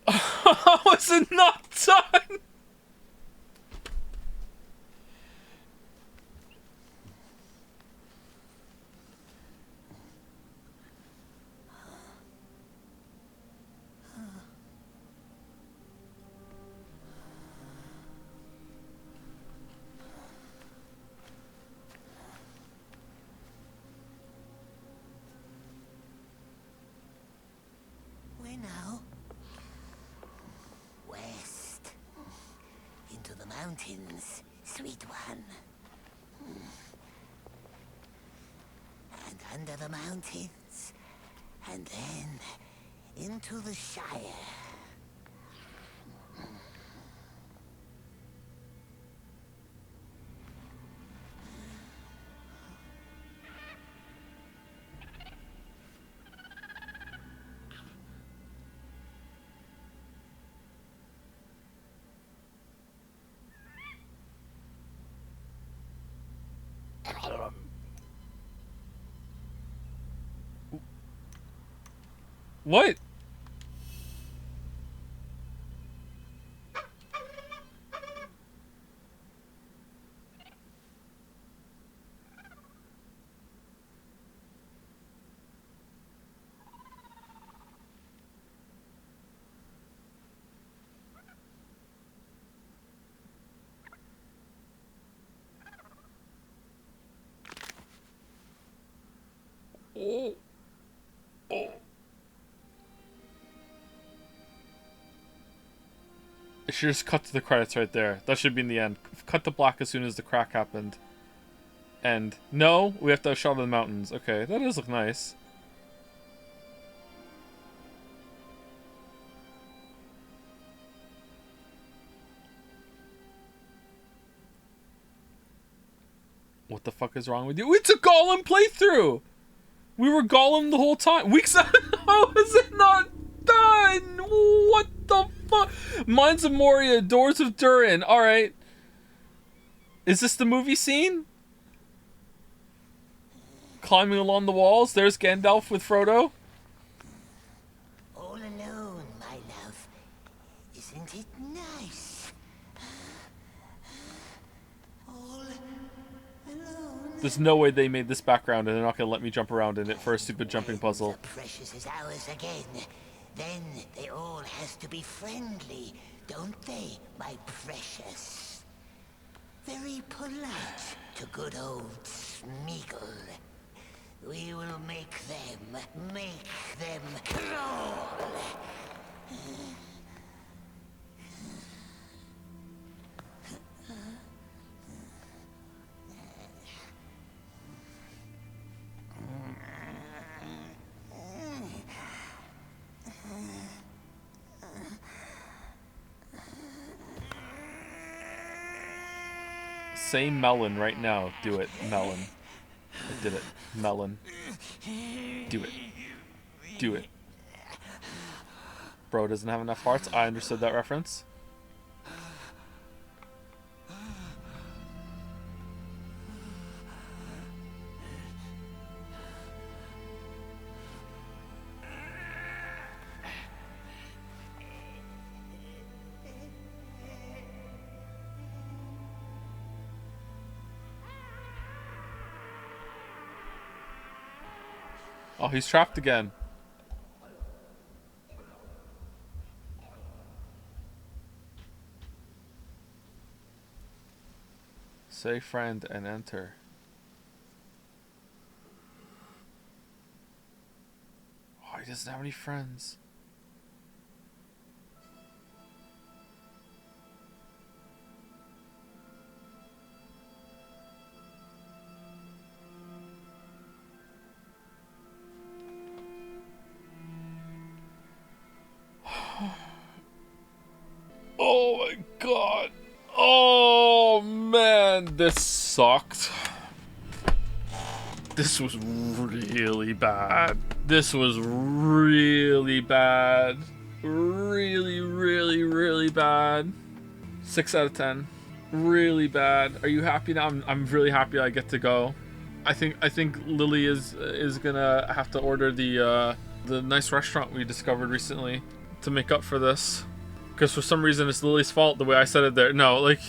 How is it not done? Where now? West. Into the mountains, sweet one. And under the mountains. And then into the Shire. What? Oh. Oh. It should just cut to the credits right there. That should be in the end. Cut to black as soon as the crack happened. And no, we have to have a shot of the mountains. Okay, that does look nice. What the fuck is wrong with you? It's a Gollum playthrough! We were Gollum the whole time. Week 7, how is it not done? What the fuck? Mines of Moria, Doors of Durin. Alright. Is this the movie scene? Climbing along the walls. There's Gandalf with Frodo. All alone, my love. Isn't it nice? All alone. There's no way they made this background and they're not going to let me jump around in it for a stupid jumping puzzle. The precious is ours again. Then they all has to be friendly, don't they, my precious? Very polite to good old Smeagol. We will make them crawl. Say melon right now. Do it. Melon. I did it. Melon. Do it. Do it. Bro doesn't have enough hearts. I understood that reference. Oh, he's trapped again. Say friend and enter. Oh, he doesn't have any friends. Oh my god. Oh man, this sucked. This was really bad. This was really bad. Really, really, really bad. 6 out of 10. Really bad. Are you happy now? I'm really happy I get to go. I think Lily is gonna have to order the nice restaurant we discovered recently to make up for this. Because for some reason it's Lily's fault the way I said it there. No, like...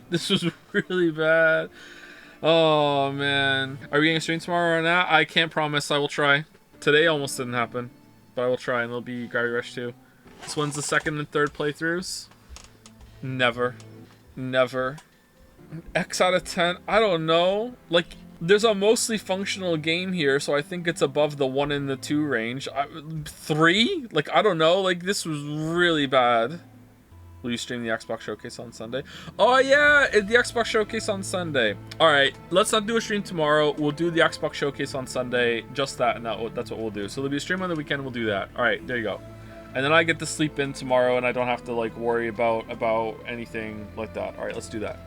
This was really bad. Oh, man. Are we getting a stream tomorrow or not? I can't promise. I will try. Today almost didn't happen. But I will try, and there'll be Gravity Rush 2. This one's the second and third playthroughs. Never. Never. X out of 10? I don't know. Like... There's a mostly functional game here, so I think it's above the 1 and the 2 range. 3? Like, I don't know. Like, this was really bad. Will you stream the Xbox Showcase on Sunday? Oh, yeah! The Xbox Showcase on Sunday. Alright, let's not do a stream tomorrow. We'll do the Xbox Showcase on Sunday. Just that, and that's what we'll do. So there'll be a stream on the weekend. We'll do that. Alright, there you go. And then I get to sleep in tomorrow, and I don't have to, like, worry about anything like that. Alright, let's do that.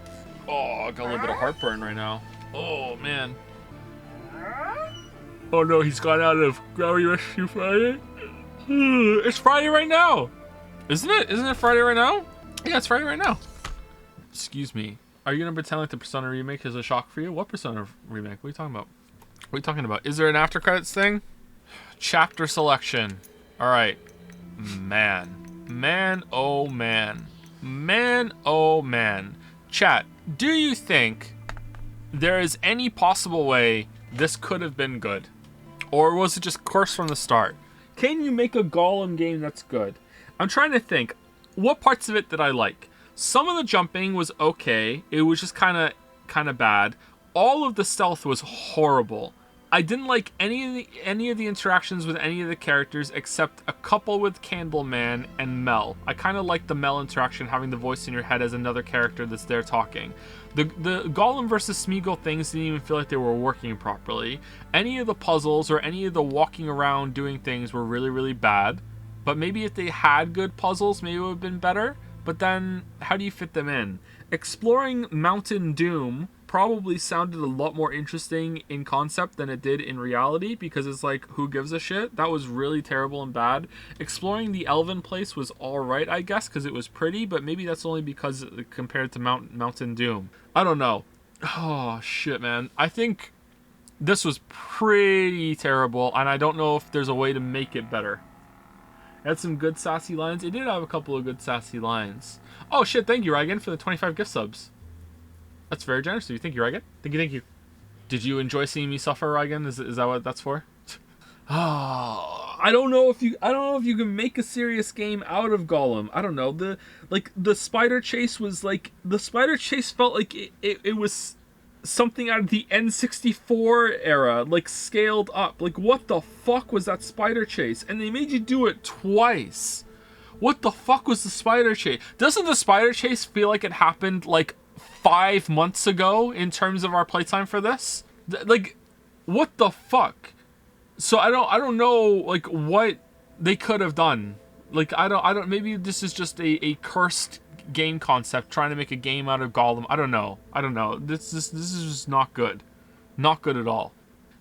Oh, I got a little bit of heartburn right now. Oh, man. Oh, no, he's gone out of Gravity Rush 2 Friday? It's Friday right now! Isn't it? Isn't it Friday right now? Yeah, it's Friday right now. Excuse me. Are you going to pretend like the Persona remake is a shock for you? What Persona remake? What are you talking about? What are you talking about? Is there an after credits thing? Chapter selection. Alright. Man. Man, oh, man. Man, oh, man. Chat, do you think... there is any possible way this could have been good? Or was it just cursed from the start? Can you make a Gollum game that's good? I'm trying to think. What parts of it did I like? Some of the jumping was okay. It was just kind of bad. All of the stealth was horrible. I didn't like any of the interactions with any of the characters except a couple with Candleman and Mell. I kind of liked the Mell interaction, having the voice in your head as another character that's there talking. The Gollum versus Smeagol things didn't even feel like they were working properly. Any of the puzzles or any of the walking around doing things were really, really bad. But maybe if they had good puzzles, maybe it would have been better. But then, how do you fit them in? Exploring Mountain Doom probably sounded a lot more interesting in concept than it did in reality, because it's like, who gives a shit? That was really terrible and bad. Exploring the Elven place was alright, I guess, because it was pretty, but maybe that's only because compared to Mountain Doom. I don't know. Oh, shit, man. I think this was pretty terrible, and I don't know if there's a way to make it better. It had some good sassy lines. It did have a couple of good sassy lines. Oh, shit, thank you, Ryan, for the 25 gift subs. That's very generous of you. Thank you, Ryan. Thank you. Did you enjoy seeing me suffer, Ryan? Is that what that's for? Oh, I don't know if you can make a serious game out of Gollum. I don't know. The spider chase was like, the spider chase felt like it was something out of the N64 era, like scaled up. Like, what the fuck was that spider chase? And they made you do it twice. What the fuck was the spider chase? Doesn't the spider chase feel like it happened like 5 months ago in terms of our playtime for this? Like, what the fuck? So I don't know, like, what they could have done. Like, I don't maybe this is just a cursed game concept, trying to make a game out of Gollum. I don't know. This is just not good. Not good at all.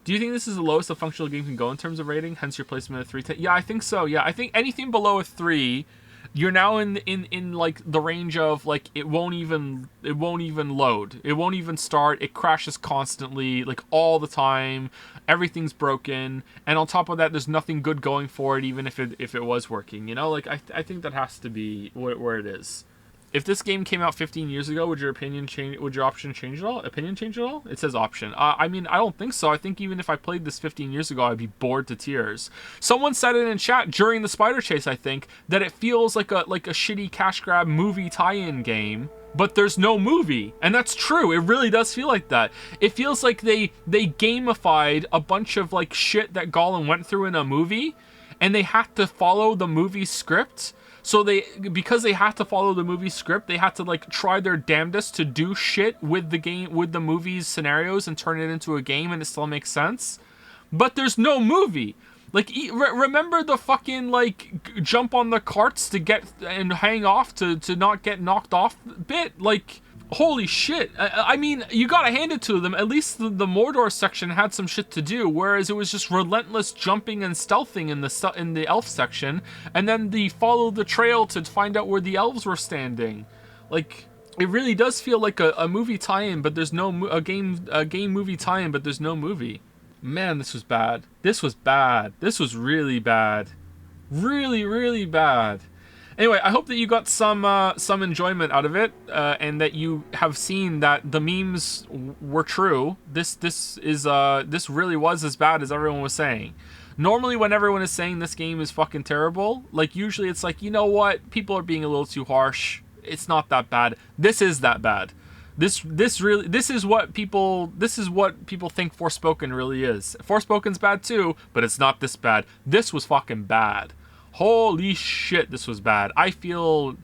Do you think this is the lowest a functional game can go in terms of rating? Hence your placement at 3. Yeah, I think so. Yeah, I think anything below a 3, you're now in like the range of like it won't even load. It won't even start. It crashes constantly, like all the time. Everything's broken, and on top of that, there's nothing good going for it, even if it was working. You know, like I think that has to be where it is. If this game came out 15 years ago, would your opinion change? Would your option change at all? Opinion change at all? It says option. I mean, I don't think so. I think even if I played this 15 years ago, I'd be bored to tears. Someone said it in chat during the spider chase, I think, that it feels like a shitty cash grab movie tie-in game, but there's no movie. And that's true. It really does feel like that. It feels like they gamified a bunch of like shit that Gollum went through in a movie, and they had to follow the movie script. So because they had to follow the movie script, they had to like try their damnedest to do shit with the movie's scenarios and turn it into a game, and it still makes sense. But there's no movie. Like, remember the fucking like jump on the carts to get and hang off to not get knocked off bit? Like, holy shit. I mean, you gotta hand it to them. At least the Mordor section had some shit to do, whereas it was just relentless jumping and stealthing in the elf section, and then the follow the trail to find out where the elves were standing. Like, it really does feel like a movie tie-in, but there's no a game movie tie-in, but there's no movie. Man, this was bad. This was bad. This was really bad. Really, really bad. Anyway, I hope that you got some enjoyment out of it, and that you have seen that the memes were true. This really was as bad as everyone was saying. Normally, when everyone is saying this game is fucking terrible, like usually it's like, you know what, people are being a little too harsh. It's not that bad. This is that bad. This is what people think Forspoken really is. Forspoken's bad too, but it's not this bad. This was fucking bad. Holy shit, this was bad. I feel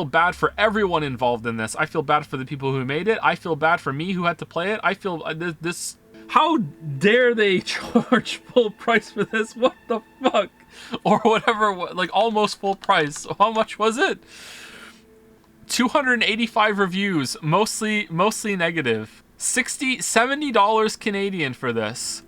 bad for everyone involved in this. I feel bad for the people who made it. I feel bad for me who had to play it. I feel this. How dare they charge full price for this? What the fuck? Or whatever, like almost full price. How much was it? 285 reviews, mostly negative. $70 Canadian for this.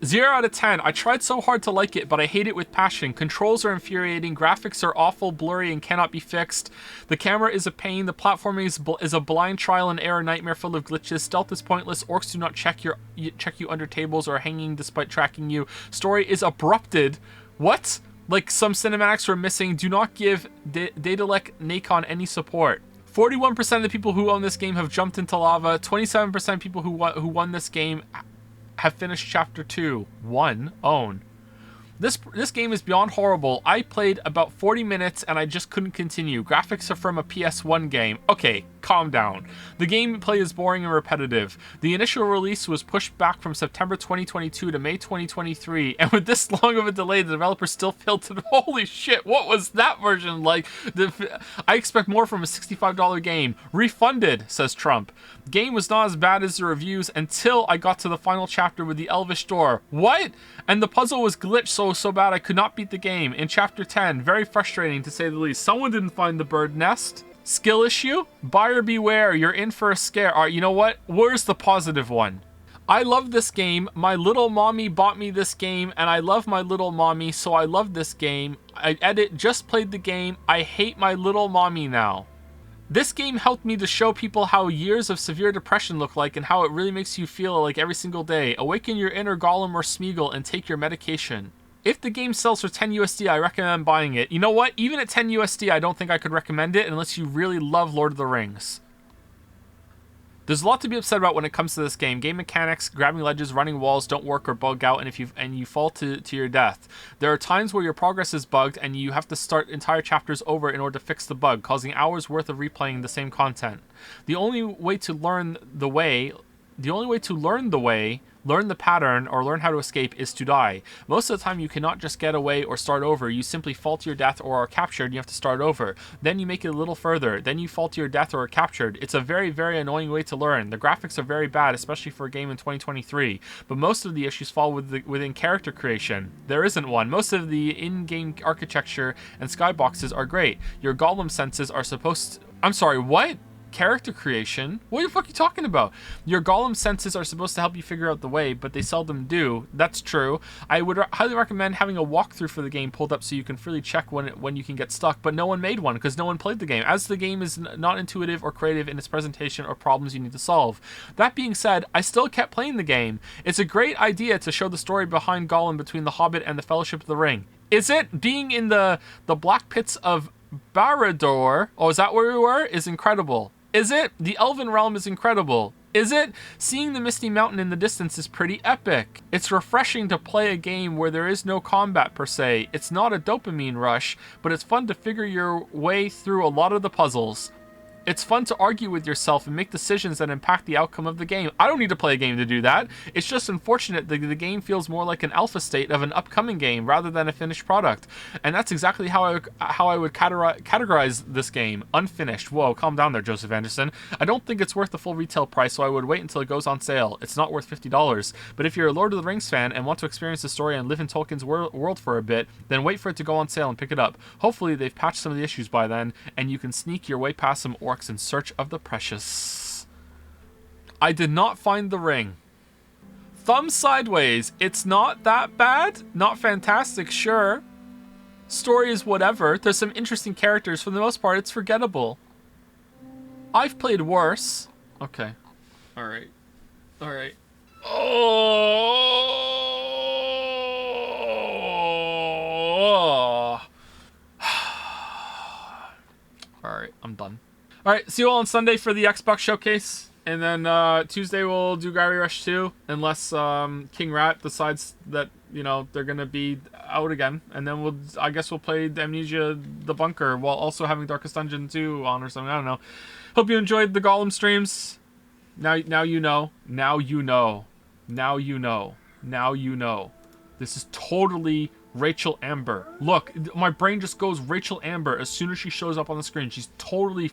0 out of 10. I tried so hard to like it, but I hate it with passion. Controls are infuriating, graphics are awful, blurry, and cannot be fixed. The camera is a pain, the platforming is a blind trial and error nightmare full of glitches. Stealth is pointless, orcs do not check you under tables or hanging despite tracking you. Story is abrupted. What? Like some cinematics were missing. Do not give Daedalus Nacon any support. 41% of the people who own this game have jumped into lava. 27% of people who won this game have finished chapter 2. Own. This game is beyond horrible. I played about 40 minutes and I just couldn't continue. Graphics are from a PS1 game. Okay, calm down. The gameplay is boring and repetitive. The initial release was pushed back from September 2022 to May 2023, and with this long of a delay, the developer still failed to... Holy shit, what was that version like? I expect more from a $65 game. Refunded, says Trump. Game was not as bad as the reviews until I got to the final chapter with the Elvish door. What? And the puzzle was glitched so bad I could not beat the game. In chapter 10, very frustrating to say the least. Someone didn't find the bird nest. Skill issue? Buyer beware, you're in for a scare. Alright, you know what? Where's the positive one? I love this game. My little mommy bought me this game, and I love my little mommy, so I love this game. I just played the game. I hate my little mommy now. This game helped me to show people how years of severe depression look like and how it really makes you feel like every single day. Awaken your inner Gollum or Smeagol and take your medication. If the game sells for 10 USD, I recommend buying it. You know what? Even at 10 USD, I don't think I could recommend it unless you really love Lord of the Rings. There's a lot to be upset about when it comes to this game. Game mechanics, grabbing ledges, running walls don't work or bug out, and you fall to your death. There are times where your progress is bugged and you have to start entire chapters over in order to fix the bug, causing hours worth of replaying the same content. The only way to learn the way learn the pattern or learn how to escape is to die. Most of the time you cannot just get away or start over. You simply fall to your death or are captured and you have to start over. Then you make it a little further. Then you fall to your death or are captured. It's a very, very annoying way to learn. The graphics are very bad, especially for a game in 2023. But most of the issues fall within character creation. There isn't one. Most of the in-game architecture and skyboxes are great. Your Gollum senses are supposed to... I'm sorry, what? Character creation? What the fuck are you talking about? Your Gollum senses are supposed to help you figure out the way, but they seldom do. That's true. I would highly recommend having a walkthrough for the game pulled up so you can freely check when you can get stuck, but no one made one because no one played the game, as the game is not intuitive or creative in its presentation or problems you need to solve. That being said, I still kept playing the game. It's a great idea to show the story behind Gollum between the Hobbit and the Fellowship of the Ring. Is it? Being in the Black Pits of Barad-dûr, oh, is that where we were? Is incredible. Is it? The Elven Realm is incredible. Is it? Seeing the Misty Mountain in the distance is pretty epic. It's refreshing to play a game where there is no combat per se. It's not a dopamine rush, but it's fun to figure your way through a lot of the puzzles. It's fun to argue with yourself and make decisions that impact the outcome of the game. I don't need to play a game to do that. It's just unfortunate that the game feels more like an alpha state of an upcoming game rather than a finished product. And that's exactly how I would categorize this game. Unfinished. Whoa, calm down there, Joseph Anderson. I don't think it's worth the full retail price, so I would wait until it goes on sale. It's not worth $50. But if you're a Lord of the Rings fan and want to experience the story and live in Tolkien's world for a bit, then wait for it to go on sale and pick it up. Hopefully they've patched some of the issues by then, and you can sneak your way past some orcs in search of the precious. I did not find the ring. Thumb sideways. It's not that bad. Not fantastic, sure. Story is whatever. There's some interesting characters. For the most part, it's forgettable. I've played worse. Okay. Alright. Alright. Oh. Alright, I'm done. Alright, see you all on Sunday for the Xbox Showcase. And then Tuesday we'll do Gary Rush 2. Unless King Rat decides that, you know, they're going to be out again. And then I guess we'll play Amnesia the Bunker while also having Darkest Dungeon 2 on or something. I don't know. Hope you enjoyed the Gollum streams. Now you know. Now you know. Now you know. Now you know. This is totally Rachel Amber. Look, my brain just goes Rachel Amber as soon as she shows up on the screen. She's totally